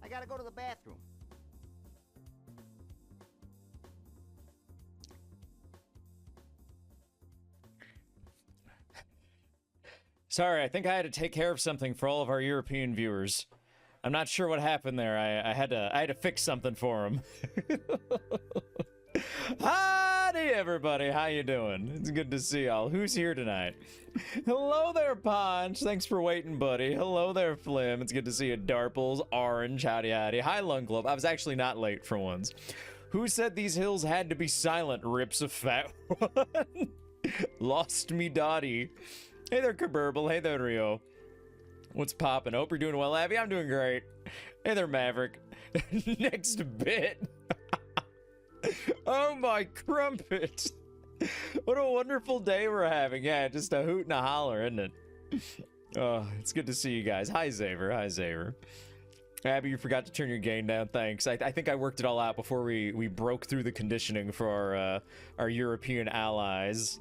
I gotta go to the bathroom. Sorry, I think I had to take care of something for all of our European viewers. I'm not sure what happened there. I had to fix something for them. Howdy, everybody. How you doing? It's good to see y'all. Who's here tonight? Hello there, Ponch. Thanks for waiting, buddy. Hello there, Flim. It's good to see you, Darples, Orange. Howdy, howdy. Hi, Lung Club. I was actually not late for once. Who said these hills had to be silent? Rips a fat one. Lost me, Dottie. Hey there, Kerbirble. Hey there, Rio. What's poppin'? Hope you're doing well, Abby. I'm doing great. Hey there, Maverick. Next bit. Oh my crumpet. What a wonderful day we're having. Yeah, just a hoot and a holler, isn't it? Oh, it's good to see you guys. Hi, Xaver. Hi, Xaver. Abby, you forgot to turn your gain down. Thanks. I think I worked it all out before we broke through the conditioning for our European allies.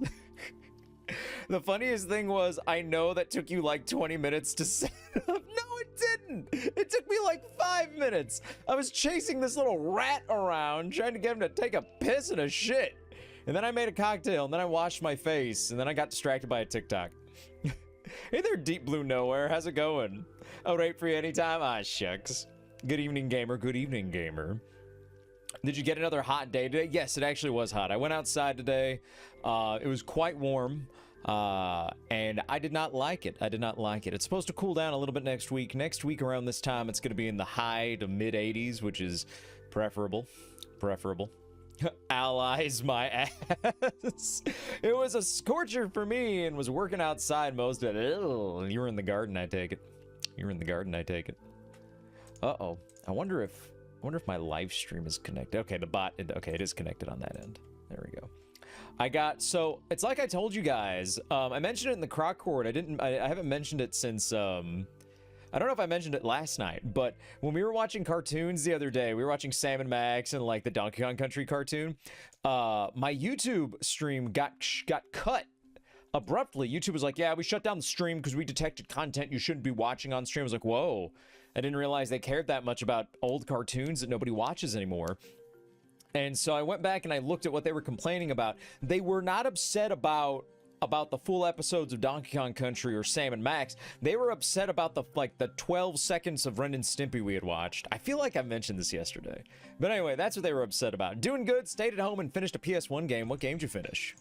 The funniest thing was, I know that took you like 20 minutes to set up. No, it didn't. It took me like 5 minutes. I was chasing this little rat around, trying to get him to take a piss and a shit. And then I made a cocktail, and then I washed my face, and then I got distracted by a TikTok. Hey there, Deep Blue Nowhere. How's it going? I'll wait for you anytime. Ah, shucks. Good evening, gamer. Good evening, gamer. Did you get another hot day today? Yes, it actually was hot. I went outside today. It was quite warm. And I did not like it. I did not like it. It's supposed to cool down a little bit next week. Next week around this time, it's going to be in the high to mid 80s, which is preferable. Preferable. Allies my ass. It was a scorcher for me and was working outside most of it. Ew. You were in the garden, I take it. You were in the garden, I take it. Uh-oh. I wonder if my live stream is connected. Okay, the bot, okay, it is connected on that end. There we go. So it's like I told you guys, I mentioned it in the croc cord. I haven't mentioned it since, I don't know if I mentioned it last night, but when we were watching cartoons the other day, we were watching Sam and Max and like the Donkey Kong Country cartoon, my YouTube stream got cut abruptly. YouTube was like, yeah, we shut down the stream because we detected content you shouldn't be watching on stream. I was like, whoa, I didn't realize they cared that much about old cartoons that nobody watches anymore. And so I went back and I looked at what they were complaining about. They were not upset about the full episodes of Donkey Kong Country or Sam and Max. They were upset about the 12 seconds of Ren and Stimpy we had watched. I feel like I mentioned this yesterday. But anyway, that's what they were upset about. Doing good, stayed at home and finished a PS1 game. What game did you finish?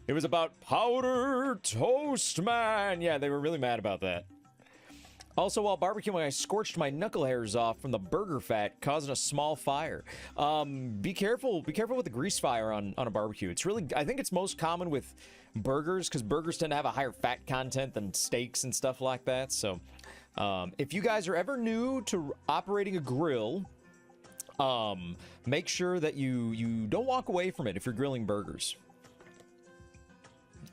It was about Powder Toast Man. Yeah, they were really mad about that. Also, while barbecuing, I scorched my knuckle hairs off from the burger fat, causing a small fire. Be careful with the grease fire on a barbecue. It's really, I think it's most common with burgers, because burgers tend to have a higher fat content than steaks and stuff like that. So, if you guys are ever new to operating a grill, make sure that you don't walk away from it if you're grilling burgers.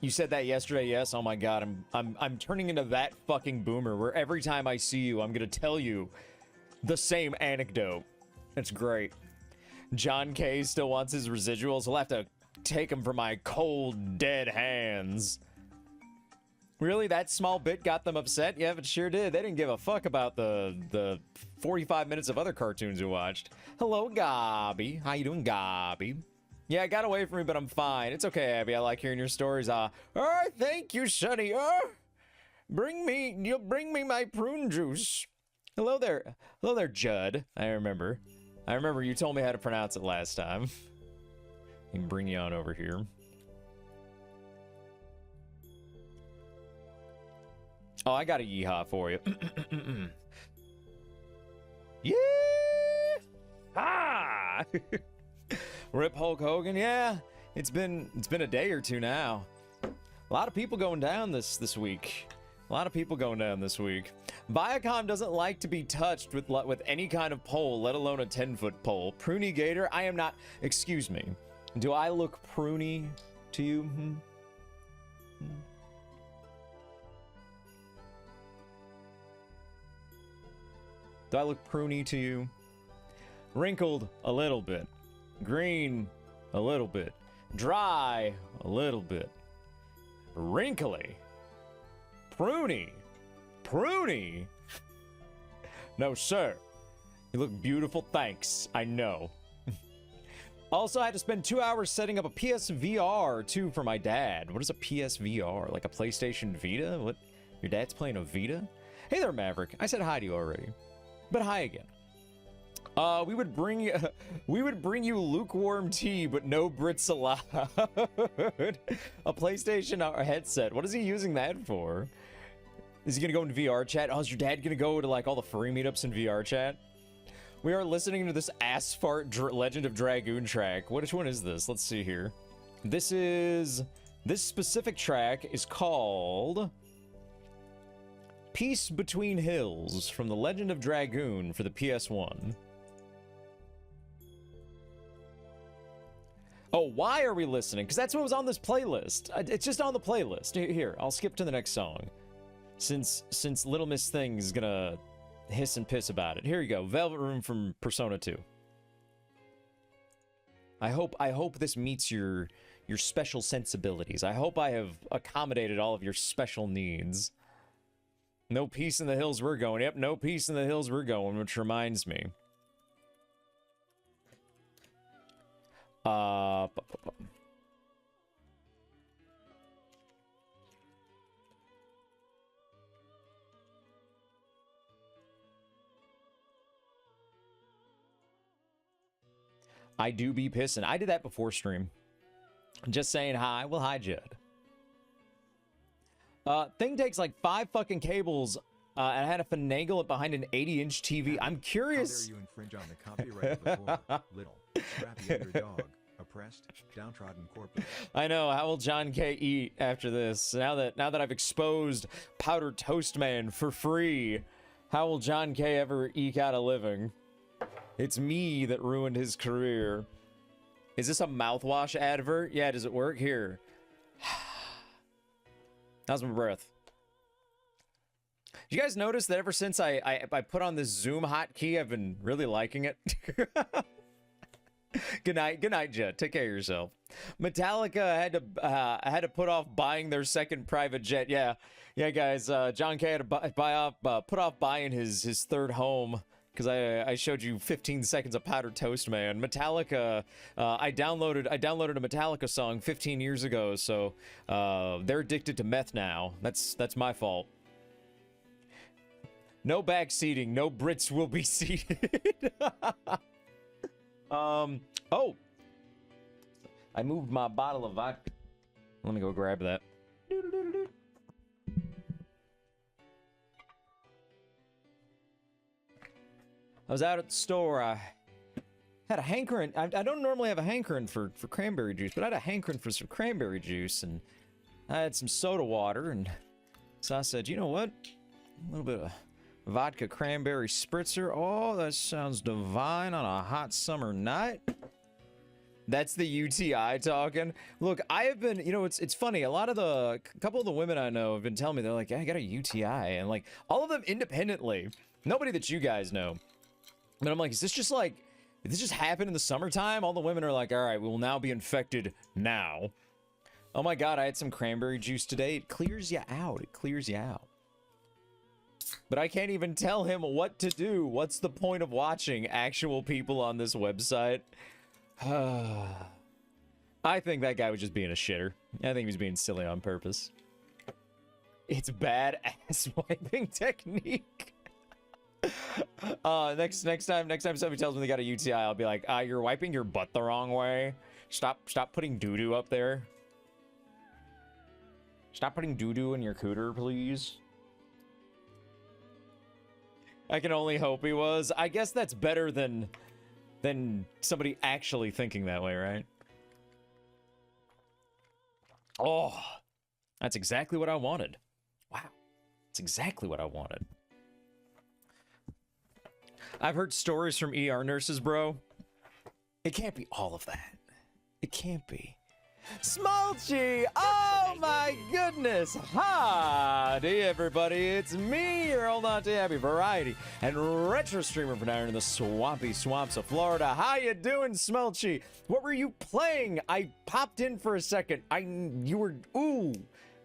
You said that yesterday, yes? Oh my god, I'm turning into that fucking boomer where every time I see you, I'm gonna tell you the same anecdote. It's great. John K still wants his residuals. He'll have to take them from my cold, dead hands. Really? That small bit got them upset? Yeah, it sure did. They didn't give a fuck about the 45 minutes of other cartoons we watched. Hello, Gabby. How you doing, Gabby? Yeah, it got away from me, but I'm fine. It's okay, Abby. I like hearing your stories. Oh, thank you, Sonny. Bring me my prune juice. Hello there, Judd. I remember you told me how to pronounce it last time. I can bring you on over here. Oh, I got a yeehaw for you. Yeah! Ah! Rip Hulk Hogan, yeah. It's been a day or two now. A lot of people going down this week. A lot of people going down this week. Viacom doesn't like to be touched with any kind of pole, let alone a 10-foot pole. Pruny Gator, I am not. Excuse me. Do I look pruny to you? Do I look pruny to you? Wrinkled a little bit. Green a little bit. Dry a little bit. Wrinkly. Pruny. Pruny. No, sir. You look beautiful, thanks. I know. Also, I had to spend 2 hours setting up a PSVR 2 for my dad. What is a PSVR? Like a PlayStation Vita? What? Your dad's playing a Vita? Hey there, Maverick. I said hi to you already. But hi again. We would bring you lukewarm tea, but no Brits allowed. A PlayStation headset. What is he using that for? Is he gonna go in VR chat? Oh, is your dad gonna go to like all the free meetups in VR chat? We are listening to this ass fart Legend of Dragoon track. Which one is this? Let's see here. This specific track is called Peace Between Hills from the Legend of Dragoon for the PS1. Oh, why are we listening? Because that's what was on this playlist. It's just on the playlist. Here, I'll skip to the next song. Since Little Miss Thing is gonna hiss and piss about it. Here you go. Velvet Room from Persona 2. I hope this meets your special sensibilities. I hope I have accommodated all of your special needs. No peace in the hills we're going. Yep, no peace in the hills we're going, which reminds me. I do be pissing. I did that before stream. Just saying hi. Well, hi, Judd. Thing takes like 5 fucking cables, and I had to finagle it behind an 80-inch TV. I'm curious. How dare you infringe on the copyright of the poor, little, scrappy underdog, oppressed, downtrodden corporate. I know. How will John K. eat after this? Now that I've exposed Powdered Toast Man for free, how will John K. ever eke out a living? It's me that ruined his career. Is this a mouthwash advert? Yeah, does it work? Here. How's my breath? You guys notice that ever since I put on this Zoom hotkey, I've been really liking it? Good night, Jet. Take care of yourself. Metallica had to put off buying their second private jet. Yeah, guys. John K. had to put off buying his third home. Because I showed you 15 seconds of Powdered Toast Man. Metallica, I downloaded a Metallica song 15 years ago, so they're addicted to meth now. That's my fault. No back seating, no Brits will be seated. Oh, I moved my bottle of vodka. Let me go grab that. I was out at the store. I had a hankering. I don't normally have a hankering for cranberry juice, but I had a hankering for some cranberry juice, and I had some soda water, and so I said, you know what? A little bit of vodka cranberry spritzer. Oh, that sounds divine on a hot summer night. That's the UTI talking. Look, I have been, you know, it's funny. A couple of the women I know have been telling me, they're like, I got a UTI, and like all of them independently. Nobody that you guys know. But I'm like, did this just happen in the summertime? All the women are like, all right, we will now be infected now. Oh my God, I had some cranberry juice today. It clears you out. It clears you out. But I can't even tell him what to do. What's the point of watching actual people on this website? I think that guy was just being a shitter. I think he was being silly on purpose. It's bad ass wiping technique. Next time somebody tells me they got a UTI, I'll be like, you're wiping your butt the wrong way. Stop putting doo-doo up there. Stop putting doo-doo in your cooter, please. I can only hope he was. I guess that's better than somebody actually thinking that way, right? Oh, that's exactly what I wanted. Wow. That's exactly what I wanted. I've heard stories from ER nurses, bro. It can't be all of that. It can't be. Smolchy! Oh my goodness! Howdy, everybody. It's me, your old Auntie Abby, variety and retro streamer from down in the swampy swamps of Florida. How you doing, Smolchy? What were you playing? I popped in for a second. Ooh.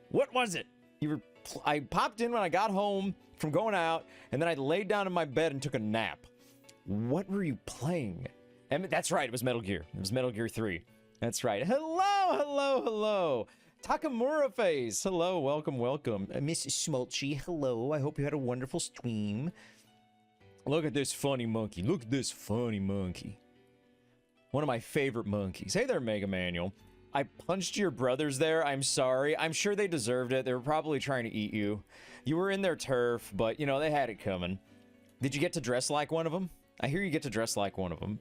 What was it? You were I popped in when I got home from going out, and then I laid down in my bed and took a nap. What were you playing? And that's right, it was Metal Gear. It was Metal Gear 3. That's right. Hello, hello, hello. Takamura Face. Hello, welcome, welcome. Miss Smolchy, hello. I hope you had a wonderful stream. Look at this funny monkey. Look at this funny monkey. One of my favorite monkeys. Hey there, Mega Manual. I punched your brothers there. I'm sorry. I'm sure they deserved it. They were probably trying to eat you. You were in their turf, but, you know, they had it coming. Did you get to dress like one of them? I hear you get to dress like one of them.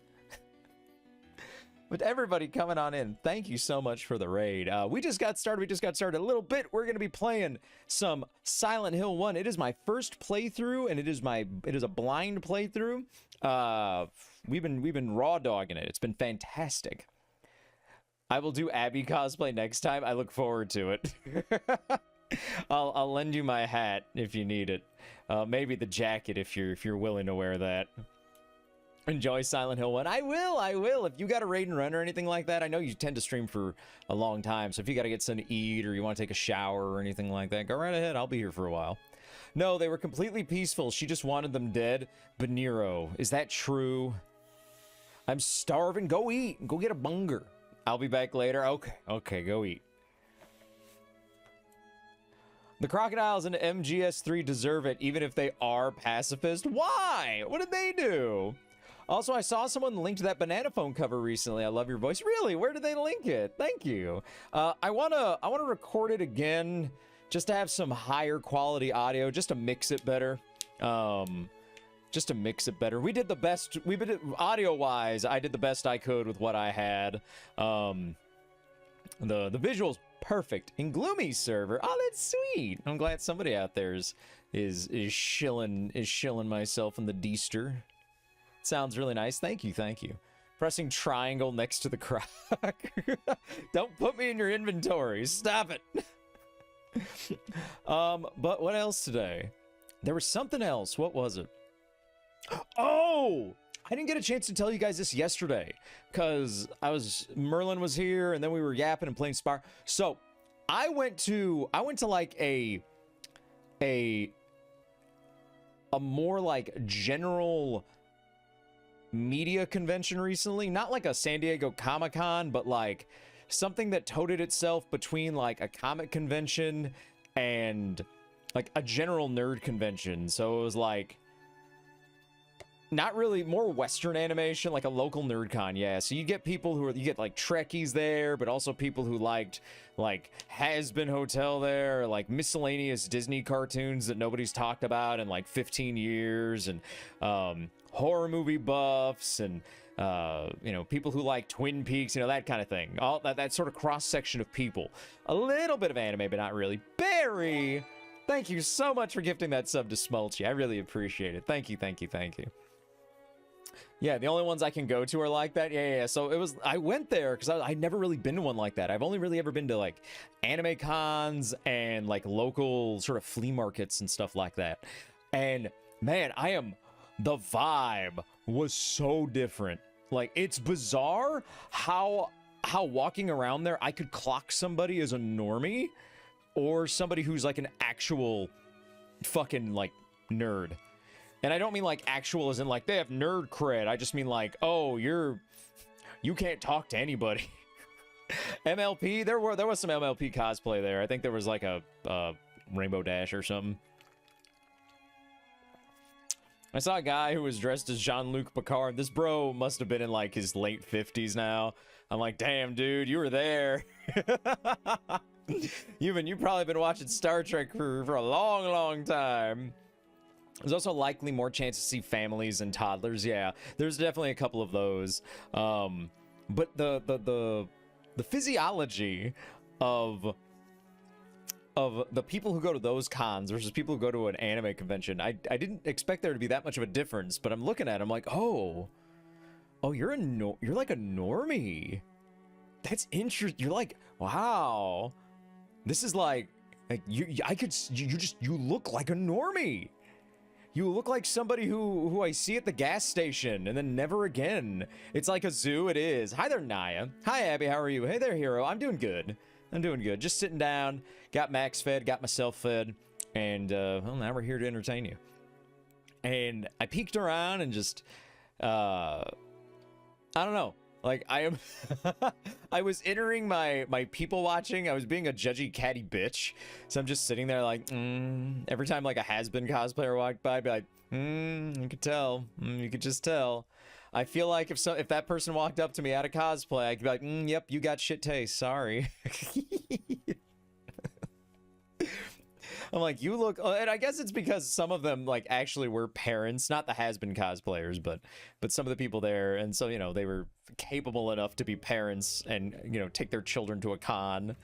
But everybody coming on in, thank you so much for the raid. We just got started. We just got started a little bit. We're going to be playing some Silent Hill 1. It is my first playthrough, and it is a blind playthrough. We've been raw dogging it. It's been fantastic. I will do Abby cosplay next time. I look forward to it. I'll lend you my hat if you need it. Maybe the jacket if you're willing to wear that. Enjoy Silent Hill 1. I will. If you got a raid and run or anything like that, I know you tend to stream for a long time, so if you got to get something to eat or you want to take a shower or anything like that, go right ahead. I'll be here for a while. No, they were completely peaceful. She just wanted them dead. Beniro, is that true? I'm starving. Go eat. Go get a bunger. I'll be back later. Okay, go eat. The crocodiles in MGS3 deserve it, even if they are pacifist. Why? What did they do? Also, I saw someone link to that banana phone cover recently. I love your voice. Really? Where did they link it? Thank you. I wanna record it again, just to have some higher quality audio, just to mix it better. Just to mix it better. We did the best. We did it audio-wise. I did the best I could with what I had. The visuals perfect in Gloomy's server. Oh, that's sweet. I'm glad somebody out there is shilling myself in the Deester. Sounds really nice. Thank you. Pressing triangle next to the croc. Don't put me in your inventory. Stop it. But what else today? There was something else. What was it? Oh, I didn't get a chance to tell you guys this yesterday because Merlin was here and then we were yapping and playing Spire. So I went to like a more like general media convention recently, not like a San Diego Comic-Con, but like something that toted itself between like a comic convention and like a general nerd convention. So it was like not really, more Western animation, like a local nerdcon, yeah. So you get people you get like Trekkies there, but also people who liked like Has-Been Hotel there, or, like miscellaneous Disney cartoons that nobody's talked about in like 15 years, and horror movie buffs, and you know, people who like Twin Peaks, you know, that kind of thing. All that sort of cross section of people. A little bit of anime, but not really. Barry, thank you so much for gifting that sub to Smulchy. I really appreciate it. Thank you. Yeah, the only ones I can go to are like that. Yeah. So I went there because I'd never really been to one like that. I've only really ever been to like anime cons and like local sort of flea markets and stuff like that. And man, the vibe was so different. Like, it's bizarre how walking around there, I could clock somebody as a normie or somebody who's like an actual fucking like nerd. And I don't mean like actual as in like they have nerd cred. I just mean like, oh, you can't talk to anybody. MLP, there was some MLP cosplay there. I think there was like a Rainbow Dash or something. I saw a guy who was dressed as Jean-Luc Picard. This bro must have been in like his late 50s now. I'm like, damn, dude, you were there. You've probably been watching Star Trek for a long, long time. There's also likely more chance to see families and toddlers. Yeah, there's definitely a couple of those. But the physiology of the people who go to those cons versus people who go to an anime convention, I didn't expect there to be that much of a difference. But I'm looking at it, I'm like, oh, you're like a normie. That's interesting. You're like, wow, this is like you look like a normie. You look like somebody who I see at the gas station and then never again. It's like a zoo, it is. Hi there, Naya. Hi, Abby, how are you? Hey there, Hero. I'm doing good. Just sitting down, got Max fed, got myself fed. And well, now we're here to entertain you. And I peeked around and just I don't know. Like I am I was entering my people watching. I was being a judgy catty bitch. So I'm just sitting there like every time like a has-been cosplayer walked by, I'd be like, you could tell. You could just tell. I feel like if that person walked up to me at a cosplay, I could be like, yep, you got shit taste. Sorry. I'm like, you look, and I guess it's because some of them like actually were parents, not the has-been cosplayers, but some of the people there, and so you know they were capable enough to be parents and you know take their children to a con.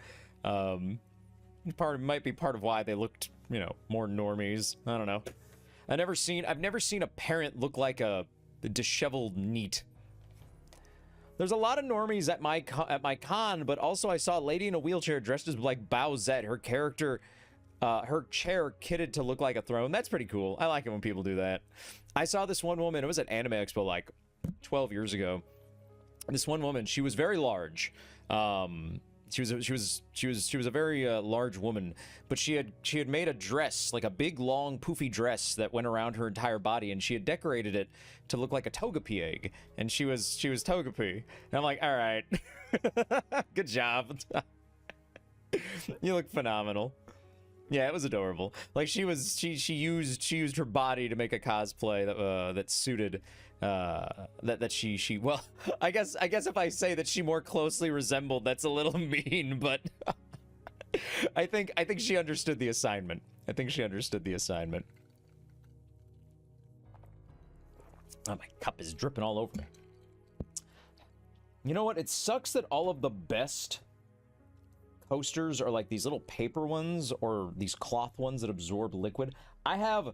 Might be part of why they looked you know more normies. I don't know. I've never seen a parent look like a disheveled NEET. There's a lot of normies at my con, but also I saw a lady in a wheelchair dressed as like Bowsette. Her character. Her chair kitted to look like a throne. That's pretty cool. I like it when people do that. I saw this one woman. It was at Anime Expo like 12 years ago. This one woman, she was very large. She was a very large woman, but she had made a dress, like a big long poofy dress that went around her entire body, and she had decorated it to look like a Togepi egg, and she was Togepi. And I'm like, all right, good job. You look phenomenal. Yeah, it was adorable. Like she used her body to make a cosplay that suited that she well, I guess if I say that she more closely resembled, that's a little mean, but I think she understood the assignment. I think she understood the assignment. Oh, my cup is dripping all over me. You know what? It sucks that all of the best coasters are like these little paper ones or these cloth ones that absorb liquid. I have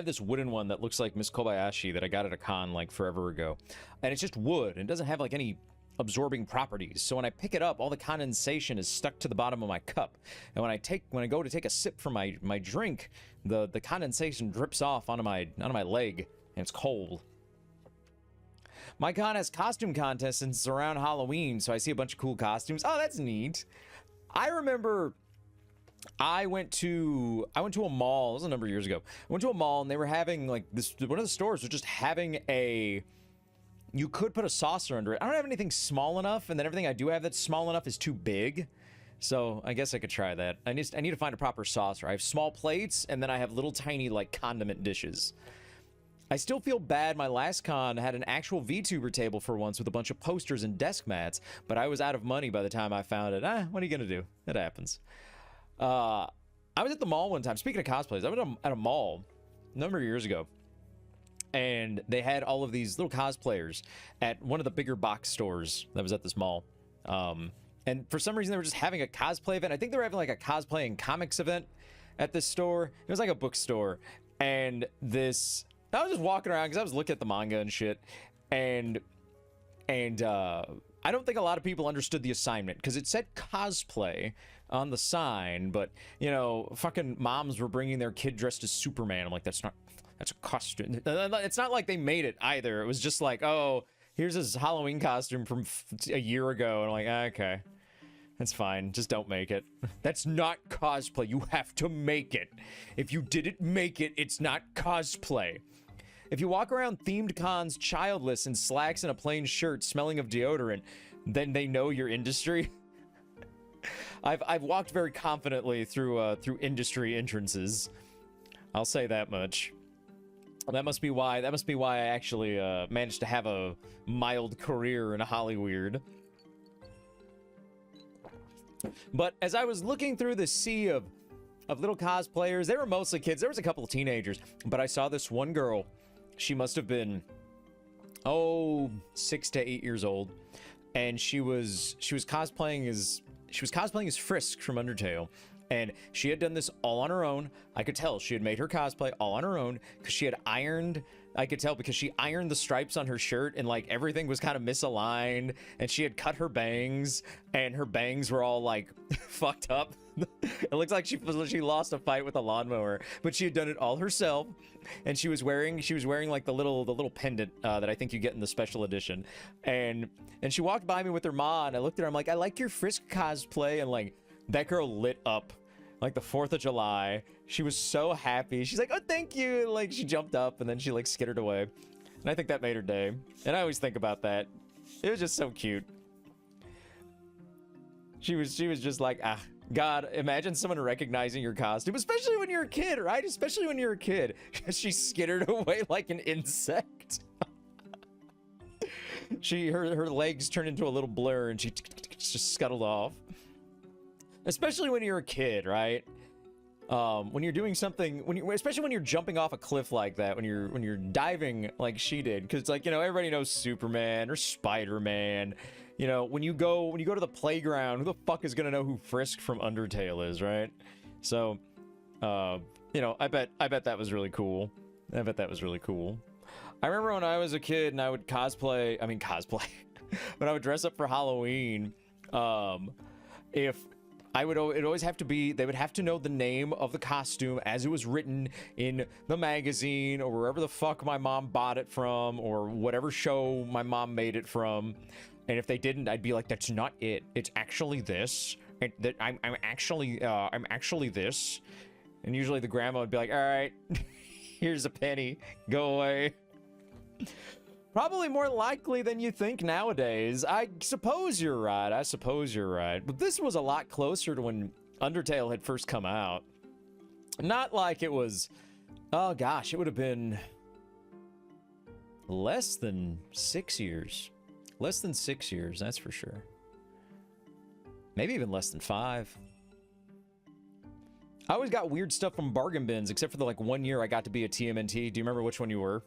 this wooden one that looks like Miss Kobayashi that I got at a con like forever ago, and it's just wood and it doesn't have like any absorbing properties. So when I pick it up, all the condensation is stuck to the bottom of my cup, and when I go to take a sip from my drink, the condensation drips off onto my leg, and it's cold. My con has costume contests and it's around Halloween, so I see a bunch of cool costumes. Oh, that's neat. I remember I went to a mall. This was a number of years ago. I went to a mall and they were having like this. One of the stores was just having you could put a saucer under it. I don't have anything small enough, and then everything I do have that's small enough is too big. So I guess I could try that. I need to find a proper saucer. I have small plates, and then I have little tiny like condiment dishes. I still feel bad. My last con had an actual VTuber table for once with a bunch of posters and desk mats, but I was out of money by the time I found it. What are you gonna do? It happens. I was at the mall one time. Speaking of cosplays, I was at a mall a number of years ago, and they had all of these little cosplayers at one of the bigger box stores that was at this mall. And for some reason, they were just having a cosplay event. I think they were having like a cosplay and comics event at this store. It was like a bookstore, and I was just walking around because I was looking at the manga and shit, and I don't think a lot of people understood the assignment because it said cosplay on the sign, but you know, fucking moms were bringing their kid dressed as Superman. I'm like, that's a costume. It's not like they made it either. It was just like, oh, here's his Halloween costume from a year ago, and I'm like, okay, that's fine. Just don't make it. That's not cosplay. You have to make it. If you didn't make it, it's not cosplay. If you walk around themed cons childless in slacks and a plain shirt smelling of deodorant, then they know your industry. I've walked very confidently through industry entrances. I'll say that much. That must be why I actually managed to have a mild career in Hollywood. But as I was looking through the sea of little cosplayers, they were mostly kids. There was a couple of teenagers, but I saw this one girl. She must have been 6 to 8 years old, and she was cosplaying as Frisk from Undertale, and she had done this all on her own. I could tell she had made her cosplay all on her own because she had ironed. I could tell because she ironed the stripes on her shirt, and like everything was kind of misaligned, and she had cut her bangs, and her bangs were all like fucked up. It looks like she lost a fight with a lawnmower, but she had done it all herself, and she was wearing like the little pendant that I think you get in the special edition, and she walked by me with her ma, and I looked at her. I'm like, I like your Frisk cosplay, and like that girl lit up. like the 4th of July. She was so happy. She's like, oh, thank you. Like, she jumped up and then she like skittered away. And I think that made her day. And I always think about that. It was just so cute. She was just like, ah, God, imagine someone recognizing your costume, especially when you're a kid, right? Especially when you're a kid. She skittered away like an insect. Her legs turned into a little blur and she just scuttled off. Especially when you're a kid, right? When you're doing something, especially when you're jumping off a cliff like that, when you're diving like she did, because like, you know, everybody knows Superman or Spider-Man. You know, when you go to the playground, who the fuck is gonna know who Frisk from Undertale is, right? So, you know, I bet that was really cool. I bet that was really could I remember when I was a kid and I would cosplay, when I would dress up for Halloween, it'd always have to be, they would have to know the name of the costume as it was written in the magazine or wherever the fuck my mom bought it from or whatever show my mom made it from. And if they didn't, I'd be like, that's not it. It's actually this. I'm actually this. And usually the grandma would be like, all right, here's a penny. Go away. Probably more likely than you think nowadays. I suppose you're right. But this was a lot closer to when Undertale had first come out. Not like it was... Oh gosh, it would have been... less than 6 years. Less than 6 years, that's for sure. Maybe even less than 5. I always got weird stuff from bargain bins, except for the like 1 year I got to be a TMNT. Do you remember which one you were?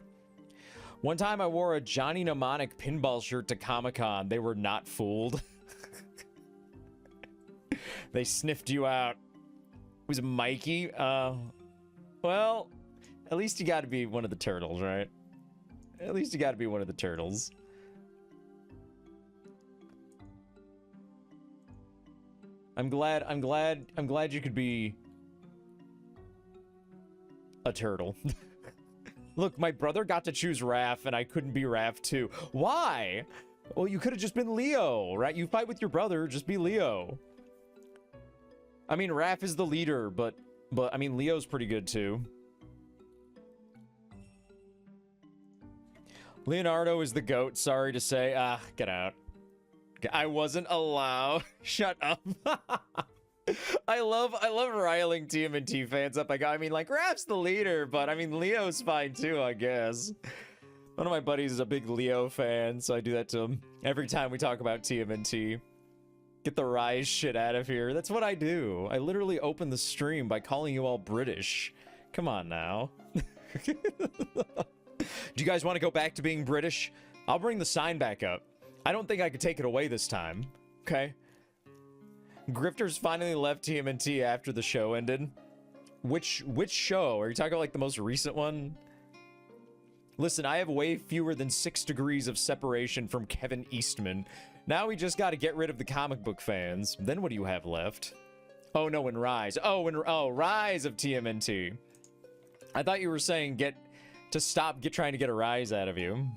One time I wore a Johnny Mnemonic pinball shirt to Comic-Con. They were not fooled. They sniffed you out. It was Mikey. Well, at least you got to be one of the turtles, right? At least you got to be one of the turtles. I'm glad you could be a turtle. Look, my brother got to choose Raph, and I couldn't be Raph too. Why? Well, you could have just been Leo, right? You fight with your brother, just be Leo. I mean, Raph is the leader, but I mean, Leo's pretty good too. Leonardo is the GOAT, sorry to say. Ah, get out. I wasn't allowed. Shut up. I love riling TMNT fans up. I mean, like, Raph's the leader, but I mean, Leo's fine too, I guess. One of my buddies is a big Leo fan, so I do that to him every time we talk about TMNT. Get the Rise shit out of here. That's what I do. I literally open the stream by calling you all British. Come on now. Do you guys want to go back to being British? I'll bring the sign back up. I don't think I could take it away this time. Okay? Grifters finally left TMNT after the show ended. Which show? Are you talking about, like, the most recent one? Listen, I have way fewer than 6 degrees of separation from Kevin Eastman. Now we just got to get rid of the comic book fans. Then what do you have left? Oh, no, in Rise. Oh, Rise of TMNT. I thought you were saying trying to get a rise out of you.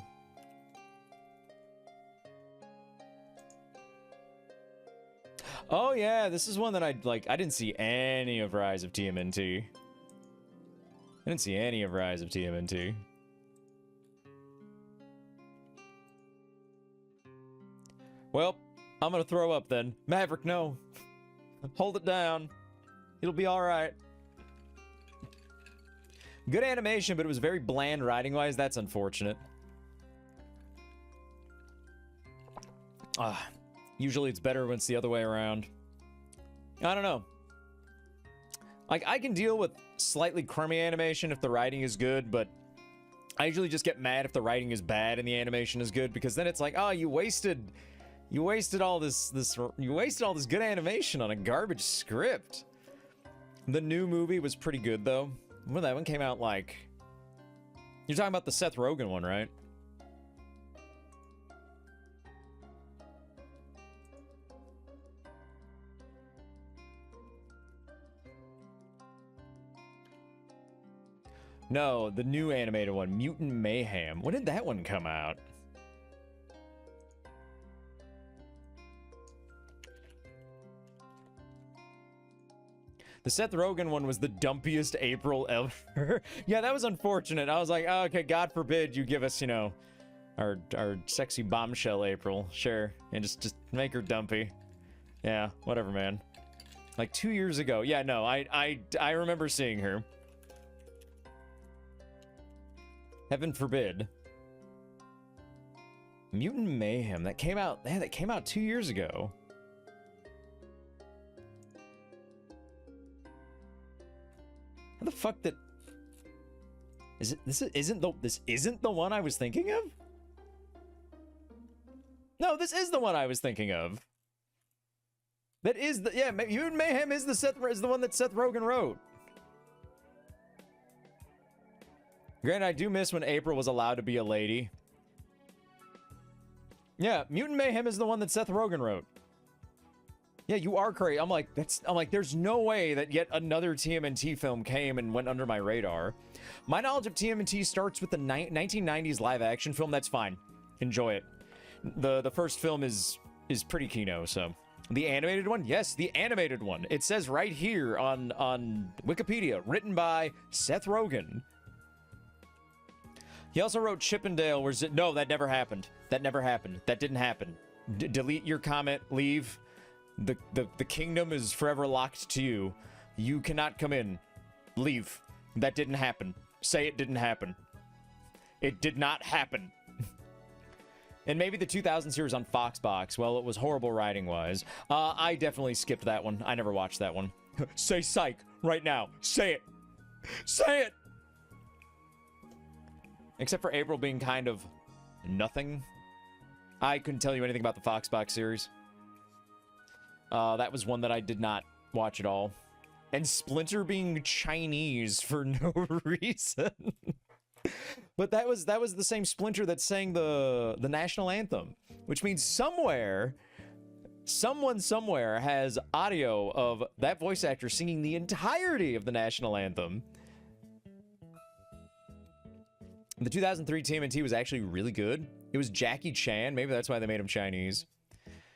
Oh yeah, this is one that I didn't see any of Rise of TMNT. I didn't see any of Rise of TMNT. Well, I'm gonna throw up then. Maverick, no. Hold it down. It'll be alright. Good animation, but it was very bland writing-wise. That's unfortunate. Usually it's better when it's the other way around. I don't know. Like, I can deal with slightly crummy animation if the writing is good, but I usually just get mad if the writing is bad and the animation is good, because then it's like, oh, you wasted all this good animation on a garbage script. The new movie was pretty good though. When that one came out, like, you're talking about the Seth Rogen one, right? No, the new animated one, Mutant Mayhem. When did that one come out? The Seth Rogen one was the dumpiest April ever. Yeah, that was unfortunate. I was like, oh, okay, God forbid you give us, you know, our sexy bombshell April. Sure. And just make her dumpy. Yeah, whatever, man. Like 2 years ago. Yeah, no, I remember seeing her. Heaven forbid. Mutant Mayhem. That came out, man, that came out 2 years ago. How the fuck that... This isn't the one I was thinking of? No, this is the one I was thinking of. That is the... Yeah, Mutant Mayhem is the one that Seth Rogen wrote. Granted, I do miss when April was allowed to be a lady. Yeah, Mutant Mayhem is the one that Seth Rogen wrote. Yeah, you are crazy. I'm like, there's no way that yet another TMNT film came and went under my radar. My knowledge of TMNT starts with the 1990s live action film. That's fine. Enjoy it. The first film is pretty kino, so. The animated one? Yes, the animated one. It says right here on Wikipedia, written by Seth Rogen. He also wrote Chippendale, no, that never happened. That never happened. That didn't happen. Delete your comment, leave. The kingdom is forever locked to you. You cannot come in. Leave. That didn't happen. Say it didn't happen. It did not happen. And maybe the 2000 series on Foxbox. Well, it was horrible writing-wise. I definitely skipped that one. I never watched that one. Say psych right now. Say it. Say it! Except for April being kind of nothing. I couldn't tell you anything about the Foxbox series. That was one that I did not watch at all. And Splinter being Chinese for no reason. But that was the same Splinter that sang the national anthem, which means someone somewhere has audio of that voice actor singing the entirety of the national anthem. The 2003 TMNT was actually really good. It was Jackie Chan. Maybe that's why they made him Chinese.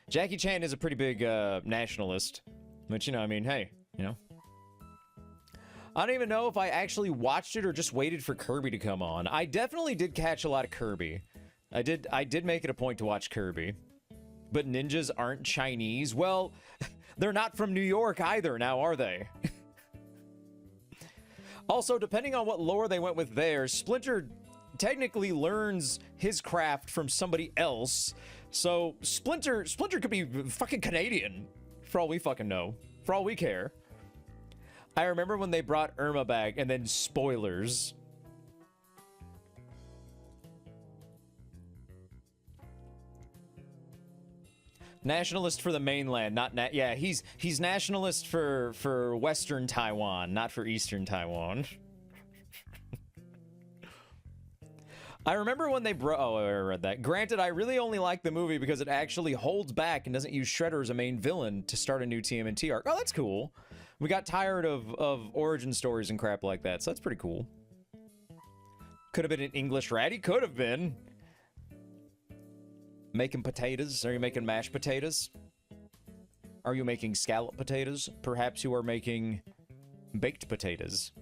Jackie Chan is a pretty big nationalist. But, you know, I mean, hey, you know. I don't even know if I actually watched it or just waited for Kirby to come on. I definitely did catch a lot of Kirby. I did make it a point to watch Kirby. But ninjas aren't Chinese. Well, they're not from New York either, now are they? Also, depending on what lore they went with there, Splinter technically learns his craft from somebody else. So Splinter could be fucking Canadian, for all we fucking know, for all we care. I remember when they brought Irma back, and then spoilers. Nationalist for the mainland, not yeah. He's nationalist for Western Taiwan, not for Eastern Taiwan. I remember when they oh, I read that. Granted, I really only like the movie because it actually holds back and doesn't use Shredder as a main villain to start a new TMNT arc. Oh, that's cool. We got tired of origin stories and crap like that, so that's pretty cool. Could have been an English ratty. Could have been. Making potatoes? Are you making mashed potatoes? Are you making scallop potatoes? Perhaps you are making baked potatoes.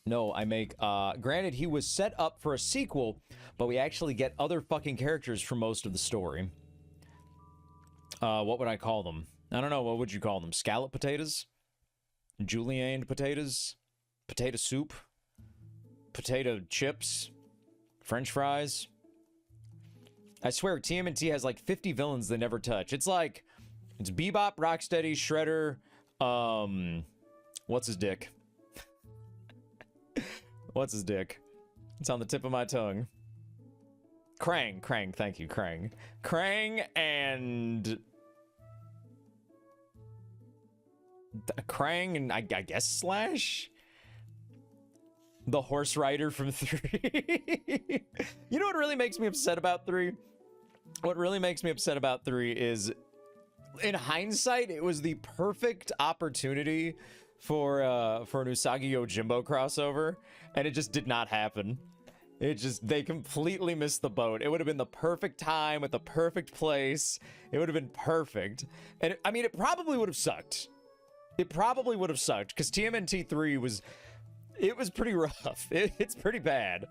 No, I make, granted, he was set up for a sequel, but we actually get other fucking characters for most of the story. What would I call them? I don't know, what would you call them? Scallop potatoes? Julienne potatoes? Potato soup? Potato chips? French fries? I swear, TMNT has like 50 villains they never touch. It's like, it's Bebop, Rocksteady, Shredder, what's his dick? What's his dick? It's on the tip of my tongue. Krang, thank you, Krang. Krang and... Krang and I guess Slash? The horse rider from 3. You know what really makes me upset about 3? What really makes me upset about 3 is, in hindsight, it was the perfect opportunity for an Usagi Yojimbo crossover, and it just did not happen. It just, they completely missed the boat. It would have been the perfect time at the perfect place. It would have been perfect. And I mean, it probably would have sucked. It probably would have sucked because TMNT 3 was, it was pretty rough. It's pretty bad.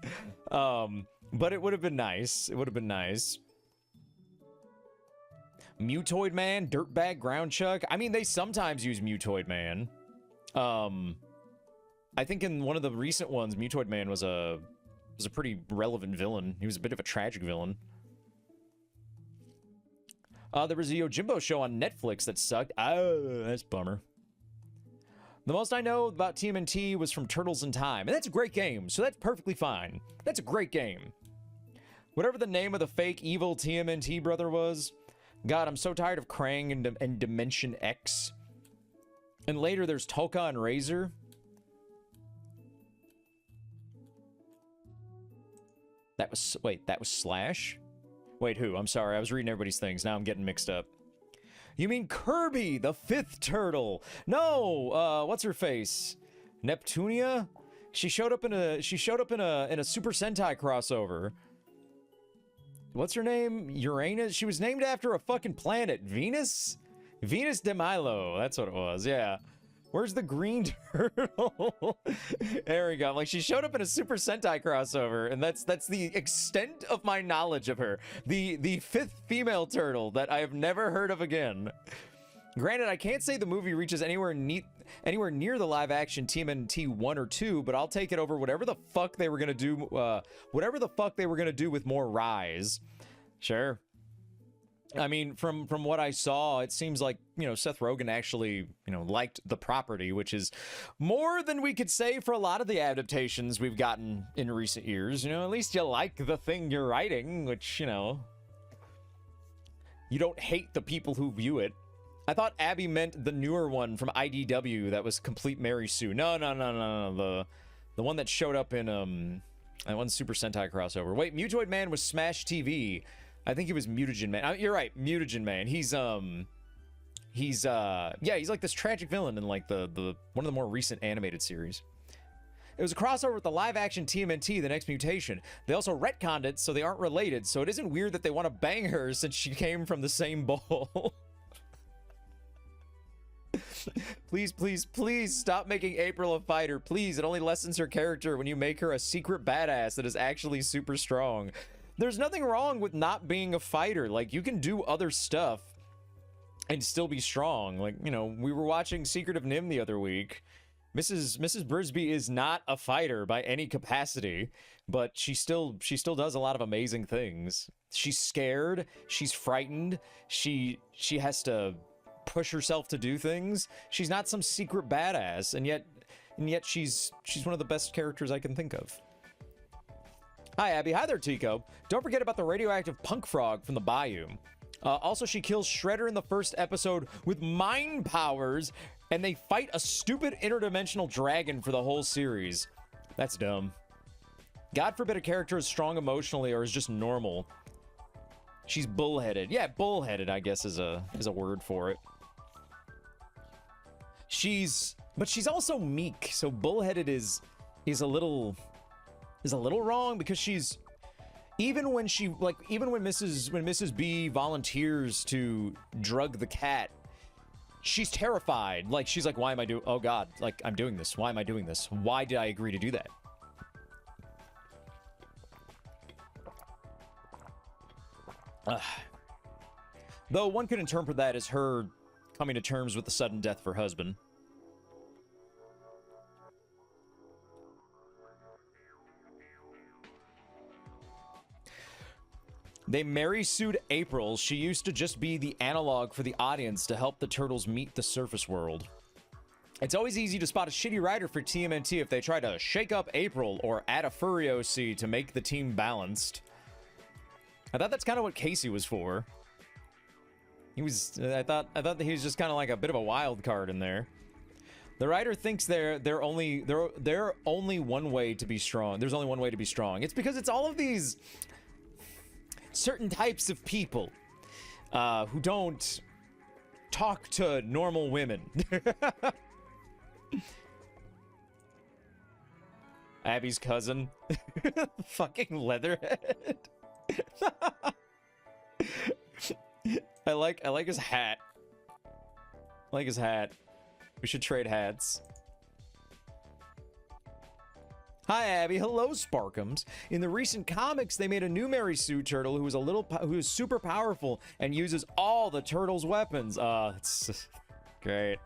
But it would have been nice. It would have been nice. Mutoid Man, Dirtbag Ground Chuck. I mean, they sometimes use Mutoid Man. I think in one of the recent ones, Mutoid Man was a pretty relevant villain. He was a bit of a tragic villain. There was a Yojimbo show on Netflix that sucked. Oh, that's a bummer. The most I know about TMNT was from Turtles in Time, and that's a great game, so that's perfectly fine. That's a great game. Whatever the name of the fake evil TMNT brother was, God, I'm so tired of Krang and Dimension X. And later there's Toka and Razor. That was, wait, that was Slash? Wait, who? I'm sorry, I was reading everybody's things. Now I'm getting mixed up. You mean Kirby, the 5th turtle? No, what's her face? Neptunia? She showed up in a Super Sentai crossover. What's her name? Uranus? She was named after a fucking planet. Venus? Venus de Milo. That's what it was, yeah. Where's the green turtle? There we go. Like, she showed up in a Super Sentai crossover, and that's the extent of my knowledge of her. The 5th female turtle that I have never heard of again. Granted, I can't say the movie reaches anywhere near the live-action TMNT 1 or 2, but I'll take it over whatever the fuck they were gonna do. Whatever the fuck they were gonna do with more Rise. Sure. I mean, from what I saw, it seems like, you know, Seth Rogen actually, you know, liked the property, which is more than we could say for a lot of the adaptations we've gotten in recent years. You know, at least you like the thing you're writing, which, you know, you don't hate the people who view it. I thought Abby meant the newer one from IDW that was Complete Mary Sue. No. The one that showed up in, that one Super Sentai crossover. Wait, Mutoid Man was Smash TV. I think he was Mutagen Man. You're right, Mutagen Man. He's like this tragic villain in like the one of the more recent animated series. It was a crossover with the live-action TMNT, The Next Mutation. They also retconned it, so they aren't related, so it isn't weird that they want to bang her since she came from the same bowl. Please stop making April a fighter. Please, it only lessens her character when you make her a secret badass that is actually super strong. There's nothing wrong with not being a fighter. Like, you can do other stuff and still be strong. Like, you know, we were watching Secret of Nim the other week. Mrs. Brisby is not a fighter by any capacity, but she still does a lot of amazing things. She's scared, she's frightened, she has to push herself to do things. She's not some secret badass, and yet she's one of the best characters I can think of. Hi, Abby. Hi there, Tico. Don't forget about the radioactive punk frog from the Bayou. Also, she kills Shredder in the first episode with mind powers, and they fight a stupid interdimensional dragon for the whole series. That's dumb. God forbid a character is strong emotionally or is just normal. She's bullheaded. Yeah, bullheaded, I guess, is a word for it. But she's also meek, so bullheaded is a little wrong, because she's, even when Mrs. B volunteers to drug the cat, she's terrified. Like, she's like, why am I doing, oh god, like, I'm doing this. Why am I doing this? Why did I agree to do that? Though one could interpret that as her coming to terms with the sudden death of her husband. They Mary sued April. She used to just be the analog for the audience to help the turtles meet the surface world. It's always easy to spot a shitty writer for TMNT if they try to shake up April or add a furry OC to make the team balanced. I thought that's kind of what Casey was for. I thought that he was just kind of like a bit of a wild card in there. The writer thinks they're only one way to be strong. There's only one way to be strong. It's because it's all of these certain types of people who don't talk to normal women. Abby's cousin. Fucking Leatherhead. I like his hat. I like his hat. We should trade hats. Hi, Abby. Hello, Sparkums. In the recent comics, they made a new Mary Sue turtle who is super powerful and uses all the turtle's weapons. It's great.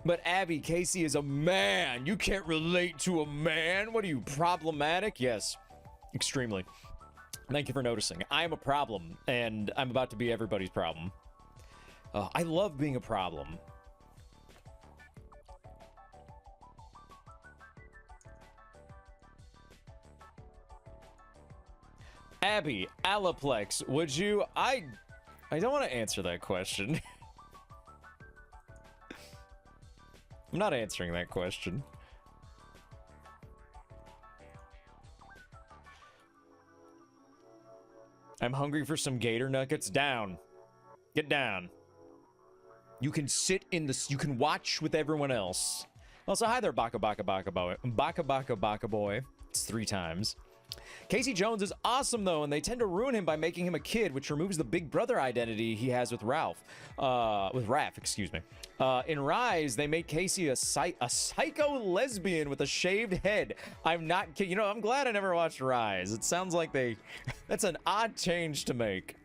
But Abby, Casey is a man. You can't relate to a man. What are you, problematic? Yes, extremely. Thank you for noticing. I'm a problem, and I'm about to be everybody's problem. I love being a problem. Abby, Alaplex, would you... I don't want to answer that question. I'm not answering that question. I'm hungry for some gator nuggets. Down. Get down. You can sit in the... You can watch with everyone else. Also, hi there, Baka Baka Baka Boy. Baka Baka Baka Boy. It's 3 times. Casey Jones is awesome, though, and they tend to ruin him by making him a kid, which removes the big brother identity he has with Raph, excuse me. In Rise, they made Casey a psycho lesbian with a shaved head. I'm not kidding. You know, I'm glad I never watched Rise. It sounds like that's an odd change to make.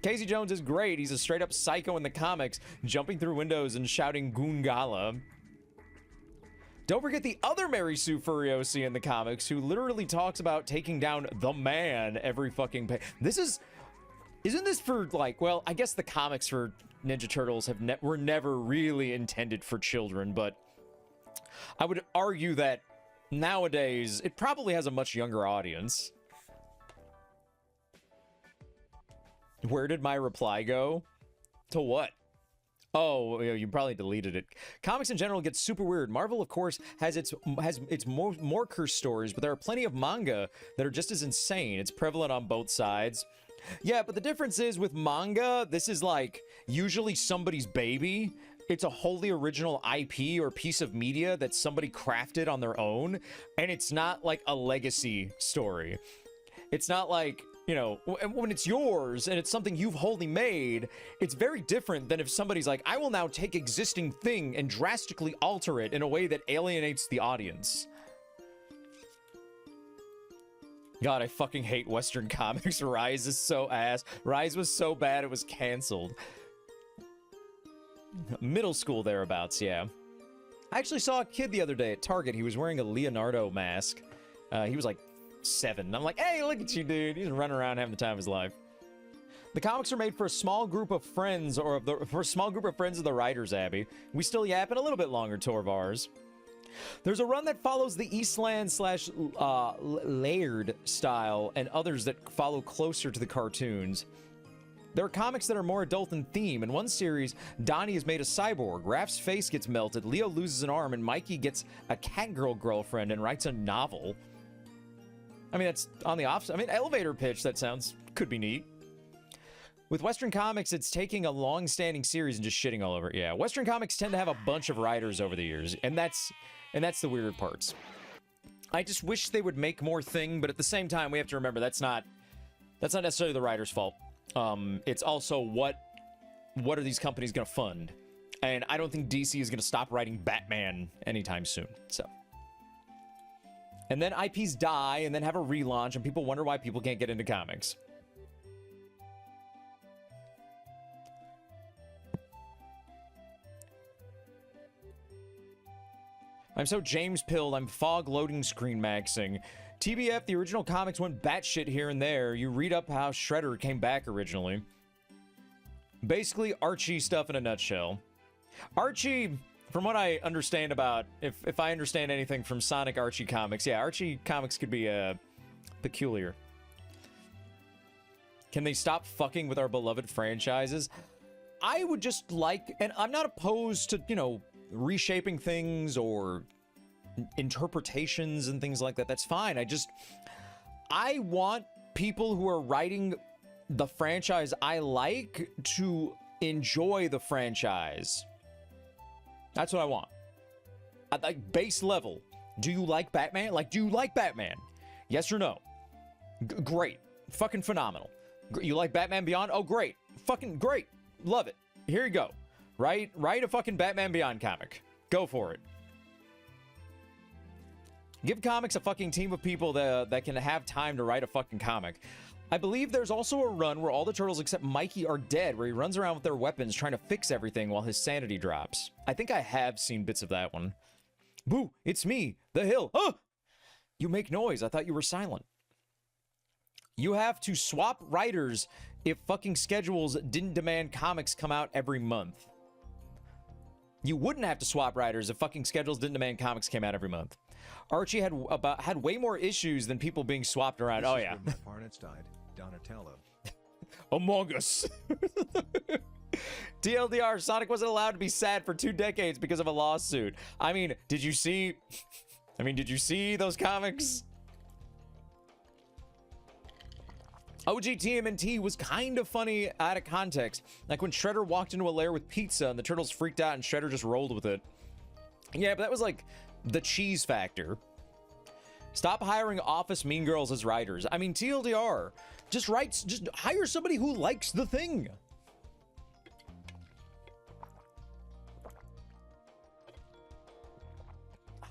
Casey Jones is great. He's a straight-up psycho in the comics, jumping through windows and shouting Goongala. Don't forget the other Mary Sue Furiosi in the comics who literally talks about taking down the man every fucking page. Isn't this for, like, well, I guess the comics for Ninja Turtles were never really intended for children, but I would argue that nowadays it probably has a much younger audience. Where did my reply go? To what? Oh, you probably deleted it. Comics in general get super weird. Marvel, of course, has its more cursed stories, but there are plenty of manga that are just as insane. It's prevalent on both sides. Yeah, but the difference is with manga, this is like usually somebody's baby. It's a wholly original IP or piece of media that somebody crafted on their own, and it's not like a legacy story. It's not like, you know, when it's yours and it's something you've wholly made, it's very different than if somebody's like, I will now take existing thing and drastically alter it in a way that alienates the audience. God, I fucking hate Western comics. Rise is so ass. Rise was so bad it was canceled. Middle school thereabouts, yeah. I actually saw a kid the other day at Target. He was wearing a Leonardo mask. He was like 7. And I'm like, hey, look at you, dude. He's running around having the time of his life. The comics are made for a small group of friends, or for a small group of friends of the writers, Abby. We still yapping a little bit longer, Torvars. There's a run that follows the Eastland / Laird style, and others that follow closer to the cartoons. There are comics that are more adult in theme. In one series, Donnie is made a cyborg, Raph's face gets melted, Leo loses an arm, and Mikey gets a catgirl girlfriend and writes a novel. I mean, that's on the opposite. I mean, elevator pitch, that could be neat. With Western comics, it's taking a long-standing series and just shitting all over it. Yeah, Western comics tend to have a bunch of writers over the years, and that's the weird parts. I just wish they would make more thing, but at the same time, we have to remember that's not necessarily the writer's fault. It's also what are these companies going to fund? And I don't think DC is going to stop writing Batman anytime soon. So, and then IPs die and then have a relaunch, and people wonder why people can't get into comics. I'm so James-pilled, I'm fog loading screen maxing. TBF, the original comics went batshit here and there. You read up how Shredder came back originally. Basically, Archie stuff in a nutshell. Archie, from what I understand about, if I understand anything from Sonic Archie comics, yeah, Archie comics could be peculiar. Can they stop fucking with our beloved franchises? I would just like, and I'm not opposed to, you know, reshaping things or interpretations and things like that. That's fine. I want people who are writing the franchise I like to enjoy the franchise. That's what I want. At like base level, Do you like Batman? Like, do you like Batman? Yes or no? Great. Fucking phenomenal. You like Batman Beyond? Oh, great. Fucking great. Love it. Here you go. Write a fucking Batman Beyond comic. Go for it. Give comics a fucking team of people that can have time to write a fucking comic. I believe there's also a run where all the turtles except Mikey are dead, where he runs around with their weapons trying to fix everything while his sanity drops. I think I have seen bits of that one. Boo, it's me, the Hill. Oh! You make noise. I thought you were silent. You have to swap writers if fucking schedules didn't demand comics come out every month. You wouldn't have to swap writers if fucking schedules didn't demand comics came out every month. Archie had way more issues than people being swapped around. This oh is yeah. when my parents died. Donatello. Among Us. TLDR, Sonic wasn't allowed to be sad for 2 decades because of a lawsuit. I mean, did you see those comics? OG TMNT was kind of funny out of context. Like when Shredder walked into a lair with pizza and the turtles freaked out and Shredder just rolled with it. Yeah, but that was like the cheese factor. Stop hiring office mean girls as writers. I mean, TLDR, just hire somebody who likes the thing.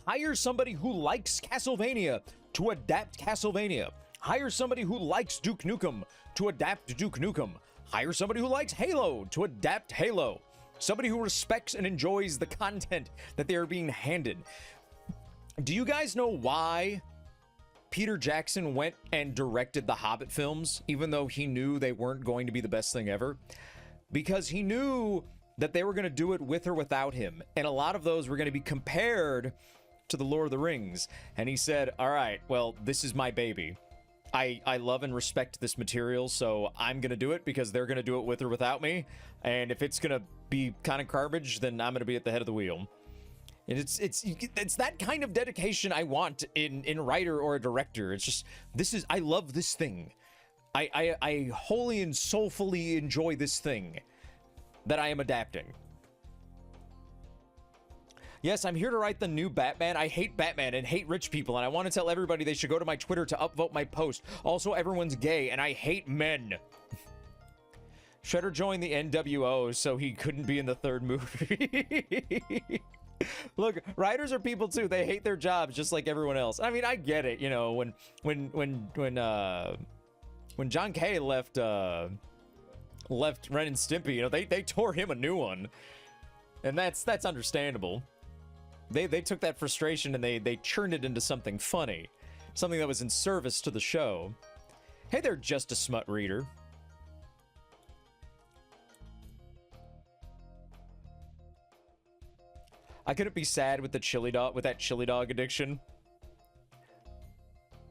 Hire somebody who likes Castlevania to adapt Castlevania. Hire somebody who likes Duke Nukem to adapt Duke Nukem. Hire somebody who likes Halo to adapt Halo. Somebody who respects and enjoys the content that they are being handed. Do you guys know why Peter Jackson went and directed the Hobbit films, even though he knew they weren't going to be the best thing ever? Because he knew that they were going to do it with or without him. And a lot of those were going to be compared to the Lord of the Rings. And he said, all right, well, this is my baby. I love and respect this material, so I'm going to do it because they're going to do it with or without me. And if it's going to be kind of garbage, then I'm going to be at the head of the wheel. And it's that kind of dedication I want in a writer or a director. It's just, I love this thing. I wholly and soulfully enjoy this thing that I am adapting. Yes, I'm here to write the new Batman. I hate Batman and hate rich people, and I want to tell everybody they should go to my Twitter to upvote my post. Also, everyone's gay, and I hate men. Shredder joined the NWO, so he couldn't be in the 3rd movie. Look, writers are people too. They hate their jobs just like everyone else. I mean, I get it. You know, when John Kay left Ren and Stimpy, you know, they tore him a new one, and that's understandable. They took that frustration and they churned it into something funny, something that was in service to the show. Hey there, just a smut reader. I couldn't be sad with the chili dog, with that chili dog addiction.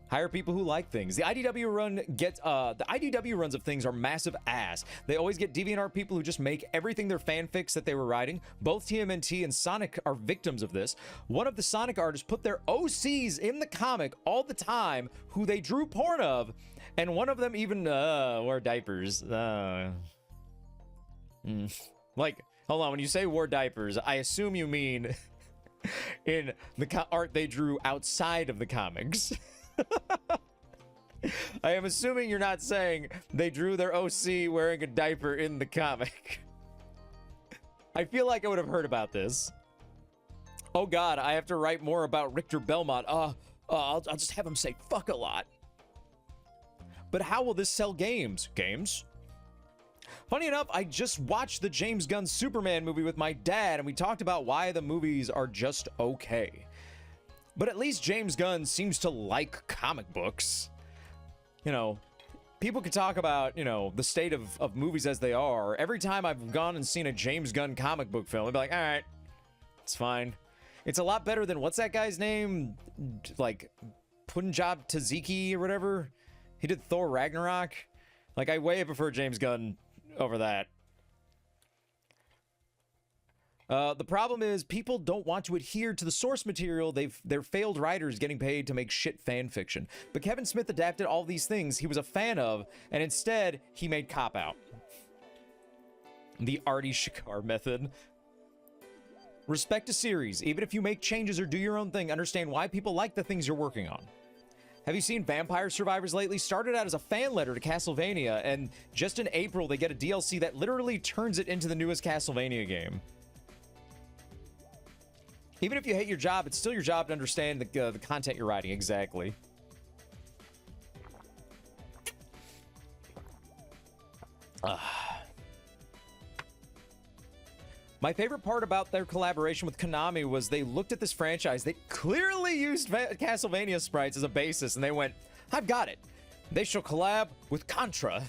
Hire people who like things. The IDW runs of things are massive ass. They always get DeviantArt people who just make everything their fanfics that they were writing. Both TMNT and Sonic are victims of this. One of the Sonic artists put their OCs in the comic all the time, who they drew porn of, and one of them even wore diapers. Like, hold on, when you say wore diapers, I assume you mean in the art they drew outside of the comics. I am assuming you're not saying they drew their OC wearing a diaper in the comic. I feel like I would have heard about this. Oh god, I have to write more about Richter Belmont. I'll just have him say fuck a lot. But how will this sell games? Games? Funny enough, I just watched the James Gunn Superman movie with my dad, and we talked about why the movies are just okay. But at least James Gunn seems to like comic books. You know, people could talk about, you know, the state of movies as they are. Every time I've gone and seen a James Gunn comic book film, I'd be like, all right, it's fine. It's a lot better than, what's that guy's name? Like, Punjab Taziki or whatever? He did Thor Ragnarok. Like, I way prefer James Gunn over that. The problem is people don't want to adhere to the source material. They're failed writers getting paid to make shit fan fiction. But Kevin Smith adapted all these things he was a fan of, and instead he made Cop Out. The Artie Shikar method. Respect a series. Even if you make changes or do your own thing, understand why people like the things you're working on. Have you seen Vampire Survivors lately? Started out as a fan letter to Castlevania, and just in April, they get a DLC that literally turns it into the newest Castlevania game. Even if you hate your job, it's still your job to understand the content you're writing. Exactly. My favorite part about their collaboration with Konami was they looked at this franchise. They clearly used Castlevania sprites as a basis, and they went, I've got it. They shall collab with Contra.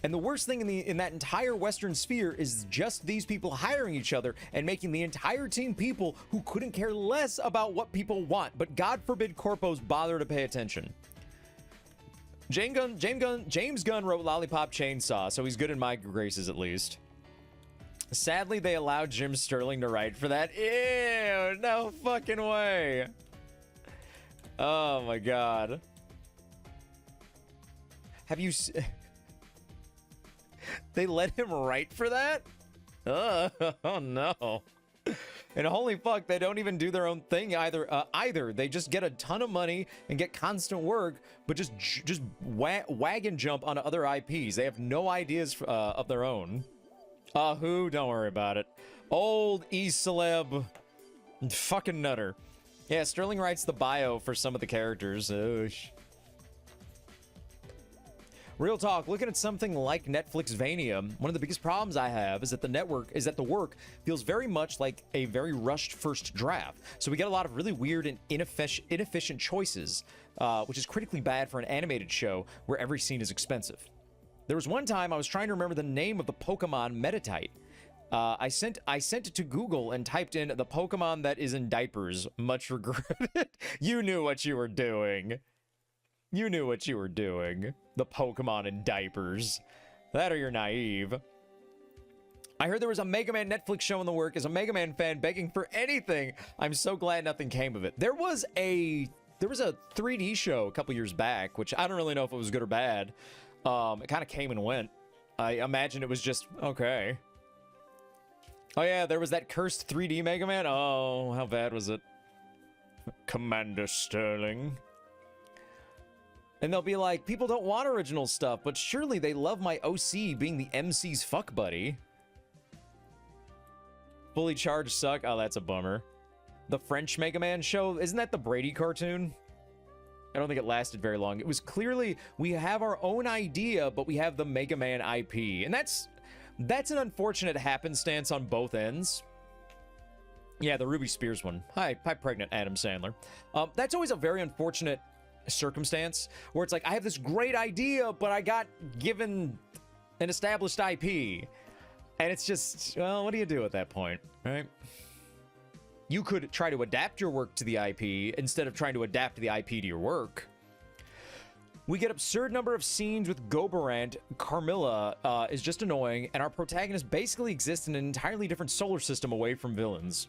And the worst thing in that entire Western sphere is just these people hiring each other and making the entire team people who couldn't care less about what people want, but God forbid corpos bother to pay attention. James Gunn wrote Lollipop Chainsaw, so he's good in my graces at least. Sadly, they allowed Jim Sterling to write for that. Ew, no fucking way. Oh my god. Have you... They let him write for that? Oh no. And holy fuck, they don't even do their own thing either. They just get a ton of money and get constant work, but just wagon jump onto other IPs. They have no ideas of their own. Who? Don't worry about it. Old E-celeb. Fucking nutter. Yeah, Sterling writes the bio for some of the characters. Real talk, looking at something like Netflix Vania, one of the biggest problems I have is that the work feels very much like a very rushed first draft. So we get a lot of really weird and inefficient choices, which is critically bad for an animated show where every scene is expensive. There was one time I was trying to remember the name of the Pokemon Meditite. I sent it to Google and typed in the Pokemon that is in diapers. Much regretted. You knew what you were doing. You knew what you were doing. The Pokemon in diapers. That or you're naive. I heard there was a Mega Man Netflix show in the work as a Mega Man fan begging for anything. I'm so glad nothing came of it. There was a 3D show a couple years back, which I don't really know if it was good or bad. It kind of came and went. I imagine it was just okay. Oh yeah, there was that cursed 3D Mega Man. Oh, how bad was it? Commander Sterling. And they'll be like, people don't want original stuff, but surely they love my OC being the MC's fuck buddy. Fully charged suck? Oh, that's a bummer. The French Mega Man show, isn't that the Brady cartoon? I don't think it lasted very long. It was clearly, we have our own idea, but we have the Mega Man IP. And that's an unfortunate happenstance on both ends. Yeah, the Ruby Spears one. Hi, pregnant Adam Sandler. That's always a very unfortunate circumstance where it's like, I have this great idea, but I got given an established IP. And it's just, well, what do you do at that point, right? You could try to adapt your work to the IP instead of trying to adapt the IP to your work. We get absurd number of scenes with Goberant. Carmilla is just annoying, and our protagonist basically exists in an entirely different solar system away from villains.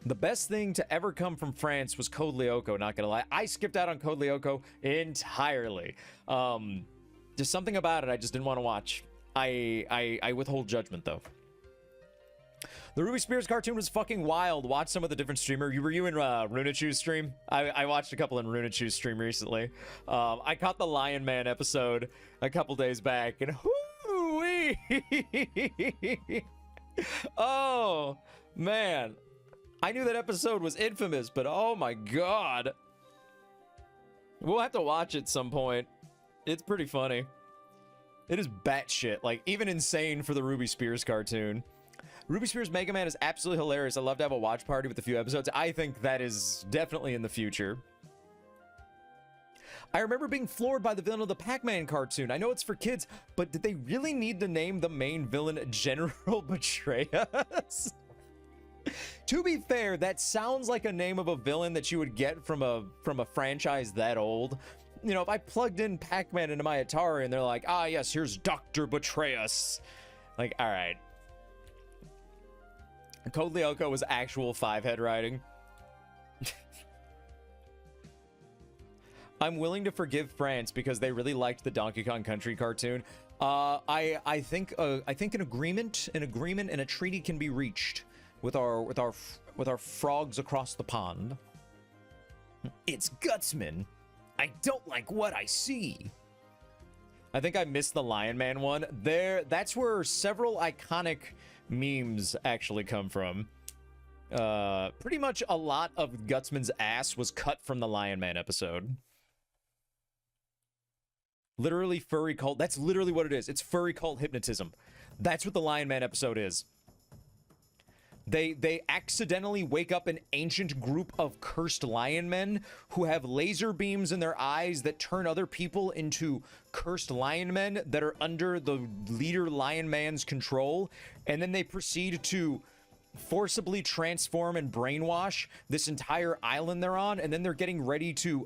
The best thing to ever come from France was Code Lyoko, not gonna lie. I skipped out on Code Lyoko entirely. There's something about it I just didn't want to watch. I withhold judgment, though. The Ruby Spears cartoon was fucking wild. Watch some of the different streamer. Were you in Runachu's stream? I watched a couple in Runachu's stream recently. I caught the Lion Man episode a couple days back, and hoo-wee! Oh, man. I knew that episode was infamous, but oh my god. We'll have to watch it some point. It's pretty funny. It is batshit, like, even insane for the Ruby Spears cartoon. Ruby Spears Mega Man is absolutely hilarious. I'd love to have a watch party with a few episodes. I think that is definitely in the future. I remember being floored by the villain of the Pac-Man cartoon. I know it's for kids, but did they really need to name the main villain General Betrayus? To be fair, that sounds like a name of a villain that you would get from a franchise that old. You know, if I plugged in Pac-Man into my Atari and they're like, ah, yes, here's Dr. Betrayus. Like, all right. Code Lyoko was actual 5-head writing. I'm willing to forgive France because they really liked the Donkey Kong Country cartoon. I think an agreement and a treaty can be reached with our frogs across the pond. It's Gutsman. I don't like what I see. I think I missed the Lion Man one. That's where several iconic memes actually come from. Pretty much a lot of Gutsman's ass was cut from the Lion Man episode. Literally furry cult. That's literally what it is. It's furry cult hypnotism. That's what the Lion Man episode is. They accidentally wake up an ancient group of cursed lion men who have laser beams in their eyes that turn other people into cursed lion men that are under the leader Lion Man's control, and then they proceed to forcibly transform and brainwash this entire island they're on, and then they're getting ready to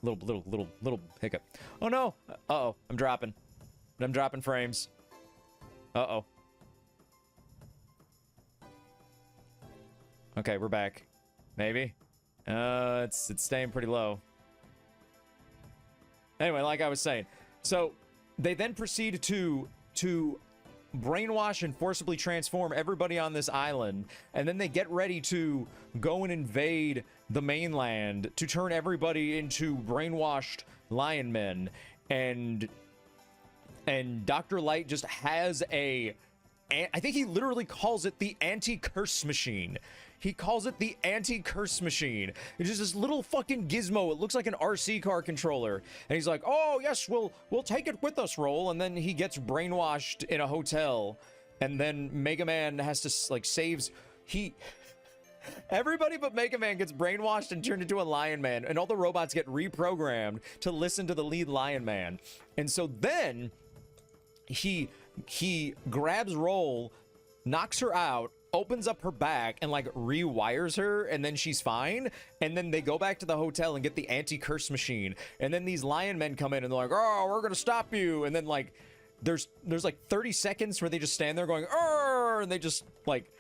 little hiccup. Oh no. I'm dropping frames. Okay, we're back. Maybe. It's staying pretty low. Anyway, like I was saying, so they then proceed to brainwash and forcibly transform everybody on this island, and then they get ready to go and invade the mainland to turn everybody into brainwashed lion men. And Dr. Light just has I think he literally calls it the anti-curse machine. He calls it the anti-curse machine. It's just this little fucking gizmo. It looks like an RC car controller. And he's like, oh, yes, we'll take it with us, roll. And then he gets brainwashed in a hotel. And then Mega Man has to, like, everybody but Mega Man gets brainwashed and turned into a Lion Man. And all the robots get reprogrammed to listen to the lead Lion Man. And so then he grabs Roll, knocks her out, opens up her back, and like rewires her, and then she's fine. And then they go back to the hotel and get the anti-curse machine. And then these lion men come in and they're like, oh, we're gonna stop you. And then like there's like 30 seconds where they just stand there going, "Arr!" and they just like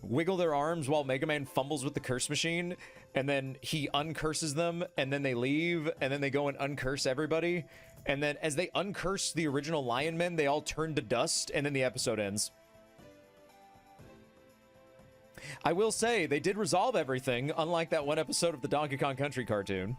wiggle their arms while Mega Man fumbles with the curse machine. And then he uncurses them, and then they leave, and then they go and uncurse everybody. And then as they uncurse the original lion men, they all turn to dust, and then the episode ends. I will say, they did resolve everything, unlike that one episode of the Donkey Kong Country cartoon.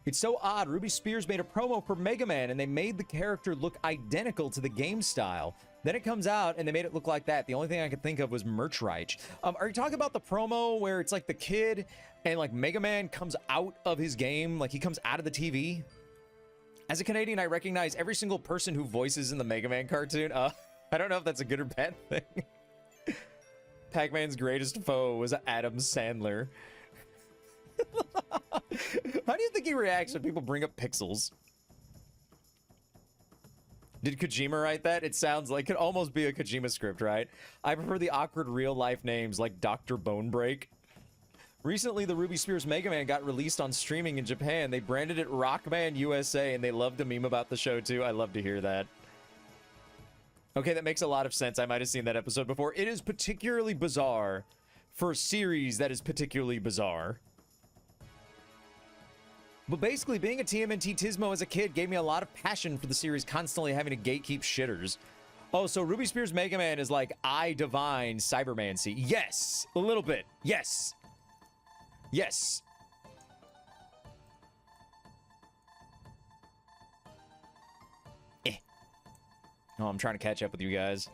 It's so odd. Ruby Spears made a promo for Mega Man, and they made the character look identical to the game style. Then it comes out, and they made it look like that. The only thing I could think of was Merch Right. Are you talking about the promo where it's like the kid and like Mega Man comes out of his game, like he comes out of the TV? As a Canadian, I recognize every single person who voices in the Mega Man cartoon. I don't know if that's a good or bad thing. Pac-Man's greatest foe was Adam Sandler. How do you think he reacts when people bring up pixels? Did Kojima write that? It sounds like it could almost be a Kojima script, right? I prefer the awkward real-life names like Dr. Bonebreak. Recently, the Ruby Spears Mega Man got released on streaming in Japan. They branded it Rockman USA, and they loved to meme about the show, too. I love to hear that. Okay, that makes a lot of sense. I might have seen that episode before. It is particularly bizarre for a series that is particularly bizarre. But basically, being a TMNT Tismo as a kid gave me a lot of passion for the series constantly having to gatekeep shitters. Oh, so Ruby Spears Mega Man is like I Divine Cybermancy. Yes, a little bit. Yes. Yes. Oh, I'm trying to catch up with you guys.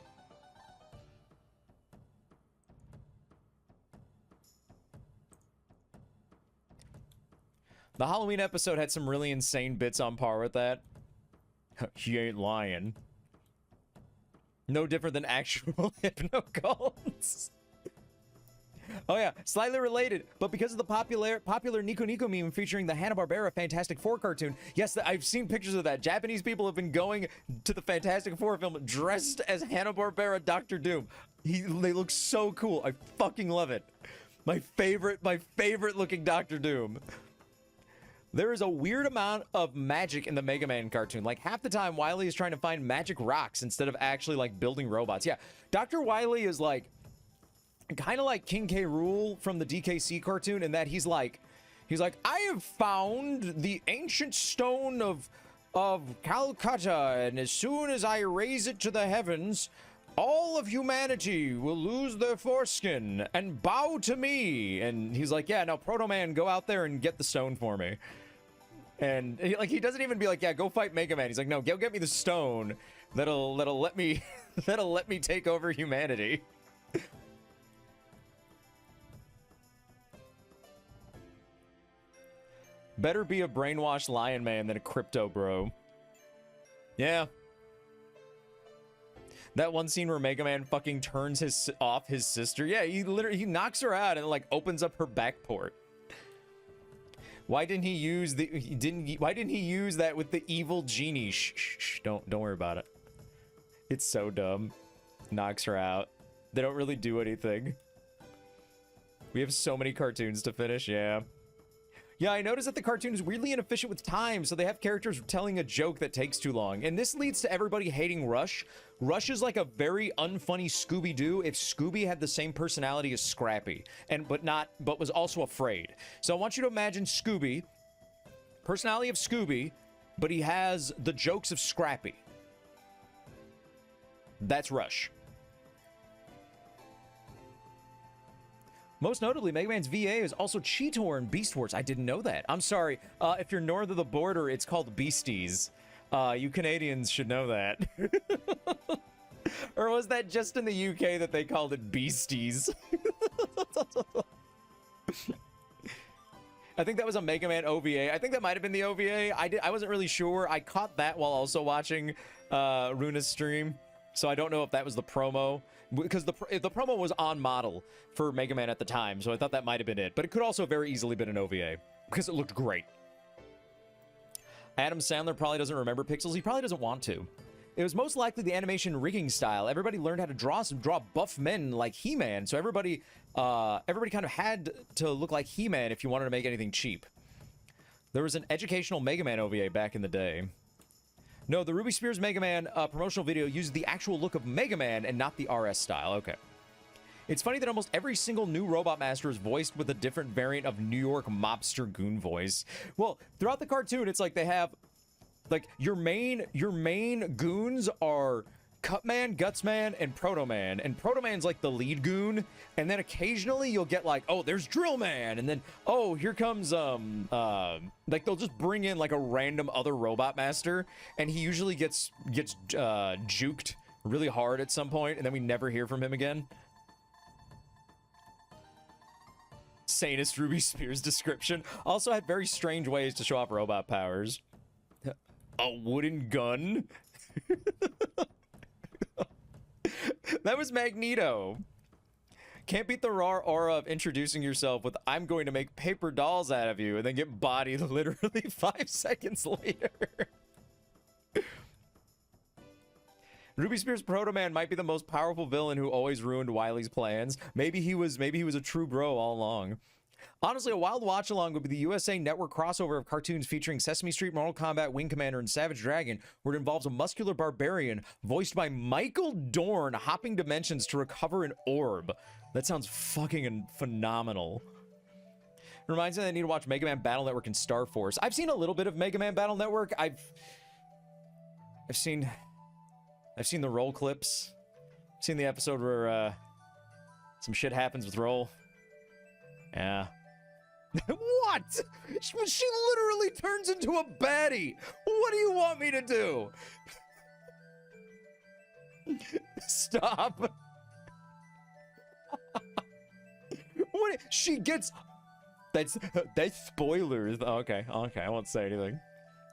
The Halloween episode had some really insane bits on par with that. He ain't lying. No different than actual hypnocults. Oh yeah, slightly related, but because of the popular Nico Nico meme featuring the Hanna-Barbera Fantastic Four cartoon. Yes, I've seen pictures of that. Japanese people have been going to the Fantastic Four film dressed as Hanna-Barbera Dr. Doom. They look so cool. I fucking love it. My favorite looking Dr. Doom. There is a weird amount of magic in the Mega Man cartoon. Like, half the time, Wily is trying to find magic rocks instead of actually, like, building robots. Yeah, Dr. Wily is, like, kind of like King K. Rool from the DKC cartoon in that he's like, I have found the ancient stone of Calcutta, and as soon as I raise it to the heavens, all of humanity will lose their foreskin and bow to me. And he's like, yeah, now Proto Man, go out there and get the stone for me. And he doesn't even be like, yeah, go fight Mega Man. He's like, no, go get me the stone that'll let me take over humanity. Better be a brainwashed lion man than a crypto bro. Yeah. That one scene where Mega Man fucking turns off his sister. Yeah, he knocks her out and like opens up her back port. Why didn't he use why didn't he use that with the evil genie? Shh, don't worry about it. It's so dumb. Knocks her out. They don't really do anything. We have so many cartoons to finish, yeah. Yeah, I noticed that the cartoon is weirdly inefficient with time, so they have characters telling a joke that takes too long. And this leads to everybody hating Rush. Rush is like a very unfunny Scooby-Doo if Scooby had the same personality as Scrappy, but was also afraid. So I want you to imagine Scooby, personality of Scooby, but he has the jokes of Scrappy. That's Rush. Most notably, Mega Man's VA is also Cheetor in Beast Wars. I didn't know that. I'm sorry. If you're north of the border, it's called Beasties. You Canadians should know that. Or was that just in the UK that they called it Beasties? I think that was a Mega Man OVA. I think that might have been the OVA. I wasn't really sure. I caught that while also watching Runa's stream. So I don't know if that was the promo. Because the promo was on model for Mega Man at the time, so I thought that might have been it. But it could also very easily been an OVA, because it looked great. Adam Sandler probably doesn't remember Pixels. He probably doesn't want to. It was most likely the animation rigging style. Everybody learned how to draw buff men like He-Man, so everybody kind of had to look like He-Man if you wanted to make anything cheap. There was an educational Mega Man OVA back in the day. No, the Ruby Spears Mega Man promotional video used the actual look of Mega Man and not the RS style. Okay. It's funny that almost every single new Robot Master is voiced with a different variant of New York mobster goon voice. Well, throughout the cartoon, it's like they have, like, your main goons are Cutman, Gutsman, and Proto Man. And Proto Man's like the lead goon. And then occasionally you'll get like, oh, there's Drill Man. And then, oh, here comes, like they'll just bring in like a random other Robot Master. And he usually gets juked really hard at some point, and then we never hear from him again. Sanest Ruby Spears description. Also had very strange ways to show off robot powers. A wooden gun? That was Magneto. Can't beat the raw aura of introducing yourself with "I'm going to make paper dolls out of you" and then get bodied literally 5 seconds later. Ruby Spears Proto Man might be the most powerful villain who always ruined Wily's plans. Maybe he was a true bro all along. Honestly, a wild watch-along would be the USA Network crossover of cartoons featuring Sesame Street, Mortal Kombat, Wing Commander, and Savage Dragon, where it involves a muscular barbarian voiced by Michael Dorn hopping dimensions to recover an orb. That sounds fucking phenomenal. Reminds me that I need to watch Mega Man Battle Network and Star Force. I've seen a little bit of Mega Man Battle Network. I've seen the roll clips. I've seen the episode where some shit happens with Roll. Yeah. What? She literally turns into a baddie. What do you want me to do? Stop. What? She gets... That's spoilers. Okay, I won't say anything.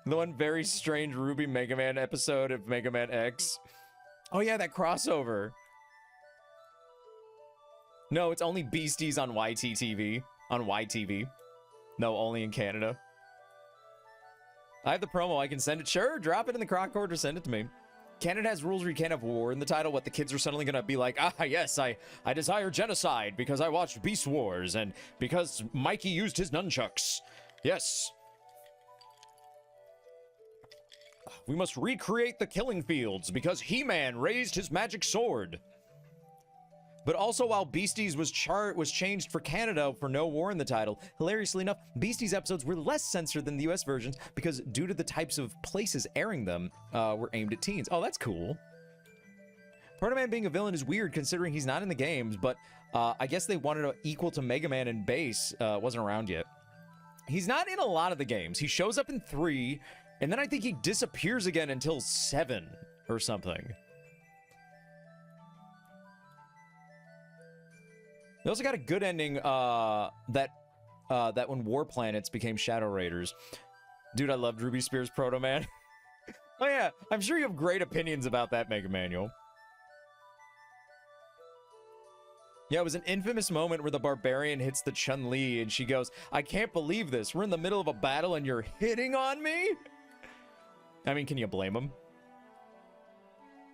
The one very strange Ruby Mega Man episode of Mega Man X. Oh yeah, that crossover. No, it's only Beasties on YTTV. On YTV. No, only in Canada. I have the promo. I can send it. Sure, drop it in the croc cord or send it to me. Canada has rules where you can't have war in the title. What, the kids are suddenly gonna be like, ah, yes, I desire genocide because I watched Beast Wars and because Mikey used his nunchucks. Yes. We must recreate the killing fields because He-Man raised his magic sword. But also, while Beasties was changed for Canada for no war in the title, hilariously enough, Beasties episodes were less censored than the US versions because due to the types of places airing them were aimed at teens. Oh, that's cool. Proto Man being a villain is weird considering he's not in the games, but I guess they wanted to equal to Mega Man in base. Wasn't around yet. He's not in a lot of the games. He shows up in 3, and then I think he disappears again until 7 or something. They also got a good ending that when War Planets became Shadow Raiders. Dude, I loved Ruby Spears Proto Man. Oh yeah, I'm sure you have great opinions about that, Mega Manual. Yeah, it was an infamous moment where the Barbarian hits the Chun-Li and she goes, I can't believe this. We're in the middle of a battle and you're hitting on me? I mean, can you blame him?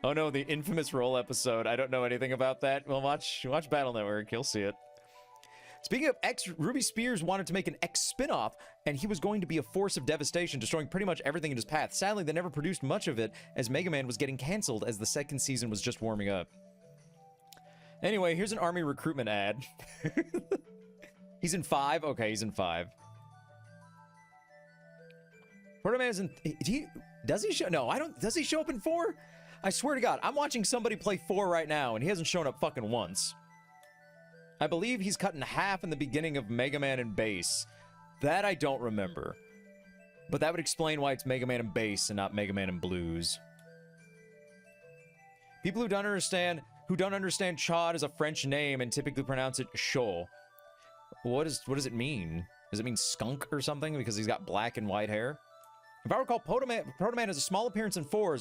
Oh no, the infamous roll episode. I don't know anything about that. Well, watch Battle Network. You'll see it. Speaking of X, Ruby Spears wanted to make an X spin-off, and he was going to be a force of devastation, destroying pretty much everything in his path. Sadly, they never produced much of it, as Mega Man was getting canceled as the second season was just warming up. Anyway, here's an army recruitment ad. He's in 5? Okay, he's in 5. Proto Man is in... Does he show... No, I don't... Does he show up in 4? I swear to God, I'm watching somebody play 4 right now, and he hasn't shown up fucking once. I believe he's cut in half in the beginning of Mega Man and Base. That I don't remember. But that would explain why it's Mega Man and Base and not Mega Man and Blues. People who don't understand Chad is a French name and typically pronounce it Shaw. What does it mean? Does it mean skunk or something because he's got black and white hair? If I recall, Proto Man has a small appearance in 4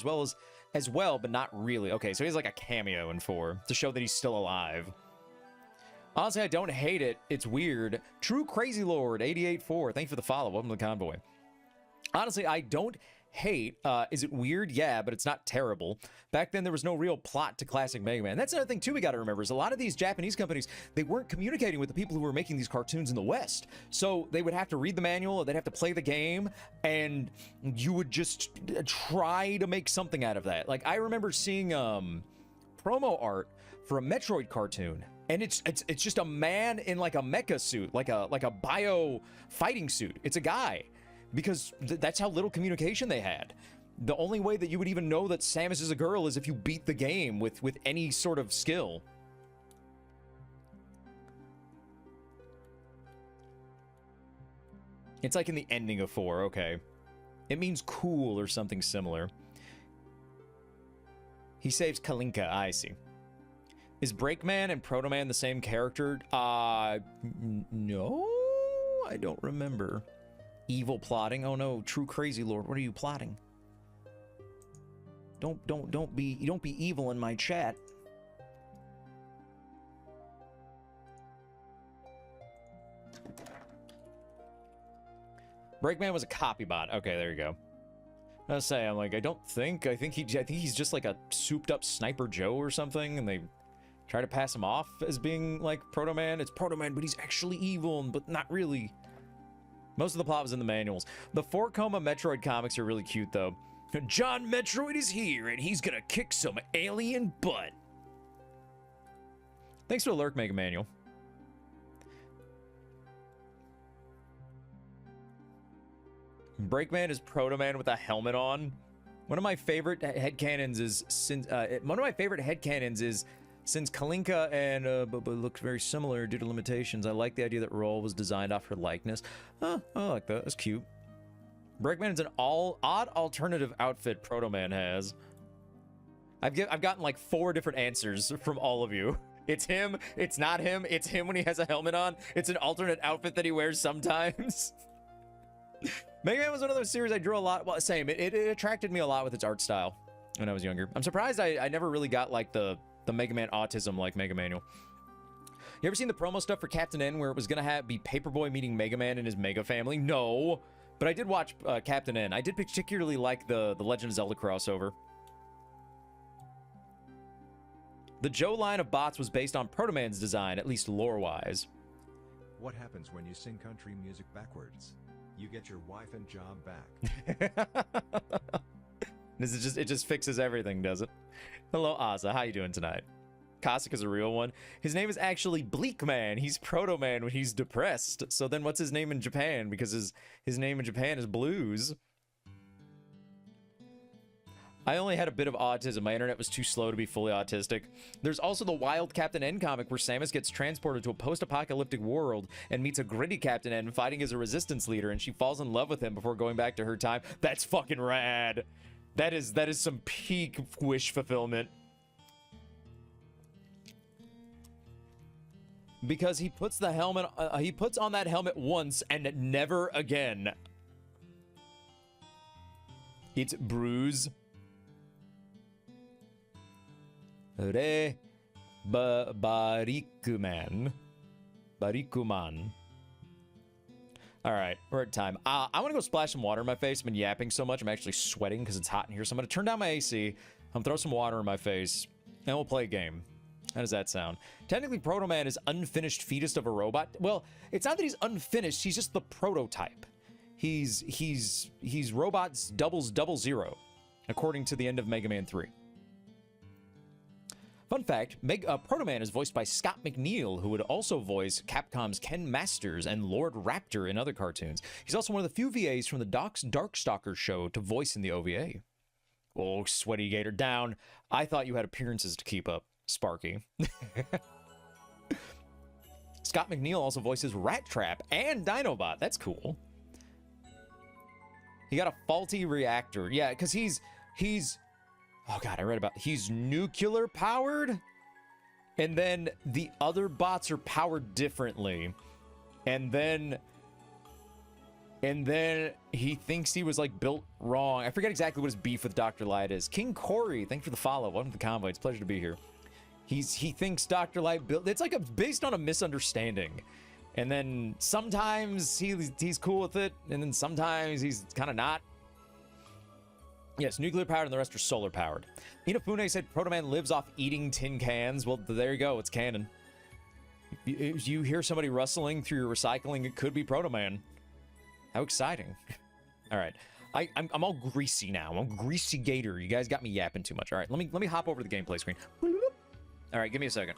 as well, but not really. Okay, so he's like a cameo in 4 to show that he's still alive. Honestly, I don't hate it. It's weird. True Crazy Lord 88.4. Thank you for the follow. Welcome to the convoy. Honestly, I don't hate. Is it weird? Yeah, but it's not terrible. Back then, there was no real plot to classic Mega Man. That's another thing, too, we got to remember, is a lot of these Japanese companies, they weren't communicating with the people who were making these cartoons in the West. So they would have to read the manual, they'd have to play the game, and you would just try to make something out of that. Like, I remember seeing promo art for a Metroid cartoon, and it's just a man in like a mecha suit, like a bio fighting suit. It's a guy. Because that's how little communication they had. The only way that you would even know that Samus is a girl is if you beat the game with any sort of skill. It's like in the ending of 4, okay. It means cool or something similar. He saves Kalinka, I see. Is Breakman and Proto Man the same character? No, I don't remember. Evil plotting. Oh no, True Crazy Lord, what are you plotting? Don't be evil in my chat. Breakman was a copy bot. Okay, there you go. I was saying, I'm like, I think he's just like a souped up Sniper Joe or something, and they try to pass him off as being like Proto Man. It's Proto Man, but he's actually evil, but not really. Most of the plot was in the manuals. The 4-Coma Metroid comics are really cute, though. John Metroid is here, and he's gonna kick some alien butt. Thanks for the lurk, Mega Manual. Breakman is Proto Man with a helmet on. One of my favorite headcanons is since Kalinka and looks very similar due to limitations. I like the idea that Roll was designed off her likeness. I like that. That's cute. Breakman is an odd alternative outfit Proto Man has. I've gotten like 4 different answers from all of you. It's him. It's not him. It's him when he has a helmet on. It's an alternate outfit that he wears sometimes. Mega Man was one of those series I drew a lot. Well, same. It attracted me a lot with its art style when I was younger. I'm surprised I never really got like the Mega Man autism like Mega Manual. You ever seen the promo stuff for Captain N where it was gonna be Paperboy meeting Mega Man and his Mega family? No, but I did watch Captain N. I did particularly like the Legend of Zelda crossover. The Joe line of bots was based on Proto Man's design, at least lore-wise. What happens when you sing country music backwards? You get your wife and job back. It just fixes everything, does it? Hello, Asa. How you doing tonight? Cossack is a real one. His name is actually Bleak Man. He's Proto Man when he's depressed. So then what's his name in Japan? Because his name in Japan is Blues. I only had a bit of autism. My internet was too slow to be fully autistic. There's also the Wild Captain N comic where Samus gets transported to a post-apocalyptic world and meets a gritty Captain N fighting as a resistance leader, and she falls in love with him before going back to her time. That's fucking rad. That is some peak wish fulfillment. Because he puts the helmet, he puts on that helmet once and never again. It's Bruise. Barikuman. Barikuman. Alright, we're at time. I want to go splash some water in my face. I've been yapping so much, I'm actually sweating because it's hot in here. So I'm going to turn down my AC. I'm going to throw some water in my face. And we'll play a game. How does that sound? Technically, Proto Man is unfinished fetus of a robot. Well, it's not that he's unfinished, he's just the prototype. He's robots doubles 00, according to the end of Mega Man 3. Fun fact, Proto Man is voiced by Scott McNeil, who would also voice Capcom's Ken Masters and Lord Raptor in other cartoons. He's also one of the few VAs from the Darkstalkers show to voice in the OVA. Oh, Sweaty Gator, down. I thought you had appearances to keep up, Sparky. Scott McNeil also voices Rat Trap and Dinobot. That's cool. He got a faulty reactor. Yeah, because he's oh god, I read about he's nuclear powered, and then the other bots are powered differently, and then he thinks he was like built wrong. I forget exactly what his beef with Dr. Light is. King Corey, thank you for the follow. Welcome to the convoy. It's a pleasure to be here. He thinks Dr. Light built. It's like based on a misunderstanding, and then sometimes he's cool with it, and then sometimes he's kind of not. Yes, nuclear powered and the rest are solar powered. Inafune said Proto Man lives off eating tin cans. Well, there you go. It's canon. If you hear somebody rustling through your recycling, it could be Proto Man. How exciting. All right. I'm all greasy now. I'm a greasy gator. You guys got me yapping too much. All right, let me hop over to the gameplay screen. All right, give me a second.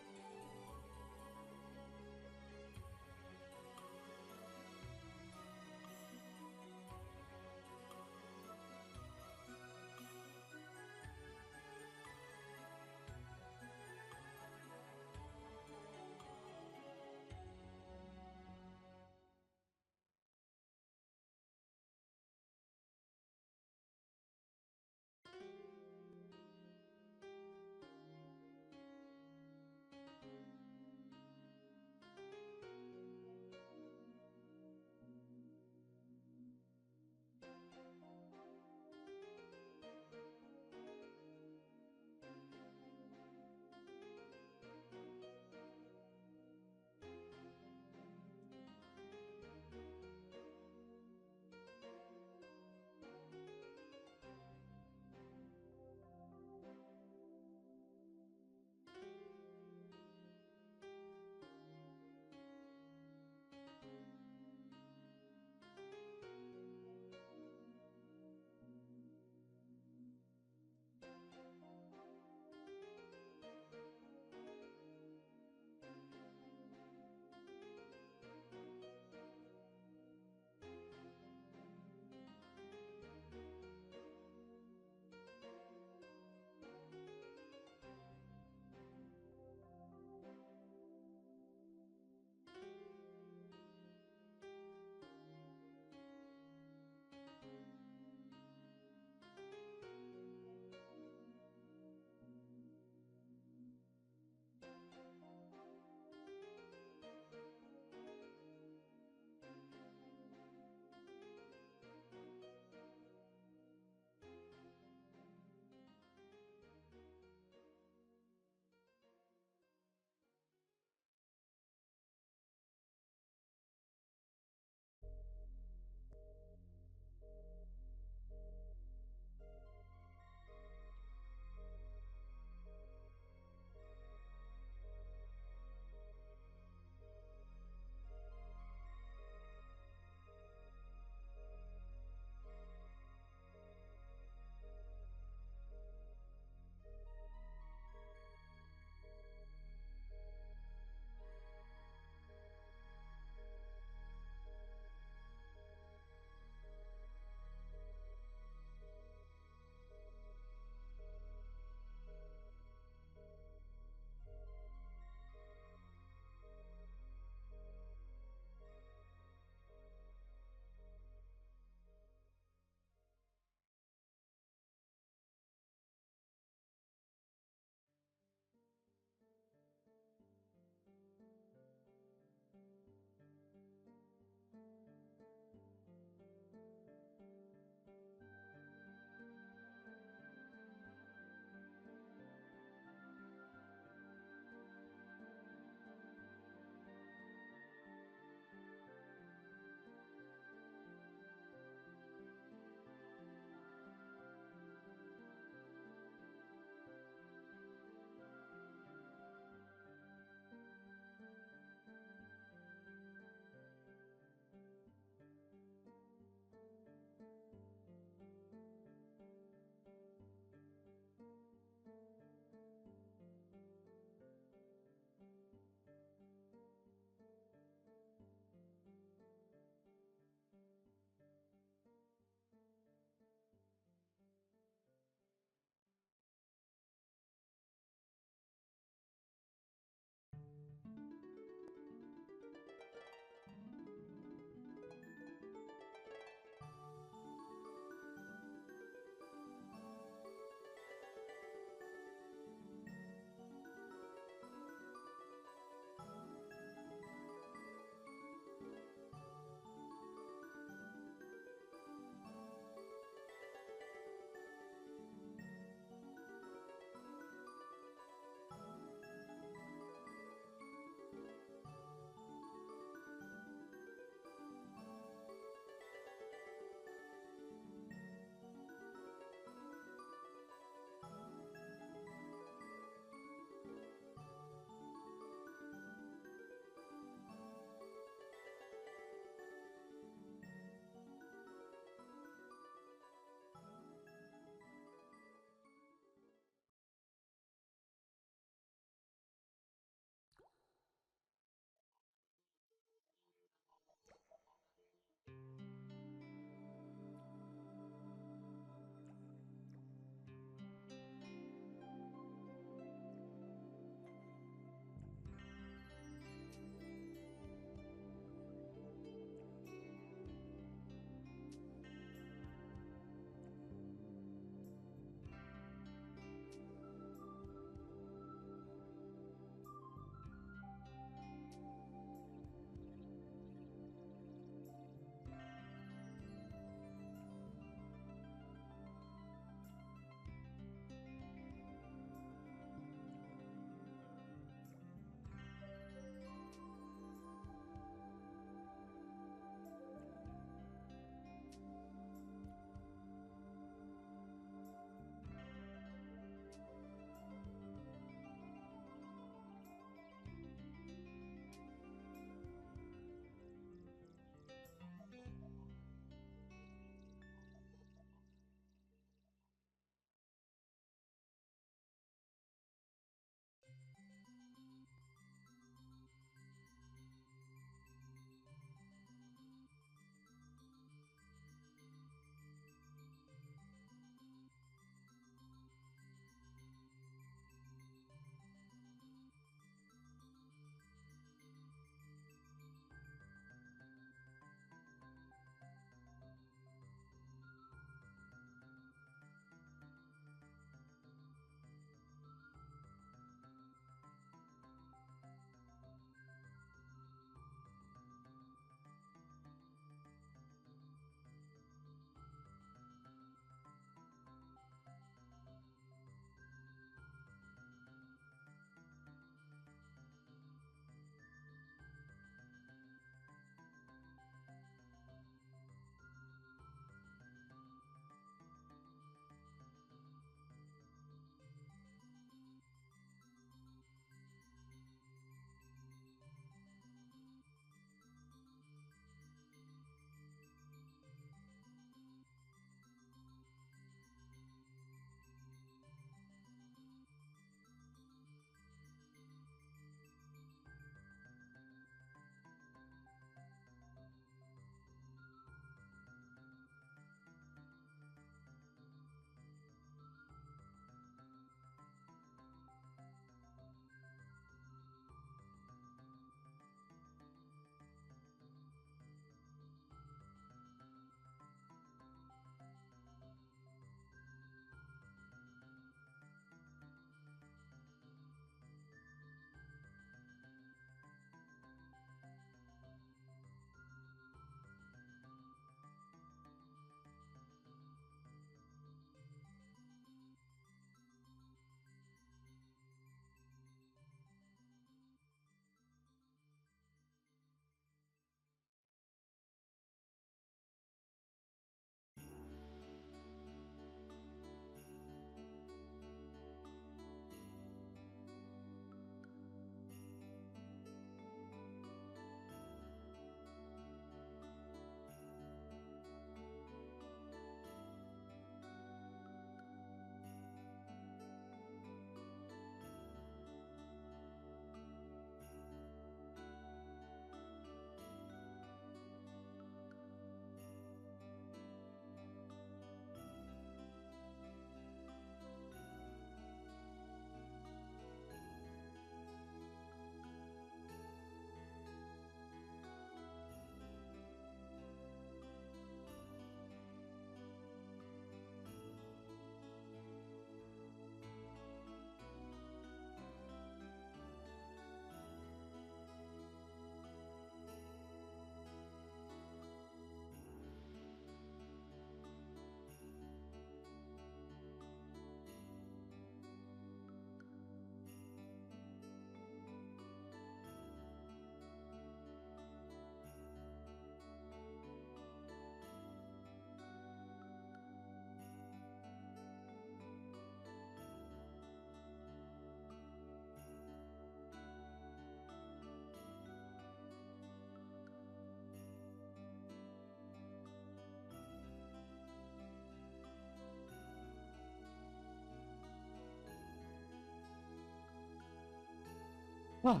Oh,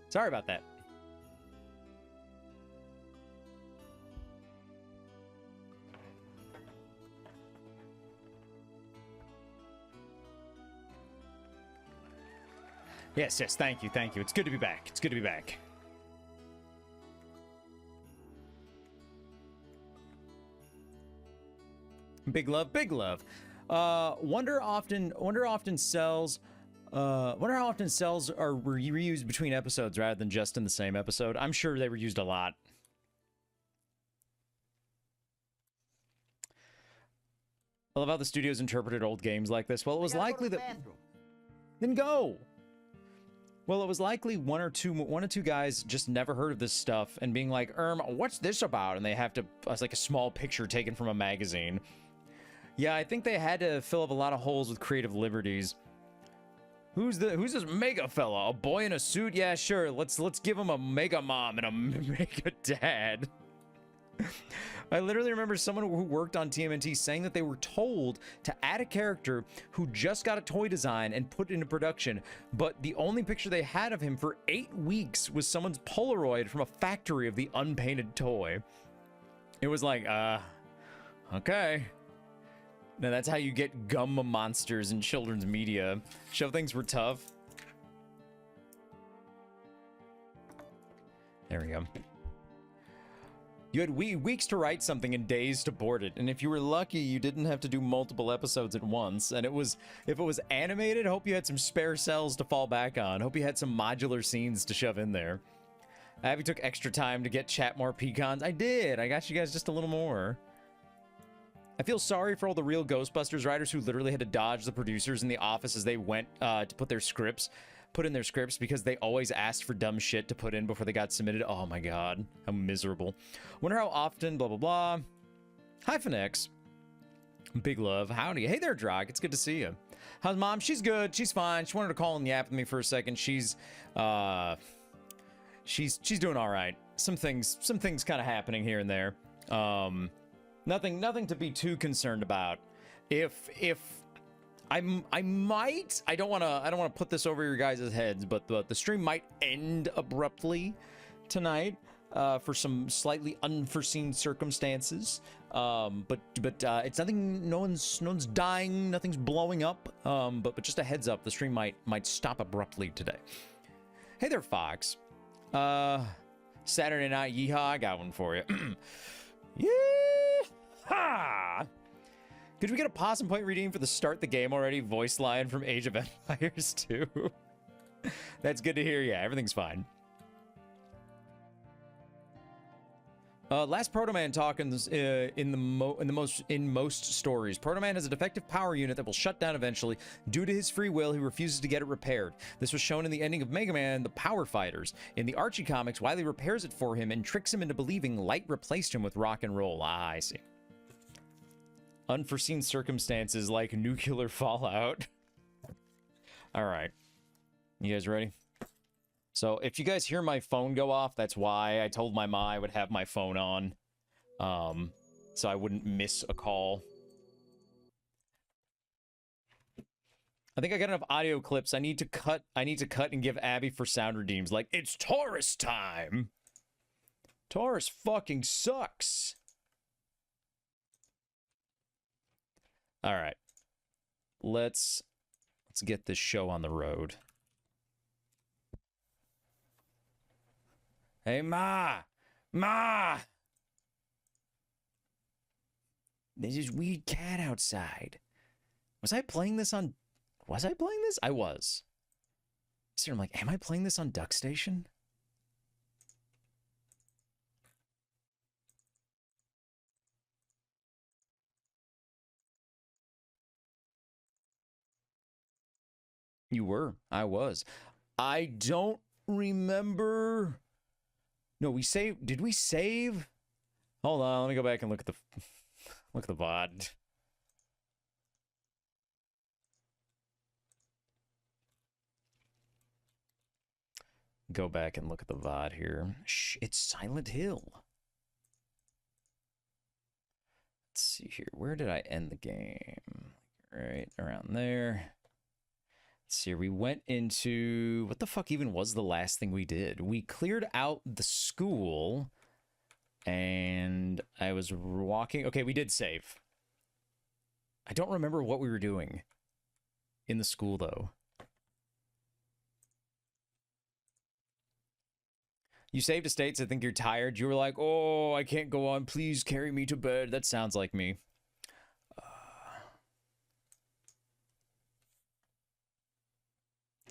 sorry about that. Yes, yes, thank you, thank you. It's good to be back. It's good to be back. Big love, big love. Wonder how often cells are reused between episodes rather than just in the same episode. I'm sure they were used a lot. I love how the studios interpreted old games like this. Well, it was likely that... Then go! Well, it was likely one or two guys just never heard of this stuff and being like, what's this about? And they have to, it's like a small picture taken from a magazine. Yeah, I think they had to fill up a lot of holes with creative liberties. Who's this mega fella? A boy in a suit? Yeah, sure. Let's give him a mega mom and a mega dad. I literally remember someone who worked on TMNT saying that they were told to add a character who just got a toy design and put it into production, but the only picture they had of him for 8 weeks was someone's Polaroid from a factory of the unpainted toy. It was like, okay. Now that's how you get gum monsters in children's media. Show things were tough. There we go. You had weeks to write something and days to board it, and if you were lucky, you didn't have to do multiple episodes at once. And if it was animated, hope you had some spare cells to fall back on. Hope you had some modular scenes to shove in there. Abby took extra time to get chat more pecans. I did. I got you guys just a little more. I feel sorry for all the real Ghostbusters writers who literally had to dodge the producers in the office as they went to put in their scripts because they always asked for dumb shit to put in before they got submitted. Oh my god, how miserable. Wonder how often, blah, blah, blah. Hi, Phoenix. Big love. Howdy. Hey there, Drog. It's good to see you. How's Mom? She's good. She's fine. She wanted to call and yap with me for a second. She's doing all right. Some things kind of happening here and there. Nothing to be too concerned about. If I don't want to put this over your guys' heads, but the stream might end abruptly tonight for some slightly unforeseen circumstances. But it's nothing. No one's dying. Nothing's blowing up. But just a heads up, the stream might stop abruptly today. Hey there, Fox. Saturday night yeehaw. I got one for you. Yeehaw! Could we get a Possum Point redeem for the start the game already voice line from Age of Empires 2? That's good to hear. Yeah, everything's fine. Last Proto Man talk in most stories. Proto Man has a defective power unit that will shut down eventually. Due to his free will, he refuses to get it repaired. This was shown in the ending of Mega Man: The Power Fighters. In the Archie comics, Wily repairs it for him and tricks him into believing Light replaced him with rock and roll. Ah, I see. Unforeseen circumstances like nuclear fallout. All right. You guys ready? So if you guys hear my phone go off, that's why. I told my ma I would have my phone on. So I wouldn't miss a call. I think I got enough audio clips. I need to cut and give Abby for sound redeems. Like, it's Taurus time! Taurus fucking sucks! All right, let's get this show on the road. Hey, Ma! Ma! There's this weird cat outside. Was I playing this? I was. So I'm like, am I playing this on Duck Station? You were. I was. I don't remember. No, we saved. Did we save? Hold on. Let me go back and look at the VOD. Go back and look at the VOD here. Shh, it's Silent Hill. Let's see here. Where did I end the game? Right around there. Let's see here. We went into... What the fuck even was the last thing we did? We cleared out the school. And I was walking... Okay, we did save. I don't remember what we were doing in the school, though. You saved estates. I think you're tired. You were like, oh, I can't go on. Please carry me to bed. That sounds like me.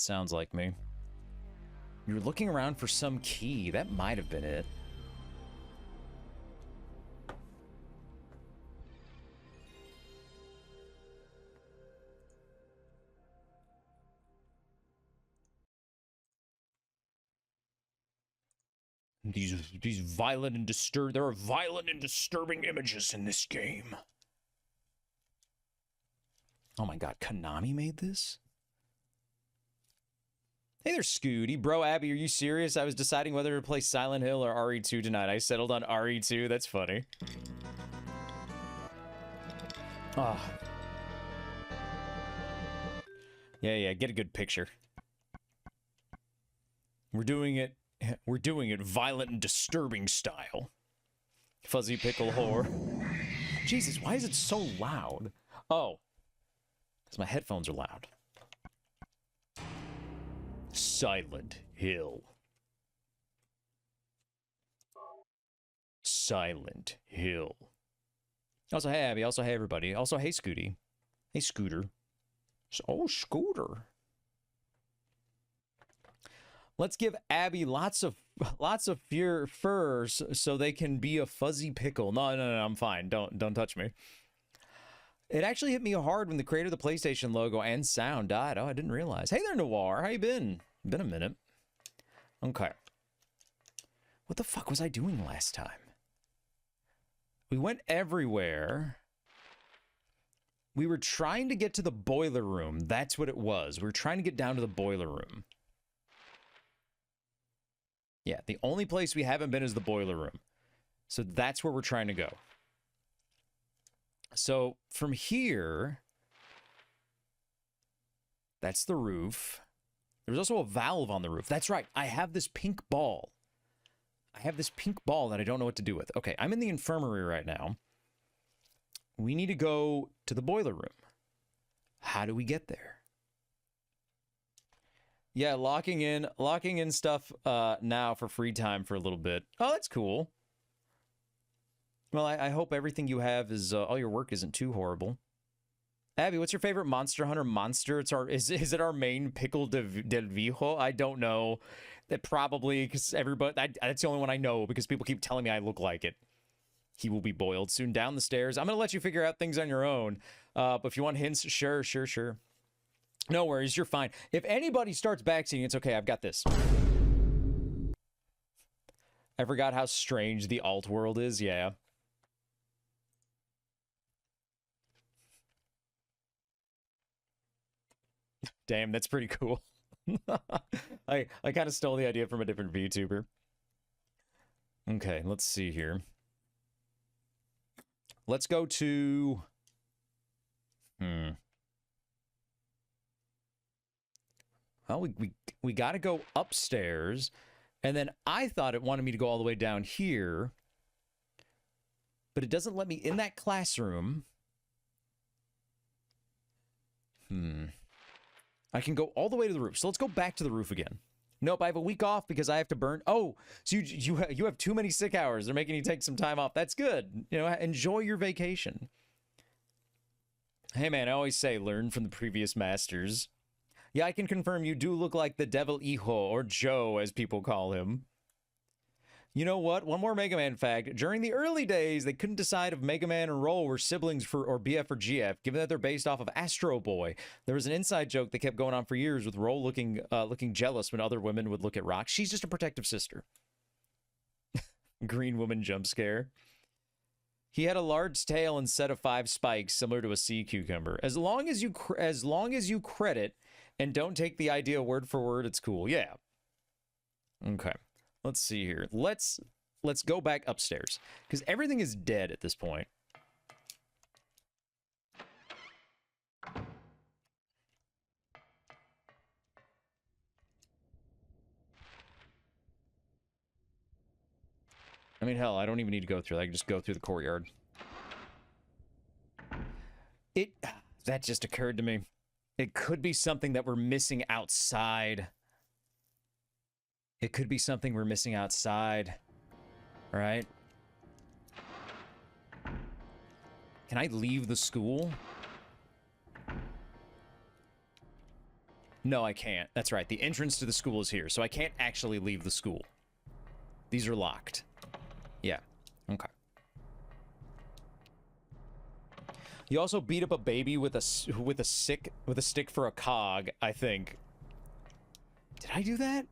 Sounds like me. You're looking around for some key. That might have been it. These violent and there are violent and disturbing images in this game. Oh my god, Konami made this? Hey there, Scooty. Bro, Abby, are you serious? I was deciding whether to play Silent Hill or RE2 tonight. I settled on RE2. That's funny. Ah. Yeah, get a good picture. We're doing it violent and disturbing style. Fuzzy pickle whore. Jesus, why is it so loud? Oh. Because my headphones are loud. Silent Hill. Silent Hill. Also, hey, Abby. Also, hey, everybody. Also, hey, Scooty. Hey, Scooter. Oh, Scooter. Let's give Abby lots of furs so they can be a fuzzy pickle. No, I'm fine. Don't touch me. It actually hit me hard when the creator of the PlayStation logo and sound died. Oh, I didn't realize. Hey there, Noir. How you been? Been a minute. Okay. What the fuck was I doing last time? We went everywhere. We were trying to get to the boiler room. That's what it was. We were trying to get down to the boiler room. Yeah, the only place we haven't been is the boiler room. So that's where we're trying to go. So from here, that's the roof. There's also a valve on the roof. That's right. I have this pink ball. I have this pink ball that I don't know what to do with. Okay, I'm in the infirmary right now. We need to go to the boiler room. How do we get there? Yeah, locking in stuff now for free time for a little bit. Oh, that's cool. Well, I hope everything you have is all your work isn't too horrible. Abby, what's your favorite Monster Hunter monster? Is it our main Pickle del Viejo? I don't know. That probably because that's the only one I know because people keep telling me I look like it. He will be boiled soon down the stairs. I'm gonna let you figure out things on your own. But if you want hints, sure. No worries, you're fine. If anybody starts backseating, it's okay. I've got this. I forgot how strange the alt world is. Yeah. Damn, that's pretty cool. I kind of stole the idea from a different VTuber. Okay, let's see here. Let's go to... Well, we got to go upstairs. And then I thought it wanted me to go all the way down here. But it doesn't let me in that classroom. I can go all the way to the roof. So let's go back to the roof again. Nope, I have a week off because I have to burn. Oh, so you have too many sick hours. They're making you take some time off. That's good. You know, enjoy your vacation. Hey, man, I always say learn from the previous masters. Yeah, I can confirm you do look like the Devil Hijo, or Joe, as people call him. You know what? One more Mega Man fact. During the early days, they couldn't decide if Mega Man and Roll were siblings or BF or GF, given that they're based off of Astro Boy. There was an inside joke that kept going on for years with Roll looking jealous when other women would look at Rock. She's just a protective sister. Green woman jump scare. He had a large tail and set of 5 spikes, similar to a sea cucumber. As long as you credit and don't take the idea word for word, it's cool. Yeah. Okay. Let's see here. Let's go back upstairs because everything is dead at this point. I mean, hell, I don't even need to go through that. I can just go through the courtyard. That just occurred to me. It could be something that we're missing outside. It could be something we're missing outside. Right? Can I leave the school? No, I can't. That's right. The entrance to the school is here, so I can't actually leave the school. These are locked. Yeah. Okay. You also beat up a baby with a stick for a cog, I think. Did I do that?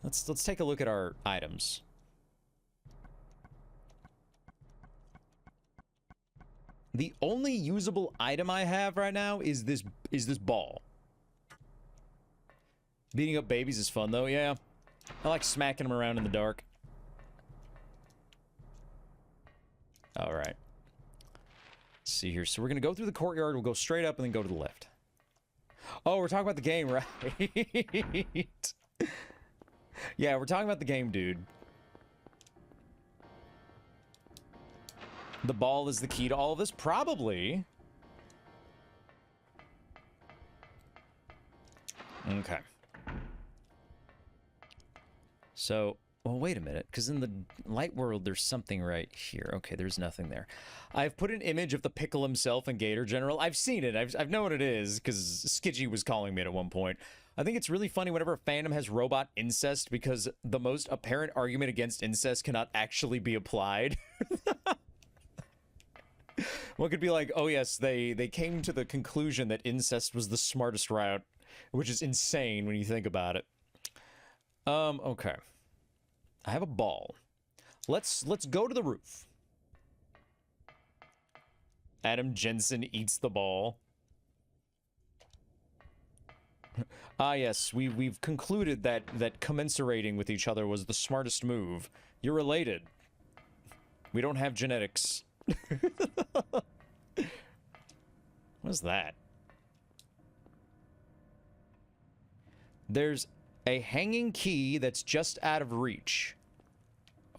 Let's take a look at our items. The only usable item I have right now is this ball. Beating up babies is fun though, yeah. I like smacking them around in the dark. All right. Let's see here. So we're gonna go through the courtyard. We'll go straight up and then go to the left. Oh, we're talking about the game, right? Yeah, we're talking about the game, dude. The ball is the key to all of this? Probably. Okay. So, well, wait a minute, because in the light world, there's something right here. Okay, there's nothing there. I've put an image of the pickle himself and Gator General. I've seen it. I've known what it is, because Skidgy was calling me at one point. I think it's really funny whenever a fandom has robot incest, because the most apparent argument against incest cannot actually be applied. One could be like, oh yes, they came to the conclusion that incest was the smartest route, which is insane when you think about it. Okay. I have a ball. Let's go to the roof. Adam Jensen eats the ball. Ah yes, we've concluded that commensurating with each other was the smartest move. You're related. We don't have genetics. What's that? There's a hanging key that's just out of reach.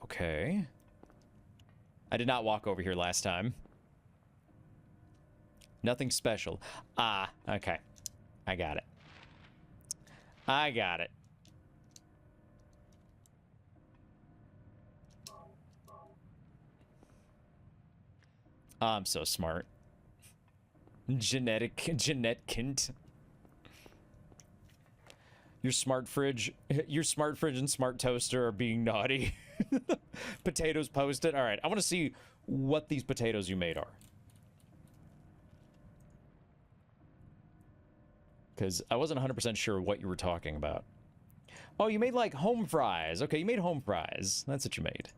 Okay. I did not walk over here last time. Nothing special. Ah, okay. I got it. I got it. Oh, I'm so smart. Jeanette Kint. Your smart fridge and smart toaster are being naughty. Potatoes posted. All right, I want to see what these potatoes you made are. Because I wasn't 100% sure what you were talking about. Oh, you made like home fries. Okay, you made home fries. That's what you made.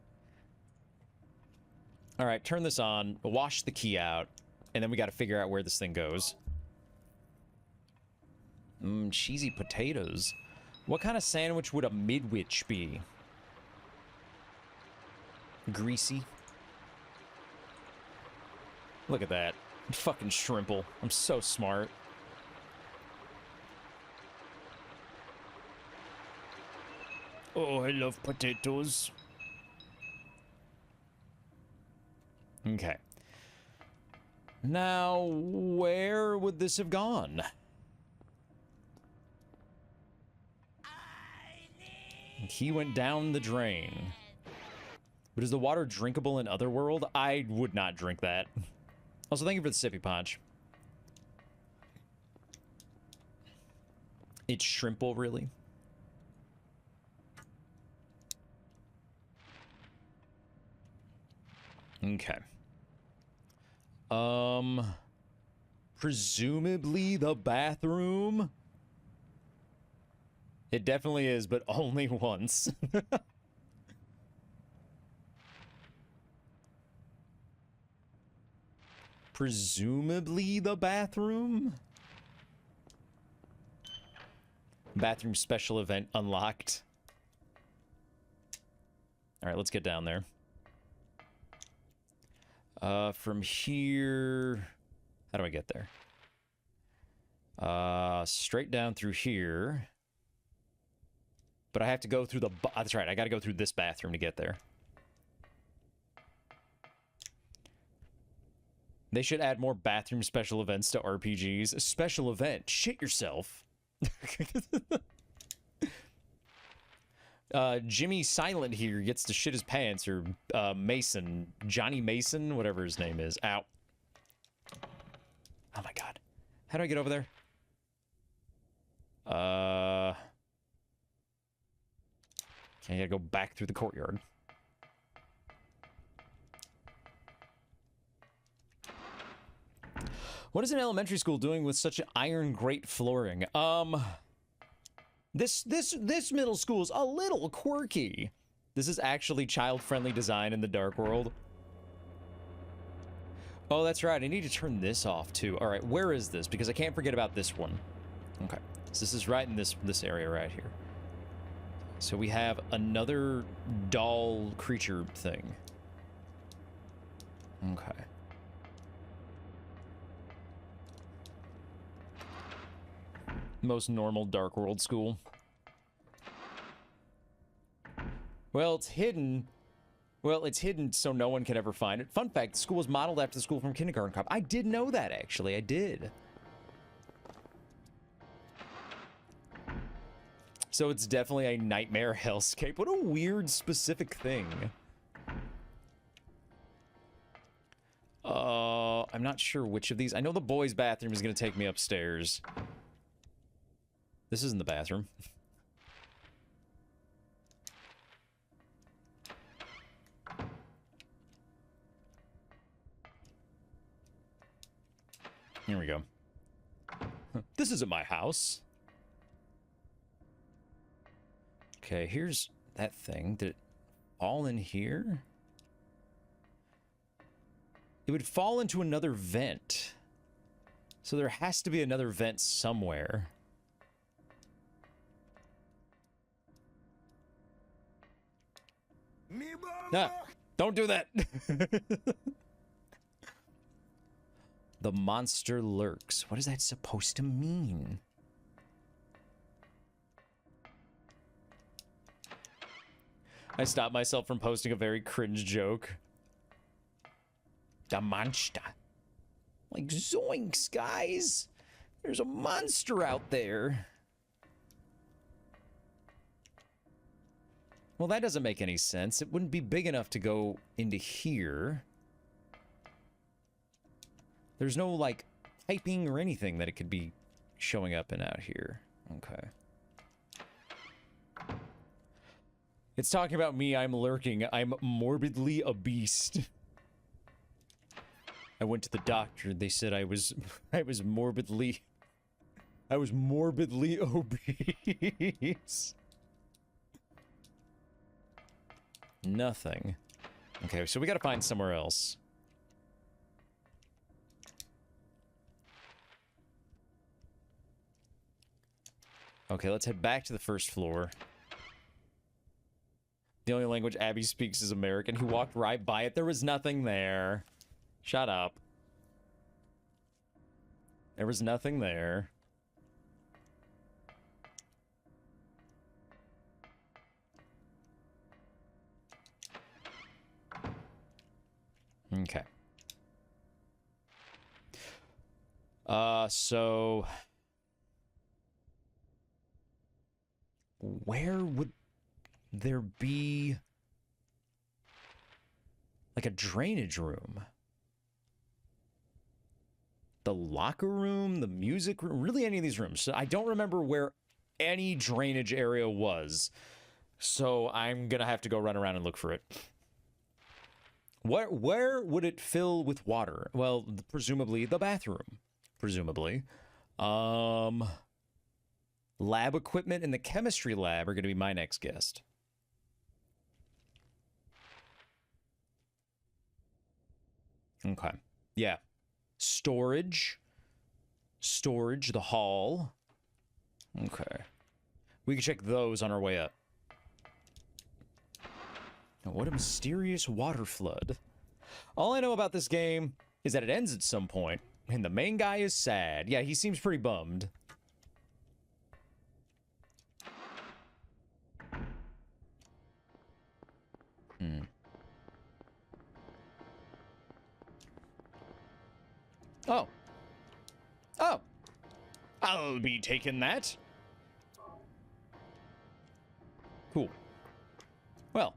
All right, turn this on, wash the key out, and then we got to figure out where this thing goes. Cheesy potatoes. What kind of sandwich would a midwich be? Greasy. Look at that. Fucking shrimple. I'm so smart. Oh, I love potatoes. Okay. Now, where would this have gone? He went down the drain. But is the water drinkable in Otherworld? I would not drink that. Also, thank you for the sippy punch. It's shrimple, really? Okay. Presumably the bathroom? It definitely is, but only once. Presumably the bathroom? Bathroom special event unlocked. Alright, let's get down there. From here... How do I get there? Straight down through here. But I have to go through the... That's right, I gotta go through this bathroom to get there. They should add more bathroom special events to RPGs. A special event. Shit yourself. Jimmy Silent here gets to shit his pants, or Mason. Johnny Mason, whatever his name is. Ow. Oh my god. How do I get over there? Okay, I gotta go back through the courtyard. What is an elementary school doing with such iron grate flooring? This middle school is a little quirky. This is actually child-friendly design in the Dark World. Oh, that's right. I need to turn this off, too. All right, where is this? Because I can't forget about this one. Okay, so this is right in this area right here. So we have another doll creature thing. Okay. Most normal Dark World school. Well, it's hidden. Well, it's hidden so no one can ever find it. Fun fact, the school was modeled after the school from Kindergarten Cop. I did know that, actually. I did. So it's definitely a nightmare hellscape. What a weird, specific thing. I'm not sure which of these. I know the boys' bathroom is going to take me upstairs. This isn't the bathroom. Here we go. This isn't my house. Okay, here's that thing. Did it fall in here? It would fall into another vent. So there has to be another vent somewhere. Ah, don't do that. The monster lurks. What is that supposed to mean? I stopped myself from posting a very cringe joke. The monster. Like, zoinks, guys. There's a monster out there. Well, that doesn't make any sense. It wouldn't be big enough to go into here. There's no, like, typing or anything that it could be showing up and out here. Okay. It's talking about me. I'm lurking. I'm morbidly a beast. I went to the doctor. They said I was morbidly obese. Nothing. Okay, so we gotta find somewhere else. Okay, let's head back to the first floor. The only language Abby speaks is American. He walked right by it. There was nothing there. Shut up. There was nothing there. Okay. So... where would there be... like a drainage room? The locker room, the music room, really any of these rooms. So I don't remember where any drainage area was. So I'm gonna have to go run around and look for it. Where would it fill with water? Well, presumably the bathroom. Presumably. Lab equipment in the chemistry lab are gonna be my next guest. Okay. Yeah. Storage, the hall. Okay. We can check those on our way up. Now, what a mysterious water flood. All I know about this game is that it ends at some point, and the main guy is sad. Yeah, he seems pretty bummed. Oh. Oh. I'll be taking that. Cool. Well.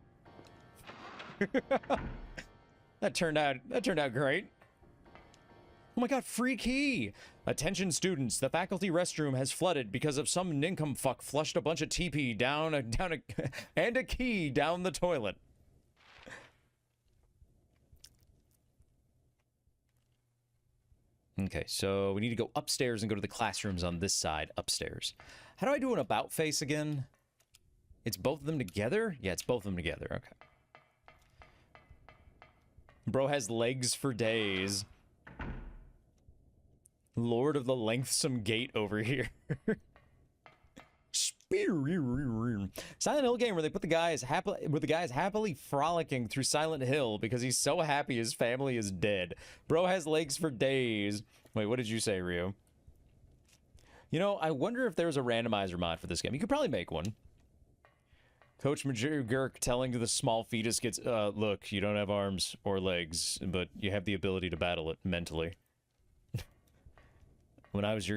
That turned out great. Oh my god, free key! Attention students, the faculty restroom has flooded because of some nincomfuck flushed a bunch of TP and a key down the toilet. Okay, so we need to go upstairs and go to the classrooms on this side, upstairs. How do I do an about face again? It's both of them together? Yeah, it's both of them together, okay. Bro has legs for days. Lord of the Lengthsome Gate over here. Silent Hill game where they put the guy happily frolicking through Silent Hill because he's so happy his family is dead. Bro has legs for days. Wait, what did you say, Rio? You know, I wonder if there's a randomizer mod for this game. You could probably make one. Coach McGurk telling the small fetus gets, look, you don't have arms or legs, but you have the ability to battle it mentally. When I was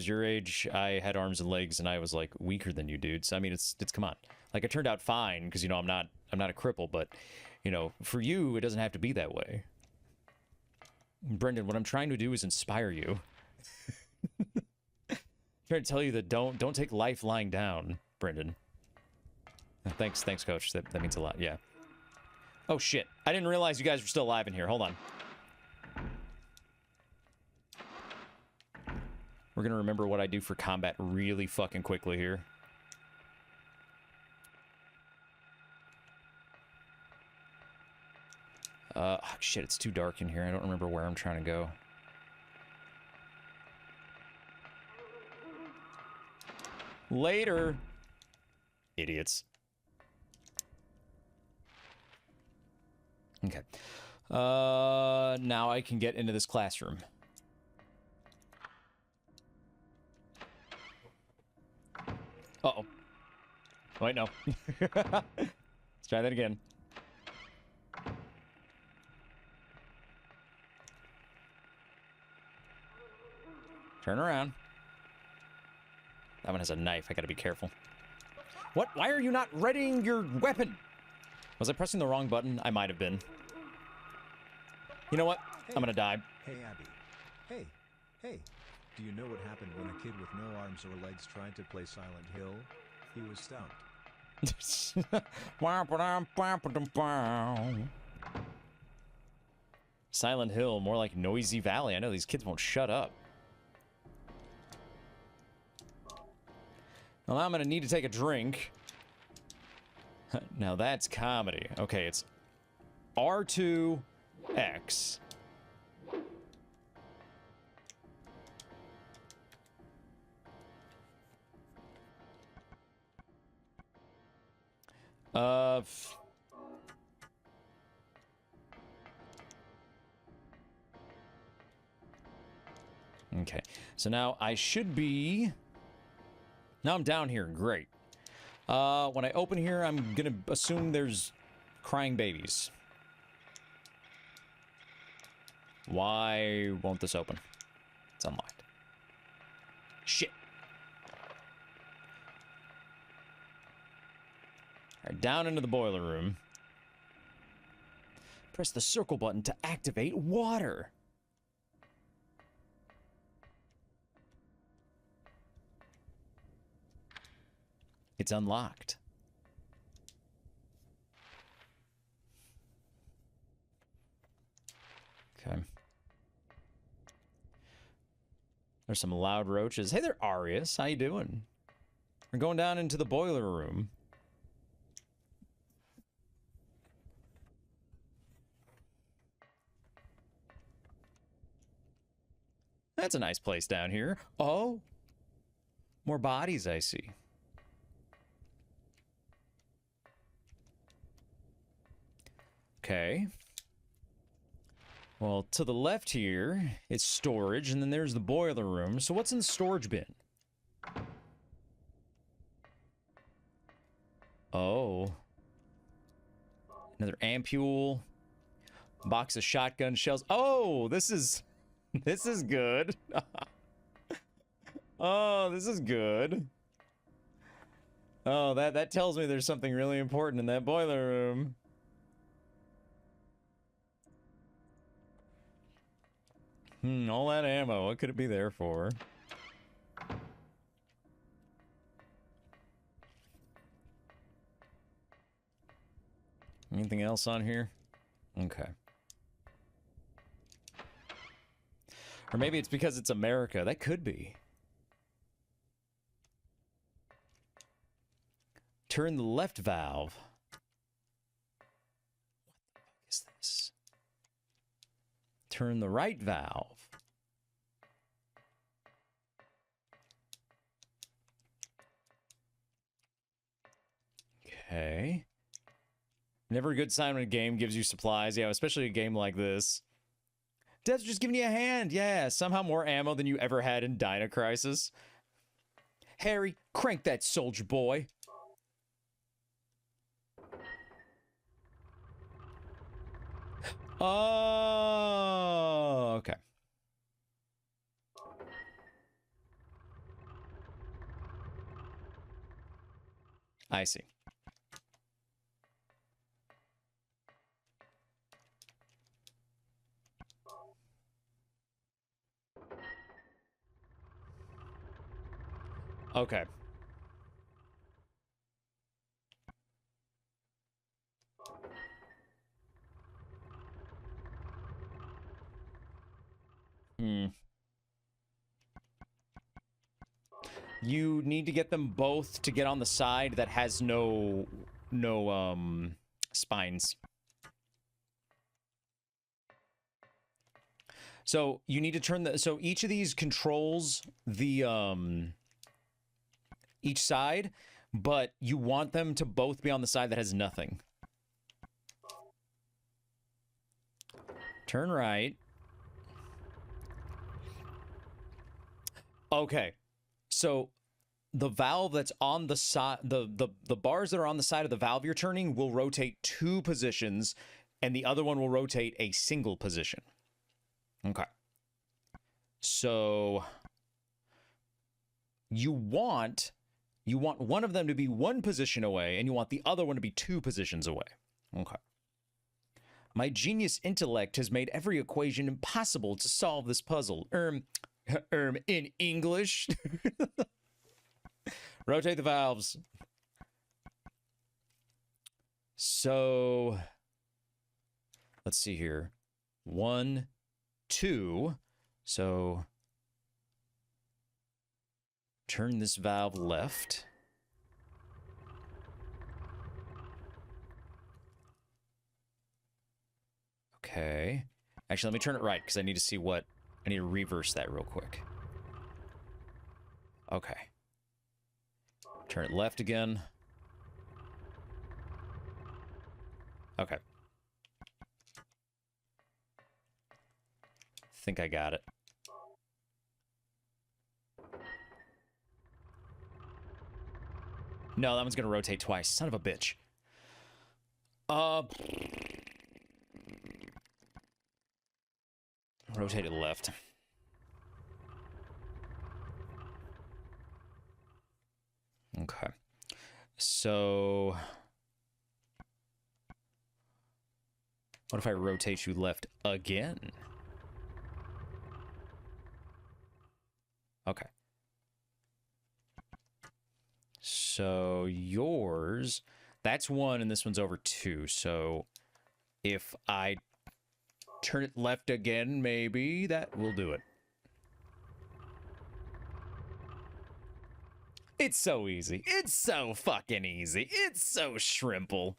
your age, I had arms and legs, and I was like weaker than you dudes. I mean, it's come on. Like I turned out fine because you know I'm not a cripple, but you know for you it doesn't have to be that way. Brendan, what I'm trying to do is inspire you. I'm trying to tell you that don't take life lying down, Brendan. Thanks, coach. That means a lot. Yeah. Oh shit! I didn't realize you guys were still alive in here. Hold on. We're gonna remember what I do for combat really fucking quickly here. Oh, shit, it's too dark in here. I don't remember where I'm trying to go. Later, idiots. Okay. Now I can get into this classroom. Uh-oh. Wait, no. Let's try that again. Turn around. That one has a knife. I gotta be careful. What? Why are you not readying your weapon? Was I pressing the wrong button? I might have been. You know what? Hey. I'm gonna die. Hey, Abby. Hey. Do you know what happened when a kid with no arms or legs tried to play Silent Hill? He was stumped. Silent Hill, more like Noisy Valley. I know these kids won't shut up. Well, I'm gonna need to take a drink. Now that's comedy. Okay, it's R2X. Okay, so now I should be... Now I'm down here, great. When I open here, I'm gonna assume there's crying babies. Why won't this open? It's unlocked. Shit. Alright, down into the boiler room. Press the circle button to activate water. It's unlocked. Okay. There's some loud roaches. Hey there, Arius. How you doing? We're going down into the boiler room. That's a nice place down here. Oh, more bodies I see. Okay. Well, to the left here, it's storage, and then there's the boiler room. So what's in the storage bin? Oh. Another ampule. Box of shotgun shells. Oh, this is This is good. Oh, this is good. Oh, that tells me there's something really important in that boiler room. All that ammo, what could it be there for? Anything else on here? Okay. Or maybe it's because it's America. That could be. Turn the left valve. What the fuck is this? Turn the right valve. Okay. Never a good sign when a game gives you supplies. Yeah, especially a game like this. Dev's just giving you a hand. Yeah, somehow more ammo than you ever had in Dino Crisis. Harry, crank that soldier boy. Oh, okay. I see. Okay. You need to get them both to get on the side that has no spines. So you need to turn the, so each of these controls the each side, but you want them to both be on the side that has nothing. Turn right. Okay. So the valve that's on the side, the bars that are on the side of the valve you're turning will rotate 2 positions, and the other one will rotate a single position. Okay. So you want one of them to be 1 position away, and you want the other one to be 2 positions away. Okay. My genius intellect has made every equation impossible to solve this puzzle. In English. Rotate the valves. So, let's see here. 1, 2. So, turn this valve left. Okay. Actually, let me turn it right, because I need to see what... I need to reverse that real quick. Okay. Turn it left again. Okay. Think I got it. No, that one's gonna rotate twice. Son of a bitch. Rotate it left. Okay. So... what if I rotate you left again? Okay. So yours... that's 1 and this one's over 2. So if I turn it left again, maybe that will do it. It's so easy. It's so fucking easy. It's so shrimple.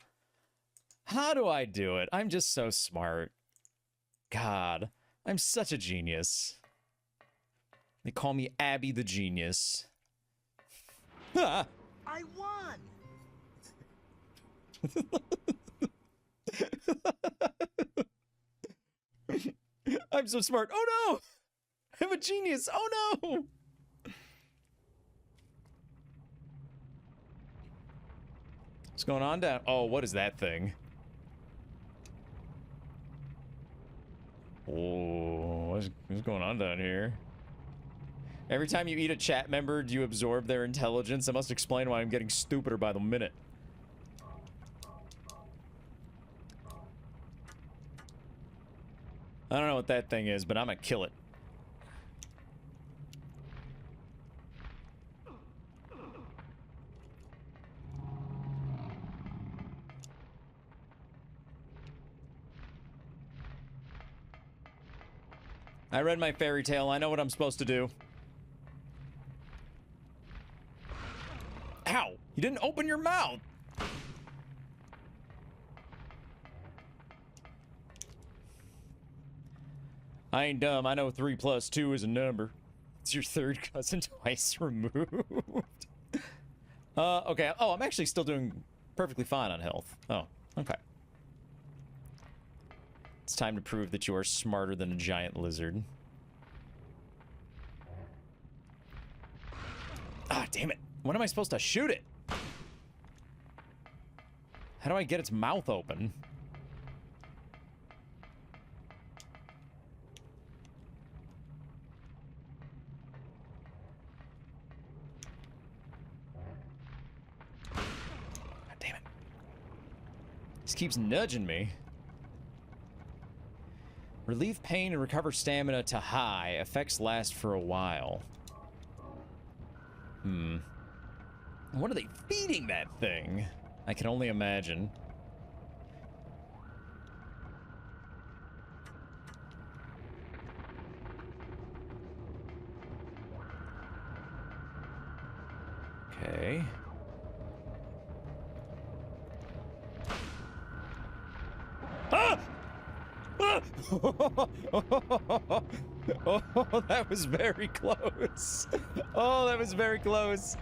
How do I do it? I'm just so smart. God, I'm such a genius. They call me Abby the Genius. I won! I'm so smart. Oh no! I'm a genius. Oh no! What's going on down? Oh, what is that thing? Oh, what's going on down here? Every time you eat a chat member, do you absorb their intelligence? That must explain why I'm getting stupider by the minute. I don't know what that thing is, but I'm gonna kill it. I read my fairy tale. I know what I'm supposed to do. Ow! You didn't open your mouth! I ain't dumb. I know 3 plus 2 is a number. It's your third cousin twice removed. Okay. Oh, I'm actually still doing perfectly fine on health. Oh, okay. It's time to prove that you are smarter than a giant lizard. Ah, damn it. When am I supposed to shoot it? How do I get its mouth open? God damn it. This keeps nudging me. Relieve pain and recover stamina to high. Effects last for a while. What are they feeding that thing? I can only imagine. Okay. Ah! Ah! Oh, that was very close. Oh, that was very close.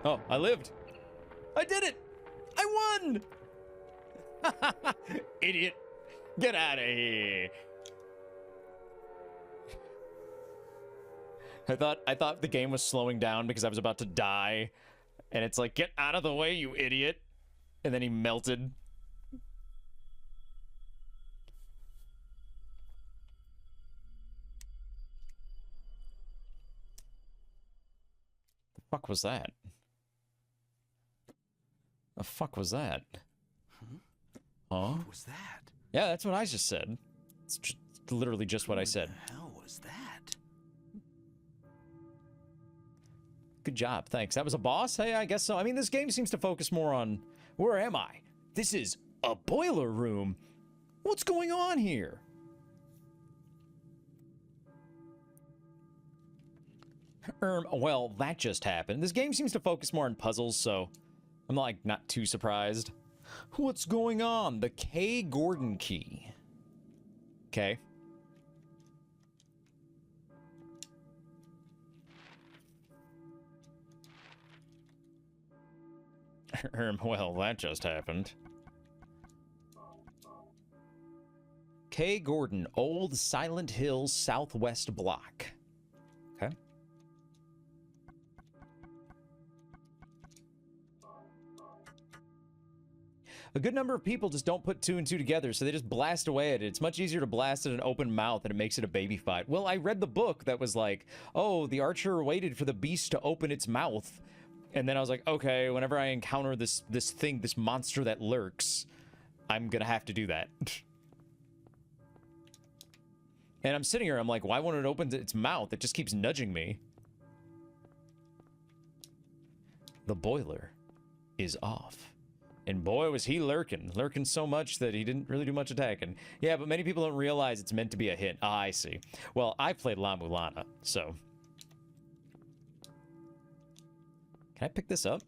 Oh, I lived. I did it. I won. Idiot. Get out of here. I thought the game was slowing down because I was about to die. And it's like, get out of the way, you idiot. And then he melted. The fuck was that? The fuck was that? Huh? What was that? Yeah, that's what I just said. It's literally just what I said. What the hell was that? Good job, thanks. That was a boss? Hey, I guess so. I mean, this game seems to focus more on... Where am I? This is a boiler room. What's going on here? Well, that just happened. This game seems to focus more on puzzles, so I'm like not too surprised. What's going on? The K. Gordon key. Okay. Well, that just happened. K. Gordon, Old Silent Hills Southwest Block. Okay. A good number of people just don't put 2 and 2 together, so they just blast away at it. It's much easier to blast at an open mouth, and it makes it a baby fight. Well, I read the book that was like, oh, the archer waited for the beast to open its mouth. And then I was like, okay, whenever I encounter this thing, this monster that lurks, I'm gonna have to do that. And I'm sitting here, I'm like, why won't it open its mouth? It just keeps nudging me. The boiler is off. And boy, was he lurking. Lurking so much that he didn't really do much attacking. Yeah, but many people don't realize it's meant to be a hit. Ah, I see. Well, I played La Mulana, so... Can I pick this up?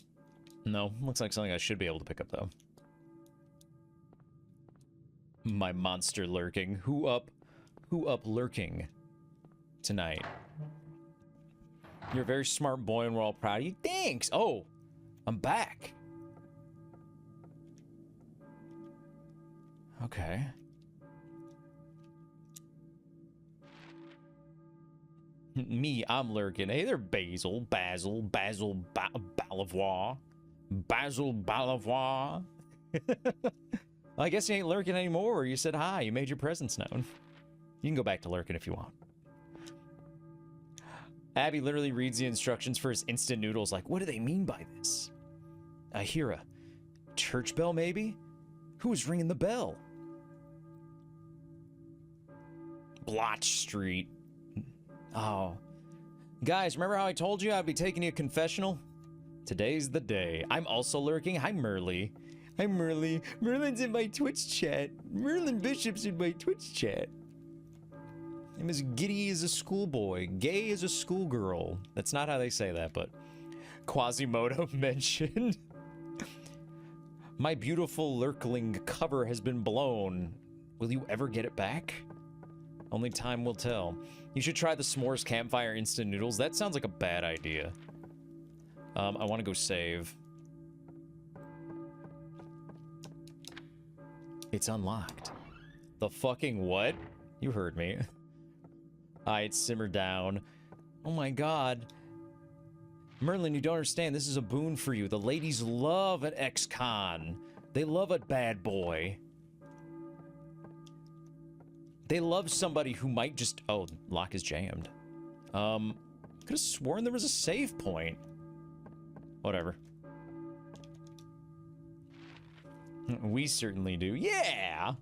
No, looks like something I should be able to pick up, though. My monster lurking. Who up lurking tonight? You're a very smart boy and we're all proud of you. Thanks! Oh, I'm back. Okay. Me, I'm lurking. Hey there, Basil Balavois. Basil Balavois. Well, I guess you ain't lurking anymore. You said hi. You made your presence known. You can go back to lurking if you want. Abby literally reads the instructions for his instant noodles like, what do they mean by this? I hear a church bell, maybe? Who's ringing the bell? Blotch Street. Oh. Guys, remember how I told you I'd be taking you a confessional? Today's the day. I'm also lurking. Hi, Merly. Hi, Merly. Merlin's in my Twitch chat. Merlin Bishop's in my Twitch chat. I'm as giddy as a schoolboy. Gay as a schoolgirl. That's not how they say that, but... Quasimodo mentioned. My beautiful lurkling cover has been blown. Will you ever get it back? Only time will tell. You should try the s'mores campfire instant noodles. That sounds like a bad idea. I want to go save. It's unlocked. The fucking what? You heard me. Alright, simmer down. Oh my god. Merlin, you don't understand. This is a boon for you. The ladies love an ex-con. They love a bad boy. They love somebody who might just... Oh, lock is jammed. Could have sworn there was a save point. Whatever. We certainly do. Yeah!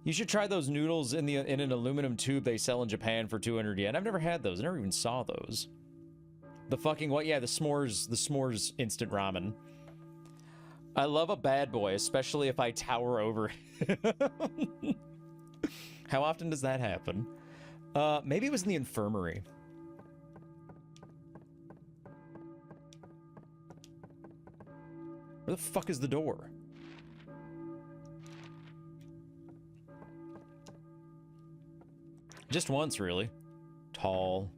You should try those noodles in an aluminum tube they sell in Japan for 200 yen. I've never had those. I never even saw those. The fucking what? Yeah, the s'mores instant ramen. I love a bad boy, especially if I tower over him. How often does that happen? Maybe it was in the infirmary. Where the fuck is the door? Just once, really. Tall.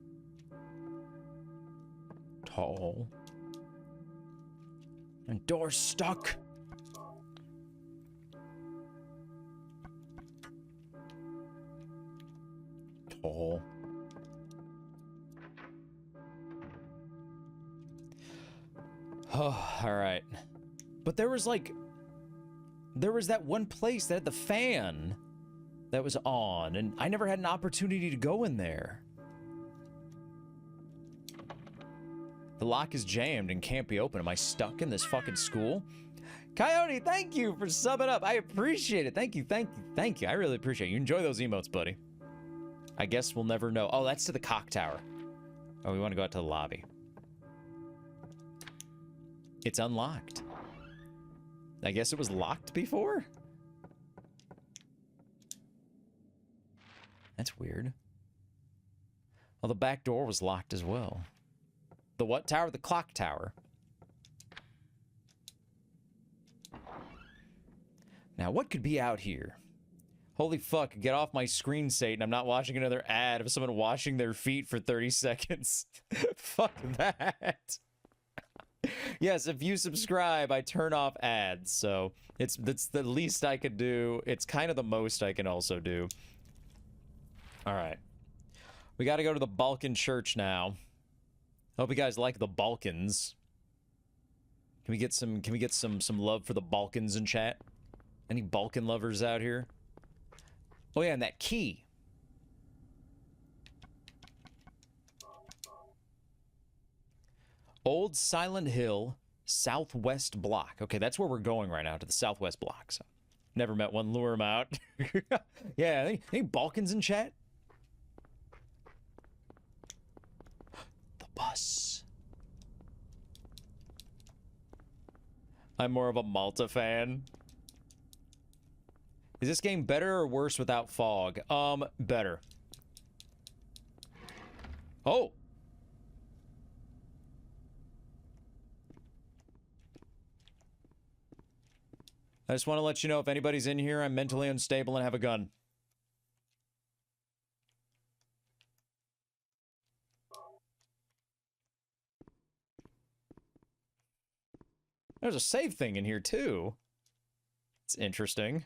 Tall. And door stuck. Tall. Oh, all right. But there was that one place that had the fan that was on, and I never had an opportunity to go in there. The lock is jammed and can't be opened. Am I stuck in this fucking school? Coyote, thank you for subbing up. I appreciate it. Thank you, thank you, thank you. I really appreciate it. You enjoy those emotes, buddy. I guess we'll never know. Oh, that's to the cock tower. Oh, we want to go out to the lobby. It's unlocked. I guess it was locked before? That's weird. Well, the back door was locked as well. The what tower? The clock tower. Now, what could be out here? Holy fuck, get off my screen, Satan. I'm not watching another ad of someone washing their feet for 30 seconds. Fuck that. Yes, if you subscribe, I turn off ads, so that's the least I could do. It's kind of the most I can also do. All right. We got to go to the Balkan Church now. Hope you guys like the Balkans. Can we get some love for the Balkans in chat? Any Balkan lovers out here? Oh yeah, and that key. Old Silent Hill, Southwest Block. Okay, that's where we're going right now, to the Southwest Block. So, never met one, lure him out. Yeah, any Balkans in chat? The bus. I'm more of a Malta fan. Is this game better or worse without fog? Better. Oh! I just want to let you know if anybody's in here, I'm mentally unstable and have a gun. There's a save thing in here, too. It's interesting.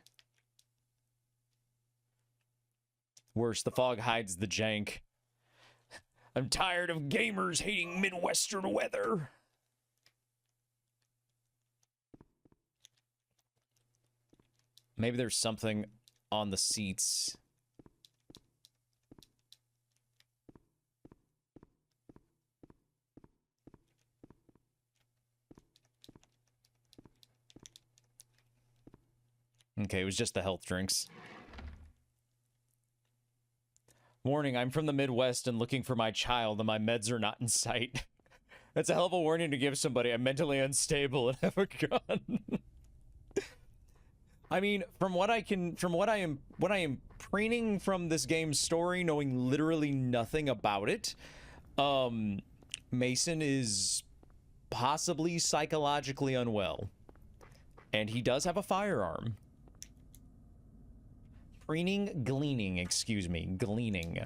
Worse, the fog hides the jank. I'm tired of gamers hating Midwestern weather. Maybe there's something on the seats. Okay, it was just the health drinks. Warning, I'm from the Midwest and looking for my child, and my meds are not in sight. That's a hell of a warning to give somebody. I'm mentally unstable and have a gun. I mean, from what I am preening from this game's story, knowing literally nothing about it, Mason is possibly psychologically unwell. And he does have a firearm. Gleaning, excuse me, gleaning.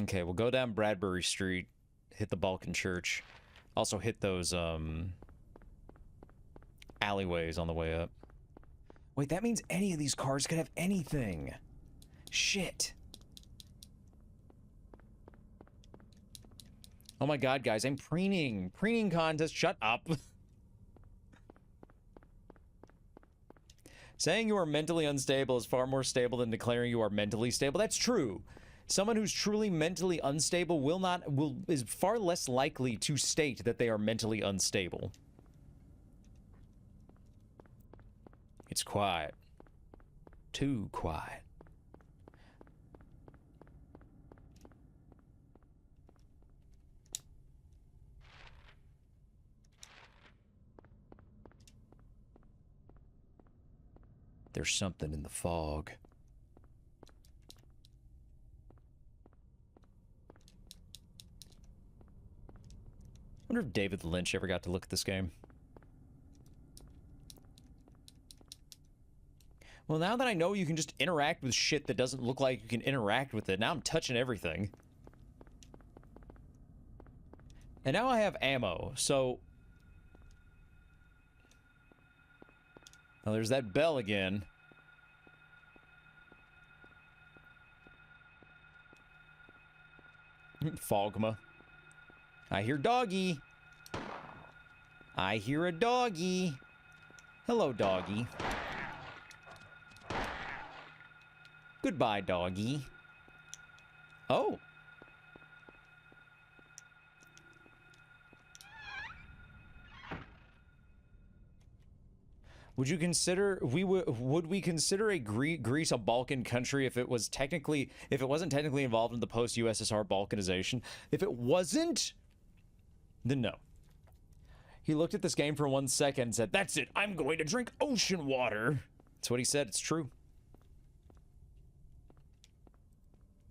Okay, we'll go down Bradbury Street, hit the Balkan Church. Also hit those, alleyways on the way up. Wait, that means any of these cars could have anything. Shit. Oh my god, guys, I'm preening. Preening contest, shut up. Saying you are mentally unstable is far more stable than declaring you are mentally stable. That's true. Someone who's truly mentally unstable is far less likely to state that they are mentally unstable. It's quiet. Too quiet. There's something in the fog. I wonder if David Lynch ever got to look at this game. Well, now that I know you can just interact with shit that doesn't look like you can interact with it, now I'm touching everything. And now I have ammo, so... Oh, there's that bell again. Fogma. I hear doggy. I hear a doggy. Hello, doggy. Goodbye, doggy. Oh. Would you consider, would we consider Greece a Balkan country if it wasn't technically involved in the post-USSR Balkanization? If it wasn't, then no. He looked at this game for 1 second and said, "That's it, I'm going to drink ocean water." That's what he said, it's true.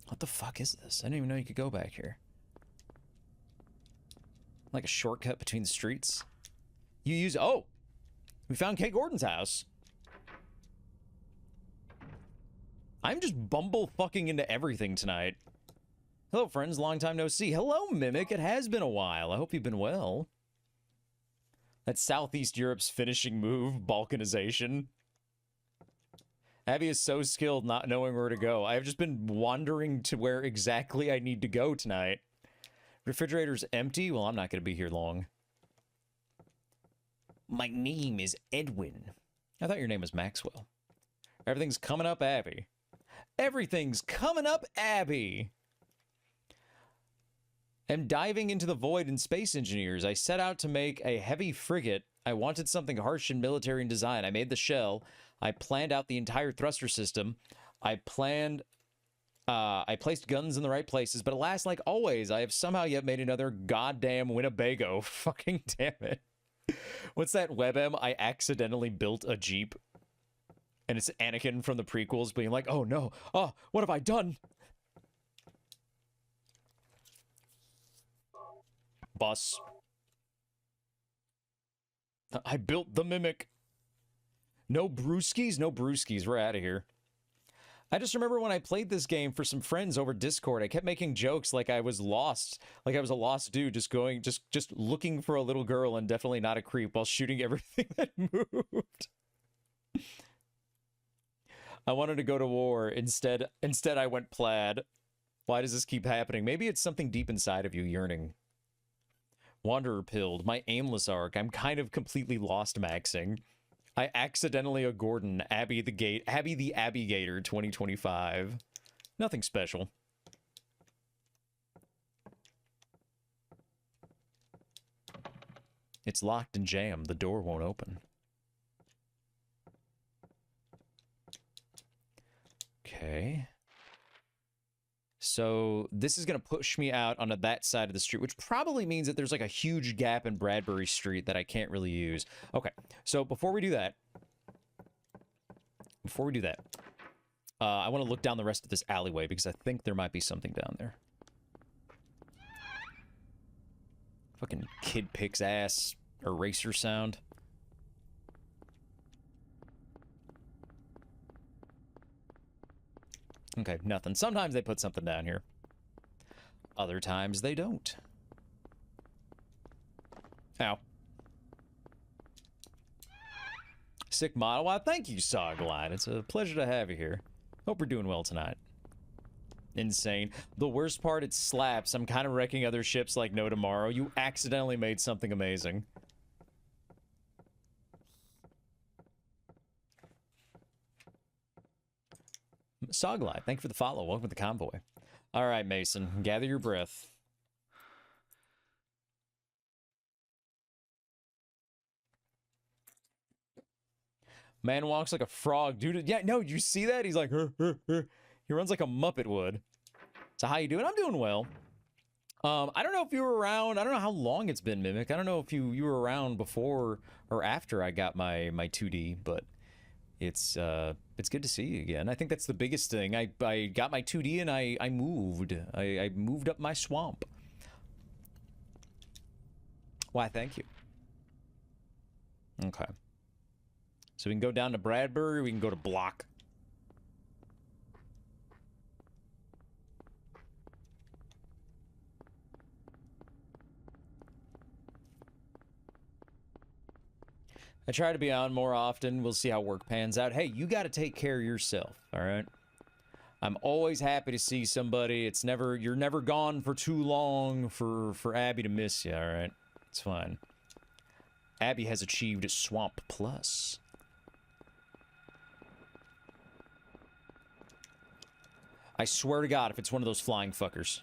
What the fuck is this? I didn't even know you could go back here. Like a shortcut between the streets? You use, oh! We found Kay Gordon's house. I'm just bumble fucking into everything tonight. Hello, friends. Long time no see. Hello, Mimic. It has been a while. I hope you've been well. That's Southeast Europe's finishing move, Balkanization. Abby is so skilled not knowing where to go. I've just been wandering to where exactly I need to go tonight. Refrigerator's empty? Well, I'm not going to be here long. My name is Edwin. I thought your name was Maxwell. Everything's coming up, Abby. Everything's coming up, Abby. I'm diving into the void in space engineers. I set out to make a heavy frigate. I wanted something harsh and military in design. I made the shell. I planned out the entire thruster system. I placed guns in the right places, but alas, like always, I have somehow yet made another goddamn Winnebago. Fucking damn it. What's that WebM? I accidentally built a Jeep. And it's Anakin from the prequels being like, oh no, oh, what have I done? Bus. I built the Mimic. No brewskis? No brewskis. We're out of here. I just remember when I played this game for some friends over Discord, I kept making jokes like I was lost. Like I was a lost dude just looking for a little girl and definitely not a creep while shooting everything that moved. I wanted to go to war. Instead I went plaid. Why does this keep happening? Maybe it's something deep inside of you yearning. Wanderer pilled. My aimless arc. I'm kind of completely lost maxing. I accidentally a Gordon. Abby the Abigator 2025. Nothing special. It's locked and jammed. The door won't open. Okay. So this is going to push me out onto that side of the street, which probably means that there's like a huge gap in Bradbury Street that I can't really use. Okay, so before we do that, I want to look down the rest of this alleyway because I think there might be something down there. Fucking kid picks ass eraser sound. Okay, nothing. Sometimes they put something down here. Other times they don't. Ow. Sick model. Why, thank you, Sogline. It's a pleasure to have you here. Hope we're doing well tonight. Insane. The worst part, it slaps. I'm kind of wrecking other ships like no tomorrow. You accidentally made something amazing. Soglide, thank you for the follow. Welcome to the convoy. All right, Mason, gather your breath. Man walks like a frog, dude. Yeah, no, you see that? He's like, he runs like a Muppet would. So how you doing? I'm doing well. I don't know if you were around. I don't know how long it's been, Mimic. I don't know if you were around before or after I got my 2D, but it's good to see you again. I think that's the biggest thing. I got my 2D and I moved. I moved up my swamp. Why, thank you. Okay. So we can go down to Bradbury, we can go to Block. I try to be on more often. We'll see how work pans out. Hey, you got to take care of yourself, all right? I'm always happy to see somebody. You're never gone for too long for Abby to miss you, all right? It's fine. Abby has achieved Swamp Plus. I swear to God, if it's one of those flying fuckers.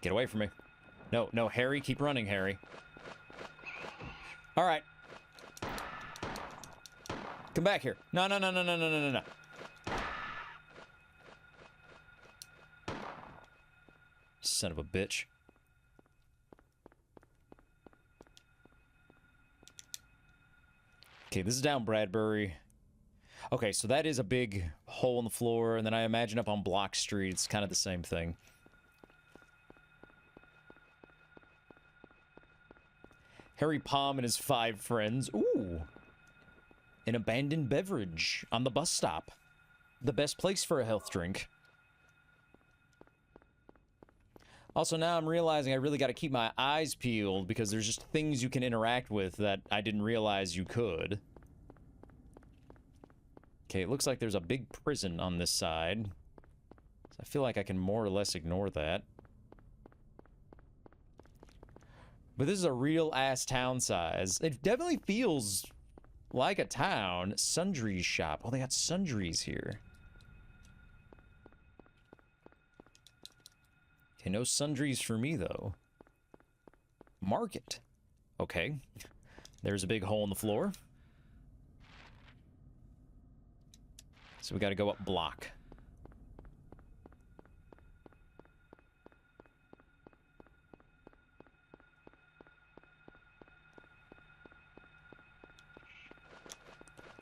Get away from me. No, no, Harry, keep running, Harry. All right. Come back here. No, no, no, no, no, no, no, no, no. Son of a bitch. Okay, this is down Bradbury. Okay, so that is a big hole in the floor, and then I imagine up on Block Street, it's kind of the same thing. Harry Palm and his 5 friends. Ooh. An abandoned beverage on the bus stop. The best place for a health drink. Also, now I'm realizing I really got to keep my eyes peeled because there's just things you can interact with that I didn't realize you could. Okay, it looks like there's a big prison on this side. So I feel like I can more or less ignore that. But this is a real-ass town size. It definitely feels like a town. Sundries shop. Oh, they got sundries here. Okay, no sundries for me, though. Market. Okay. There's a big hole in the floor. So we gotta go up Block.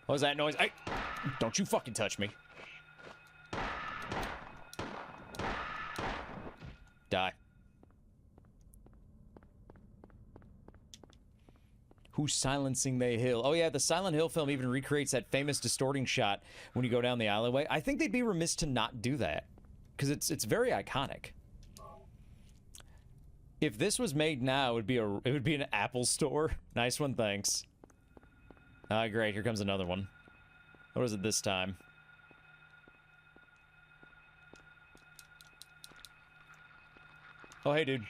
What was that noise? Hey! Don't you fucking touch me. Die. Who's silencing the hill? Oh yeah, the Silent Hill film even recreates that famous distorting shot when you go down the alleyway. I think they'd be remiss to not do that. Because it's very iconic. If this was made now, it would be an Apple store. Nice one, thanks. Ah, great, here comes another one. What is it this time? Oh, hey, dude.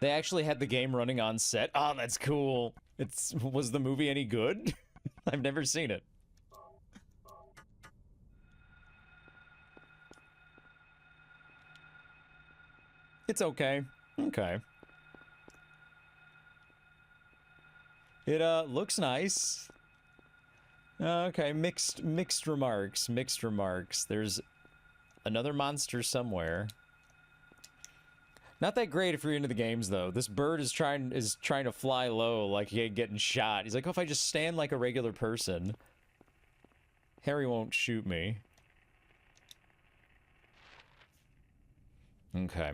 They actually had the game running on set. Oh, that's cool. Was the movie any good? I've never seen it. It's okay. Okay. It looks nice. Okay, mixed remarks. Mixed remarks. There's another monster somewhere. Not that great if you're into the games though. This bird is trying to fly low like he ain't getting shot. He's like, oh, if I just stand like a regular person, Harry won't shoot me. Okay.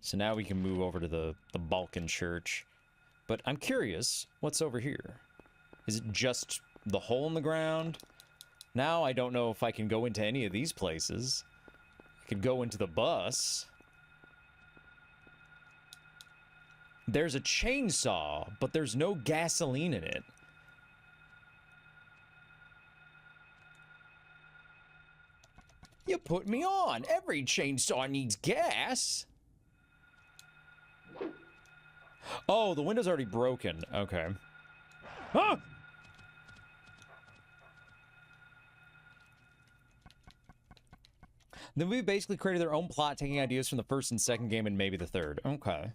So now we can move over to the Balkan Church. But I'm curious, what's over here? Is it just the hole in the ground? Now I don't know if I can go into any of these places. I could go into the bus. There's a chainsaw, but there's no gasoline in it. You put me on. Every chainsaw needs gas. Oh, the window's already broken. Okay. Ah! The movie basically created their own plot, taking ideas from the first and second game and maybe the third. Okay.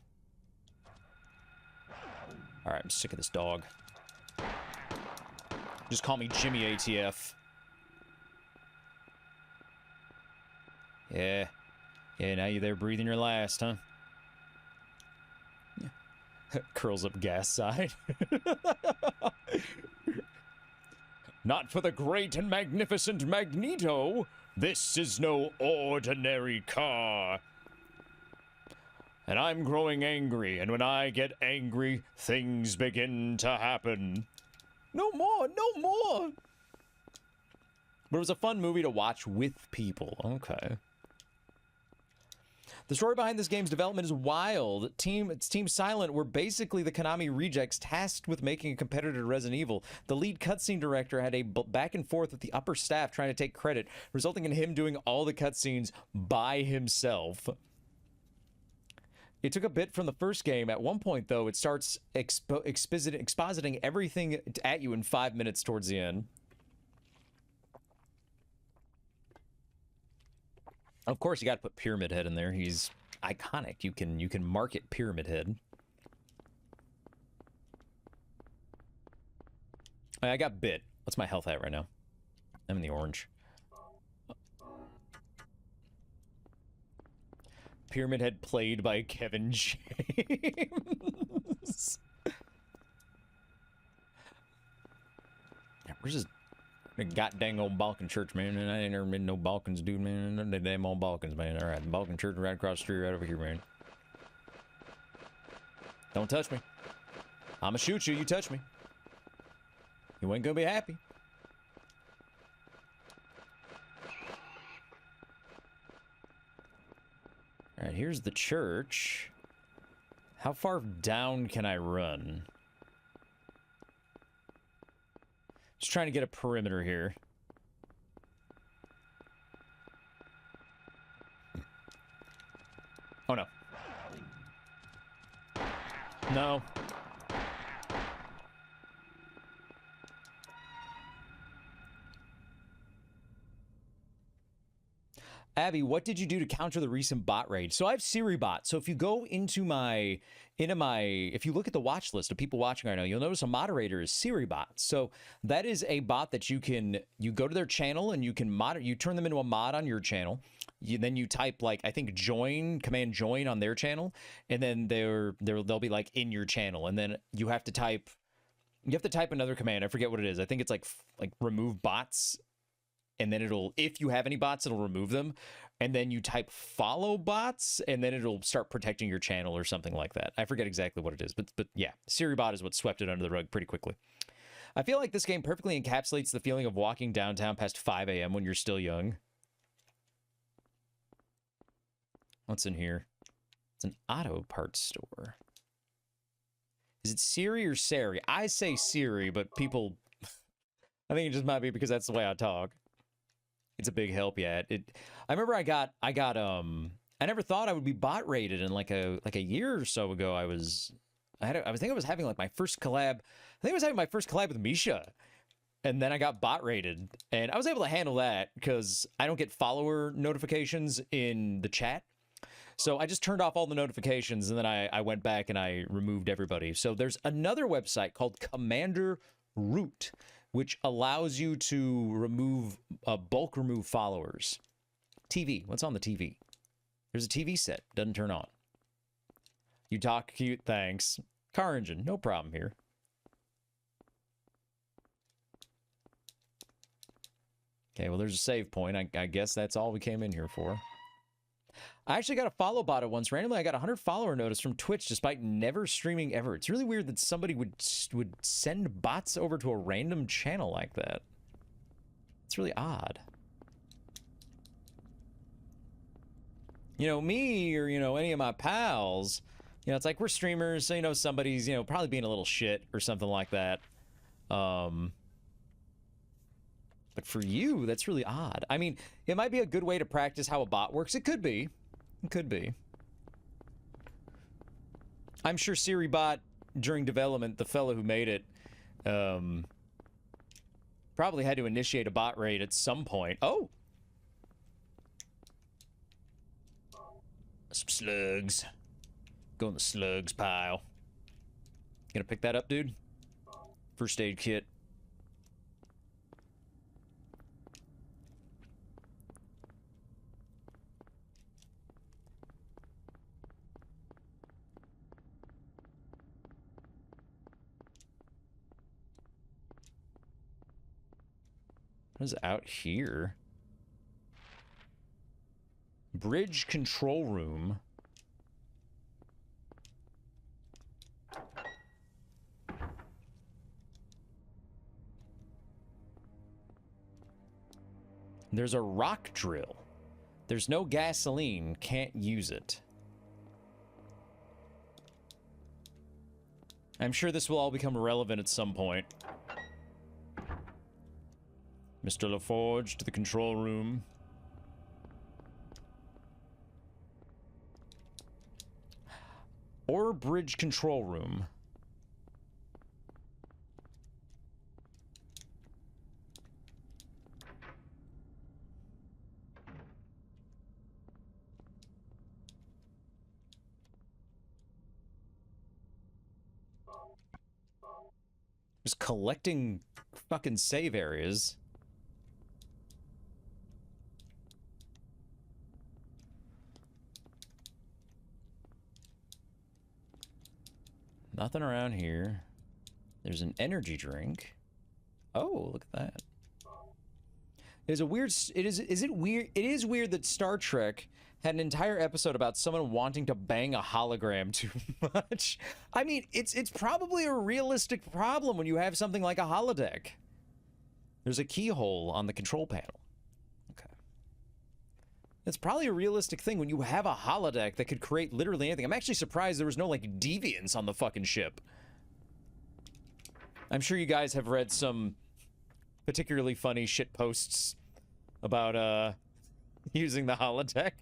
Alright, I'm sick of this dog. Just call me Jimmy ATF. Yeah. Yeah, now you're there breathing your last, huh? Curls up gas side. Not for the great and magnificent Magneto. This is no ordinary car. And I'm growing angry, and when I get angry, things begin to happen. No more, no more. But it was a fun movie to watch with people. Okay. The story behind this game's development is wild. Team Silent were basically the Konami rejects tasked with making a competitor to Resident Evil. The lead cutscene director had a back and forth with the upper staff trying to take credit, resulting in him doing all the cutscenes by himself. It took a bit from the first game. At one point, though, it starts expositing everything at you in 5 minutes towards the end. Of course, you got to put Pyramid Head in there. He's iconic. You can market Pyramid Head. I got bit. What's my health at right now? I'm in the orange. Pyramid Head played by Kevin James. Where's this goddamn old Balkan church, man? And I ain't never been no Balkans, dude, man. None of the damn old Balkans, man. All right, the Balkan church right across the street, right over here, man. Don't touch me. I'ma shoot you. You touch me. You ain't gonna be happy. All right, here's the church. How far down can I run? Just trying to get a perimeter here. Oh, no. No. Abby, what did you do to counter the recent bot raid? So I have Siri bot. So if you go into my, if you look at the watch list of people watching right now, you'll notice a moderator is Siri bot. So that is a bot that you go to their channel and you can you turn them into a mod on your channel. Then you type like, I think command join on their channel. And then they'll be like in your channel. And then you have to type another command. I forget what it is. I think it's like remove bots. And then if you have any bots, it'll remove them. And then you type follow bots, and then it'll start protecting your channel or something like that. I forget exactly what it is, but yeah, Siri bot is what swept it under the rug pretty quickly. I feel like this game perfectly encapsulates the feeling of walking downtown past 5 a.m. when you're still young. What's in here? It's an auto parts store. Is it Siri or Sari? I say Siri, but people... I think it just might be because that's the way I talk. It's a big help, yeah. I remember I never thought I would be bot rated, and like a year or so ago I think I was having like my first collab. I think I was having my first collab with Misha. And then I got bot rated, and I was able to handle that because I don't get follower notifications in the chat. So I just turned off all the notifications, and then I went back and I removed everybody. So there's another website called Commander Root, which allows you to bulk remove followers. TV, what's on the TV? There's a TV set, doesn't turn on. You talk cute, thanks. Car engine, no problem here. Okay, well, there's a save point. I guess that's all we came in here for. I actually got a follow bot at once. Randomly, I got a 100 follower notice from Twitch despite never streaming ever. It's really weird that somebody would send bots over to a random channel like that. It's really odd. You know, me or, you know, any of my pals, you know, it's like we're streamers, so, you know, somebody's, you know, probably being a little shit or something like that. But for you, that's really odd. I mean, it might be a good way to practice how a bot works. It could be. It could be. I'm sure Siri bot, during development, the fellow who made it, probably had to initiate a bot raid at some point. Oh! Some slugs. Go in the slugs pile. Gonna pick that up, dude? First aid kit. What is out here? Bridge control room. There's a rock drill. There's no gasoline. Can't use it. I'm sure this will all become relevant at some point. Mr. LaForge to the control room. Or bridge control room. Just collecting fucking save areas. Nothing around here. There's an energy drink. Oh, look at that. Is it weird that Star Trek had an entire episode about someone wanting to bang a hologram too much? I mean, it's probably a realistic problem when you have something like a holodeck. There's a keyhole on the control panel. Okay. It's probably a realistic thing when you have a holodeck that could create literally anything. I'm actually surprised there was no, like, deviance on the fucking ship. I'm sure you guys have read some particularly funny shit posts about, using the holodeck.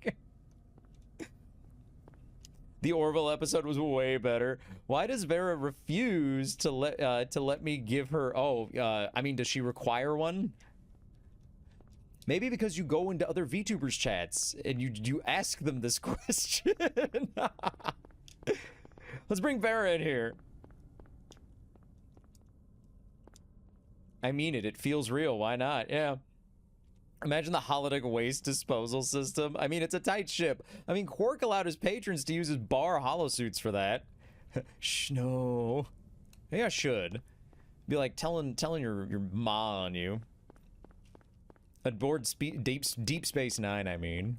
The Orville episode was way better. Why does Vera refuse to let me give her... Oh, I mean, does she require one? Maybe because you go into other VTubers chats and you ask them this question. Let's bring Vera in here. I mean it. It feels real. Why not? Yeah. Imagine the holodeck waste disposal system. I mean, it's a tight ship. I mean, Quark allowed his patrons to use his bar holosuits for that. Shh, no. Maybe I should. Be like telling your ma on you. Aboard Deep Space Nine, I mean.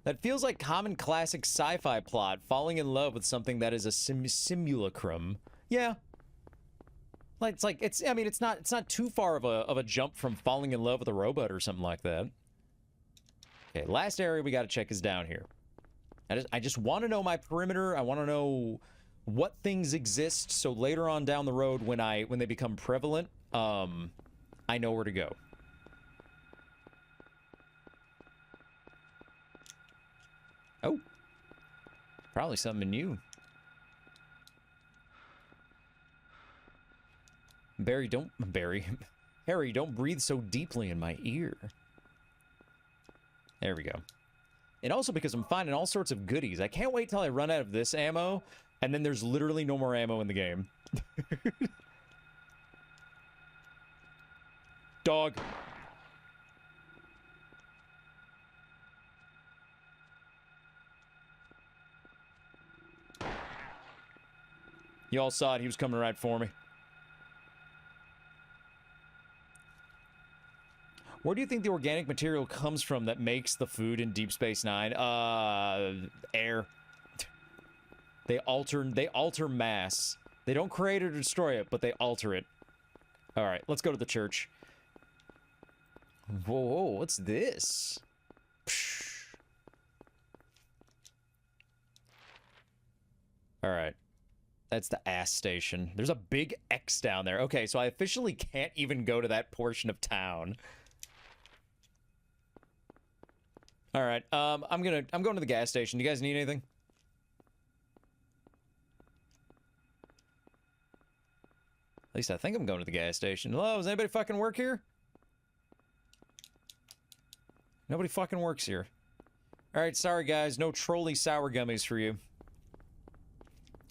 That feels like common classic sci-fi plot, falling in love with something that is a simulacrum. Yeah. Like I mean, it's not too far of a jump from falling in love with a robot or something like that. Okay, last area we gotta check is down here. I just want to know my perimeter. I want to know what things exist, so later on down the road when they become prevalent, I know where to go. Oh. Probably something new. Harry, don't breathe so deeply in my ear. There we go. And also because I'm finding all sorts of goodies. I can't wait till I run out of this ammo, and then there's literally no more ammo in the game. Dog. You all saw it. He was coming right for me. Where do you think the organic material comes from that makes the food in Deep Space Nine? Air. They alter mass. They don't create or destroy it, but they alter it. All right, let's go to the church. Whoa, what's this? All right. That's the ass station. There's a big X down there. Okay, so I officially can't even go to that portion of town. All right, I'm going to the gas station. Do you guys need anything? At least I think I'm going to the gas station. Hello, does anybody fucking work here? Nobody fucking works here. All right, sorry guys, no trolley sour gummies for you.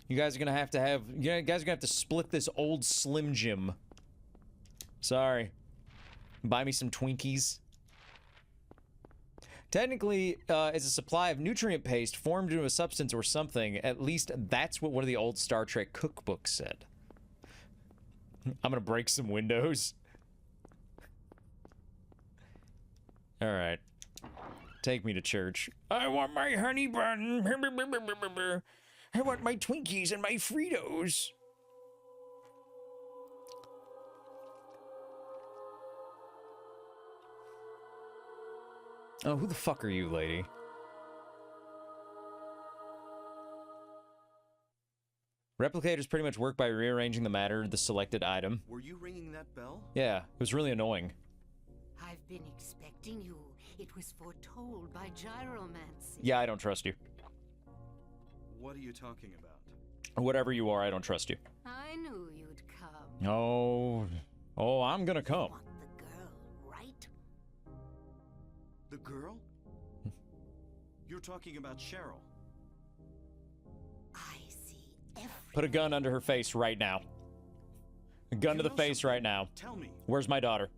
You guys are gonna have to split this old Slim Jim. Sorry. Buy me some Twinkies. Technically, it's a supply of nutrient paste formed into a substance or something. At least that's what one of the old Star Trek cookbooks said. I'm gonna break some windows. Alright. Take me to church. I want my honey bun. I want my Twinkies and my Fritos. Oh, who the fuck are you, lady? Replicators pretty much work by rearranging the matter of the selected item. Were you ringing that bell? Yeah, it was really annoying. I've been expecting you. It was foretold by gyromancy. Yeah, I don't trust you. What are you talking about? Whatever you are, I don't trust you. I knew you'd come. Oh, I'm gonna come. You want the girl, right? The girl? You're talking about Cheryl. I see everything. Put a gun under her face right now. A gun to the face right now. Tell me. Where's my daughter?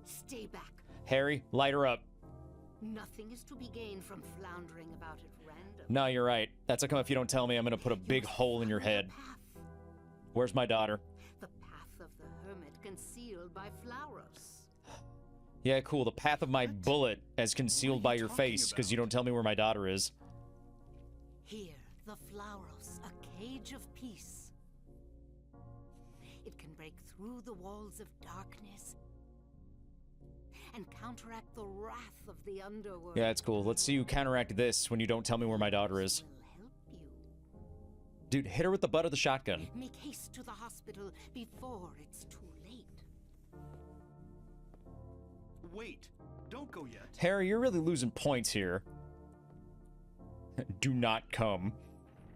Stay back. Harry, light her up. Nothing is to be gained from floundering about at random. No, you're right. That's how come if you don't tell me, I'm gonna put a big hole in your head. Where's my daughter? The path of the hermit concealed by Flauros. Yeah, cool. The path of my bullet as concealed by your face, because you don't tell me where my daughter is. Here, the Flauros, a cage of peace. It can break through the walls of darkness and counteract the wrath of the underworld. Yeah, it's cool. Let's see you counteract this when you don't tell me where my daughter is. Will help you. Dude, hit her with the butt of the shotgun. Make haste to the hospital before it's too late. Wait, don't go yet. Harry, you're really losing points here. Do not come.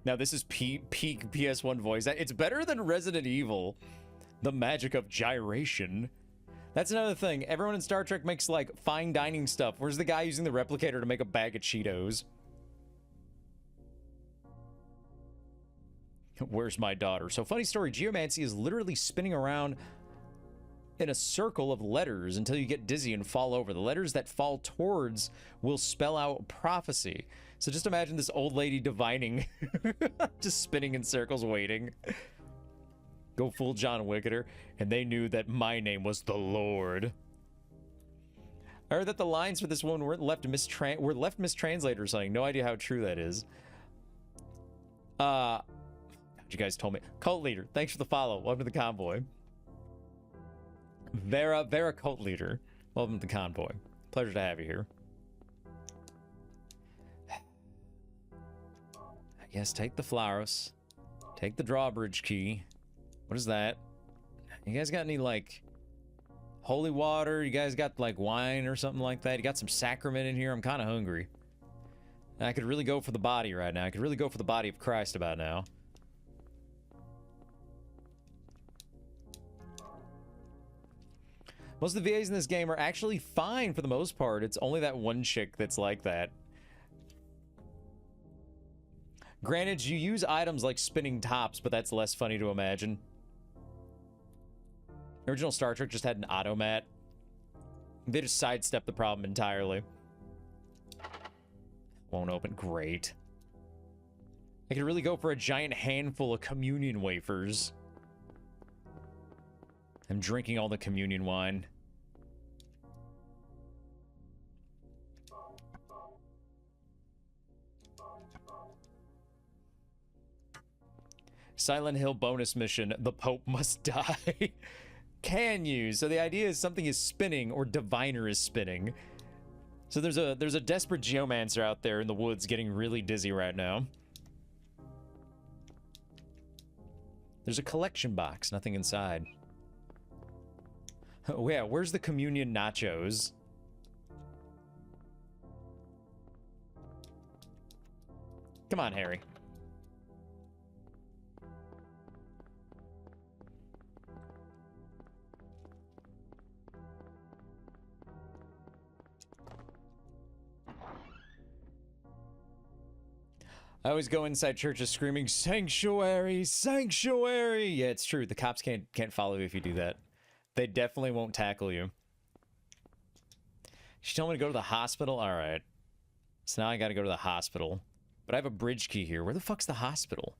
Now, this is peak PS1 voice. It's better than Resident Evil. The magic of gyration. That's another thing. Everyone in Star Trek makes, like, fine dining stuff. Where's the guy using the replicator to make a bag of Cheetos? Where's my daughter? So, funny story. Geomancy is literally spinning around in a circle of letters until you get dizzy and fall over. The letters that fall towards will spell out prophecy. So just imagine this old lady divining. Just spinning in circles waiting. Go full John Wicketer. And they knew that my name was the Lord. I heard that the lines for this one were left mistranslated or something. No idea how true that is. You guys told me. Cult leader, thanks for the follow. Welcome to the convoy. Vera cult leader. Welcome to the convoy. Pleasure to have you here. Yes, take the flowers. Take the drawbridge key. What is that? You guys got any, like, holy water? You guys got, like, wine or something like that? You got some sacrament in here? I'm kind of hungry. I could really go for the body right now. I could really go for the body of Christ about now. Most of the VAs in this game are actually fine for the most part. It's only that one chick that's like that. Granted, you use items like spinning tops, but that's less funny to imagine. The original Star Trek just had an automat. They just sidestepped the problem entirely. Won't open. Great. I could really go for a giant handful of communion wafers. I'm drinking all the communion wine. Silent Hill bonus mission. The Pope must die. Can use. So the idea is something is spinning or diviner is spinning. So there's a desperate geomancer out there in the woods getting really dizzy right now. There's a collection box, nothing inside. Oh yeah, where's the communion nachos? Come on, Harry. I always go inside churches screaming, "Sanctuary! Sanctuary!" Yeah, it's true. The cops can't follow you if you do that. They definitely won't tackle you. She told me to go to the hospital? Alright. So now I gotta go to the hospital. But I have a bridge key here. Where the fuck's the hospital?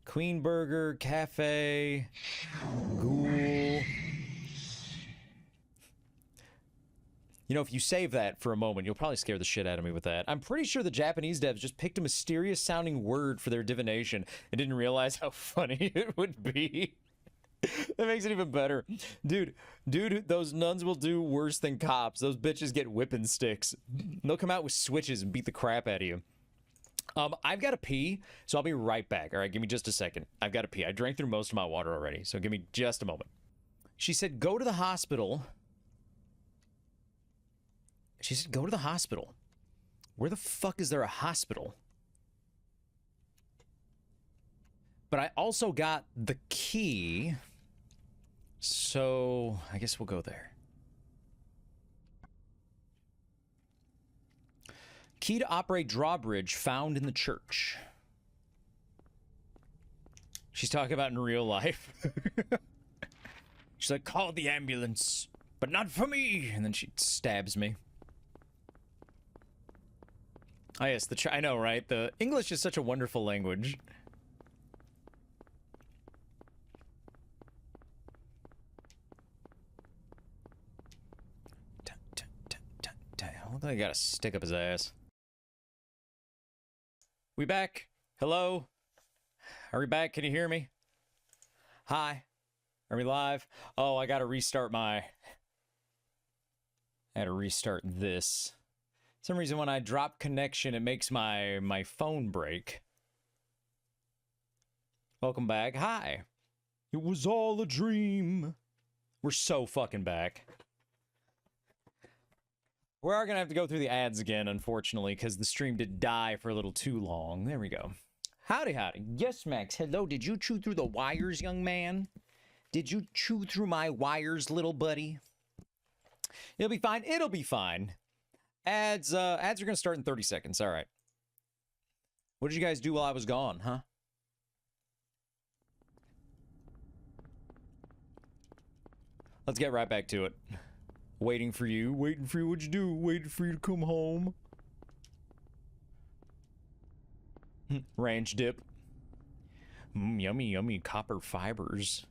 Queen Burger, Cafe, Ghoul. You know, if you save that for a moment, you'll probably scare the shit out of me with that. I'm pretty sure the Japanese devs just picked a mysterious-sounding word for their divination and didn't realize how funny it would be. That makes it even better. Dude, those nuns will do worse than cops. Those bitches get whipping sticks. They'll come out with switches and beat the crap out of you. I've got to pee, so I'll be right back. All right, give me just a second. I've got to pee. I drank through most of my water already, so give me just a moment. She said, go to the hospital. She said, go to the hospital. Where the fuck is there a hospital? But I also got the key. So I guess we'll go there. Key to operate drawbridge found in the church. She's talking about in real life. She's like, call the ambulance, but not for me. And then she stabs me. Oh yes, I know, right? The English is such a wonderful language. Look like I got a stick up his ass. We back? Hello? Are we back? Can you hear me? Hi? Are we live? Oh, I gotta restart I had to restart this. For some reason when I drop connection, it makes my phone break. Welcome back. Hi. It was all a dream. We're so fucking back. We are going to have to go through the ads again, unfortunately, because the stream did die for a little too long. There we go. Howdy, howdy. Yes, Max. Hello. Did you chew through the wires, young man? Did you chew through my wires, little buddy? It'll be fine. It'll be fine. Ads are going to start in 30 seconds. All right. What did you guys do while I was gone, huh? Let's get right back to it. Waiting for you. What'd you do? Waiting for you to come home. Ranch dip. Yummy, yummy copper fibers.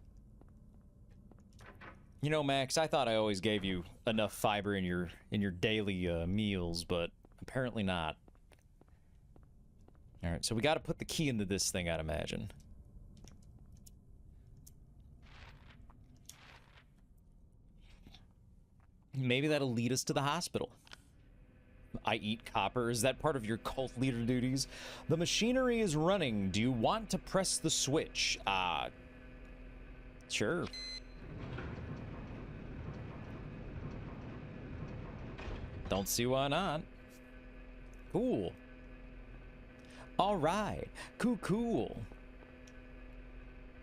You know, Max, I thought I always gave you enough fiber in your daily meals, but apparently not. All right, so we got to put the key into this thing, I'd imagine. Maybe that'll lead us to the hospital. I eat copper. Is that part of your cult leader duties? The machinery is running. Do you want to press the switch? Sure. Don't see why not. Cool. All right. Cool.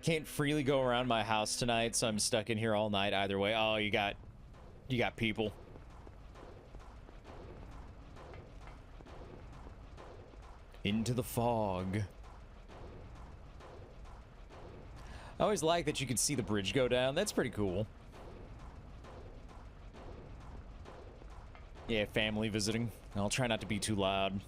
Can't freely go around my house tonight, so I'm stuck in here all night either way. Oh, you got people. Into the fog. I always like that you can see the bridge go down. That's pretty cool. Yeah, family visiting. I'll try not to be too loud.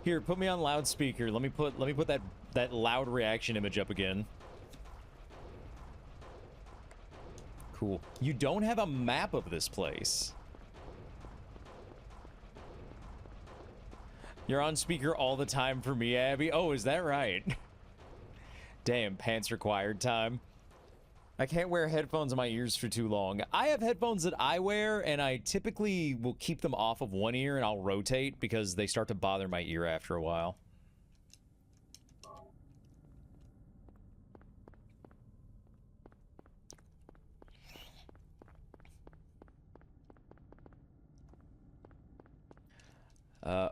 Here, put me on loudspeaker. Let me put that loud reaction image up again. Cool. You don't have a map of this place. You're on speaker all the time for me, Abby. Oh, is that right? Damn, pants required time. I can't wear headphones in my ears for too long. I have headphones that I wear, and I typically will keep them off of one ear, and I'll rotate because they start to bother my ear after a while.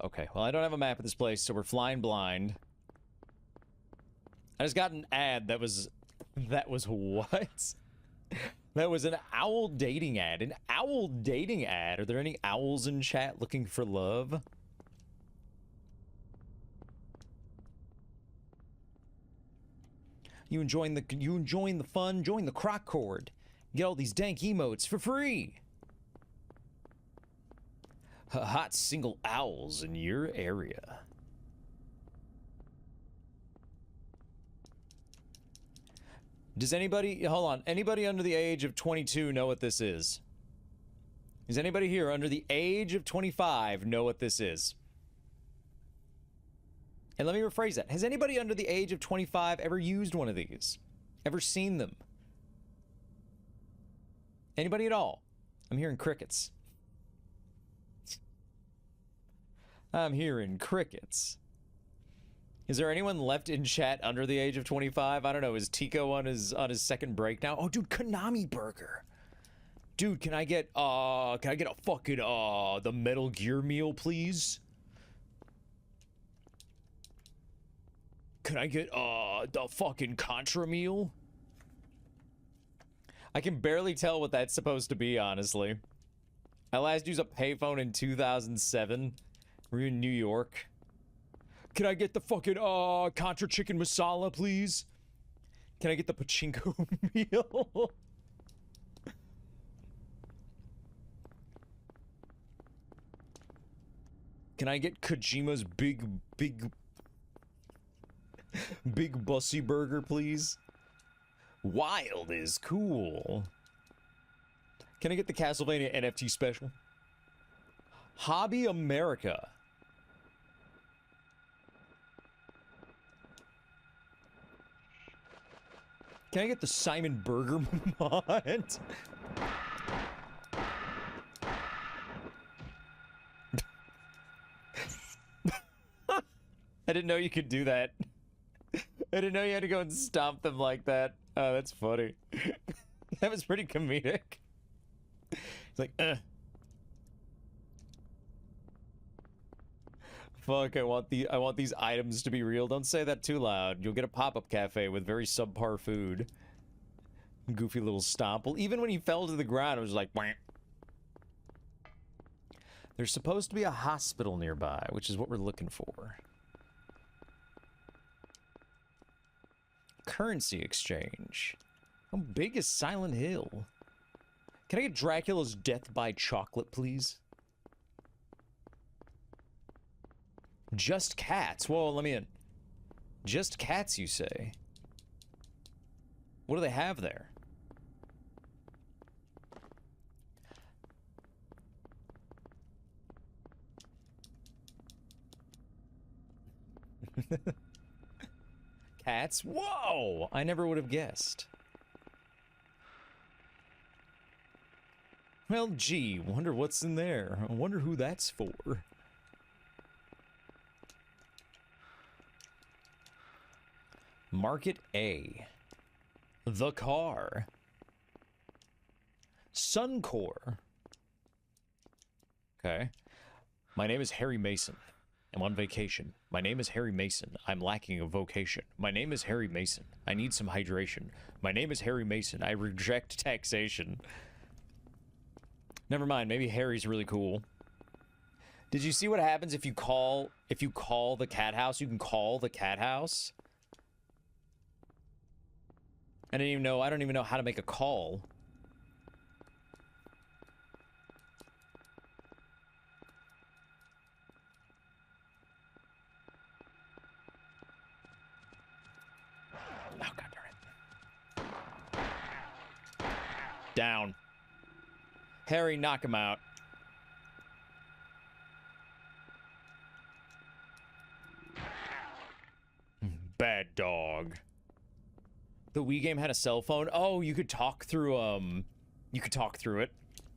Okay. Well, I don't have a map of this place, so we're flying blind. I just got an ad that was what? That was an owl dating ad. An owl dating ad. Are there any owls in chat looking for love? You enjoying the fun? Join the croc cord. Get all these dank emotes for free. Hot single owls in your area. Does anybody, hold on, anybody under the age of 22 know what this is? Is anybody here under the age of 25 know what this is? And let me rephrase that. Has anybody under the age of 25 ever used one of these? Ever seen them? Anybody at all? I'm hearing crickets. I'm hearing crickets. Is there anyone left in chat under the age of 25? I don't know. Is Tico on his second break now? Oh, dude, Konami Burger. Dude, can I get a fucking the Metal Gear meal, please? Can I get the fucking Contra meal? I can barely tell what that's supposed to be, honestly. I last used a payphone in 2007. We're in New York. Can I get the fucking Contra chicken masala, please? Can I get the pachinko meal? Can I get Kojima's big bussy burger, please? Wild is cool. Can I get the Castlevania NFT special? Hobby America. Can I get the Simon Burger mod? I didn't know you could do that. I didn't know you had to go and stomp them like that. Oh, that's funny. That was pretty comedic. It's like, Fuck, I want these items to be real. Don't say that too loud. You'll get a pop-up cafe with very subpar food. Goofy little stomp. Well, even when he fell to the ground, it was like, wah. There's supposed to be a hospital nearby, which is what we're looking for. Currency exchange. How big is Silent Hill? Can I get Dracula's Death by Chocolate, please? Just cats. Whoa, let me in. Just cats, you say? What do they have there? Cats? Whoa! I never would have guessed. Well, gee, wonder what's in there. I wonder who that's for. Market A. The car. Suncor. Okay. My name is Harry Mason. I'm on vacation. My name is Harry Mason. I'm lacking a vocation. My name is Harry Mason. I need some hydration. My name is Harry Mason. I reject taxation. Never mind. Maybe Harry's really cool. Did you see what happens if you call the cat house? You can call the cat house. I don't even know how to make a call. Oh, God darn it. Down. Harry, knock him out. Bad dog. The Wii game had a cell phone. Oh, you could talk through it,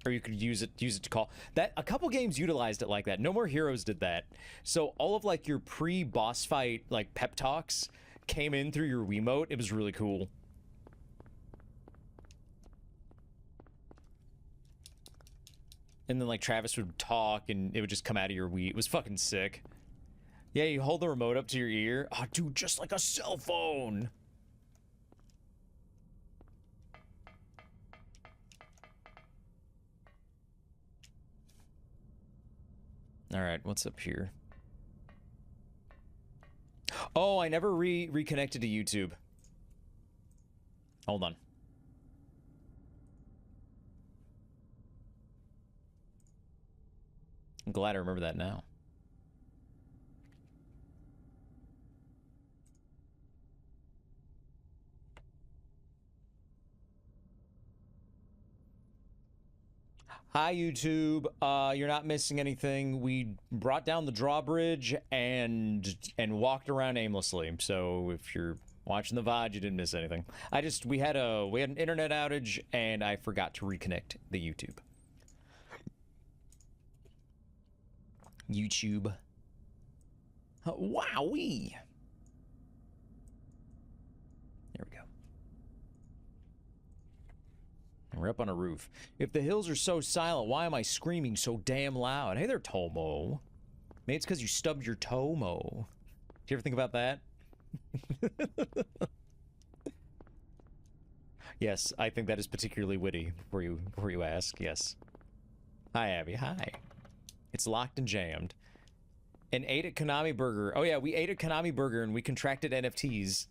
or you could use it to call. That a couple games utilized it like that. No More Heroes did that. So all of like your pre-boss fight like pep talks came in through your Wiimote. It was really cool. And then like Travis would talk and it would just come out of your Wii. It was fucking sick. Yeah, you hold the remote up to your ear. Oh, dude, just like a cell phone. All right, what's up here? Oh, I never reconnected to YouTube. Hold on. I'm glad I remember that now. Hi, YouTube. You're not missing anything. We brought down the drawbridge and walked around aimlessly. So if you're watching the VOD, you didn't miss anything. We had an internet outage and I forgot to reconnect the YouTube. YouTube. Wowee. There we go. We're up on a roof. If the hills are so silent, why am I screaming so damn loud? Hey there, Tomo. Maybe it's because you stubbed your toe, Mo. Did you ever think about that? Yes, I think that is particularly witty before you ask. Yes. Hi, Abby. Hi. It's locked and jammed. And ate at Konami Burger. Oh yeah, we ate at Konami Burger and we contracted NFTs.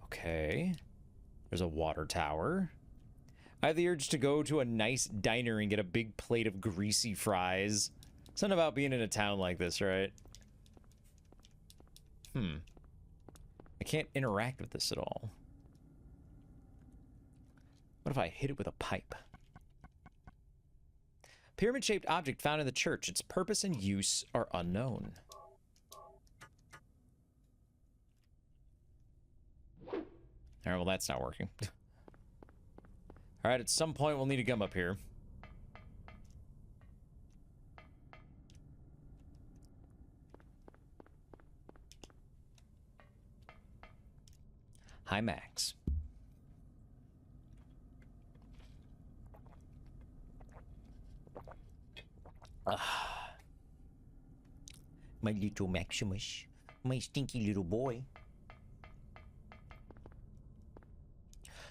Okay. There's a water tower. I have the urge to go to a nice diner and get a big plate of greasy fries. Something about being in a town like this, right? I can't interact with this at all. What if I hit it with a pipe? Pyramid-shaped object found in the church. Its purpose and use are unknown. All right, well, that's not working. All right, at some point, we'll need to come up here. Hi, Max. My little Maximus. My stinky little boy.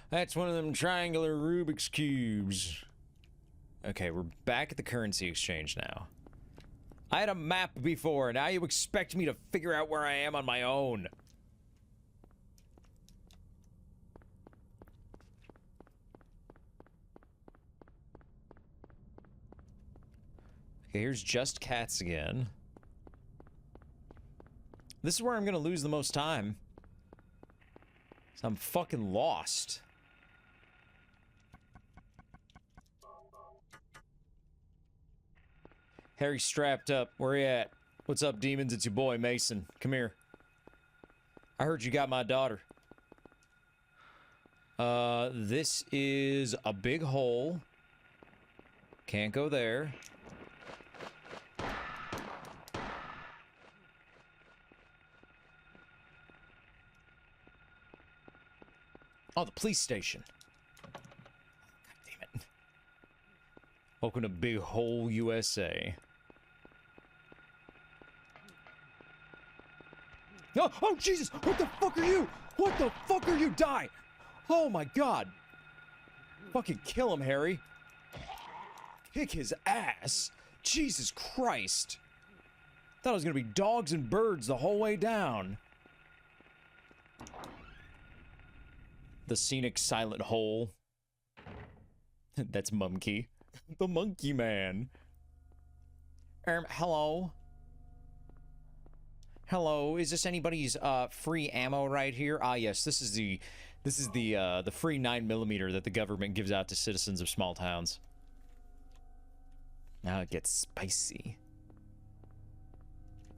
That's one of them triangular Rubik's Cubes. Okay, we're back at the currency exchange now. I had a map before, now you expect me to figure out where I am on my own. Okay, here's Just Cats again. This is where I'm gonna lose the most time. So I'm fucking lost. Harry strapped up. Where you at? What's up, demons? It's your boy, Mason. Come here. I heard you got my daughter. This is a big hole. Can't go there. Oh, the police station. God damn it. Welcome to Big Hole, USA. Oh, oh, Jesus! What the fuck are you? What the fuck are you? Die! Oh my God! Fucking kill him, Harry. Kick his ass. Jesus Christ. Thought it was gonna be dogs and birds the whole way down. The scenic silent hole. That's Monkey. The Monkey Man. Hello? Hello, is this anybody's free ammo right here? Ah, yes, this is the free 9mm that the government gives out to citizens of small towns. Now it gets spicy.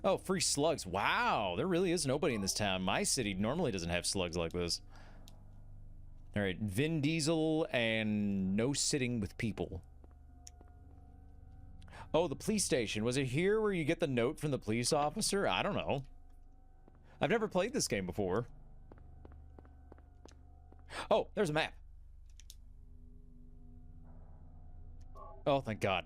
Oh, free slugs. Wow, there really is nobody in this town. My city normally doesn't have slugs like this. All right, Vin Diesel and no sitting with people. Oh, the police station. Was it here where you get the note from the police officer? I don't know. I've never played this game before. Oh, there's a map. Oh, thank God.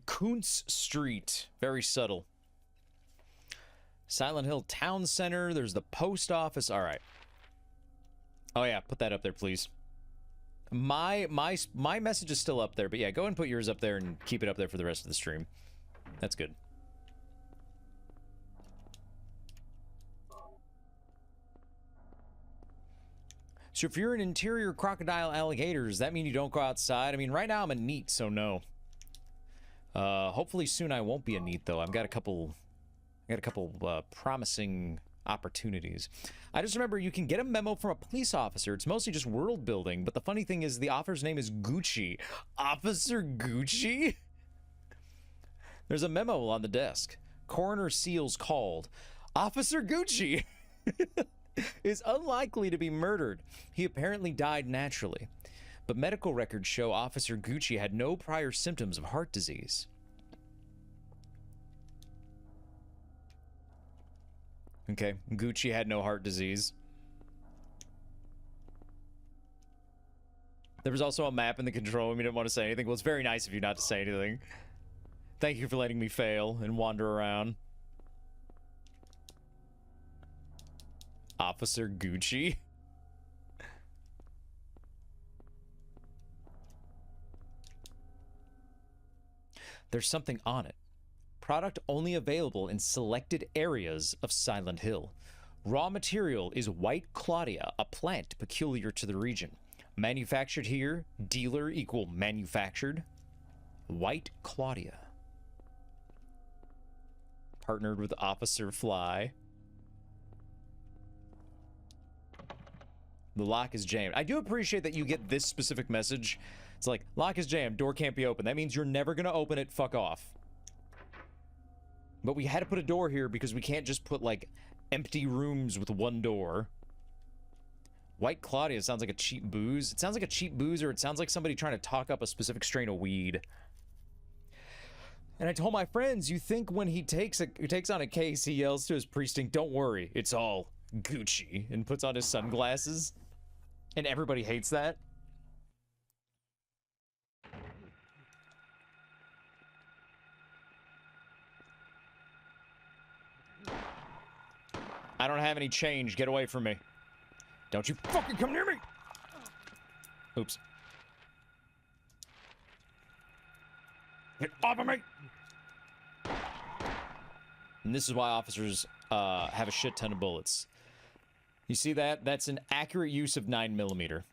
Kuntz Street. Very subtle. Silent Hill Town Center. There's the post office. All right. Oh, yeah. Put that up there, please. My message is still up there. But, yeah, go and put yours up there and keep it up there for the rest of the stream. That's good. So if you're an interior crocodile alligator, does that mean you don't go outside? I mean, right now I'm a neat, so no. Hopefully soon I won't be a neat, though. I've got a couple promising opportunities. I just remember you can get a memo from a police officer. It's mostly just world building, but the funny thing is the officer's name is Gucci. Officer Gucci? There's a memo on the desk. Coroner Seals called. Officer Gucci is unlikely to be murdered. He apparently died naturally. But medical records show Officer Gucci had no prior symptoms of heart disease. Okay, Gucci had no heart disease. There was also a map in the control room. You didn't want to say anything. Well, it's very nice of you not to say anything. Thank you for letting me fail and wander around. Officer Gucci. There's something on it. Product only available in selected areas of Silent Hill. Raw material is White Claudia, a plant peculiar to the region. Manufactured here, dealer equal manufactured. White Claudia. Partnered with Officer Fly. The lock is jammed. I do appreciate that you get this specific message. It's like, lock is jammed, door can't be opened. That means you're never gonna open it, fuck off. But we had to put a door here because we can't just put, like, empty rooms with one door. White Claudia sounds like a cheap booze. It sounds like a cheap booze, or it sounds like somebody trying to talk up a specific strain of weed. And I told my friends, you think when he takes on a case, he yells to his precinct, don't worry, it's all Gucci, and puts on his sunglasses. And everybody hates that. I don't have any change. Get away from me. Don't you fucking come near me! Oops. Get off of me! And this is why officers have a shit ton of bullets. You see that? That's an accurate use of 9mm.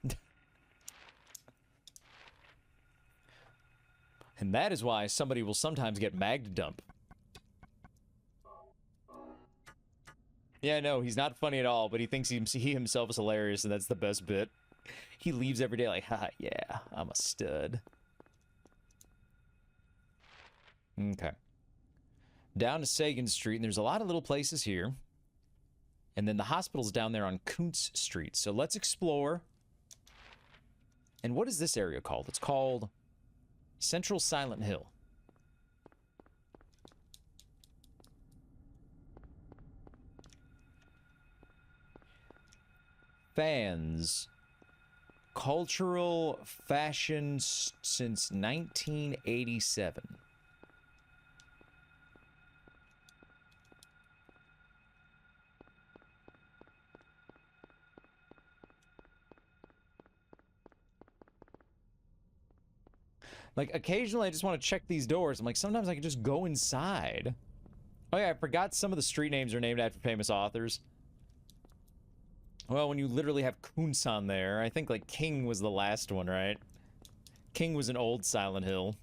And that is why somebody will sometimes get mag dump. Yeah, no, he's not funny at all, but he thinks he himself is hilarious, and that's the best bit. He leaves every day like, haha, yeah, I'm a stud. Okay. down to Sagan Street, and there's a lot of little places here. And then the hospital's down there on Kuntz Street. So let's explore. And what is this area called? It's called Central Silent Hill. Fans. Cultural fashion since 1987. Like, occasionally I just want to check these doors. I'm like, sometimes I can just go inside. Oh yeah, I forgot some of the street names are named after famous authors. Well, when you literally have Kuntz on there, I think, like, King was the last one, right? King was an old Silent Hill.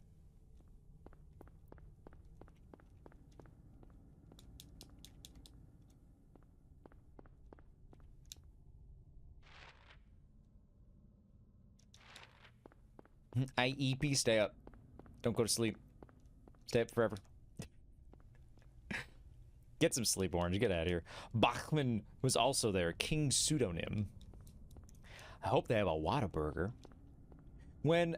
IEP, stay up. Don't go to sleep. Stay up forever. Get some sleep, Orange. Get out of here. Bachman was also there. King's pseudonym. I hope they have a Whataburger. When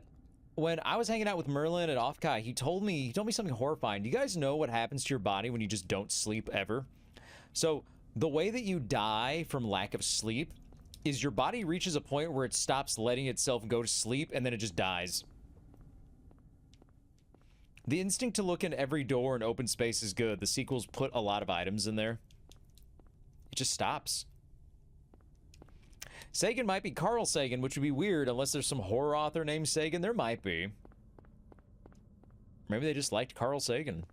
I was hanging out with Merlin at Offkai, he told me something horrifying. Do you guys know what happens to your body when you just don't sleep ever? So the way that you die from lack of sleep is your body reaches a point where it stops letting itself go to sleep, and then it just dies. The instinct to look in every door and open space is good. The sequels put a lot of items in there. It just stops. Sagan might be Carl Sagan, which would be weird unless there's some horror author named Sagan. There might be. Maybe they just liked Carl Sagan.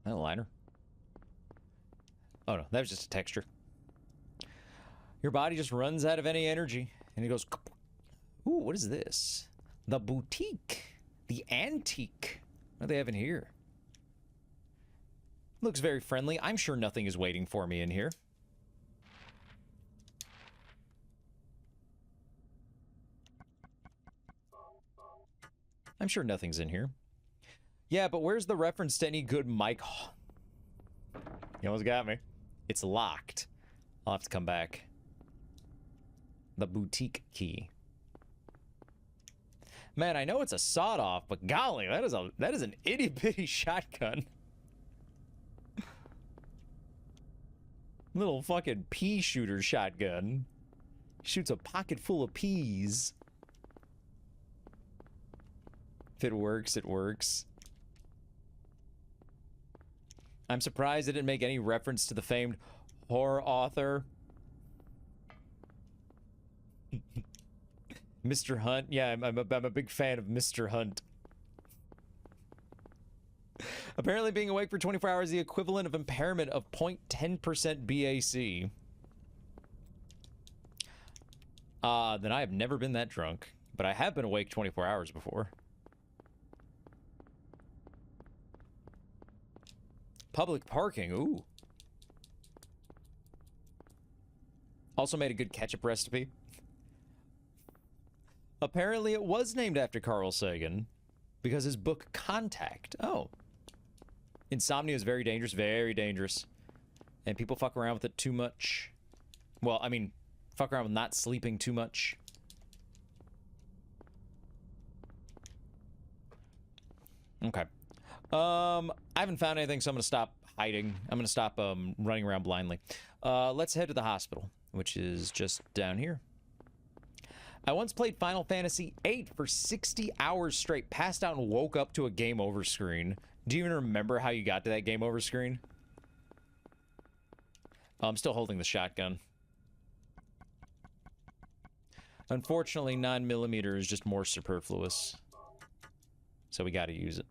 That a liner? Oh no, that was just a texture. Your body just runs out of any energy, and it goes. Ooh, what is this? The boutique, the antique. What do they have in here? Looks very friendly. I'm sure nothing is waiting for me in here. I'm sure nothing's in here. Yeah, but where's the reference to any good mic? You almost got me. It's locked. I'll have to come back. The boutique key. Man, I know it's a sawed-off, but golly, that is an itty-bitty shotgun. Little fucking pea shooter shotgun. Shoots a pocket full of peas. If it works, it works. I'm surprised it didn't make any reference to the famed horror author. Mr. Hunt. Yeah, I'm a big fan of Mr. Hunt. Apparently being awake for 24 hours is the equivalent of impairment of 0.10% BAC. Then I have never been that drunk, but I have been awake 24 hours before. Public parking, ooh. Also made a good ketchup recipe. Apparently it was named after Carl Sagan because his book Contact. Oh. Insomnia is very dangerous, very dangerous. And people fuck around with it too much. Well, I mean, fuck around with not sleeping too much. Okay. I haven't found anything, so I'm gonna stop hiding. I'm gonna stop running around blindly. Let's head to the hospital, which is just down here. I once played Final Fantasy VIII for 60 hours straight, passed out and woke up to a game over screen. Do you even remember how you got to that game over screen? Oh, I'm still holding the shotgun. Unfortunately, 9mm is just more superfluous. So we gotta use it.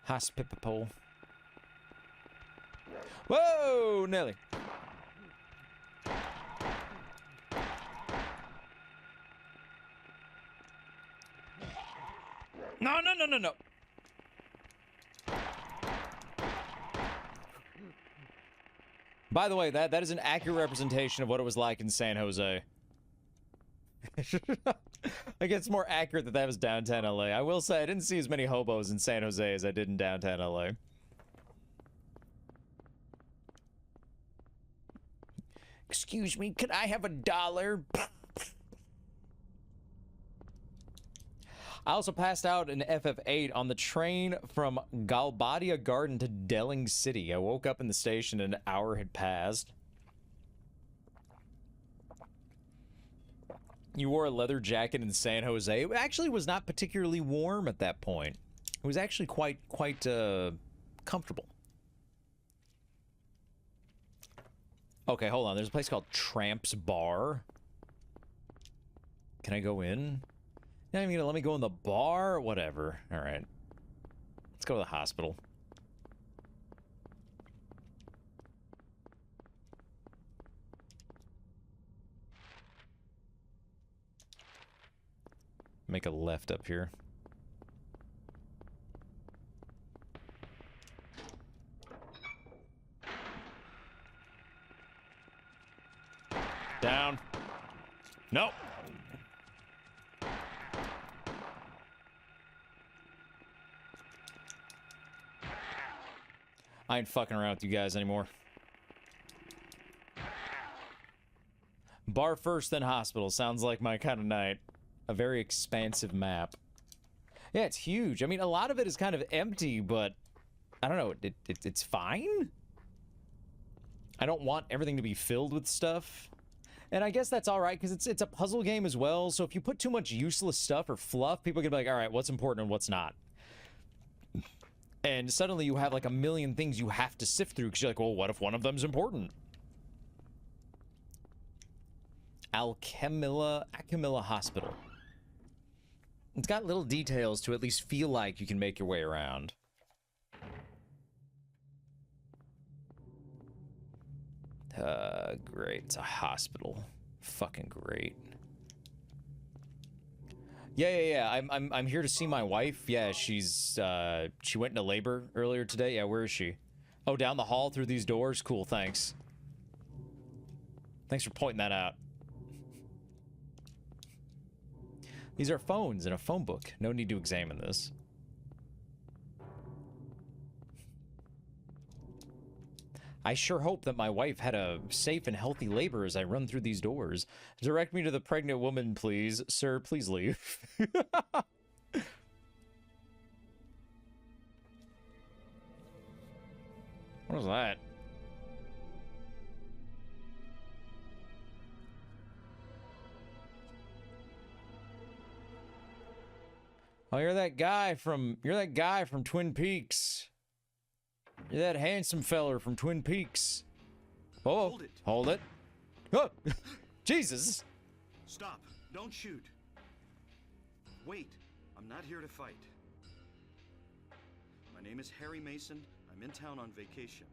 Hospital. Whoa, Nelly. No, no, no, no, no. By the way, that is an accurate representation of what it was like in San Jose. Like, it's more accurate that that was downtown LA. I will say I didn't see as many hobos in San Jose as I did in downtown LA. Excuse me, could I have $1? I also passed out an FF8 on the train from Galbadia Garden to Delling City. I woke up in the station and an hour had passed. You wore a leather jacket in San Jose. It actually was not particularly warm at that point. It was actually quite comfortable. Okay, hold on. There's a place called Tramp's Bar. Can I go in? You're not even gonna let me go in the bar? Whatever. Alright. Let's go to the hospital. Make a left up here. Down. No. I ain't fucking around with you guys anymore. Bar first, then hospital. Sounds like my kind of night. A very expansive map. Yeah, it's huge. I mean, a lot of it is kind of empty, but I don't know. It's fine. I don't want everything to be filled with stuff. And I guess that's all right, because it's a puzzle game as well. So if you put too much useless stuff or fluff, people are gonna be like, all right, what's important and what's not? And suddenly you have like a million things you have to sift through, because you're like, well, what if one of them's important? Akimila Hospital. It's got little details to at least feel like you can make your way around. Great. It's a hospital. Fucking great. Yeah. I'm here to see my wife. Yeah, she's she went into labor earlier today. Yeah, where is she? Oh, down the hall through these doors. Cool, thanks. Thanks for pointing that out. These are phones in a phone book. No need to examine this. I sure hope that my wife had a safe and healthy labor as I run through these doors. Direct me to the pregnant woman, please. Sir, please leave. What was that? Oh, you're that guy from Twin Peaks. You're that handsome feller from Twin Peaks. Oh, Hold it. Hold it. Oh, Jesus. Stop. Don't shoot. Wait. I'm not here to fight. My name is Harry Mason. I'm in town on vacation.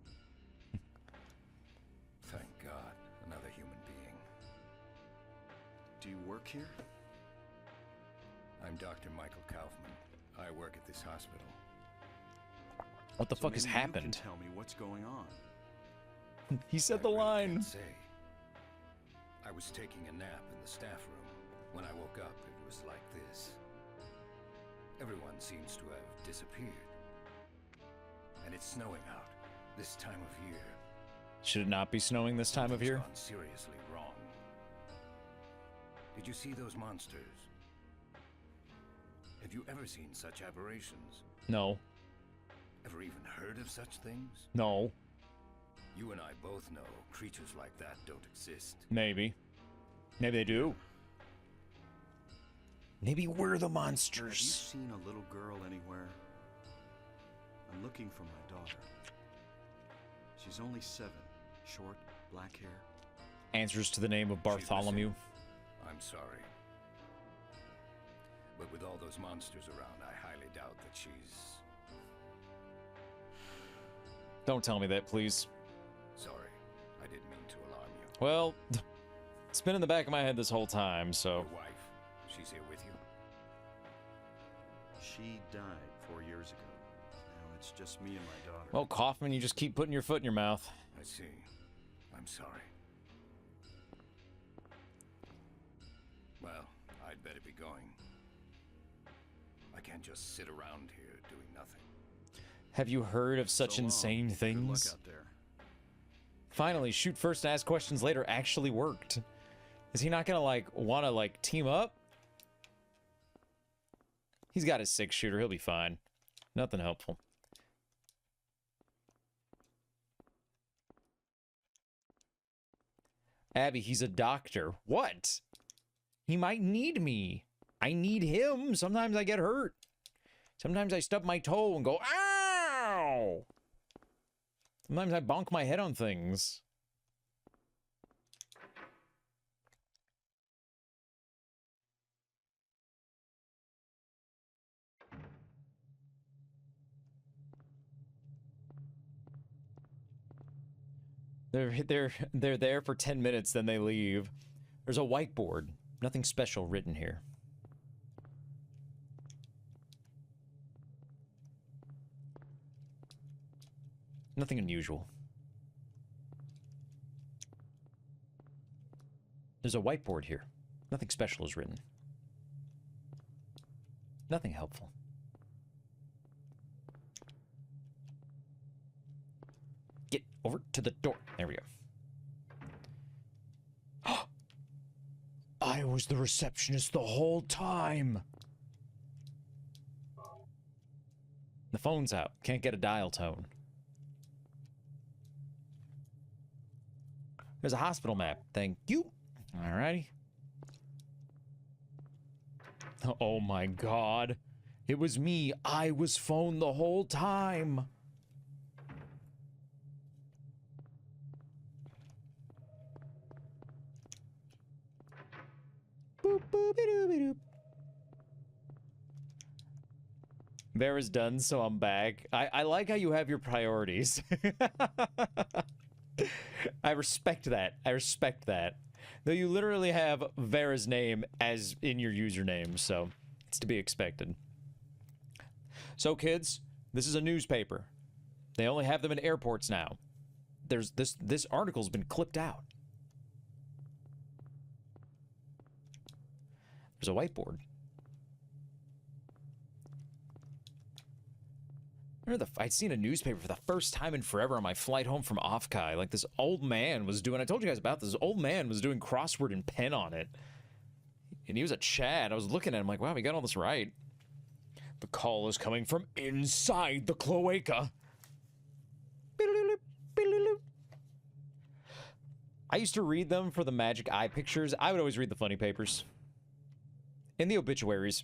Thank God. Another human being. Do you work here? I'm Dr. Michael Kaufman. I work at this hospital. What the fuck has maybe you happened? can tell me what's going on. He said the I really line. can't say. I was taking a nap in the staff room. When I woke up, it was like this. Everyone seems to have disappeared. And it's snowing out this time of year. Should it not be snowing this time of Something's year? gone seriously wrong. Did you see those monsters? Have you ever seen such aberrations? No. Ever even heard of such things? No. You and I both know creatures like that don't exist. Maybe. Maybe they do. Maybe we're the monsters. Have you seen a little girl anywhere? I'm looking for my daughter. She's only 7. Short, black hair. Answers to the name of She's Bartholomew. missing. I'm sorry. But with all those monsters around, I highly doubt that she's... Don't tell me that, please. Sorry. I didn't mean to alarm you. Well, it's been in the back of my head this whole time, so... Your wife, she's here with you? She died 4 years ago. Now it's just me and my daughter. Well, Kaufman, you just keep putting your foot in your mouth. I see. I'm sorry. Well, I'd better be going. I can't just sit around here doing nothing. Have you heard of such So long. insane Good things? luck out there. Finally, shoot first, ask questions later actually worked. Is he not gonna, like, wanna, like, team up? He's got his 6-shooter, he'll be fine. Nothing helpful. Abby, he's a doctor. What? He might need me. I need him. Sometimes I get hurt. Sometimes I stub my toe and go, ow! Sometimes I bonk my head on things. They're there for 10 minutes, then they leave. There's a whiteboard. Nothing special written here. Nothing unusual. There's a whiteboard here. Nothing special is written. Nothing helpful. Get over to the door. There we go. I was the receptionist the whole time. The phone's out. Can't get a dial tone. There's a hospital map. Thank you. Alrighty. Oh my god. It was me. I was phoned the whole time. Boop, boop, doop, doop. Vera's done, so I'm back. I like how you have your priorities. I respect that. I respect that. Though you literally have Vera's name as in your username, so it's to be expected. So kids, this is a newspaper. They only have them in airports now. There's this article's been clipped out. There's a whiteboard. I'd seen a newspaper for the first time in forever on my flight home from Ofkai. Like, this old man was doing, I told you guys about this, old man was doing crossword and pen on it. And he was a Chad. I was looking at him like, wow, we got all this right. The call is coming from inside the cloaca. I used to read them for the magic eye pictures. I would always read the funny papers. And the obituaries.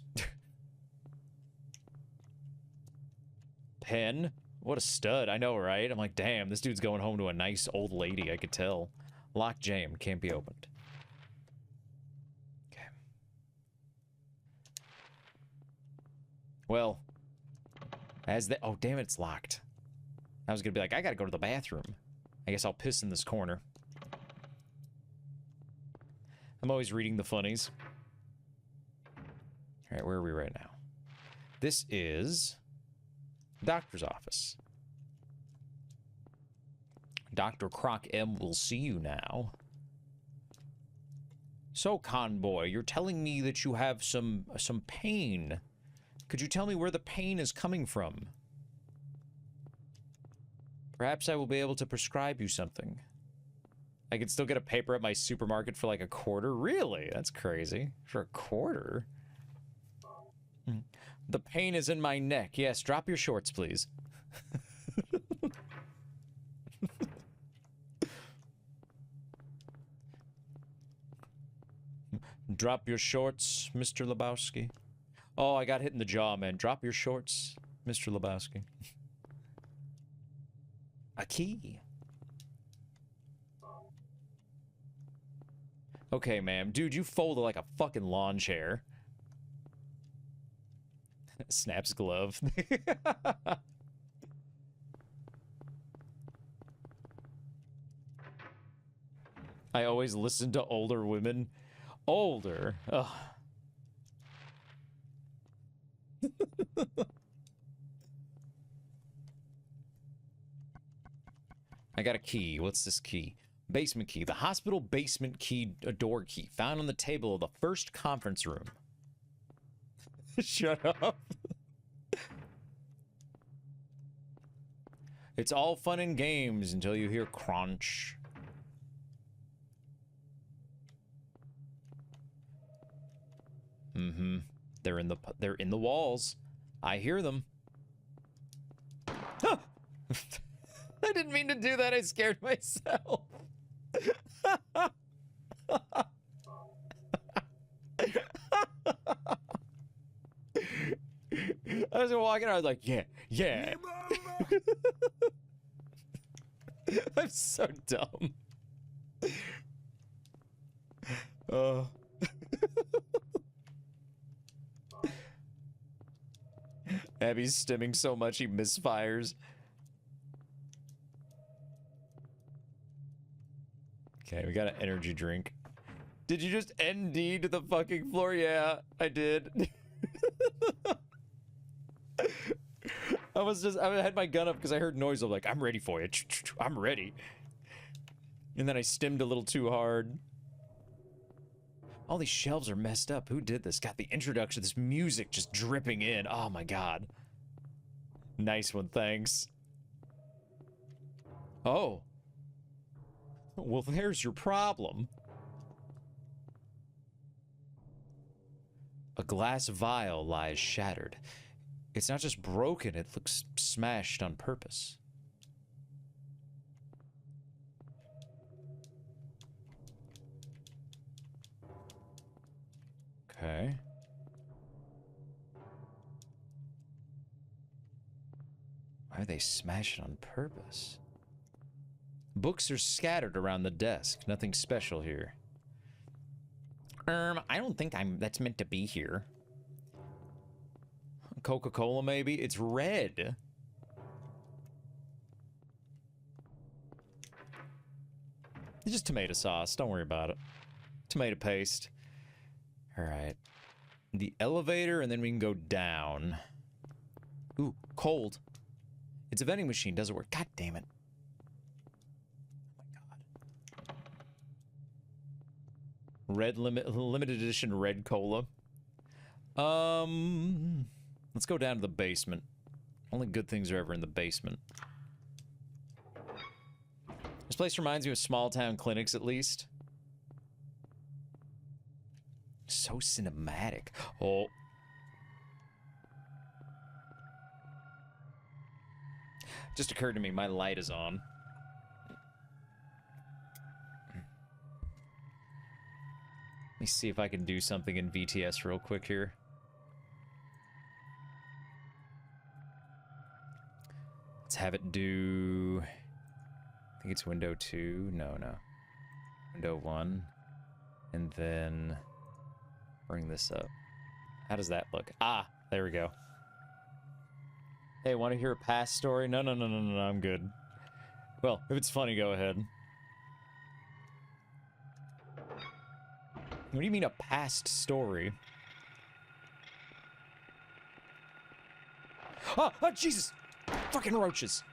Pen? What a stud. I know, right? I'm like, damn, this dude's going home to a nice old lady. I could tell. Lock jammed. Can't be opened. Okay. Well, as the... Oh, damn it, it's locked. I was gonna be like, I gotta go to the bathroom. I guess I'll piss in this corner. I'm always reading the funnies. Alright, where are we right now? This is... doctor's office. Dr. Croc M will see you now. So, convoy, you're telling me that you have some pain. Could you tell me where the pain is coming from? Perhaps I will be able to prescribe you something. I could still get a paper at my supermarket for like $0.25? Really? That's crazy. For $0.25? The pain is in my neck. Yes, drop your shorts, please. Drop your shorts, Mr. Lebowski. Oh, I got hit in the jaw, man. Drop your shorts, Mr. Lebowski. A key. Okay, ma'am. Dude, you folded like a fucking lawn chair. Snaps glove. I always listen to older women. Older. Ugh. I got a key. What's this key? Basement key. The hospital basement key, a door key, found on the table of the first conference room. Shut up. It's all fun and games until you hear crunch. Mm-hmm. They're in the walls. I hear them. Ah! I didn't mean to do that. I scared myself. I was walking, I was like, yeah, yeah. I'm so dumb. Abby's stimming so much he misfires. Okay, we got an energy drink. Did you just ND to the fucking floor? Yeah, I did. I had my gun up because I heard noise. I'm like, I'm ready for you. I'm ready. And then I stimmed a little too hard. All these shelves are messed up. Who did this? Got the introduction, this music just dripping in. Oh my god. Nice one, thanks. Oh. Well, there's your problem. A glass vial lies shattered. It's not just broken, it looks smashed on purpose. Okay. Why are they smashed on purpose? Books are scattered around the desk. Nothing special here. I don't think that's meant to be here. Coca-Cola, maybe? It's red. It's just tomato sauce. Don't worry about it. Tomato paste. Alright. The elevator, and then we can go down. Ooh, cold. It's a vending machine. Doesn't work. God damn it. Oh my god. Red limited edition red cola. Let's go down to the basement. Only good things are ever in the basement. This place reminds me of small town clinics, at least. So cinematic. Oh. Just occurred to me, my light is on. Let me see if I can do something in VTS real quick here. Let's have it do... I think it's window 2. No. Window 1. And then... bring this up. How does that look? Ah, there we go. Hey, want to hear a past story? No, I'm good. Well, if it's funny, go ahead. What do you mean a past story? Oh, Jesus! Fucking roaches!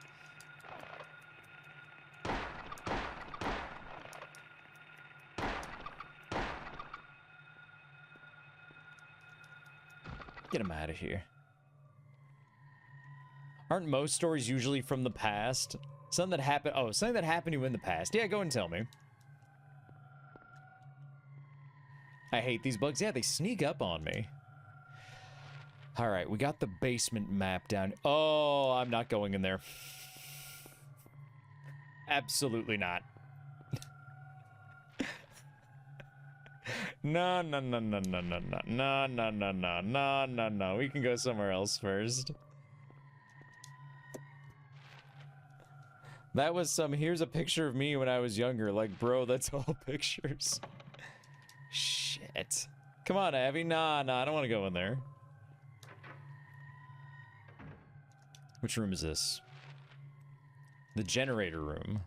Get him out of here. Aren't most stories usually from the past? Something that happened... oh, something that happened to you in the past. Yeah, go and tell me. I hate these bugs. Yeah, they sneak up on me. Alright, we got the basement map down. Oh, I'm not going in there. Absolutely not. No. We can go somewhere else first. That was some, here's a picture of me when I was younger. Like, bro, that's all pictures. Shit. Come on, Abby. Nah, I don't want to go in there. Which room is this? The generator room.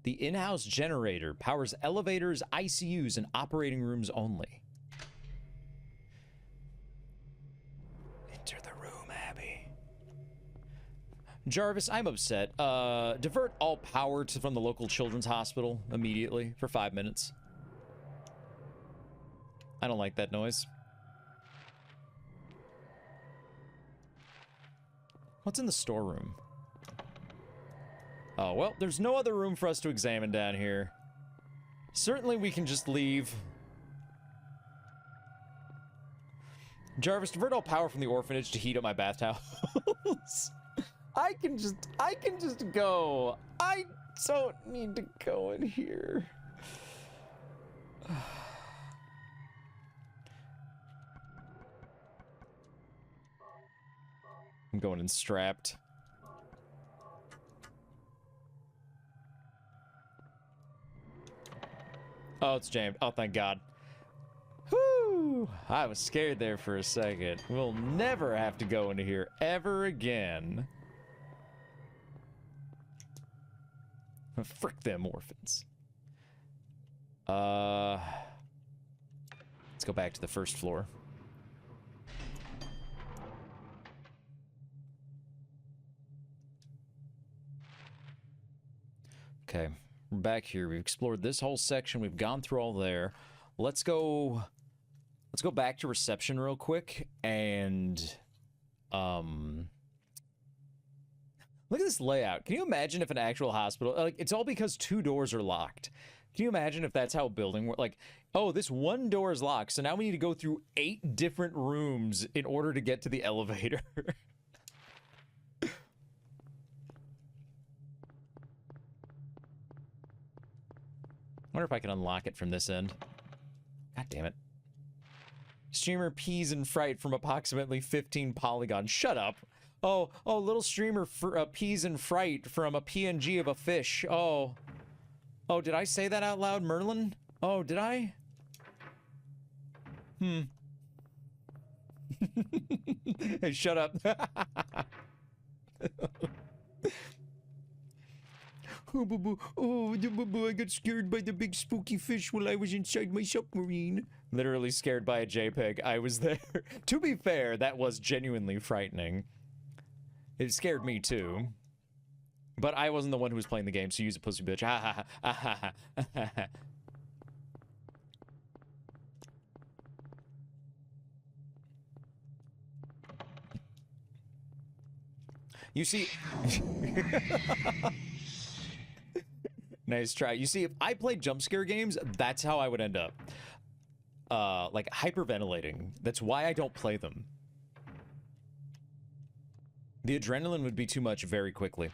The in-house generator powers elevators, ICUs, and operating rooms only. Enter the room, Abby. Jarvis, I'm upset. Divert all power from the local children's hospital immediately for 5 minutes. I don't like that noise. What's in the storeroom? Oh, well, there's no other room for us to examine down here. Certainly we can just leave. Jarvis, divert all power from the orphanage to heat up my bath towels. I can just go. I don't need to go in here. I'm going in strapped. Oh, it's jammed. Oh, thank God. Whew! I was scared there for a second. We'll never have to go into here ever again. Frick them orphans. Let's go back to the first floor. Okay, we're back here. We've explored this whole section. We've gone through all there. Let's go back to reception real quick and look at this layout. Can you imagine if an actual hospital, like, it's all because 2 doors are locked. Can you imagine if that's how a building works? Like, oh, this one door is locked, so now we need to go through 8 different rooms in order to get to the elevator. I wonder if I can unlock it from this end. God damn it. Streamer pees in fright from approximately 15 polygons. Shut up. Oh, little streamer pees in fright from a PNG of a fish. Oh, did I say that out loud, Merlin? Oh, did I? Hey, shut up. I got scared by the big spooky fish while I was inside my submarine. Literally scared by a JPEG. I was there. To be fair, that was genuinely frightening. It scared me too. But I wasn't the one who was playing the game, so use a pussy bitch. Ha ha ha ha ha. You see... Nice try. You see, if I played jump scare games, that's how I would end up. Like, hyperventilating. That's why I don't play them. The adrenaline would be too much very quickly.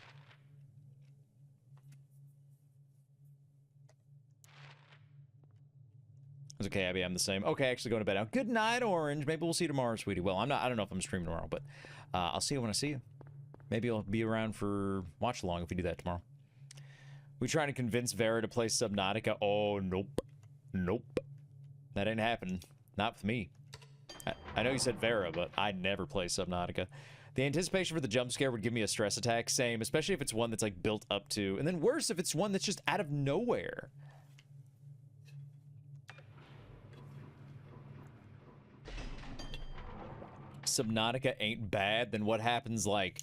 It's okay, Abby, I'm the same. Okay, actually going to bed now. Good night, Orange. Maybe we'll see you tomorrow, sweetie. Well, I don't know if I'm streaming tomorrow, but I'll see you when I see you. Maybe I'll be around for watch along if we do that tomorrow. We trying to convince Vera to play Subnautica? Oh, nope. Nope. That ain't happening. Not with me. I know you said Vera, but I'd never play Subnautica. The anticipation for the jump scare would give me a stress attack. Same, especially if it's one that's like built up to. And then worse if it's one that's just out of nowhere. Subnautica ain't bad, then what happens like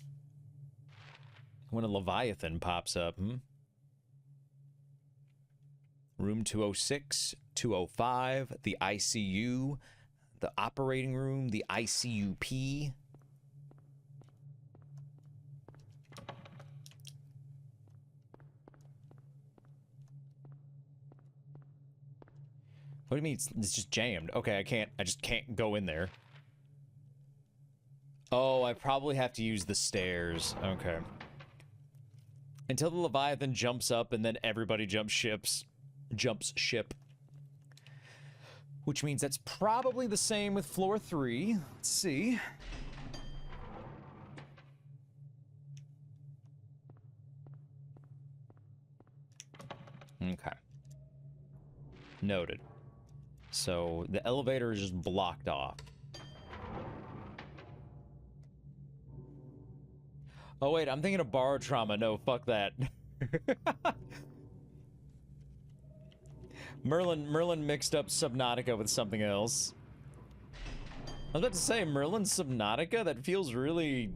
when a Leviathan pops up, Room 206, 205, the ICU, the operating room, the ICUP. What do you mean it's just jammed? Okay, I just can't go in there. Oh, I probably have to use the stairs. Okay. Until the Leviathan jumps up and then everybody jumps ship. Which means that's probably the same with floor 3. Let's see. Okay. Noted. So the elevator is just blocked off. Oh wait, I'm thinking of borrowed trauma. No, fuck that. Merlin mixed up Subnautica with something else. I was about to say, Merlin Subnautica? That feels really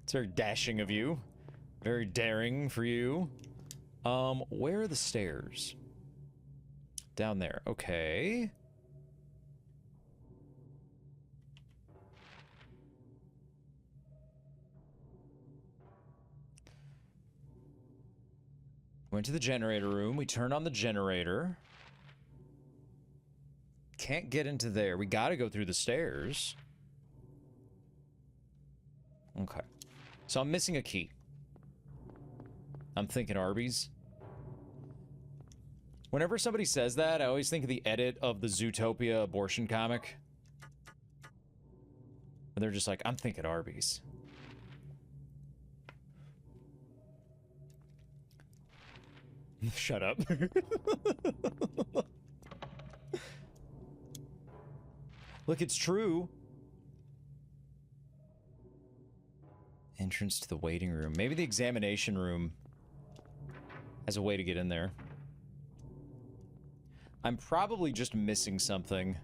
It's very dashing of you. Very daring for you. Where are the stairs? Down there. Okay. Went to the generator room. We turned on the generator. Can't get into there. We gotta go through the stairs. Okay. So I'm missing a key. I'm thinking Arby's. Whenever somebody says that, I always think of the edit of the Zootopia abortion comic. And they're just like, I'm thinking Arby's. Shut up. Look, it's true. Entrance to the waiting room. Maybe the examination room has a way to get in there. I'm probably just missing something.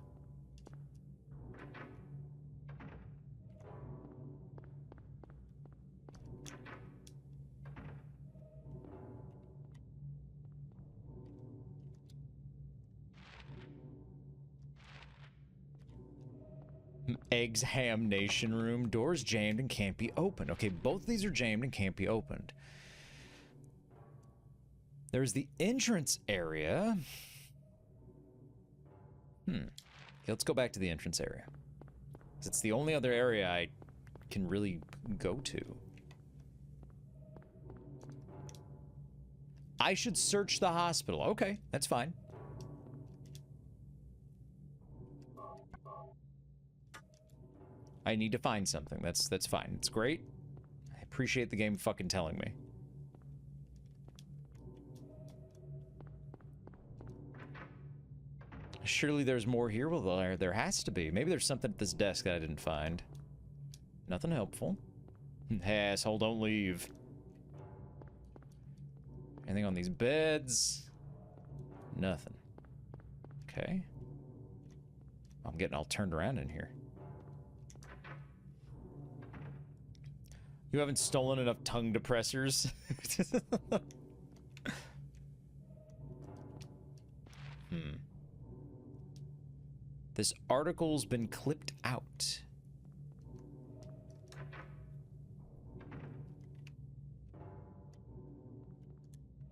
Eggs Ham Nation room. Doors jammed and can't be opened. Okay, both of these are jammed and can't be opened. There's the entrance area. Okay, let's go back to the entrance area. 'Cause it's the only other area I can really go to. I should search the hospital. Okay, that's fine. I need to find something. That's fine. It's great. I appreciate the game fucking telling me. Surely there's more here. Well, there has to be. Maybe there's something at this desk that I didn't find. Nothing helpful. Hey, asshole, don't leave. Anything on these beds? Nothing. Okay. I'm getting all turned around in here. You haven't stolen enough tongue depressors? This article's been clipped out.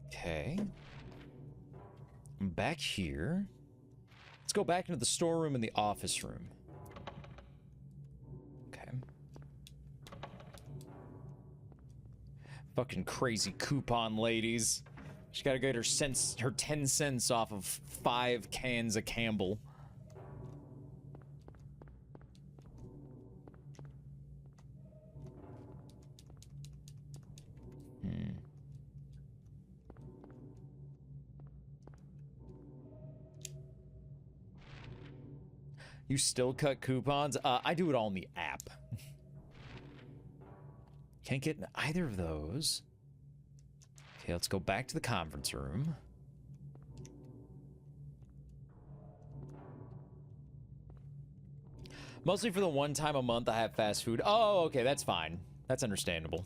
Okay. I'm back here. Let's go back into the storeroom and the office room. Okay. Fucking crazy coupon ladies. She gotta get her 10 cents off of 5 cans of Campbell. You still cut coupons? I do it all in the app. Can't get in either of those. Okay, let's go back to the conference room. Mostly for the one time a month I have fast food. Oh, okay, that's fine. That's understandable.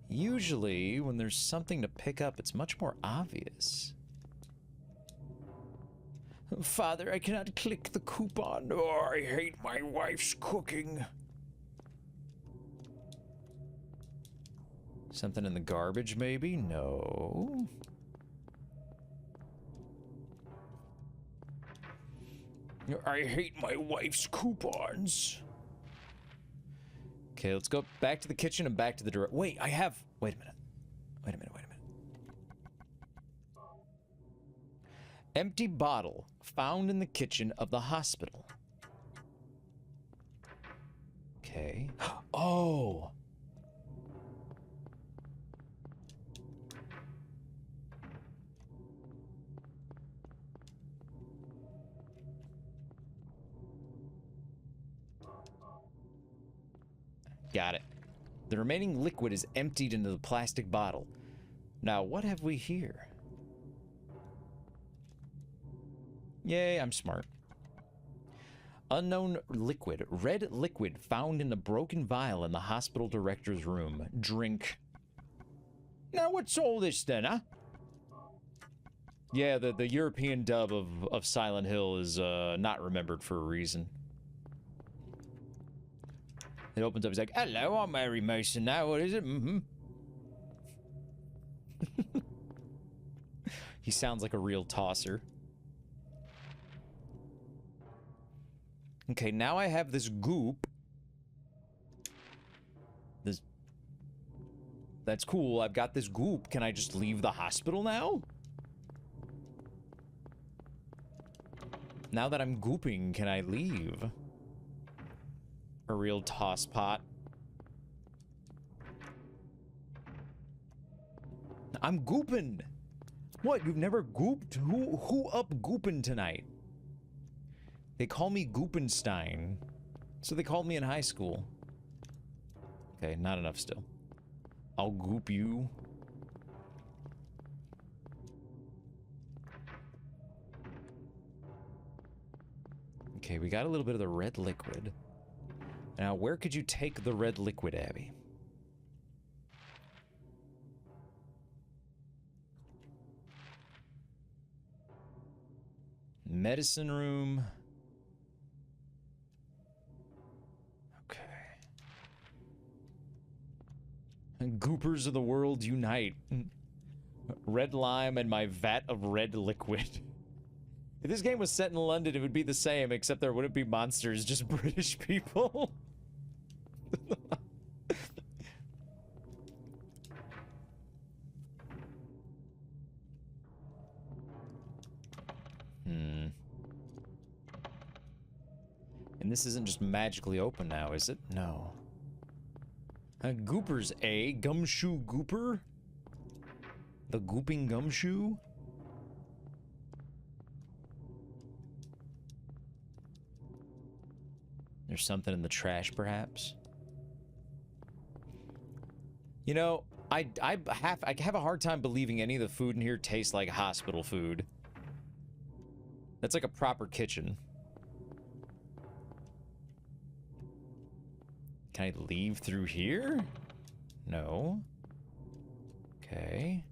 Usually, when there's something to pick up, it's much more obvious. Father, I cannot click the coupon. Oh, I hate my wife's cooking. Something in the garbage, maybe? No. I hate my wife's coupons. Okay, let's go back to the kitchen and back to the door. Wait, I have... Wait a minute. Wait a minute. Empty bottle found in the kitchen of the hospital. Okay. Oh! Got it. The remaining liquid is emptied into the plastic bottle. Now, what have we here? Yay, I'm smart. Unknown liquid. Red liquid found in a broken vial in the hospital director's room. Drink. Now what's all this then, huh? Yeah, the European dub of Silent Hill is not remembered for a reason. It opens up, he's like, hello, I'm Harry Mason now, what is it? Mm-hmm. He sounds like a real tosser. Okay, now I have this goop. That's cool, I've got this goop. Can I just leave the hospital now? Now that I'm gooping, can I leave? A real toss pot. I'm gooping. What, you've never gooped? Who up gooping tonight? They call me Goopenstein. So they called me in high school. Okay, not enough still. I'll goop you. Okay, we got a little bit of the red liquid. Now, where could you take the red liquid, Abby? Medicine room. Okay. And goopers of the world unite. Red lime and my vat of red liquid. If this game was set in London, it would be the same, except there wouldn't be monsters, just British people. And this isn't just magically open now, is it? No. Goopers, eh? Gumshoe gooper? The gooping gumshoe? There's something in the trash, perhaps? You know, I have a hard time believing any of the food in here tastes like hospital food. That's like a proper kitchen. Can I leave through here? No. Okay.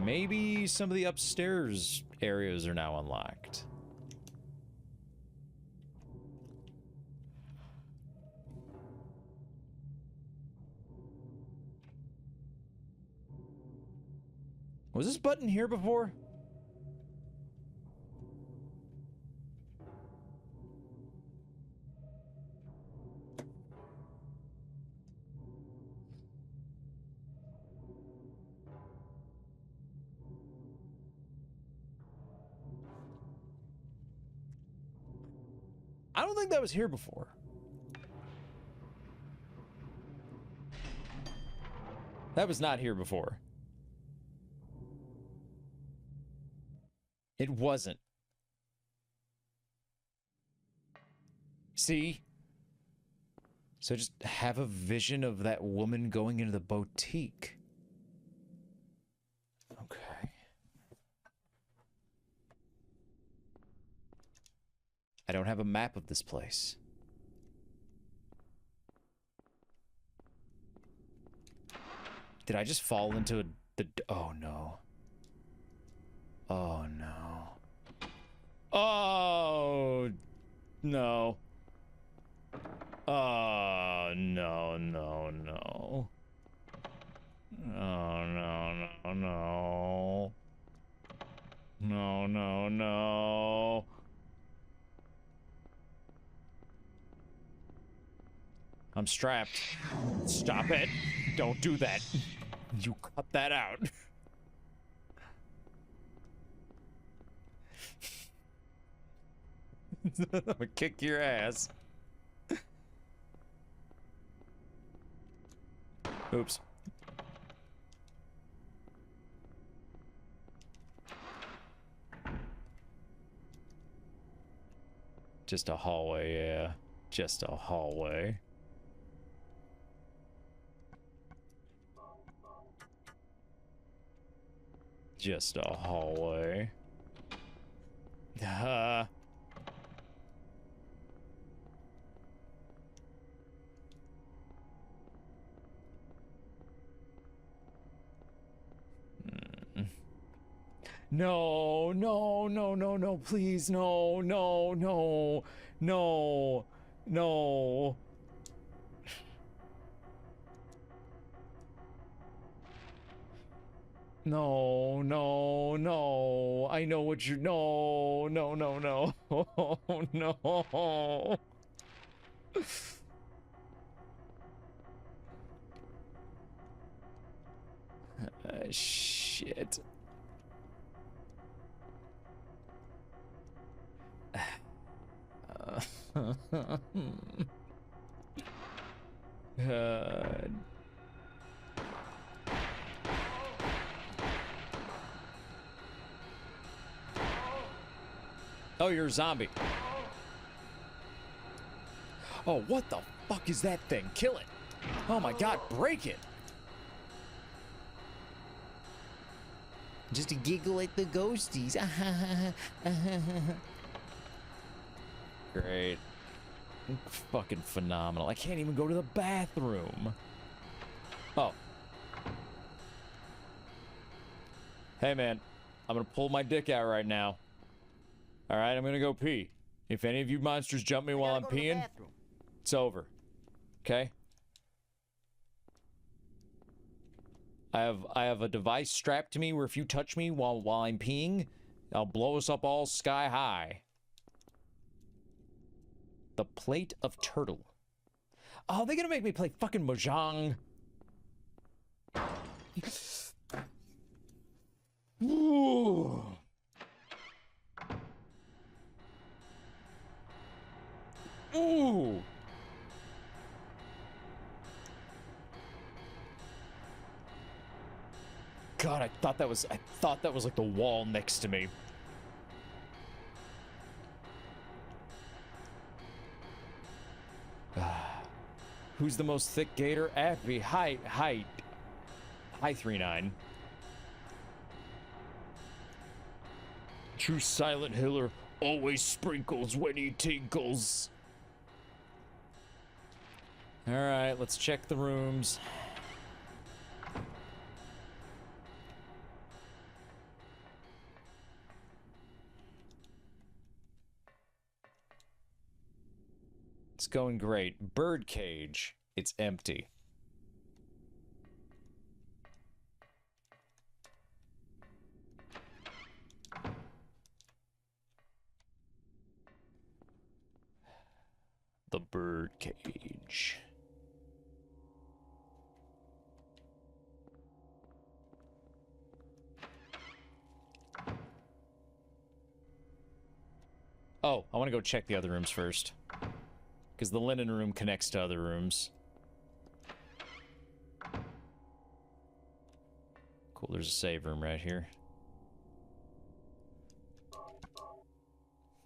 Maybe some of the upstairs areas are now unlocked. Was this button here before? I don't think that was here before. That was not here before. It wasn't. See? So just have a vision of that woman going into the boutique. Okay. I don't have a map of this place. Did I just fall into the... Oh, no. Oh, no. Oh, no. Oh, no, no, no. Oh, no, no, no. No, no, no. I'm strapped. Stop it. Don't do that. You cut that out. I'm gonna kick your ass. Oops. Just a hallway, yeah. Just a hallway. Just a hallway. No, no, no, no, no, please, no, no, no, no, no. No, no, no. I know what you're... No, no, no, no. No. Shit. Oh, you're a zombie. Oh, what the fuck is that thing? Kill it. Oh my god, break it. Just to giggle at the ghosties. Great. Fucking phenomenal. I can't even go to the bathroom. Oh. Hey, man. I'm gonna pull my dick out right now. Alright, I'm gonna go pee. If any of you monsters jump me while I'm peeing, it's over. Okay? I have a device strapped to me where if you touch me while I'm peeing, I'll blow us up all sky high. The plate of turtle. Oh, they're gonna make me play fucking Mahjong. Ooh. Ooh. God, I thought that was like the wall next to me. Who's the most thick gator? Abby, height. Hi 3-9. True Silent Hiller always sprinkles when he tinkles. Alright, let's check the rooms. It's going great. Birdcage. It's empty. The birdcage. Oh, I want to go check the other rooms first. Because the linen room connects to other rooms. Cool, there's a save room right here.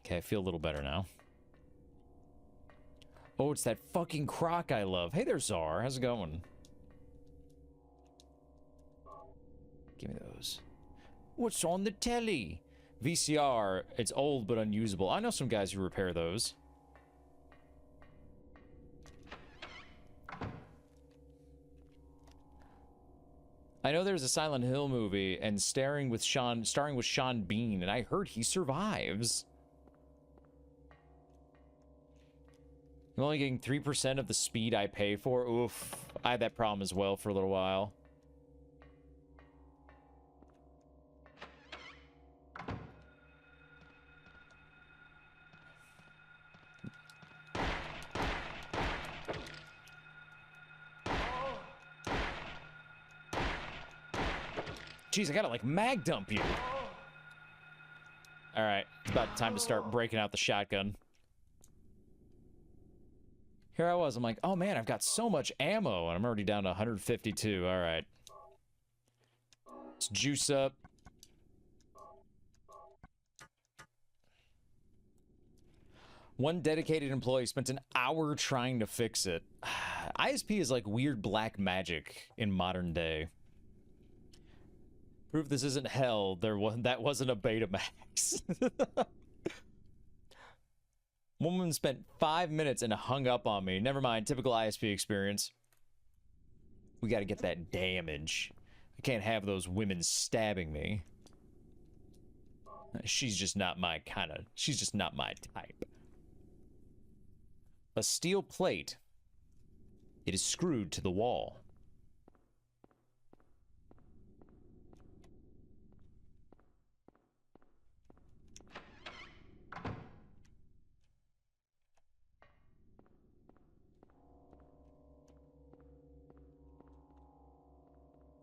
Okay, I feel a little better now. Oh, it's that fucking croc I love. Hey there, Czar. How's it going? Give me those. What's on the telly? VCR. It's old but unusable. I know some guys who repair those. I know there's a Silent Hill movie and starring with Sean Bean, and I heard he survives. I'm only getting 3% of the speed I pay for. Oof. I had that problem as well for a little while. Jeez, I gotta like mag dump you. Alright, it's about time to start breaking out the shotgun. Here I was, I'm like, oh man, I've got so much ammo, and I'm already down to 152, alright. Let's juice up. One dedicated employee spent an hour trying to fix it. ISP is like weird black magic in modern day. Proof this isn't hell. That wasn't a Betamax. Woman spent 5 minutes and hung up on me. Never mind, typical ISP experience. We gotta get that damage. I can't have those women stabbing me. She's just not my kind of... She's just not my type. A steel plate. It is screwed to the wall.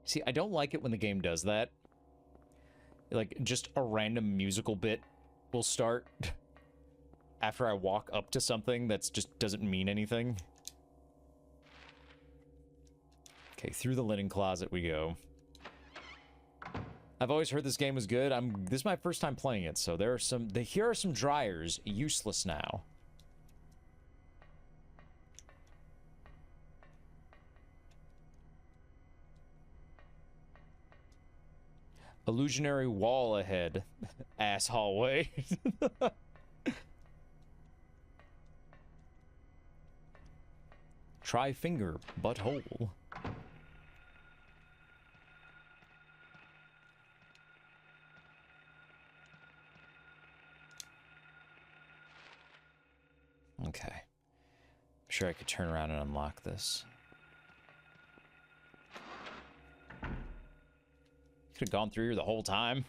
See, I don't like it when the game does that. Like, just a random musical bit will start after I walk up to something that's just doesn't mean anything. Okay, through the linen closet we go. I've always heard this game was good. This is my first time playing it, so there are some... Here are some dryers useless now. Illusionary wall ahead. Ass hallway. Try finger, butthole. Okay. I'm sure I could turn around and unlock this. Could have gone through here the whole time.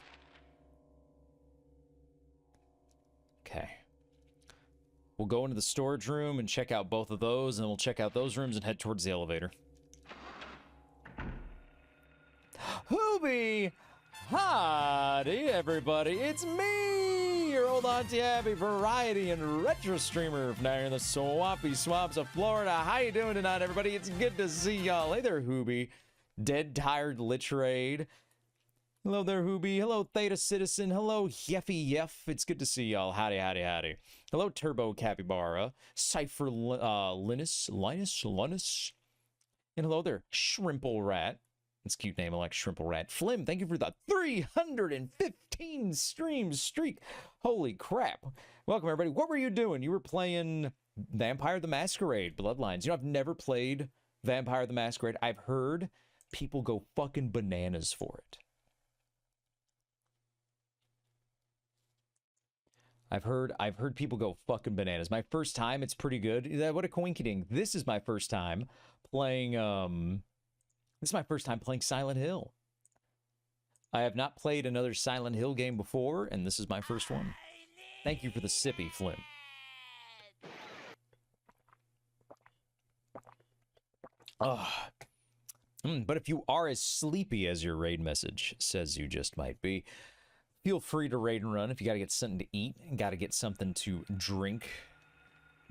Okay. We'll go into the storage room and check out both of those, and then we'll check out those rooms and head towards the elevator. Hoobie! Howdy, everybody. It's me, your old Auntie Abby, variety and retro streamer from down here in the swampy swamps of Florida. How you doing tonight, everybody? It's good to see y'all. Hey there, Hoobie. Dead Tired Litrade. Hello there, Hoobie. Hello, Theta Citizen. Hello, Yeffy Yeff. It's good to see y'all. Howdy, howdy, howdy. Hello, Turbo Capybara. Cypher Linus. And hello there, Shrimple Rat. It's a cute name. I like Shrimple Rat. Flim, thank you for the 315 stream streak. Holy crap. Welcome, everybody. What were you doing? You were playing Vampire the Masquerade Bloodlines. You know, I've never played Vampire the Masquerade. I've heard people go fucking bananas for it. I've heard people go fucking bananas. My first time, it's pretty good. What a coinkydink. This is my first time playing, this is my first time playing Silent Hill. I have not played another Silent Hill game before, and this is my first one. Thank you for the sippy, Flynn. But if you are as sleepy as your raid message says you just might be, feel free to raid and run if you gotta get something to eat and gotta get something to drink,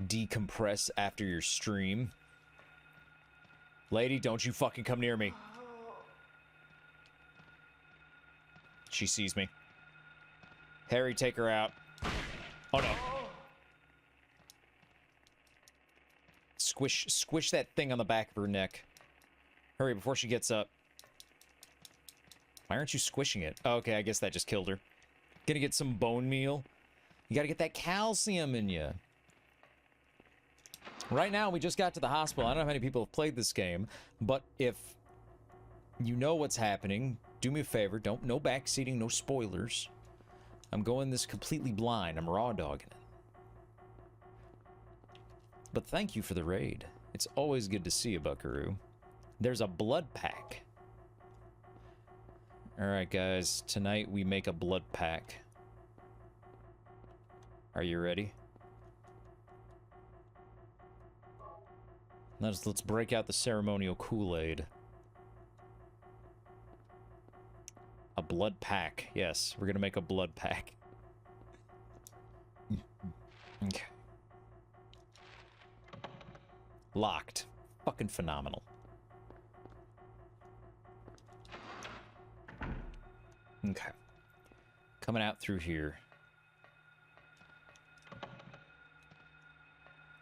decompress after your stream. Lady, don't you fucking come near me. She sees me. Harry, take her out. Oh no. Squish that thing on the back of her neck. Hurry before she gets up. Why aren't you squishing it? Oh, okay, I guess that just killed her. Gonna get some bone meal. You gotta get that calcium in you. Right now, we just got to the hospital. I don't know how many people have played this game, but if you know what's happening, do me a favor. No backseating, no spoilers. I'm going this completely blind. I'm raw dogging it. But thank you for the raid. It's always good to see you, Buckaroo. There's a blood pack. Alright, guys. Tonight we make a blood pack. Are you ready? Let's break out the ceremonial Kool-Aid. A blood pack. Yes, we're gonna make a blood pack. Okay. Locked. Fucking phenomenal. Okay. Coming out through here.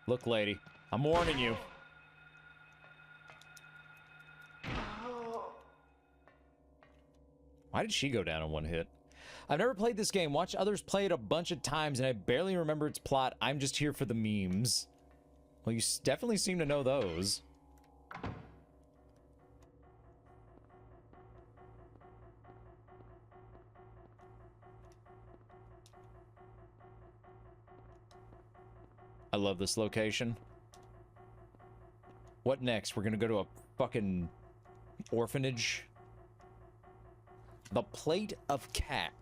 Look, lady. I'm warning you. Why did she go down in one hit? I've never played this game. Watched others play it a bunch of times, and I barely remember its plot. I'm just here for the memes. Well, you definitely seem to know those. I love this location. What next? We're gonna go to a fucking orphanage. The Plate of Cat.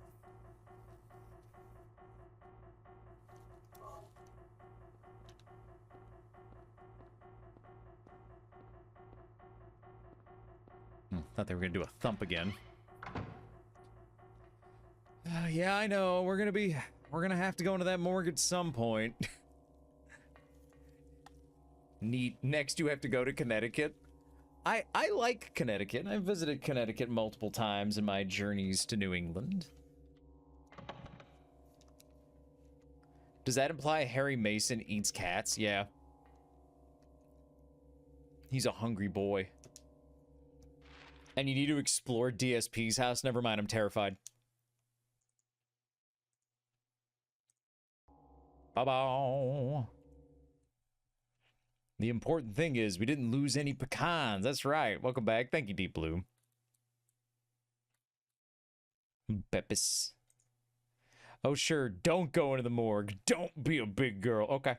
Thought they were gonna do a thump again. Yeah, I know. We're gonna have to go into that morgue at some point. Neat. Next, you have to go to Connecticut. I like Connecticut. I've visited Connecticut multiple times in my journeys to New England. Does that imply Harry Mason eats cats? Yeah. He's a hungry boy. And you need to explore DSP's house? Never mind, I'm terrified. Ba-bow. The important thing is we didn't lose any pecans. That's right. Welcome back. Thank you, Deep Blue. Beppis. Oh, sure. Don't go into the morgue. Don't be a big girl. Okay.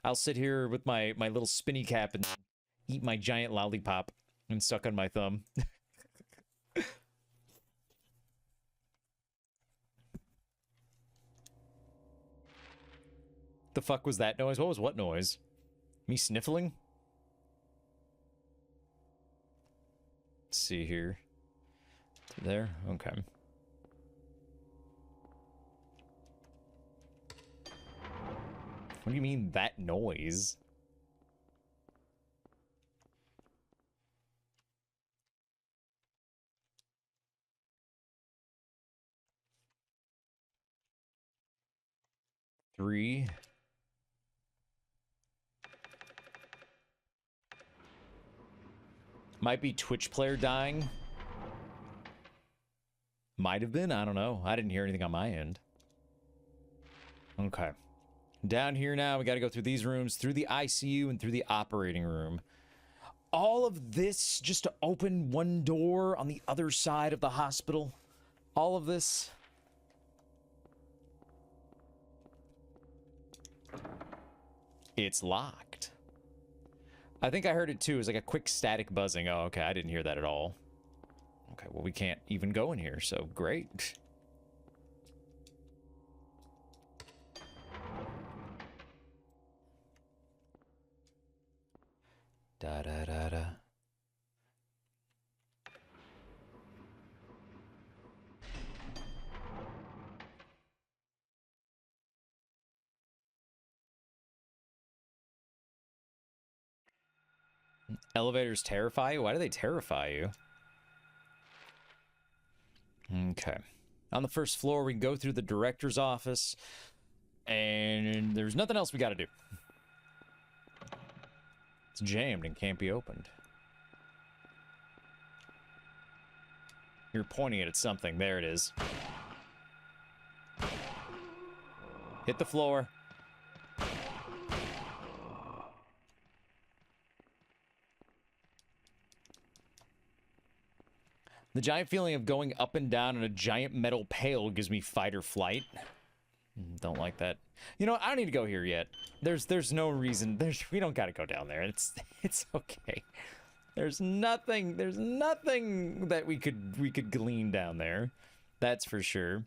I'll sit here with my little spinny cap and eat my giant lollipop and suck on my thumb. The fuck was that noise? What was what noise? Me sniffling? Let's see here. There? Okay. What do you mean, that noise? Three. Might be Twitch player dying. Might have been. I don't know. I didn't hear anything on my end. Okay. Down here now, we got to go through these rooms, through the ICU, and through the operating room. All of this just to open one door on the other side of the hospital. All of this. It's locked. I think I heard it too. It was like a quick static buzzing. Oh, okay. I didn't hear that at all. Okay, well, we can't even go in here, so great. Da-da-da-da. Elevators terrify you? Why do they terrify you? Okay. On the first floor, we can go through the director's office, and there's nothing else we gotta do. It's jammed and can't be opened. You're pointing it at something. There it is. Hit the floor. The giant feeling of going up and down in a giant metal pail gives me fight or flight. Don't like that. You know what? I don't need to go here yet. There's no reason. We don't gotta go down there. It's okay. There's nothing that we could glean down there. That's for sure.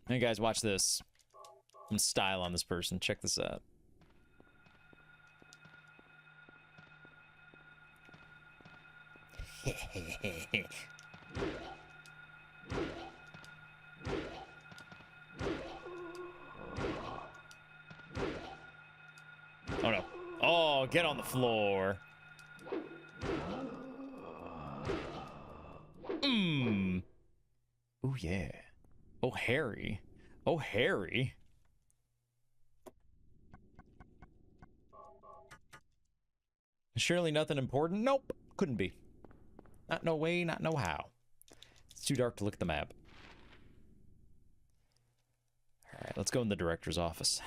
Hey guys, watch this. Some style on this person. Check this out. Oh no. Oh, get on the floor. Oh yeah. Oh Harry. Oh Harry. Surely nothing important? Nope. Couldn't be. Not no way, not no how. It's too dark to look at the map. Alright, let's go in the director's office.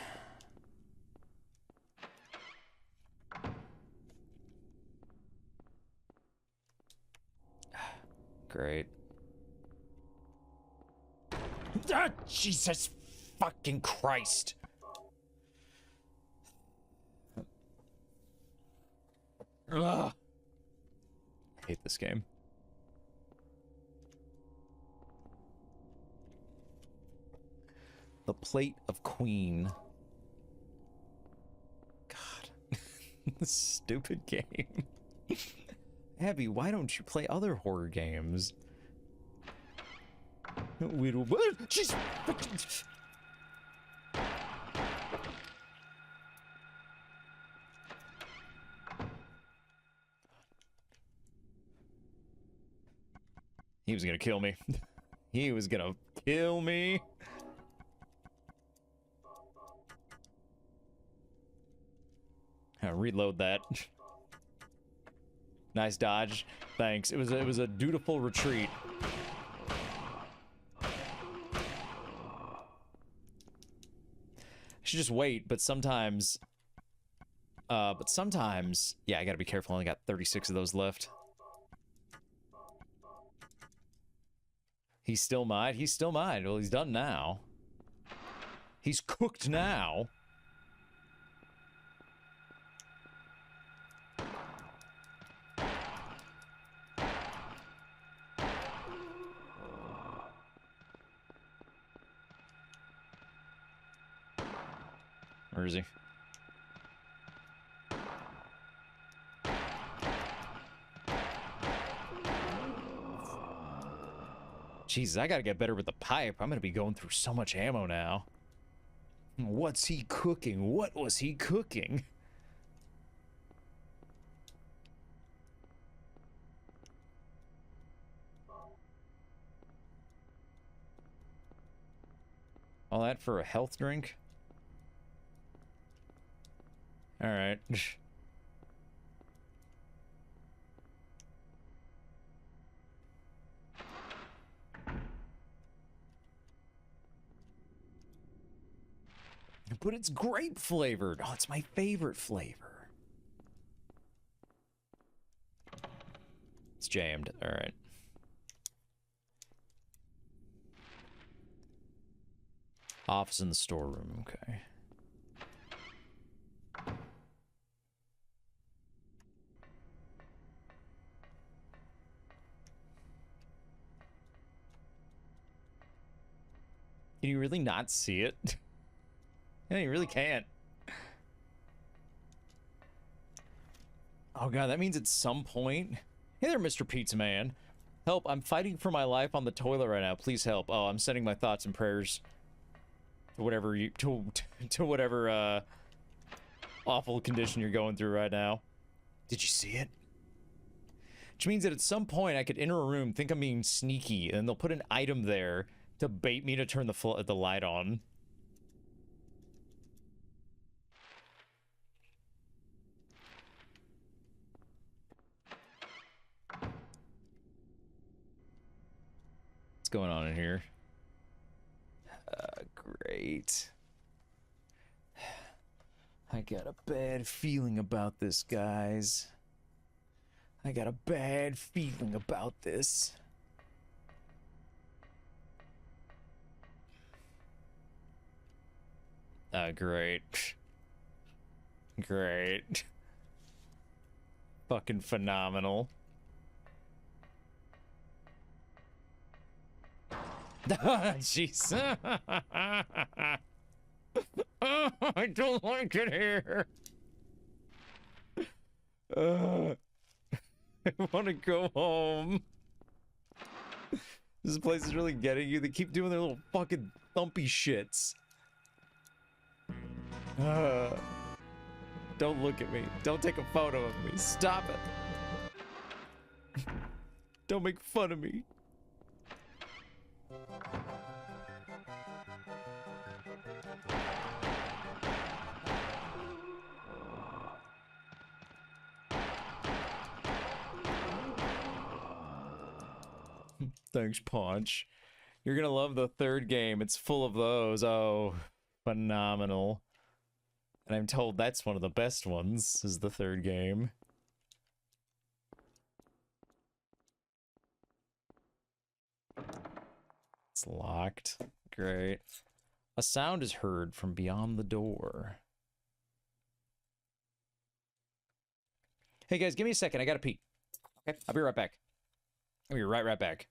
Great. Ah, Jesus fucking Christ. Ugh. I hate this game. The Plate of Queen. God. This stupid game. Abby, why don't you play other horror games? Jeez. He was gonna kill me. He was gonna kill me. I'll reload that. Nice dodge. Thanks. It was a dutiful retreat. I should just wait, but sometimes yeah, I gotta be careful. I only got 36 of those left. He still might. He still might. Well, he's done now. He's cooked now. Where is he? Jesus, I gotta get better with the pipe. I'm gonna be going through so much ammo now. What's he cooking? What was he cooking? All that for a health drink? All right. But it's grape flavored. Oh, it's my favorite flavor. It's jammed. All right. Office in the storeroom. Okay. Can you really not see it? Yeah, you really can't. Oh god, that means at some point... Hey there, Mr. Pizza Man. Help, I'm fighting for my life on the toilet right now. Please help. Oh, I'm sending my thoughts and prayers to whatever you... to whatever, awful condition you're going through right now. Did you see it? Which means that at some point I could enter a room, think I'm being sneaky, and they'll put an item there to bait me to turn the light on. What's going on in here? Great. I got a bad feeling about this, guys. I got a bad feeling about this. Great. Great. Fucking phenomenal. Jeez. I don't like it here. I want to go home. This place is really getting you. They keep doing their little fucking thumpy shits. Don't look at me. Don't take a photo of me. Stop it. Don't make fun of me. Thanks, Paunch. You're gonna love the third game. It's full of those. Oh, phenomenal. And I'm told that's one of the best ones, is the third game. It's locked. Great. A sound is heard from beyond the door. Hey guys, give me a second. I gotta pee. Okay, I'll be right back. I'll be right back.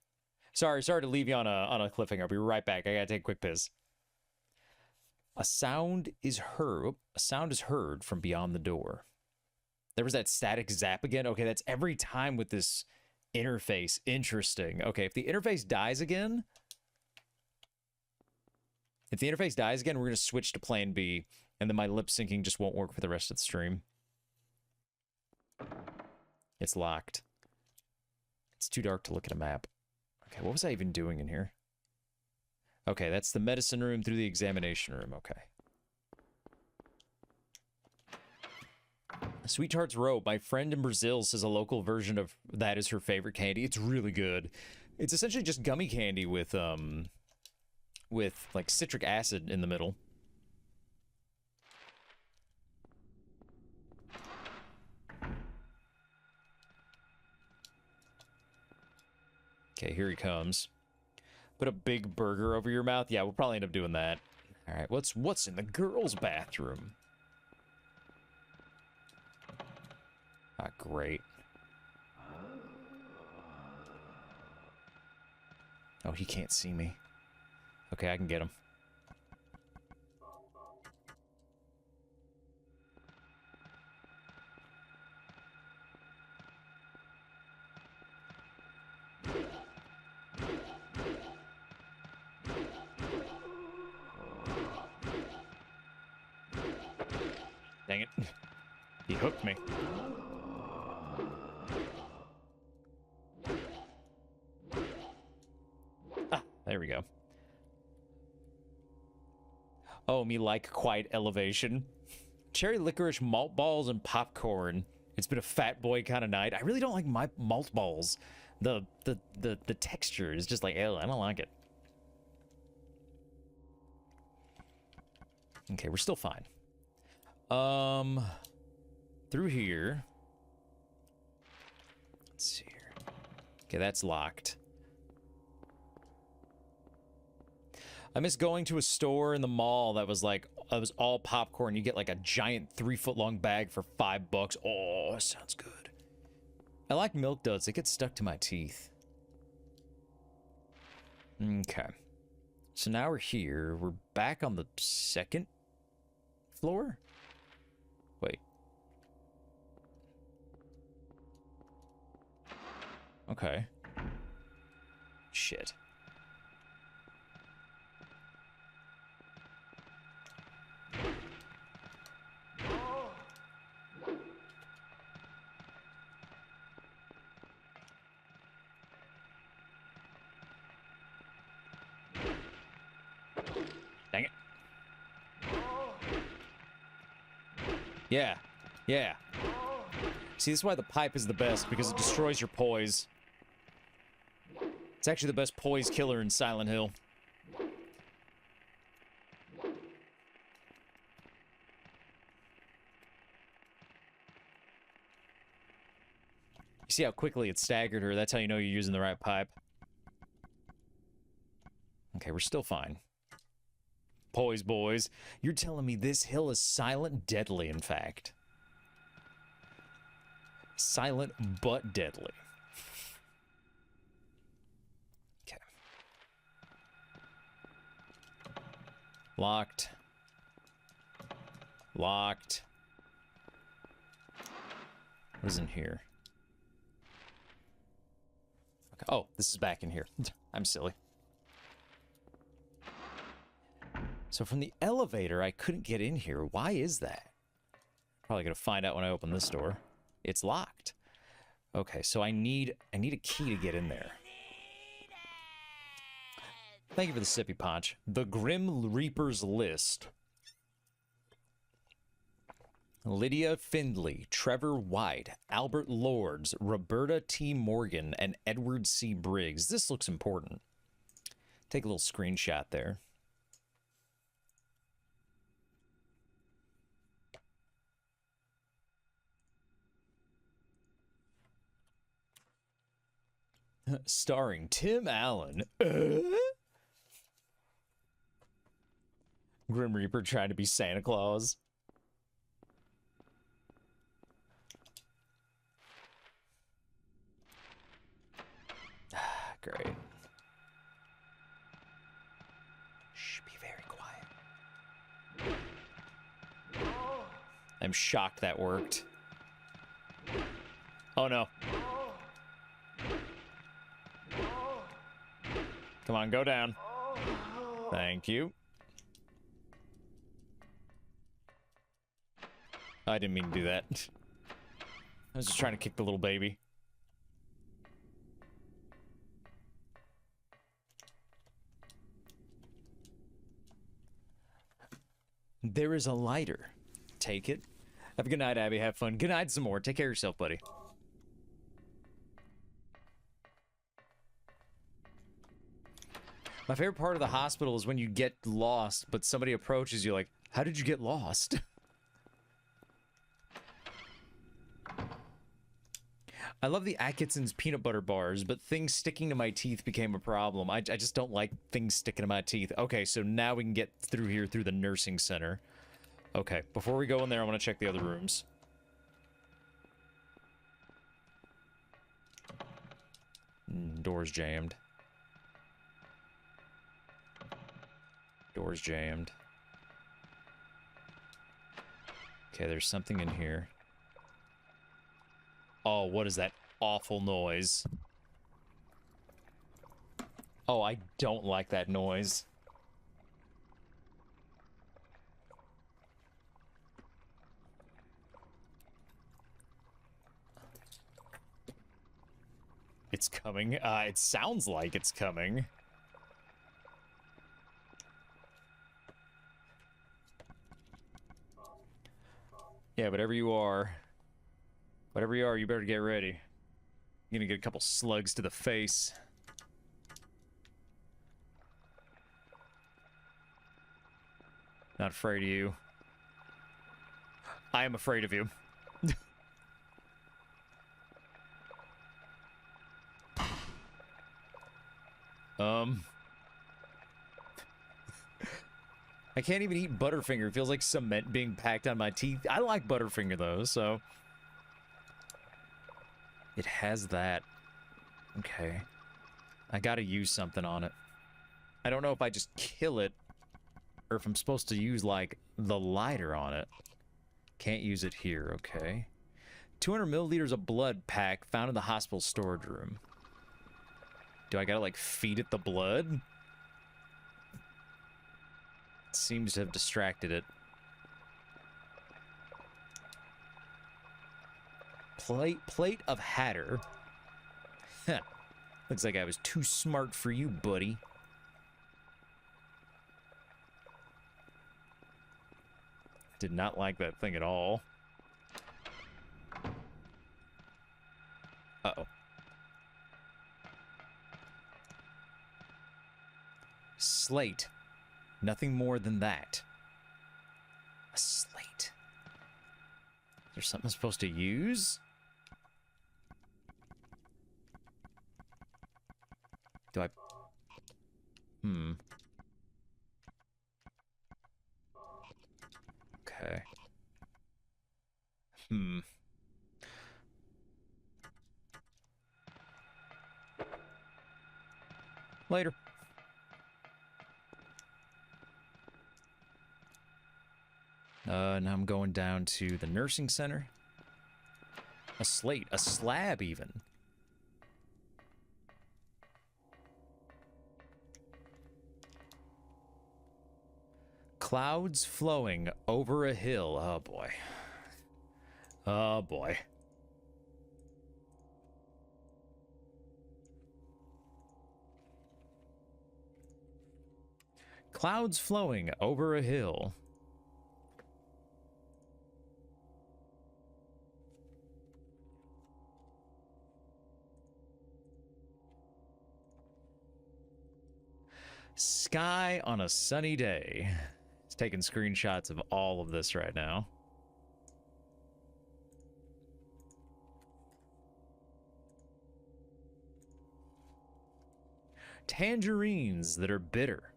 Sorry to leave you on a cliffhanger. I'll be right back. I gotta take a quick piss. A sound is heard. A sound is heard from beyond the door. There was that static zap again. Okay, that's every time with this interface. Interesting. Okay, if the interface dies again, we're gonna switch to plan B, and then my lip syncing just won't work for the rest of the stream. It's locked. It's too dark to look at a map. Okay, what was I even doing in here? Okay, that's the medicine room through the examination room. Okay. Sweetheart's Rope. My friend in Brazil says a local version of that is her favorite candy. It's really good. It's essentially just gummy candy with like citric acid in the middle. Okay, here he comes. Put a big burger over your mouth. Yeah, we'll probably end up doing that. All right, what's in the girls' bathroom? Ah, great. Oh, he can't see me. Okay, I can get him. Dang it. He hooked me. Ah, there we go. Oh, me like quite elevation. Cherry licorice malt balls and popcorn. It's been a fat boy kind of night. I really don't like my malt balls. The texture is just like, ew, I don't like it. Okay, we're still fine. Through here. Let's see here. Okay, that's locked. I miss going to a store in the mall that was like, it was all popcorn. You get like a giant 3-foot-long bag for $5. Oh, that sounds good. I like Milk Duds. They get stuck to my teeth. Okay. So now we're here. We're back on the second floor? Wait. Okay. Shit. Dang it. Yeah. Yeah. See, this is why the pipe is the best, because it destroys your poise. It's actually the best poise killer in Silent Hill. You see how quickly it staggered her? That's how you know you're using the right pipe. Okay, we're still fine. Poise, boys. You're telling me this hill is silent, deadly, in fact. Silent, but deadly. Okay. Locked. Locked. What is in here? Okay. Oh, this is back in here. I'm silly. So from the elevator, I couldn't get in here. Why is that? Probably gonna find out when I open this door. It's locked. Okay, so I need a key to get in there. Thank you for the sippy punch. The Grim Reaper's List. Lydia Findley, Trevor White, Albert Lords, Roberta T. Morgan, and Edward C. Briggs. This looks important. Take a little screenshot there. Starring Tim Allen. Grim Reaper trying to be Santa Claus. Great. Shh, be very quiet. I'm shocked that worked. Oh no. Come on, go down. Thank you. I didn't mean to do that. I was just trying to kick the little baby. There is a lighter. Take it. Have a good night, Abby. Have fun. Good night some more. Take care of yourself, buddy. My favorite part of the hospital is when you get lost, but somebody approaches you like, how did you get lost? I love the Atkinson's peanut butter bars, but things sticking to my teeth became a problem. I just don't like things sticking to my teeth. Okay, so now we can get through here through the nursing center. Okay, before we go in there, I want to check the other rooms. Door's jammed. Door's jammed. Okay, there's something in here. Oh, what is that awful noise? Oh, I don't like that noise. It's coming. It sounds like it's coming. Yeah, whatever you are, you better get ready. You're gonna get a couple slugs to the face. Not afraid of you. I am afraid of you. I can't even eat Butterfinger. It feels like cement being packed on my teeth. I like Butterfinger though, so... It has that. Okay. I gotta use something on it. I don't know if I just kill it, or if I'm supposed to use, like, the lighter on it. Can't use it here, okay. 200 milliliters of blood pack found in the hospital storage room. Do I gotta, like, feed it the blood? It seems to have distracted it. Plate of Hatter. Heh. Looks like I was too smart for you, buddy. Did not like that thing at all. Uh-oh. Slate. Nothing more than that. A slate. Is there something I'm supposed to use? Do I... Okay. Later. Now I'm going down to the nursing center. A slate, a slab even. Clouds flowing over a hill. Oh boy. Oh boy. Clouds flowing over a hill. Sky on a sunny day. It's taking screenshots of all of this right now. Tangerines that are bitter.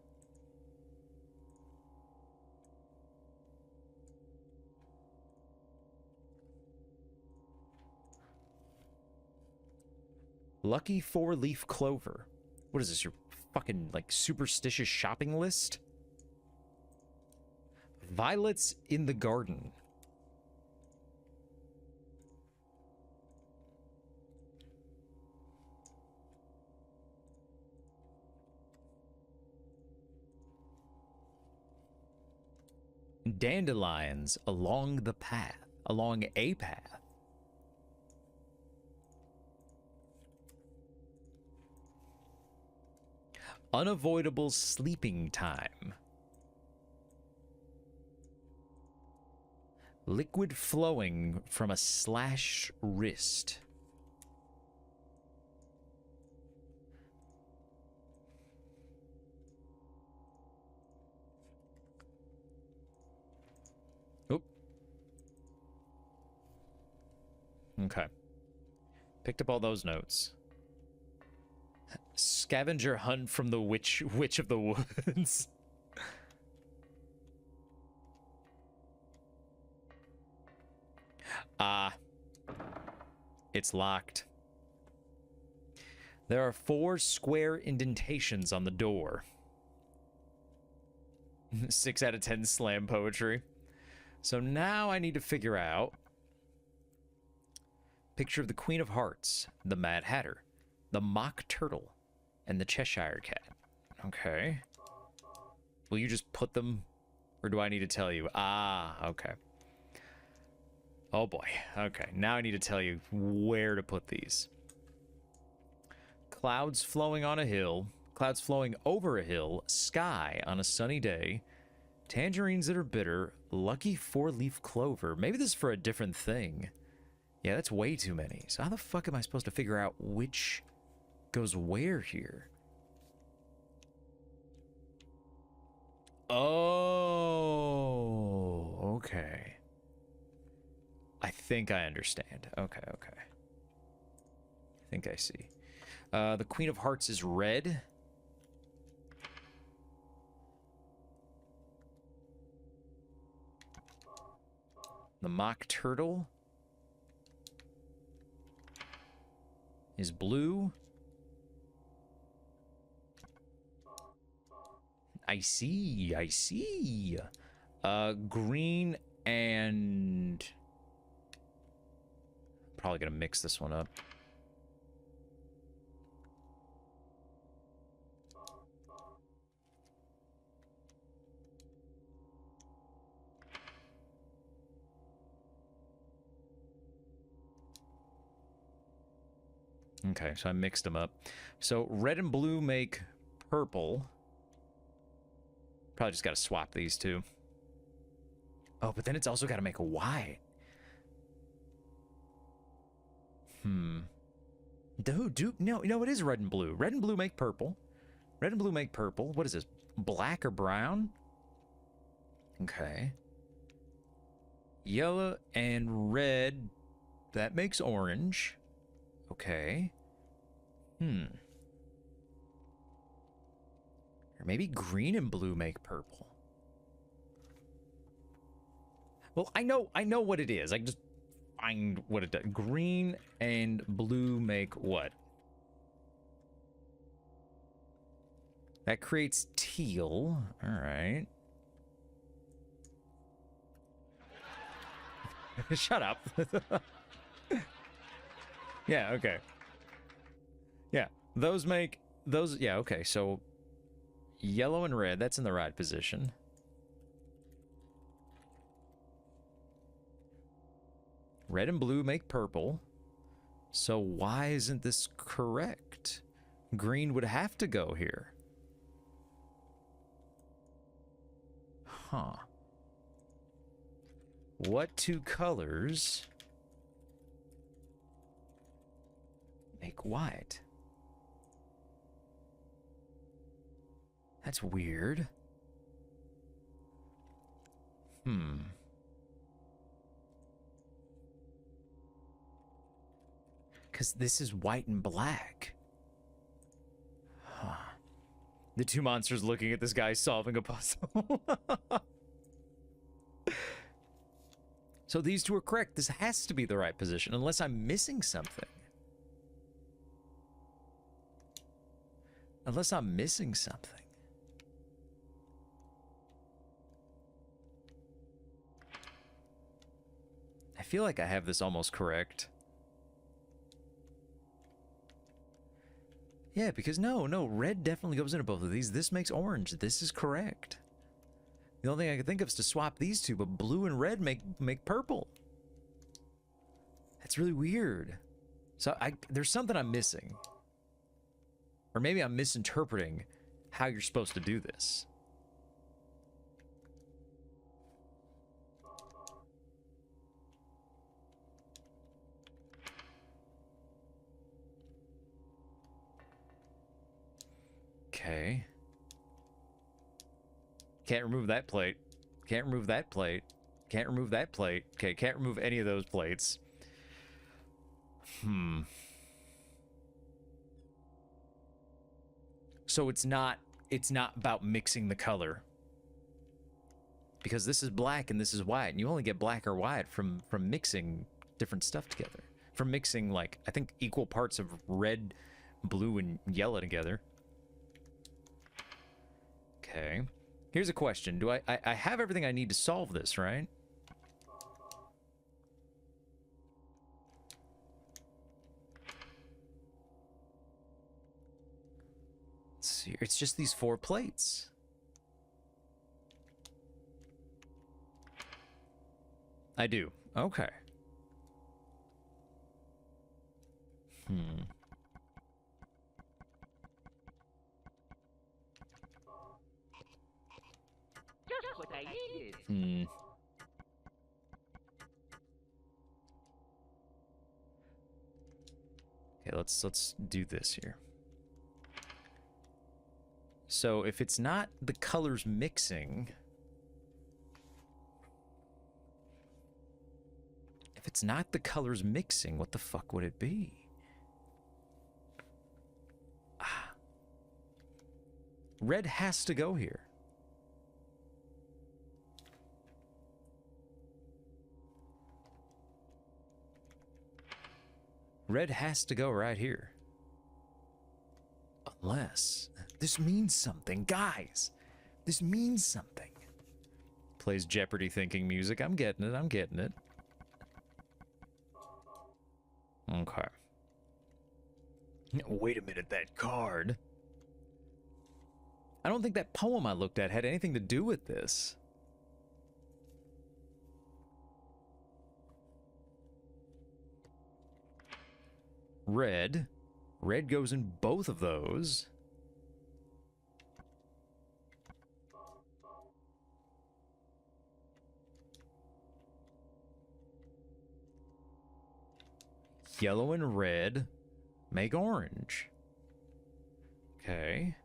Lucky four-leaf clover. What is this, your fucking, like, superstitious shopping list? Violets in the garden. Dandelions along the path. Along a path. Unavoidable sleeping time. Liquid flowing from a slashed wrist. Oop. Okay. Picked up all those notes. Scavenger hunt from the witch of the woods. It's locked. There are 4 square indentations on the door. 6 out of 10 slam poetry. So now I need to figure out picture of the Queen of Hearts, the Mad Hatter, the Mock Turtle, and the Cheshire Cat. Okay. Will you just put them, or do I need to tell you? Ah, okay. Oh boy. Okay, now I need to tell you where to put these. Clouds flowing on a hill, clouds flowing over a hill, sky on a sunny day, tangerines that are bitter, lucky four-leaf clover. Maybe this is for a different thing. Yeah, that's way too many. So how the fuck am I supposed to figure out which goes where here? Oh, okay. I think I understand. Okay, okay. I think I see. The Queen of Hearts is red. The Mock Turtle is blue. I see, I see. Green and... Probably gonna mix this one up. Okay, so I mixed them up. So red and blue make purple. Probably just gotta swap these two. Oh, but then it's also gotta make a white. No, it is red and blue. Red and blue make purple. Red and blue make purple. What is this? Black or brown? Okay. Yellow and red. That makes orange. Okay. Or maybe green and blue make purple. Well, I know what it is. I can just find what it does. Green and blue make what? That creates teal. All right. Shut up. Yeah, okay. Yeah, those make... Those... Yeah, okay, so... Yellow and red, that's in the right position. Red and blue make purple. So why isn't this correct? Green would have to go here. Huh. What two colors make white? That's weird. Because this is white and black. Huh. The two monsters looking at this guy solving a puzzle. So these two are correct. This has to be the right position, unless I'm missing something. Unless I'm missing something. I feel like I have this almost correct. Yeah, because no, red definitely goes into both of these. This makes orange. This is correct. The only thing I can think of is to swap these two, but blue and red make purple. That's really weird. So there's something I'm missing. Or maybe I'm misinterpreting how you're supposed to do this. Okay. Can't remove that plate. Can't remove that plate. Can't remove that plate. Okay, can't remove any of those plates. So it's not about mixing the color. Because this is black and this is white, and you only get black or white from mixing different stuff together. From mixing, like, I think equal parts of red, blue, and yellow together. Okay. Here's a question. Do I have everything I need to solve this, right? Let's see. It's just these 4 plates. I do. Okay. Just what I needed. Okay, let's do this here. So if it's not the colors mixing, what the fuck would it be? Red has to go here. Red has to go right here. Unless... This means something, guys. This means something. Plays Jeopardy thinking music. I'm getting it. I'm getting it. Okay. Wait a minute, that card. I don't think that poem I looked at had anything to do with this. Red. Red goes in both of those. Yellow and red make orange. Okay.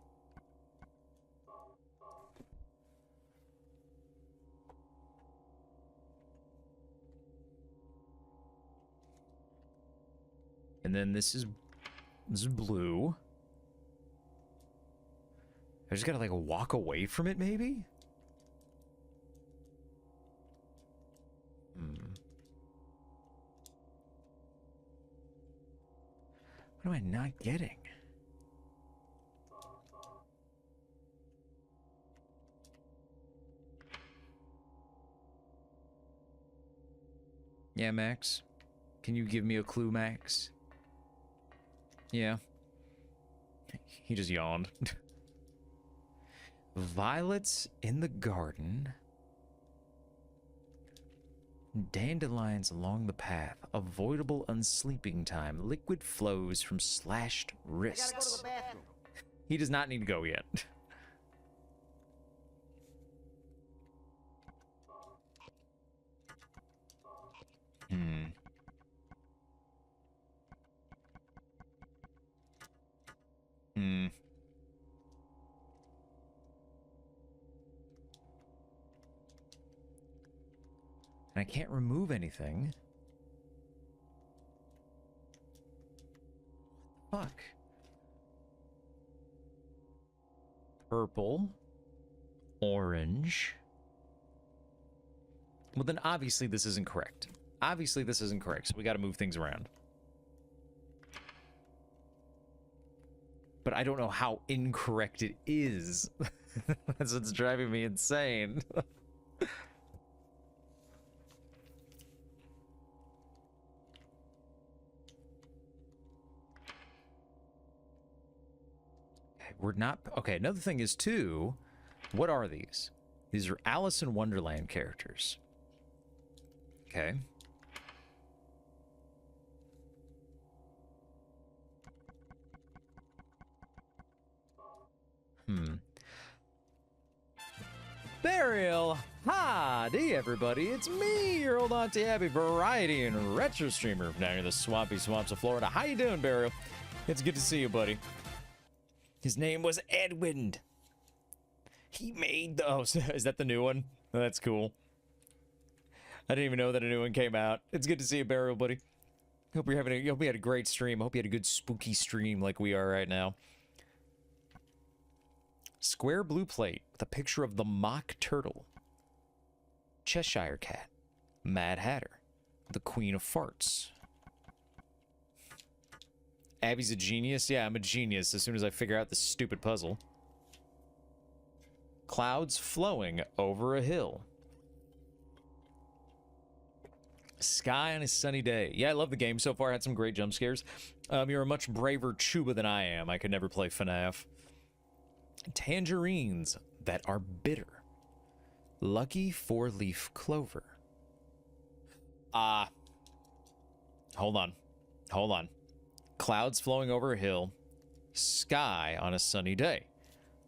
And then this is blue. I just gotta like walk away from it, maybe? What am I not getting? Yeah, Max? Can you give me a clue, Max? Yeah. He just yawned. Violets in the garden. Dandelions along the path. Avoidable unsleeping time. Liquid flows from slashed wrists. I gotta go to the bathroom. He does not need to go yet. And I can't remove anything. Fuck. Purple. Orange. Well, then obviously this isn't correct. Obviously this isn't correct, so we gotta move things around. but I don't know how incorrect it is. That's what's driving me insane. We're not... Okay, another thing is, too, what are these? These are Alice in Wonderland characters. Okay. Burial! Hi-dee, everybody. It's me, your old Auntie Abby, variety and retro streamer from down here in the swampy swamps of Florida. How you doing, Burial? It's good to see you, buddy. His name was Edwin. He made the... Oh, is that the new one? Oh, that's cool. I didn't even know that a new one came out. It's good to see you, Burial, buddy. Hope you're having a... Hope you had a great stream. Hope you had a good spooky stream like we are right now. Square blue plate with a picture of the Mock Turtle, Cheshire Cat, Mad Hatter, the Queen of Farts. Abby's a genius? Yeah, I'm a genius as soon as I figure out this stupid puzzle. Clouds flowing over a hill. Sky on a sunny day. Yeah, I love the game so far. Had some great jump scares. You're a much braver Chuba than I am. I could never play FNAF. Tangerines that are bitter. Lucky four-leaf clover. Hold on. Hold on. Clouds flowing over a hill. Sky on a sunny day.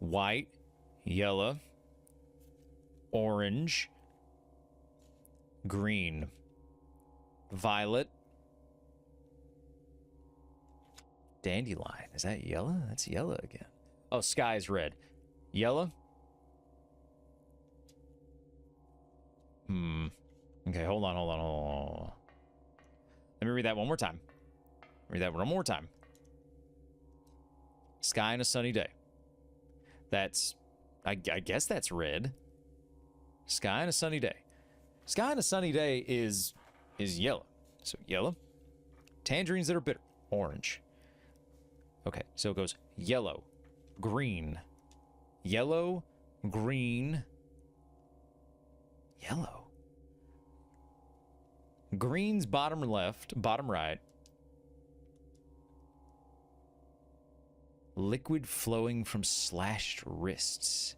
White, yellow, orange, green, violet, dandelion. Is that yellow? That's yellow again. Oh, sky is red. Yellow? Okay, hold on. Let me read that one more time. Read that one more time. Sky on a sunny day. That's... I guess that's red. Sky on a sunny day. Sky on a sunny day is yellow. So yellow. Tangerines that are bitter. Orange. Okay, so it goes yellow. Green. Yellow. Green. Yellow. Green's bottom left, bottom right. Liquid flowing from slashed wrists.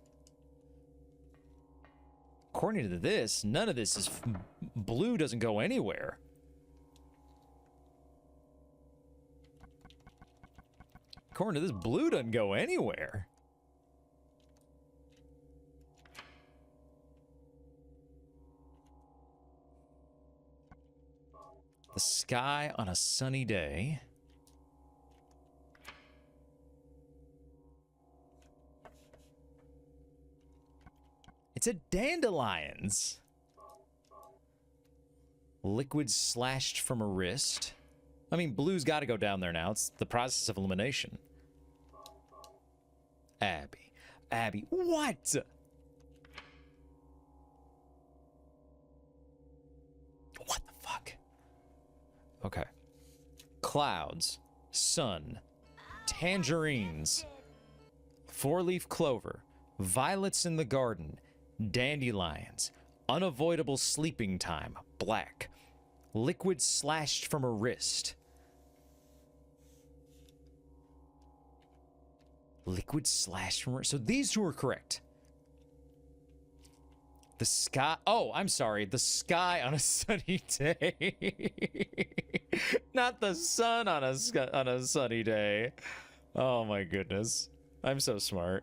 According to this, none of this is... Blue doesn't go anywhere. According to this, blue doesn't go anywhere. The sky on a sunny day. It's a dandelions. Liquid slashed from a wrist. I mean, blue's got to go down there now. It's the process of elimination. Abby, what? What the fuck? Okay. Clouds, sun, tangerines, four-leaf clover, violets in the garden, dandelions, unavoidable sleeping time, black, liquid slashed from a wrist. Liquid slashed from a wrist. So these two are correct. The sky... Oh, I'm sorry. The sky on a sunny day. Not the sun on a sunny day. Oh my goodness. I'm so smart.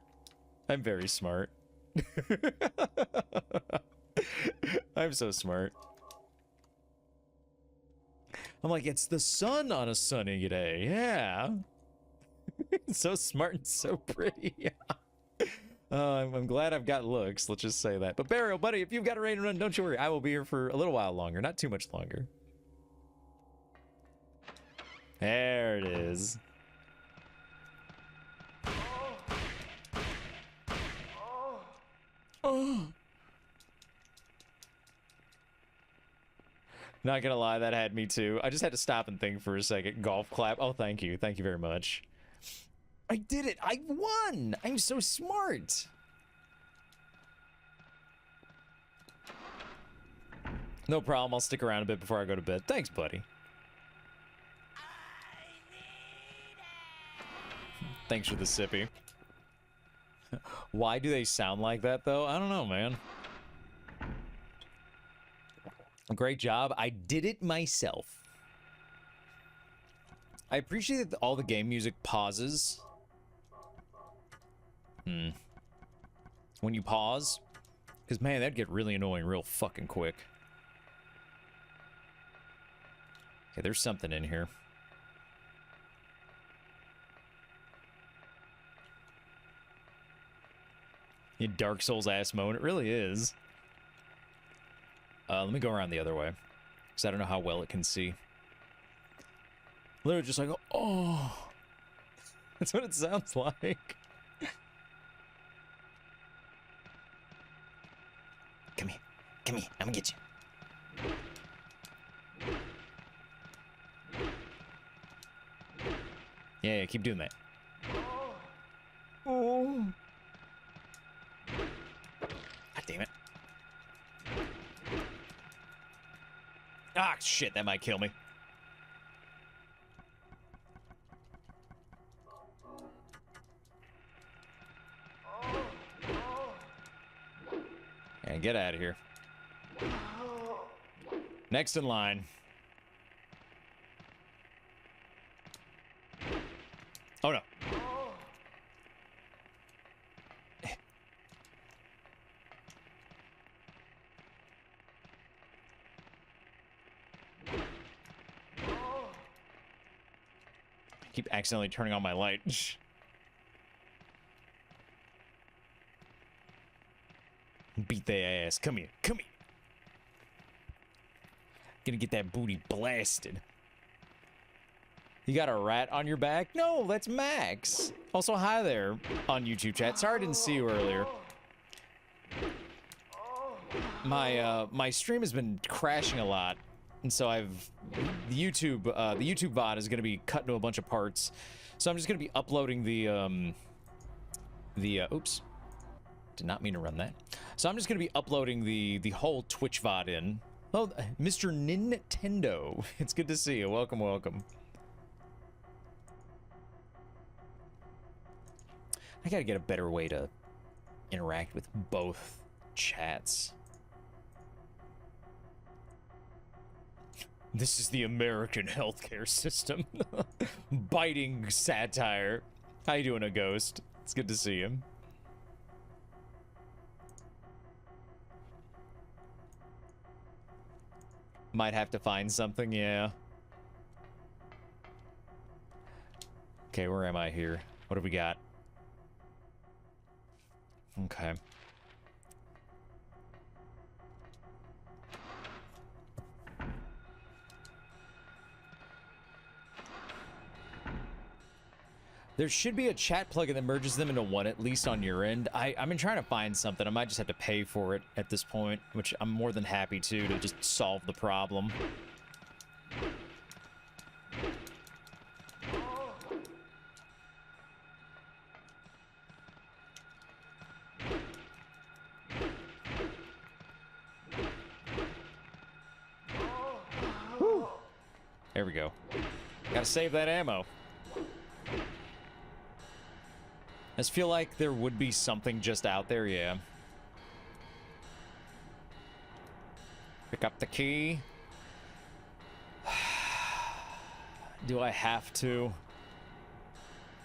I'm very smart. I'm so smart. I'm like, it's the sun on a sunny day. Yeah. So smart and so pretty. I'm glad I've got looks. Let's just say that. But Burial, buddy, if you've got a rain run, don't you worry. I will be here for a little while longer. Not too much longer. There it is. Oh. Not gonna lie, that had me too. I just had to stop and think for a second. Golf clap. Oh, thank you. Thank you very much. I did it! I won! I'm so smart! No problem, I'll stick around a bit before I go to bed. Thanks, buddy. Thanks for the sippy. Why do they sound like that, though? I don't know, man. Great job. I did it myself. I appreciate that all the game music pauses. When you pause. Because, man, that'd get really annoying real fucking quick. Okay, there's something in here. A Dark Souls ass moment. It really is. Let me go around the other way. Because I don't know how well it can see. Literally just like, oh. That's what it sounds like. Come here. Come here. I'm gonna get you. Yeah, keep doing that. Oh. God damn it. Ah, shit, that might kill me. And get out of here. Next in line. Oh no. I keep accidentally turning on my light. Beat their ass. Come here. Come here. Gonna get that booty blasted. You got a rat on your back? No, that's Max. Also, hi there on YouTube chat. Sorry I didn't see you earlier. My stream has been crashing a lot, and so the YouTube VOD is gonna be cut into a bunch of parts. So I'm just gonna be uploading oops. Did not mean to run that. So I'm just gonna be uploading the whole Twitch VOD in. Oh, Mr. Nintendo. It's good to see you. Welcome, welcome. I gotta get a better way to interact with both chats. This is the American healthcare system. Biting satire. How you doing, a ghost? It's good to see you. Might have to find something, yeah. Okay, where am I here? What do we got? Okay. There should be a chat plugin that merges them into one, at least on your end. I've been trying to find something. I might just have to pay for it at this point, which I'm more than happy to just solve the problem. Whew. There we go. Gotta save that ammo. I just feel like there would be something just out there, yeah. Pick up the key. Do I have to?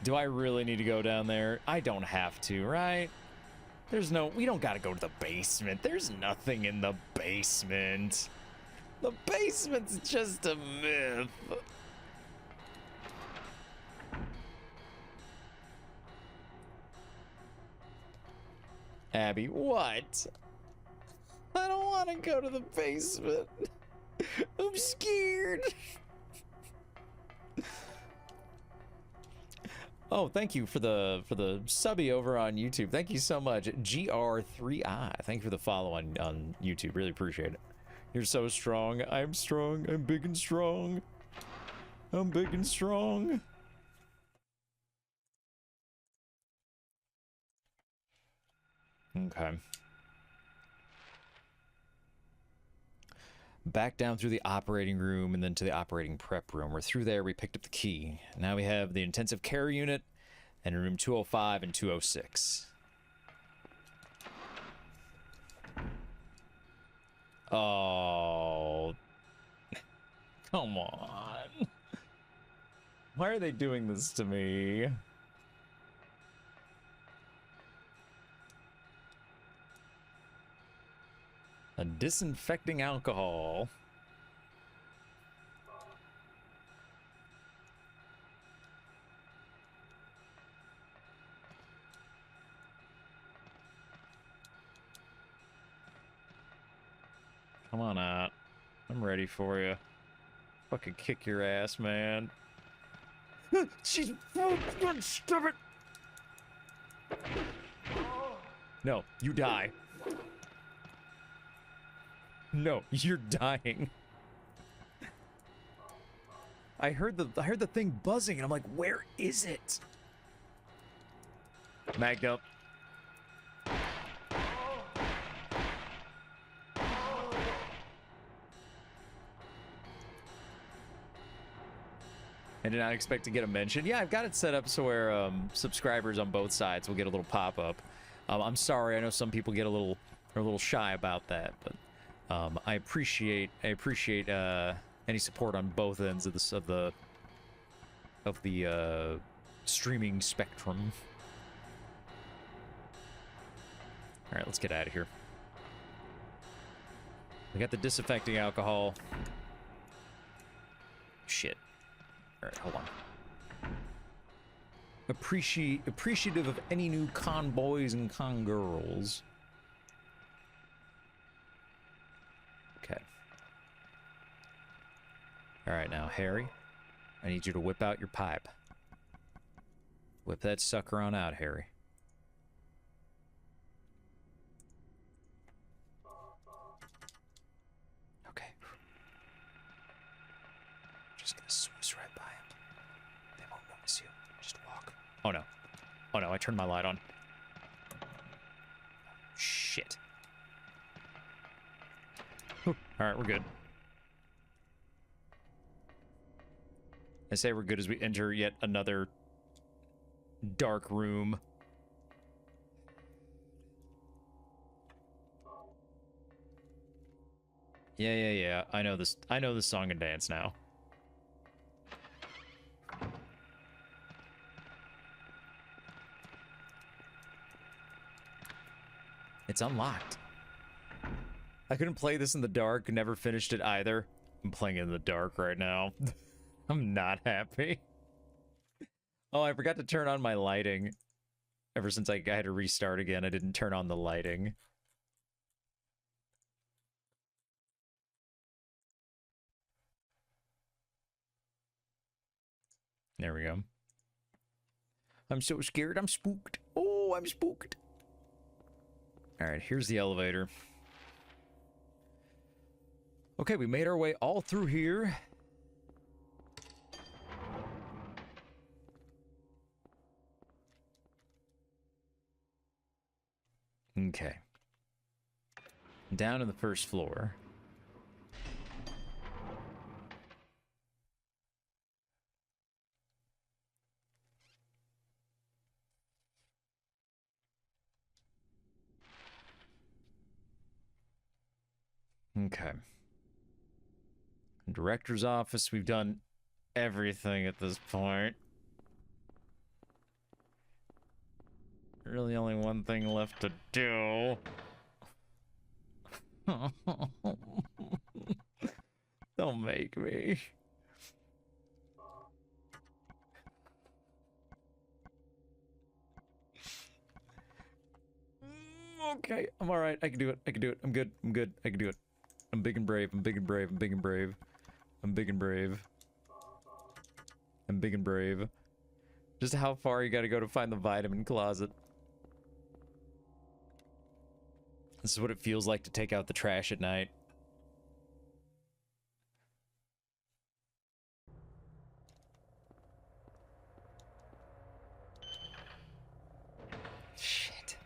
Do I really need to go down there? I don't have to, right? We don't gotta go to the basement. There's nothing in the basement. The basement's just a myth. Abby, what? I don't want to go to the basement. I'm scared. Oh, thank you for the subby over on YouTube. Thank you so much. GR3I. Thank you for the follow on YouTube. Really appreciate it. You're so strong. I'm strong. I'm big and strong. I'm big and strong. Okay. Back down through the operating room and then to the operating prep room. We're through there. We picked up the key. Now we have the intensive care unit and room 205 and 206. Oh. Come on. Why are they doing this to me? A disinfecting alcohol. Come on out. I'm ready for you. Fucking kick your ass, man. She's... Stop it! No, you die. No, you're dying. I heard the thing buzzing and I'm like, where is it? Magged up. I did not expect to get a mention. Yeah, I've got it set up so where subscribers on both sides will get a little pop-up. I'm sorry, I know some people get a little shy about that, but I appreciate any support on both ends of the streaming spectrum. All right, let's get out of here. We got the disinfecting alcohol. Shit. All right, hold on. Appreciative of any new con boys and con girls. Okay. All right, now, Harry, I need you to whip out your pipe. Whip that sucker on out, Harry. Okay. Just gonna swoosh right by him. They won't notice you. Just walk. Oh no. Oh no, I turned my light on. Shit. Whew. All right, we're good. I say we're good as we enter yet another dark room. Yeah. I know this song and dance now. It's unlocked. I couldn't play this in the dark, never finished it either. I'm playing it in the dark right now. I'm not happy. Oh, I forgot to turn on my lighting. Ever since I had to restart again, I didn't turn on the lighting. There we go. I'm so scared, I'm spooked. Oh, I'm spooked. Alright, here's the elevator. Okay, we made our way all through here. Okay. Down to the first floor. Okay. Director's office, we've done everything at this point. Really only one thing left to do. Don't make me. Okay, I'm alright. I can do it. I can do it. I'm good. I'm good. I can do it. I'm big and brave. I'm big and brave. I'm big and brave. I'm big and brave. I'm big and brave. Just how far you gotta go to find the vitamin closet. This is what it feels like to take out the trash at night. Shit.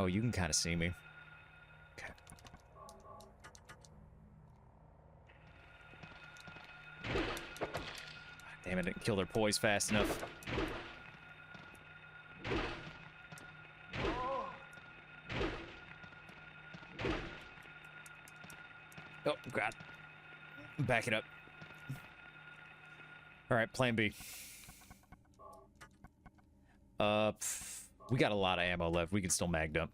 Oh, you can kind of see me. Okay. Damn it, didn't kill their poise fast enough. Oh, God. Back it up. All right, plan B. We got a lot of ammo left. We can still mag dump.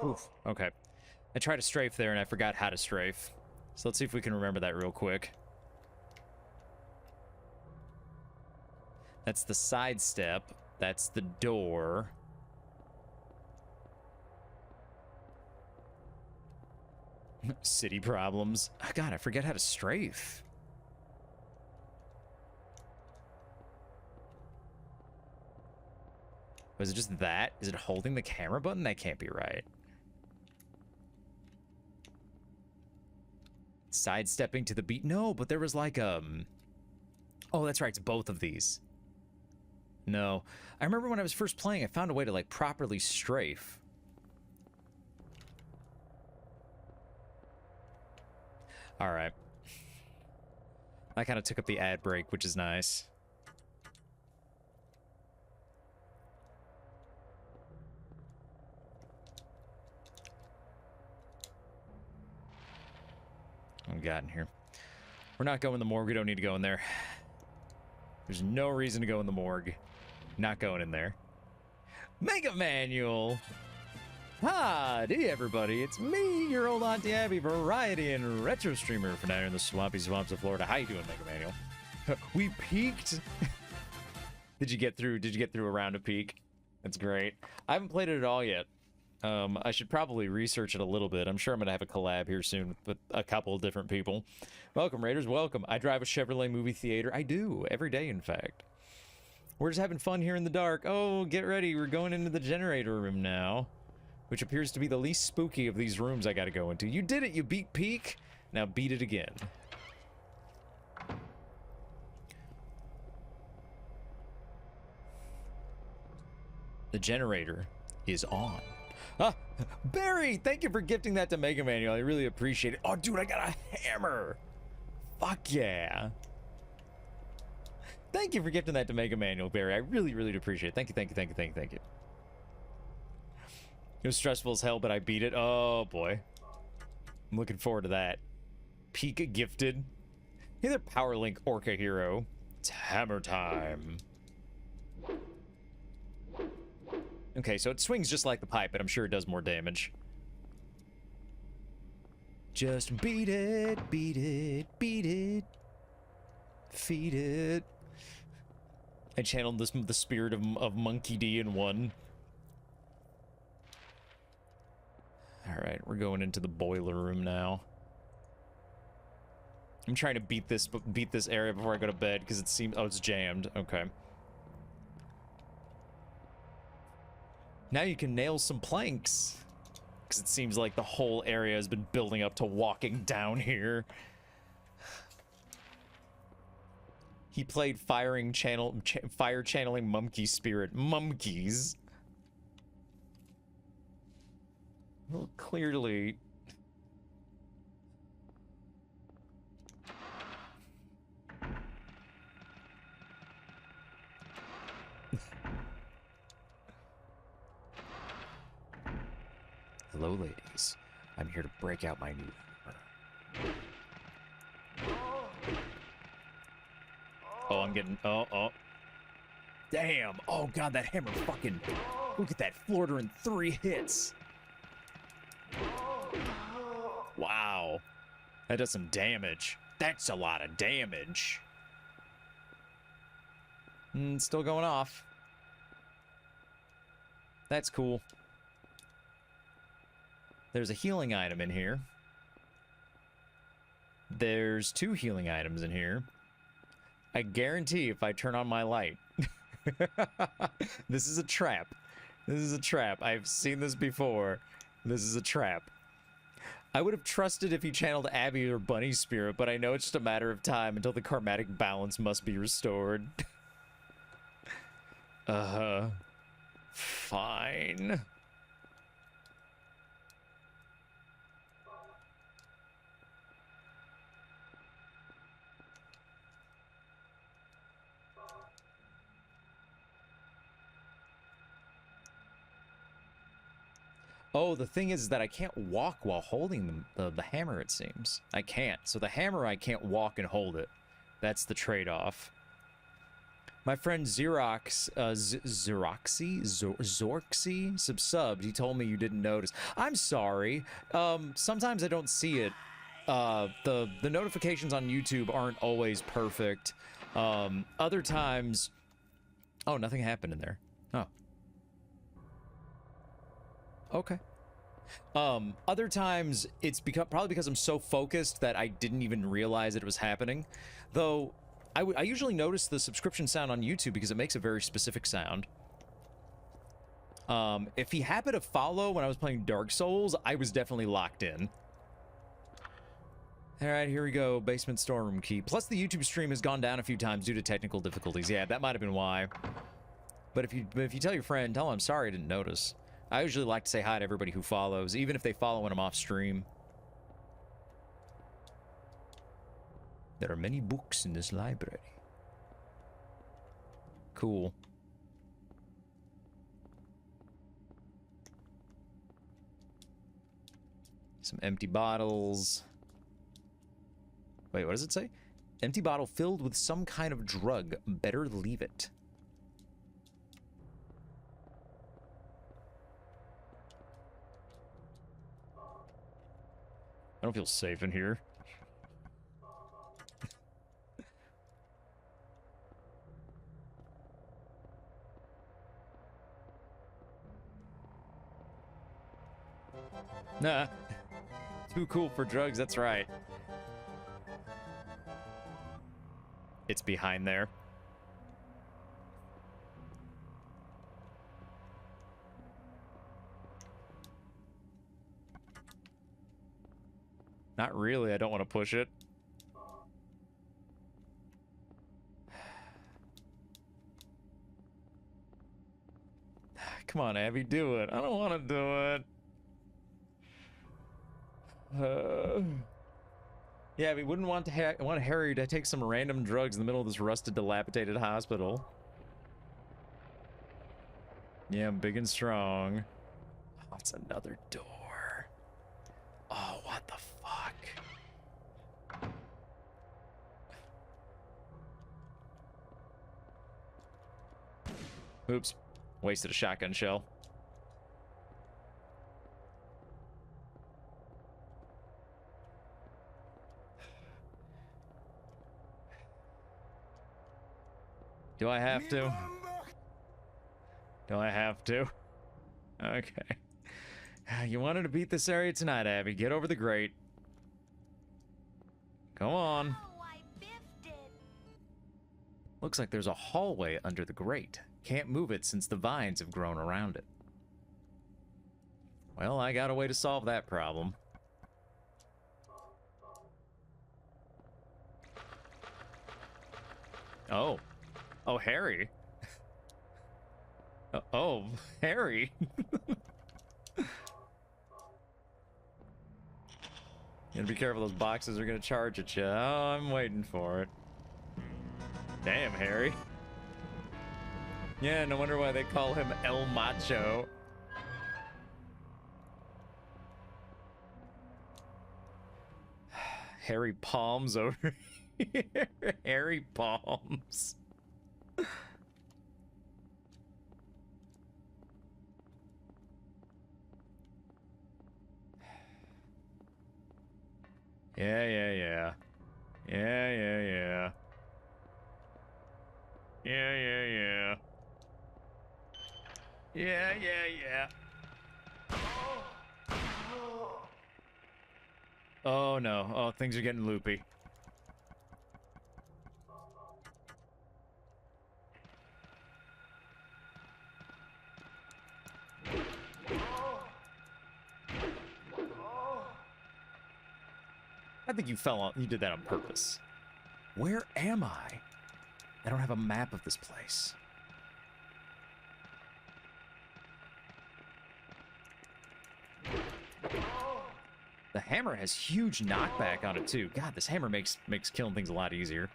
Oof. Okay. I tried to strafe there and I forgot how to strafe. So let's see if we can remember that real quick. That's the sidestep. That's the door. City problems. Oh, God, I forget how to strafe. Was it just that? Is it holding the camera button? That can't be right. Sidestepping to the beat. No, but there was like oh, that's right. It's both of these. No. I remember when I was first playing, I found a way to like properly strafe. All right. I kind of took up the ad break, which is nice. What we got in here? We're not going in the morgue. We don't need to go in there. There's no reason to go in the morgue. Not going in there. Mega Manual! Hi, everybody. It's me, your old Auntie Abby, variety and retro streamer from down here in the swampy swamps of Florida. How you doing, Mega Manual? We peaked. Did you get through a round of peak? That's great. I haven't played it at all yet. I should probably research it a little bit. I'm sure I'm going to have a collab here soon with a couple of different people. Welcome, Raiders. Welcome. I drive a Chevrolet movie theater. I do. Every day, in fact. We're just having fun here in the dark. Oh, get ready. We're going into the generator room now, which appears to be the least spooky of these rooms I got to go into. You did it. You beat peak. Now beat it again. The generator is on. Ah, Barry, thank you for gifting that to Mega Manual. I really appreciate it. Oh, dude, I got a hammer. Fuck yeah. Thank you for gifting that to Mega Manual, Barry. I really, really appreciate it. Thank you, thank you, thank you, thank you, thank you. It was stressful as hell, but I beat it. Oh, boy. I'm looking forward to that. Peak gifted. Hey there, Powerlink Orca Hero. It's hammer time. Okay, so it swings just like the pipe, but I'm sure it does more damage. Just beat it, beat it, beat it. Feed it. I channeled the spirit of Monkey D in one. Alright, we're going into the boiler room now. I'm trying to beat this area before I go to bed, because it seems... Oh, it's jammed. Okay. Now you can nail some planks. Because it seems like the whole area has been building up to walking down here. He played fire channeling Mumkey spirit. Mumkeys. Well, clearly... Hello, ladies. I'm here to break out my new... Oh, I'm getting... Oh. Damn. Oh, God, that hammer fucking... Look at that. Floored her in 3 hits. Wow. That does some damage. That's a lot of damage. Still going off. That's cool. There's a healing item in here. There's 2 healing items in here. I guarantee if I turn on my light... This is a trap. This is a trap. I've seen this before. This is a trap. I would have trusted if he channeled Abby or Bunny Spirit, but I know it's just a matter of time until the karmatic balance must be restored. Fine. Oh, the thing is that I can't walk while holding the hammer, it seems. I can't. So the hammer, I can't walk and hold it. That's the trade-off. My friend Xerox, Zorxy subsubbed. He told me you didn't notice. I'm sorry. Sometimes I don't see it. The notifications on YouTube aren't always perfect. Other times... Oh, nothing happened in there. Oh. Okay. Other times it's probably because I'm so focused that I didn't even realize that it was happening. Though I usually notice the subscription sound on YouTube because it makes a very specific sound. If he happened to follow when I was playing Dark Souls, I was definitely locked in. All right, here we go. Basement storeroom key. Plus the YouTube stream has gone down a few times due to technical difficulties. Yeah, that might have been why. But if you tell your friend, tell him I'm sorry I didn't notice. I usually like to say hi to everybody who follows, even if they follow when I'm off stream. There are many books in this library. Cool. Some empty bottles. Wait, what does it say? Empty bottle filled with some kind of drug. Better leave it. I don't feel safe in here. Nah. Too cool for drugs, that's right. It's behind there. Not really, I don't want to push it. Come on, Abby, do it. I don't want to do it. Yeah, we wouldn't want Harry to take some random drugs in the middle of this rusted, dilapidated hospital. Yeah, I'm big and strong. Oh, it's another door. Oh, what the fuck? Oops. Wasted a shotgun shell. Do I have to? Do I have to? Okay. You wanted to beat this area tonight, Abby. Get over the grate. Come on. Oh, I biffed it. Looks like there's a hallway under the grate. Can't move it since the vines have grown around it. Well, I got a way to solve that problem. Oh. Oh, Harry. Oh, Harry. You gotta be careful, those boxes are gonna charge at you. Oh, I'm waiting for it. Damn, Harry. Yeah, no wonder why they call him El Macho. Harry Palms over here. Harry Palms. Yeah. Yeah. Oh no. Oh, things are getting loopy. I think you you did that on purpose. Where am I? I don't have a map of this place. The hammer has huge knockback on it too. God, this hammer makes killing things a lot easier.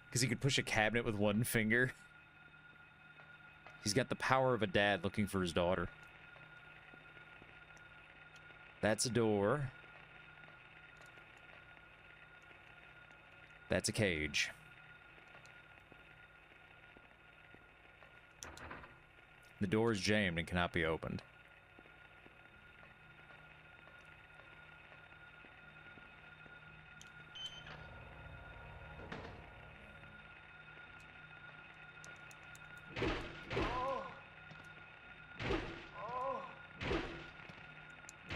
Because he could push a cabinet with one finger. He's got the power of a dad looking for his daughter. That's a door. That's a cage. The door is jammed and cannot be opened.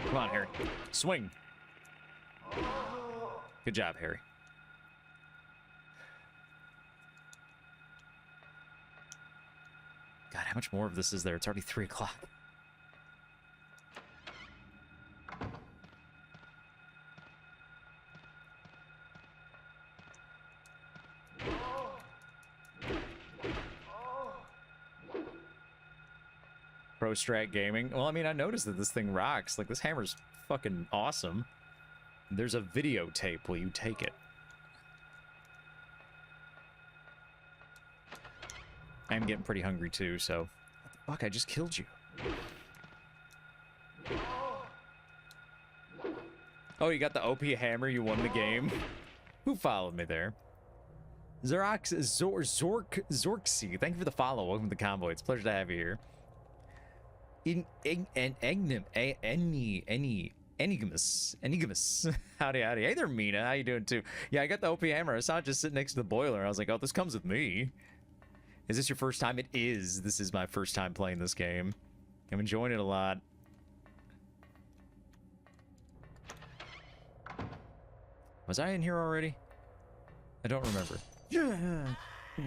Come on, Harry. Swing. Good job, Harry. God, how much more of this is there? It's already 3 o'clock. Pro Strat Gaming. Well, I mean, I noticed that this thing rocks. Like, this hammer's fucking awesome. There's a videotape. Will you take it? I'm getting pretty hungry too, so... What the fuck? I just killed you. Oh, you got the OP hammer? You won the game? Who followed me there? Zorksy. Thank you for the follow. Welcome to the convoy. It's a pleasure to have you here. Enigmus. Howdy. Hey there, Mina. How you doing too? Yeah, I got the OP hammer. I saw it just sitting next to the boiler. I was like, oh, this comes with me. Is this your first time? It is. This is my first time playing this game. I'm enjoying it a lot. Was I in here already? I don't remember. Yeah. Who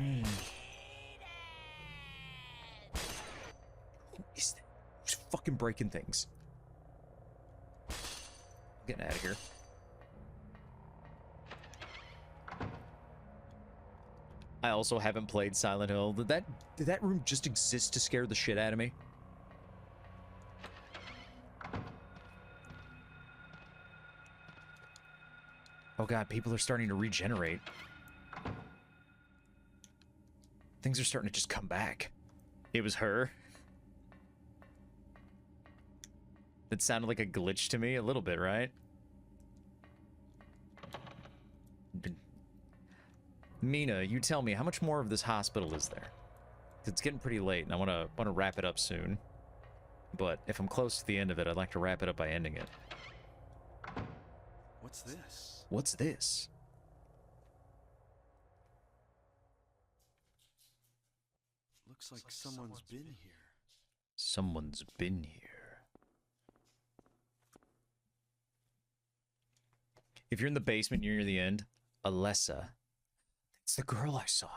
is that? Who's fucking breaking things? I'm getting out of here. I also haven't played Silent Hill. Did that room just exist to scare the shit out of me? Oh god, people are starting to regenerate. Things are starting to just come back. It was her. That sounded like a glitch to me, a little bit, right? Mina, you tell me, how much more of this hospital is there? It's getting pretty late, and I want to wrap it up soon. But if I'm close to the end of it, I'd like to wrap it up by ending it. What's this? What's this? Looks like someone's been here. Someone's been here. If you're in the basement near the end, Alessa. It's the girl I saw.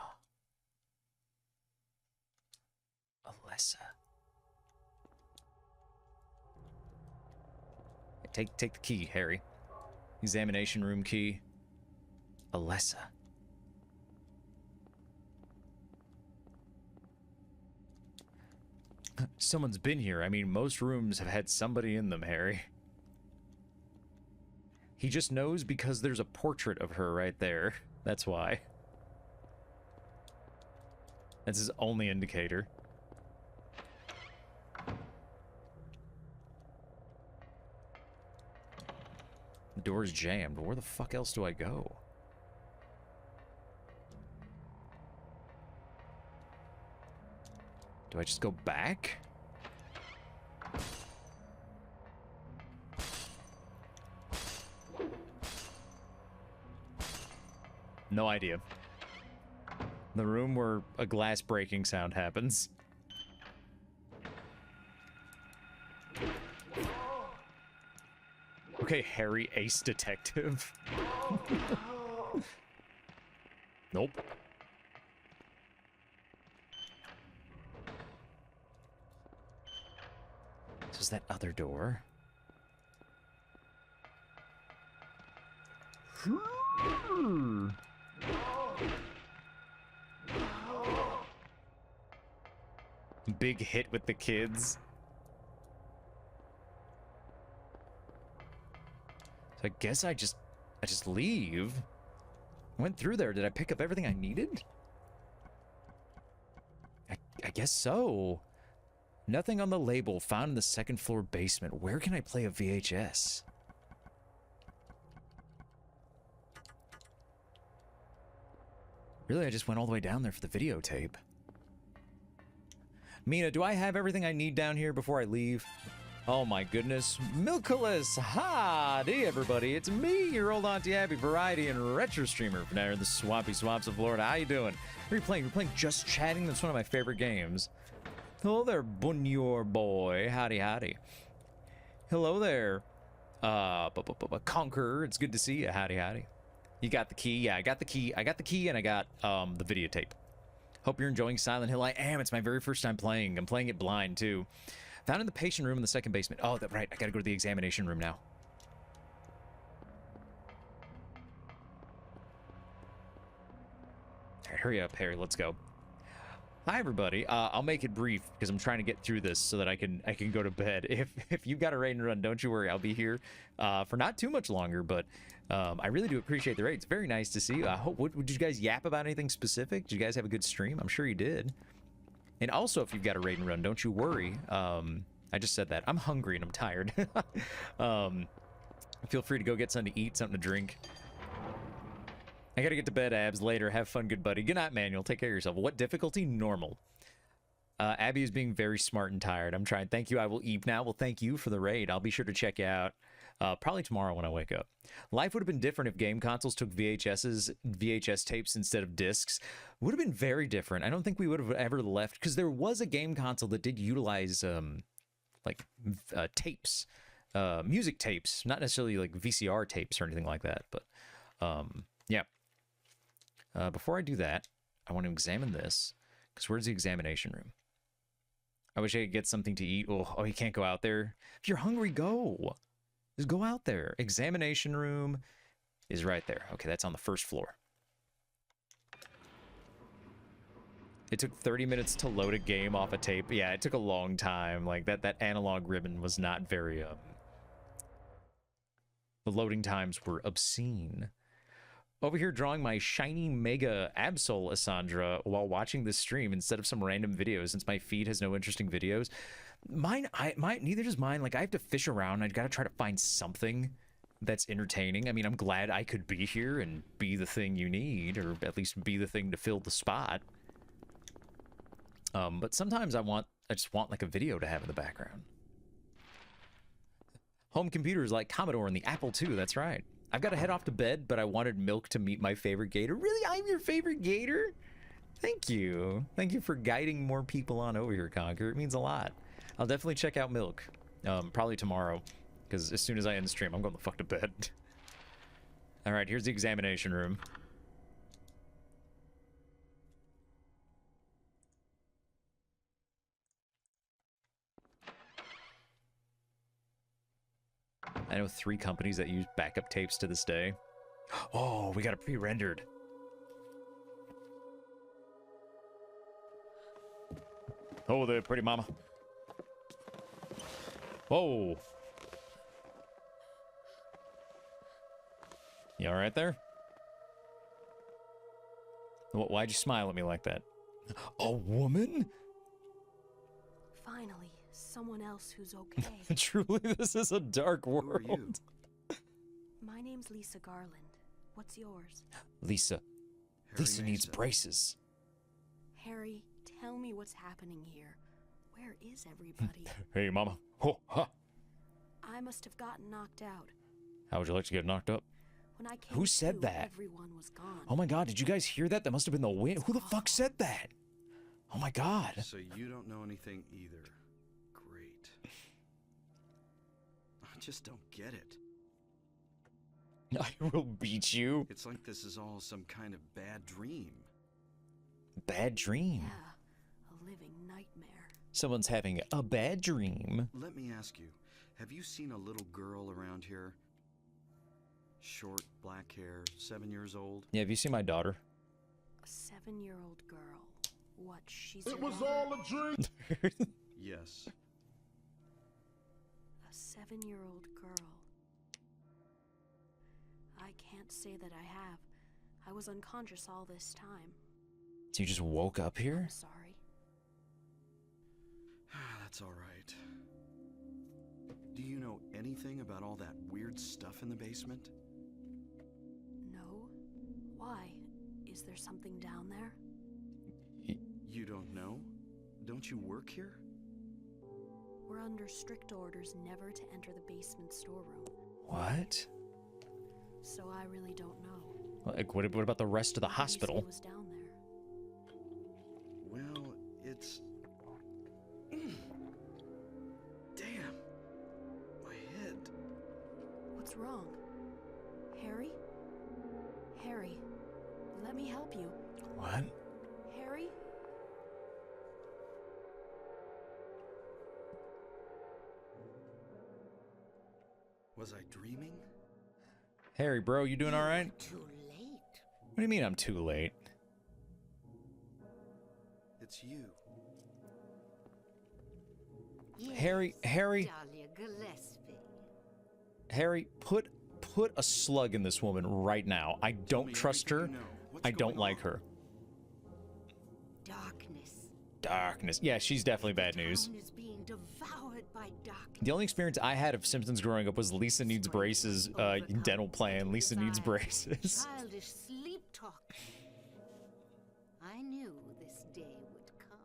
Alessa. Take the key, Harry. Examination room key. Alessa. Someone's been here. I mean, most rooms have had somebody in them, Harry. He just knows because there's a portrait of her right there. That's why. That's his only indicator. The door's jammed. Where the fuck else do I go? Do I just go back? No idea. The room where a glass breaking sound happens. Okay, Harry, ace detective. Nope. This is that other door. Big hit with the kids. So I guess I just leave. Went through there. Did I pick up everything I needed? I guess so. Nothing on the label. Found in the second floor basement. Where can I play a VHS? Really, I just went all the way down there for the videotape. Mina, do I have everything I need down here before I leave? Oh my goodness. Milkless! Howdy, everybody. It's me, your old Auntie Abby, variety and retro streamer from down in the swampy swamps of Florida. How you doing? What are you playing? You're playing Just Chatting? That's one of my favorite games. Hello there, Bunyor boy. Howdy, howdy. Hello there, Conqueror. It's good to see you. Howdy, howdy. You got the key? Yeah, I got the key. I got the key and I got the videotape. Hope you're enjoying Silent Hill. I am. It's my very first time playing. I'm playing it blind, too. Found in the patient room in the second basement. Oh, that's right. I gotta go to the examination room now. All right, hurry up, Harry. Let's go. Hi, everybody. I'll make it brief because I'm trying to get through this so that I can go to bed. If you've got a raid and run, don't you worry. I'll be here for not too much longer, but I really do appreciate the raid. It's very nice to see you. I hope. Would you guys yap about anything specific? Did you guys have a good stream? I'm sure you did. And also, if you've got a raid and run, don't you worry. I just said that. I'm hungry and I'm tired. Feel free to go get something to eat, something to drink. I gotta get to bed, Abs, later. Have fun, good buddy. Good night, Manuel. Take care of yourself. What difficulty? Normal. Abby is being very smart and tired. I'm trying. Thank you. I will eat now. Well, thank you for the raid. I'll be sure to check you out probably tomorrow when I wake up. Life would have been different if game consoles took VHS tapes instead of discs. Would have been very different. I don't think we would have ever left, because there was a game console that did utilize tapes, music tapes, not necessarily like VCR tapes or anything like that. But yeah. Before I do that, I want to examine this, because where's the examination room? I wish I could get something to eat. Oh, you can't go out there. If you're hungry, go. Just go out there. Examination room is right there. Okay, that's on the first floor. It took 30 minutes to load a game off a tape. Yeah, it took a long time. Like, that analog ribbon was not very, the loading times were obscene. Over here drawing my shiny mega Absol Asandra while watching this stream instead of some random videos, since my feed has no interesting videos. Neither does mine. Like, I have to fish around. I've got to try to find something that's entertaining. I mean, I'm glad I could be here and be the thing you need, or at least be the thing to fill the spot. But sometimes I just want like a video to have in the background. Home computers like Commodore and the Apple II, that's right. I've got to head off to bed, but I wanted Milk to meet my favorite gator. Really? I'm your favorite gator? Thank you. Thank you for guiding more people on over here, Conquer. It means a lot. I'll definitely check out Milk. Probably tomorrow, because as soon as I end the stream, I'm going the fuck to bed. All right, here's the examination room. I know 3 companies that use backup tapes to this day. Oh, we got it pre-rendered. Oh there, pretty mama. Whoa. You all right there? Why'd you smile at me like that? A woman? Finally, someone else who's okay. Truly, this is a dark world. Who are you? My name's Lisa Garland. What's yours? Lisa. Harry Lisa needs Mesa. braces. Harry, tell me what's happening here. Where is everybody? Hey, mama. Oh, ha. I must have gotten knocked out. How would you like to get knocked up? When I came Who said to, that? Everyone was gone. Oh my god, did you guys hear that? That must have been the wind. Who the fuck said that? Oh my god. So you don't know anything either. Great. I just don't get it. I will beat you. It's like this is all some kind of bad dream. Bad dream. Yeah, a living nightmare. Someone's having a bad dream. Let me ask you, have you seen a little girl around here? Short, black hair, 7 years old? Yeah, have you seen my daughter? A 7-year-old girl. What, she's It your was daughter? all a dream. Yes. A 7-year-old girl. I can't say that I have. I was unconscious all this time. So you just woke up here? I'm sorry. That's all right. Do you know anything about all that weird stuff in the basement? No? Why? Is there something down there? You don't know? Don't you work here? We're under strict orders never to enter the basement storeroom. What? So I really don't know. Like, what about the rest of the Who do you say hospital? was down there? Well, it's... Damn. My head. What's wrong? Harry? Harry, let me help you. What? Harry? Was I dreaming? Harry, bro, you doing all right? Too late. What do you mean I'm too late? It's you. Yes, Harry, Dahlia Gillespie. Harry, put a slug in this woman right now. I Tell don't me trust everything her. you know. What's I don't going like on? her. Darkness. Darkness. Yeah, she's definitely bad news. Town is being devoured by darkness. The only experience I had of Simpsons growing up was Lisa Needs Braces dental plan. Lisa Needs Braces. Childish sleep talk. I knew this day would come.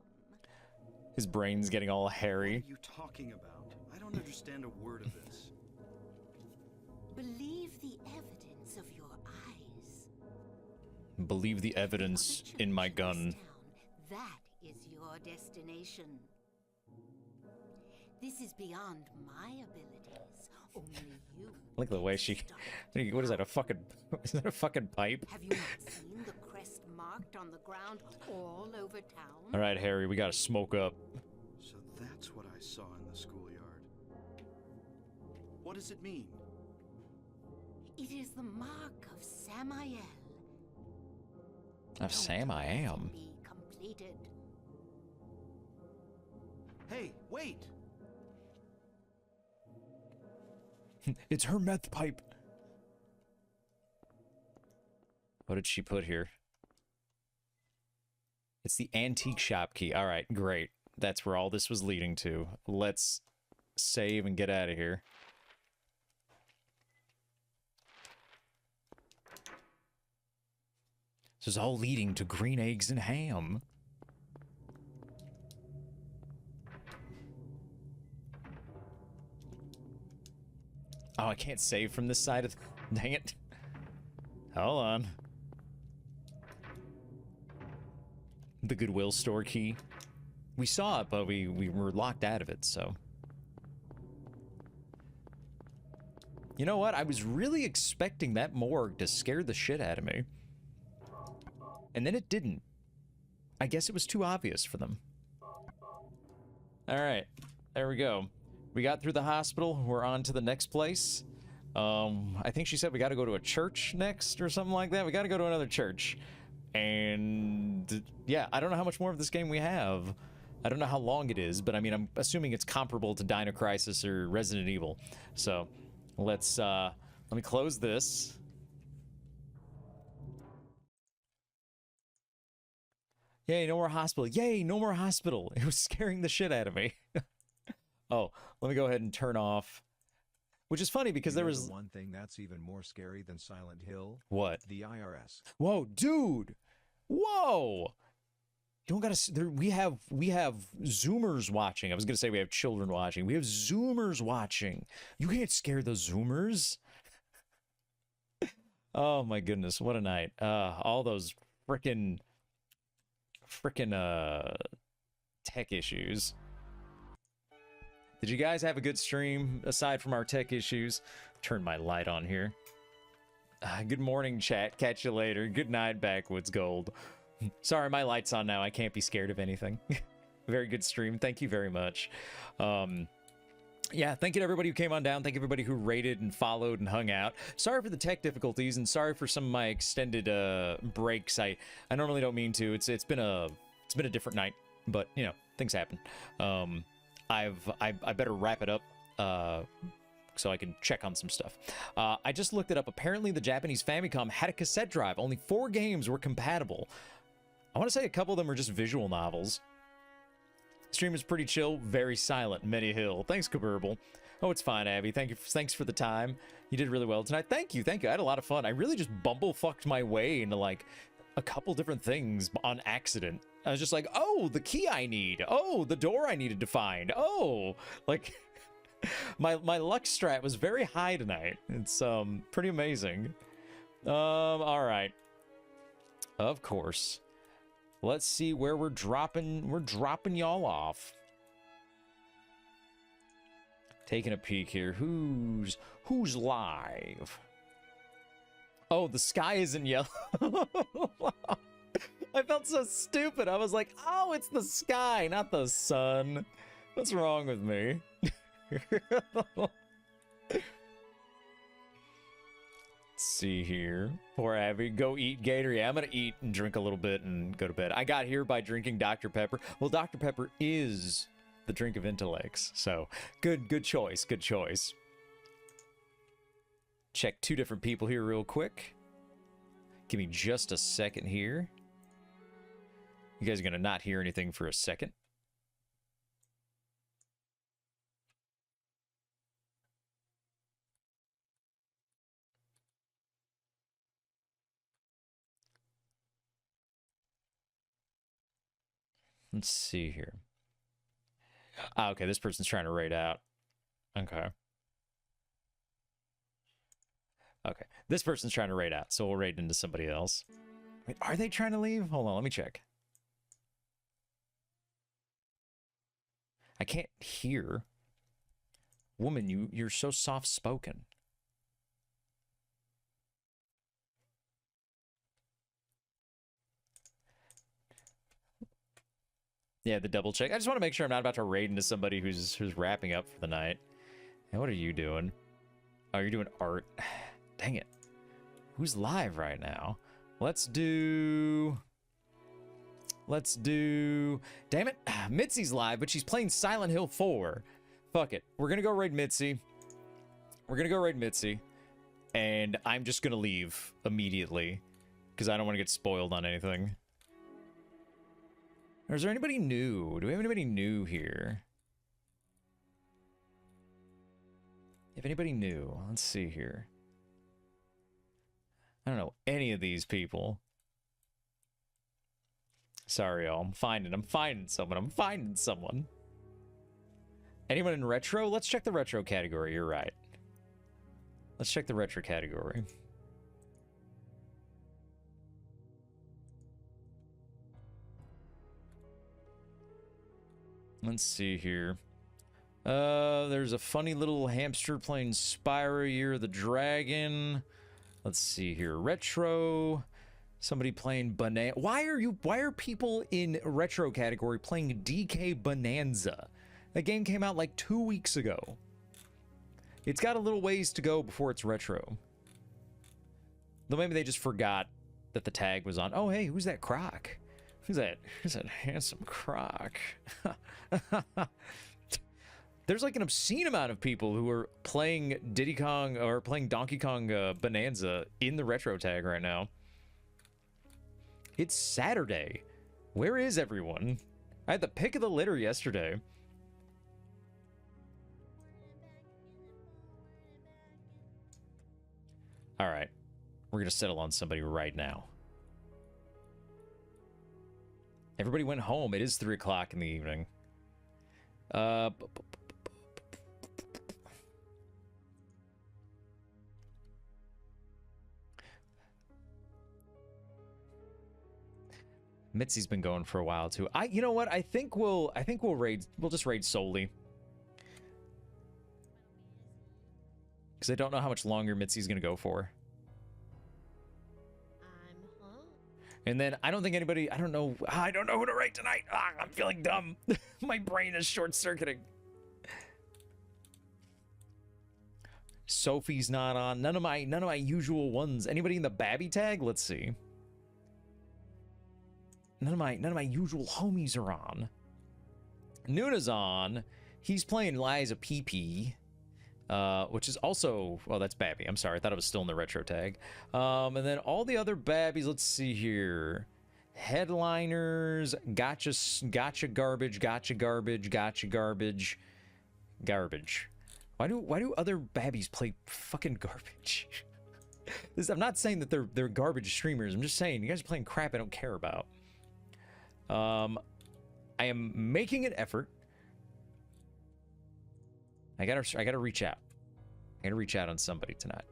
His brain's getting all What hairy. are you talking about? I don't understand a word of this. Believe the evidence of your eyes. Believe the evidence in my gun. That is your destination. This is beyond my abilities. Only you. Look at the way she. What is that? A fucking? Is that a fucking pipe? Have you not seen the crest marked on the ground all over town? All right, Harry, we gotta smoke up. So that's what I saw in the schoolyard. What does it mean? It is the mark of Samael. Of Sam, I am. Be completed. Hey, wait! It's her meth pipe. What did she put here? It's the antique shop key. All right, great. That's where all this was leading to. Let's save and get out of here. This is all leading to green eggs and ham. Oh, I can't save from this side of the... Dang it. Hold on. The Goodwill store key. We saw it, but we were locked out of it, so... You know what? I was really expecting that morgue to scare the shit out of me. And then it didn't. I guess it was too obvious for them. Alright. There we go. We got through the hospital. We're on to the next place. I think she said we got to go to a church next or something like that. We got to go to another church. And yeah, I don't know how much more of this game we have. I don't know how long it is, but I mean, I'm assuming it's comparable to Dino Crisis or Resident Evil. So let me close this. Yay, no more hospital. Yay, no more hospital. It was scaring the shit out of me. Oh, let me go ahead and turn off. Which is funny because there was... the one thing that's even more scary than Silent Hill. What? The IRS. Whoa, dude! Whoa! You don't gotta... we have Zoomers watching. I was gonna say we have children watching. We have Zoomers watching. You can't scare the Zoomers. Oh my goodness, what a night. All those frickin' tech issues. Did you guys have a good stream aside from our tech issues? Turn my light on here. Good morning, chat. Catch you later. Good night, Backwoods Gold. Sorry, my light's on now. I can't be scared of anything. Very good stream. Thank you very much. Yeah, thank you to everybody who came on down. Thank you everybody who rated and followed and hung out. Sorry for the tech difficulties and sorry for some of my extended breaks. I normally don't mean to. It's been a different night, but you know, things happen. I better wrap it up so I can check on some stuff. I just looked it up. Apparently the Japanese Famicom had a cassette drive. Only 4 games were compatible. I want to say a couple of them are just visual novels. Stream is pretty chill, very silent. Many Hill. Thanks, Kaburble. Oh, it's fine, Abby. Thanks for the time. You did really well tonight. Thank you. I had a lot of fun. I really just bumblefucked my way into like a couple different things on accident. I was just like, oh, the key I need. Oh, the door I needed to find. Oh, like my luck strat was very high tonight. It's pretty amazing. All right. Of course. Let's see where we're dropping y'all off. Taking a peek here. Who's live? Oh, the sky isn't yellow. I felt so stupid. I was like, oh, it's the sky, not the sun. What's wrong with me? See here. Poor Abby. Go eat, Gator. Yeah, I'm gonna eat and drink a little bit and go to bed. I got here by drinking Dr. Pepper. Well, Dr. Pepper is the drink of intellects. So, good choice. Good choice. Check 2 different people here real quick. Give me just a second here. You guys are gonna not hear anything for a second. Let's see here. Ah, okay, this person's trying to raid out. Okay. Okay, this person's trying to raid out, so we'll raid into somebody else. Wait, are they trying to leave? Hold on, let me check. I can't hear. Woman, you're so soft-spoken. Yeah, the double check. I just want to make sure I'm not about to raid into somebody who's wrapping up for the night. And what are you doing? Oh, you're doing art. Dang it. Who's live right now? Let's do... Damn it. Mitzi's live, but she's playing Silent Hill 4. Fuck it. We're gonna go raid Mitzi. And I'm just gonna leave immediately. Because I don't want to get spoiled on anything. Or is there anybody new? Do we have anybody new here? If anybody new, let's see here. I don't know any of these people. Sorry, y'all. I'm finding someone. Anyone in retro? Let's check the retro category. You're right. Let's check the retro category. Let's see here. There's a funny little hamster playing Spyro Year of the Dragon. Let's see here. Retro. Somebody playing Banana. Why are people in retro category playing DK Bonanza? That game came out like 2 weeks ago. It's got a little ways to go before it's retro. Though maybe they just forgot that the tag was on. Oh, hey, who's that croc? Who's that handsome croc? There's like an obscene amount of people who are playing Diddy Kong or playing Donkey Kong Bonanza in the retro tag right now. It's Saturday. Where is everyone? I had the pick of the litter yesterday. All right. We're going to settle on somebody right now. Everybody went home. It is 3 o'clock in the evening. Mitzi's been going for a while too. You know what? I think we'll raid. We'll just raid solely. Because I don't know how much longer Mitzi's gonna go for. And then I don't think anybody, I don't know who to rate tonight. I'm feeling dumb. My brain is short-circuiting. Sophie's not on. None of my usual ones. Anybody in the Babby tag? Let's see. None of my usual homies are on. Nuna's on. He's playing Liza PP, which is also, well, that's Babby. I'm sorry, I thought it was still in the retro tag. And then all the other Babbies. Let's see here. Headliners, gotcha garbage, garbage. Why do other Babbies play fucking garbage? I'm not saying that they're garbage streamers. I'm just saying you guys are playing crap I don't care about. I am making an effort. I gotta reach out. I gotta reach out on somebody tonight.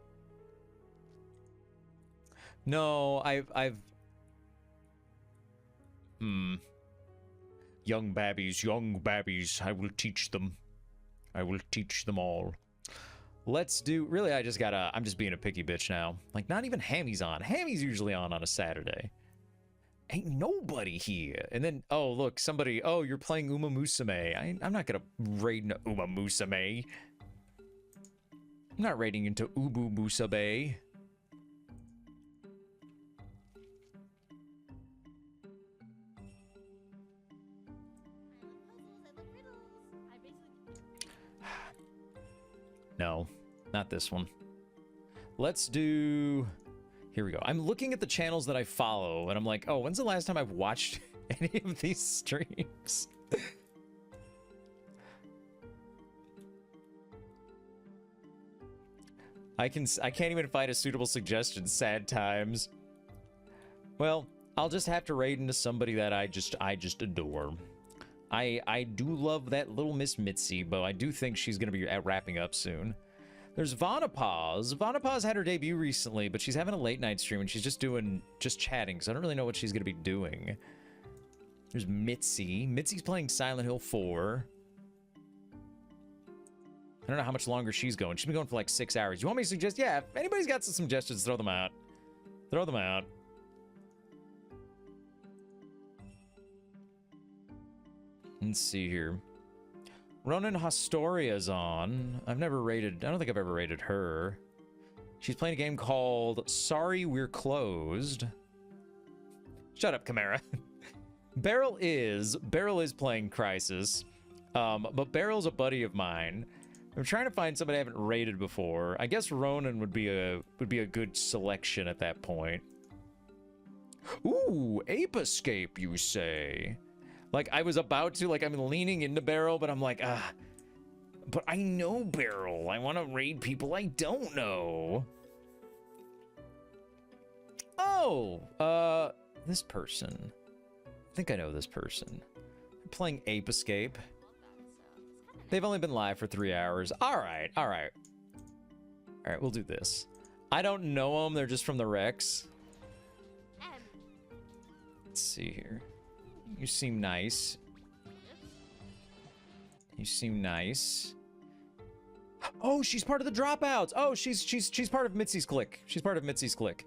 No, Young babbies, I will teach them. I will teach them all. Let's do, really, I'm just being a picky bitch now. Like, not even Hammy's on. Hammy's usually on a Saturday. Ain't nobody here. And then, oh, look, somebody, oh, you're playing Uma Musume. I'm not gonna raid into Uma Musume. I'm not raiding into Ubu Musume. No, not this one. Let's do... Here we go. I'm looking at the channels that I follow, and I'm like, oh, when's the last time I've watched any of these streams? I can't even find a suitable suggestion. Sad times. Well, I'll just have to raid into somebody that I just adore. I do love that little Miss Mitzi, but I do think she's gonna be wrapping up soon. There's Vanapaz. Vanapaz had her debut recently, but she's having a late night stream and she's just chatting, so I don't really know what she's gonna be doing. There's Mitzi. Mitzi's playing Silent Hill 4. I don't know how much longer she's going. She's been going for like 6 hours. You want me to suggest? Yeah, if anybody's got some suggestions, throw them out. Throw them out. Let's see here. Ronan Hastoria's on. I don't think I've ever rated her. She's playing a game called Sorry We're Closed. Shut up, Chimera. Beryl is playing Crisis. But Beryl's a buddy of mine. I'm trying to find somebody I haven't rated before. I guess Ronan would be a good selection at that point. Ooh, Ape Escape, you say? Like, I was about to, like, I'm leaning into Beryl, but I'm like, but I know Beryl. I want to raid people I don't know. Oh, this person. I think I know this person. They're playing Ape Escape. They've only been live for 3 hours. All right. All right, we'll do this. I don't know them. They're just from the Rex. Let's see here. You seem nice. You seem nice. Oh, she's part of the dropouts. Oh, she's part of Mitzi's clique. She's part of Mitzi's clique.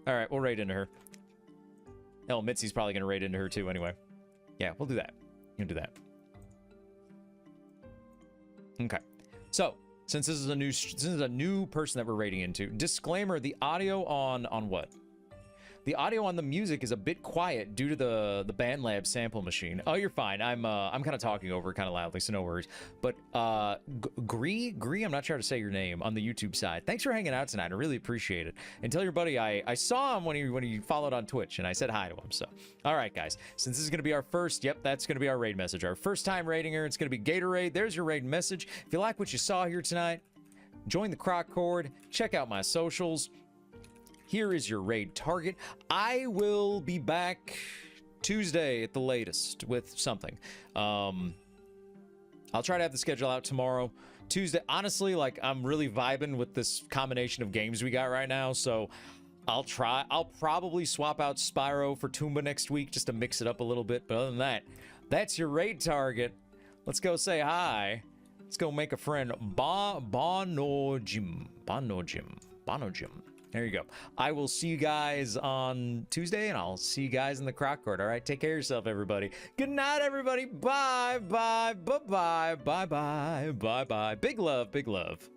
All right, we'll raid into her. Hell, Mitzi's probably gonna raid into her too anyway. Yeah, we'll do that. We'll do that. Okay. So, since this is a new person that we're raiding into, disclaimer: the audio on what? The audio on the music is a bit quiet due to the BandLab sample machine. Oh, you're fine. I'm kind of talking over kind of loudly, so no worries. But Gree, I'm not sure how to say your name on the YouTube side. Thanks for hanging out tonight. I really appreciate it. And tell your buddy I saw him when he followed on Twitch, and I said hi to him. So, all right, guys. Since this is gonna be our first, yep, that's gonna be our raid message. Our first time raiding her. It's gonna be Gatorade. There's your raid message. If you like what you saw here tonight, join the Croc Cord. Check out my socials. Here is your raid target. I will be back Tuesday at the latest with something. I'll try to have the schedule out tomorrow. Tuesday, honestly, like, I'm really vibing with this combination of games we got right now, so I'll probably swap out Spyro for Toomba next week just to mix it up a little bit, but other than that, that's your raid target. Let's go say hi. Let's go make a friend. Bono Jim. There you go. I will see you guys on Tuesday, and I'll see you guys in the croc court. All right, take care of yourself, everybody. Good night, everybody. Bye, bye, bye, bye, bye, bye, bye, bye. Big love, big love.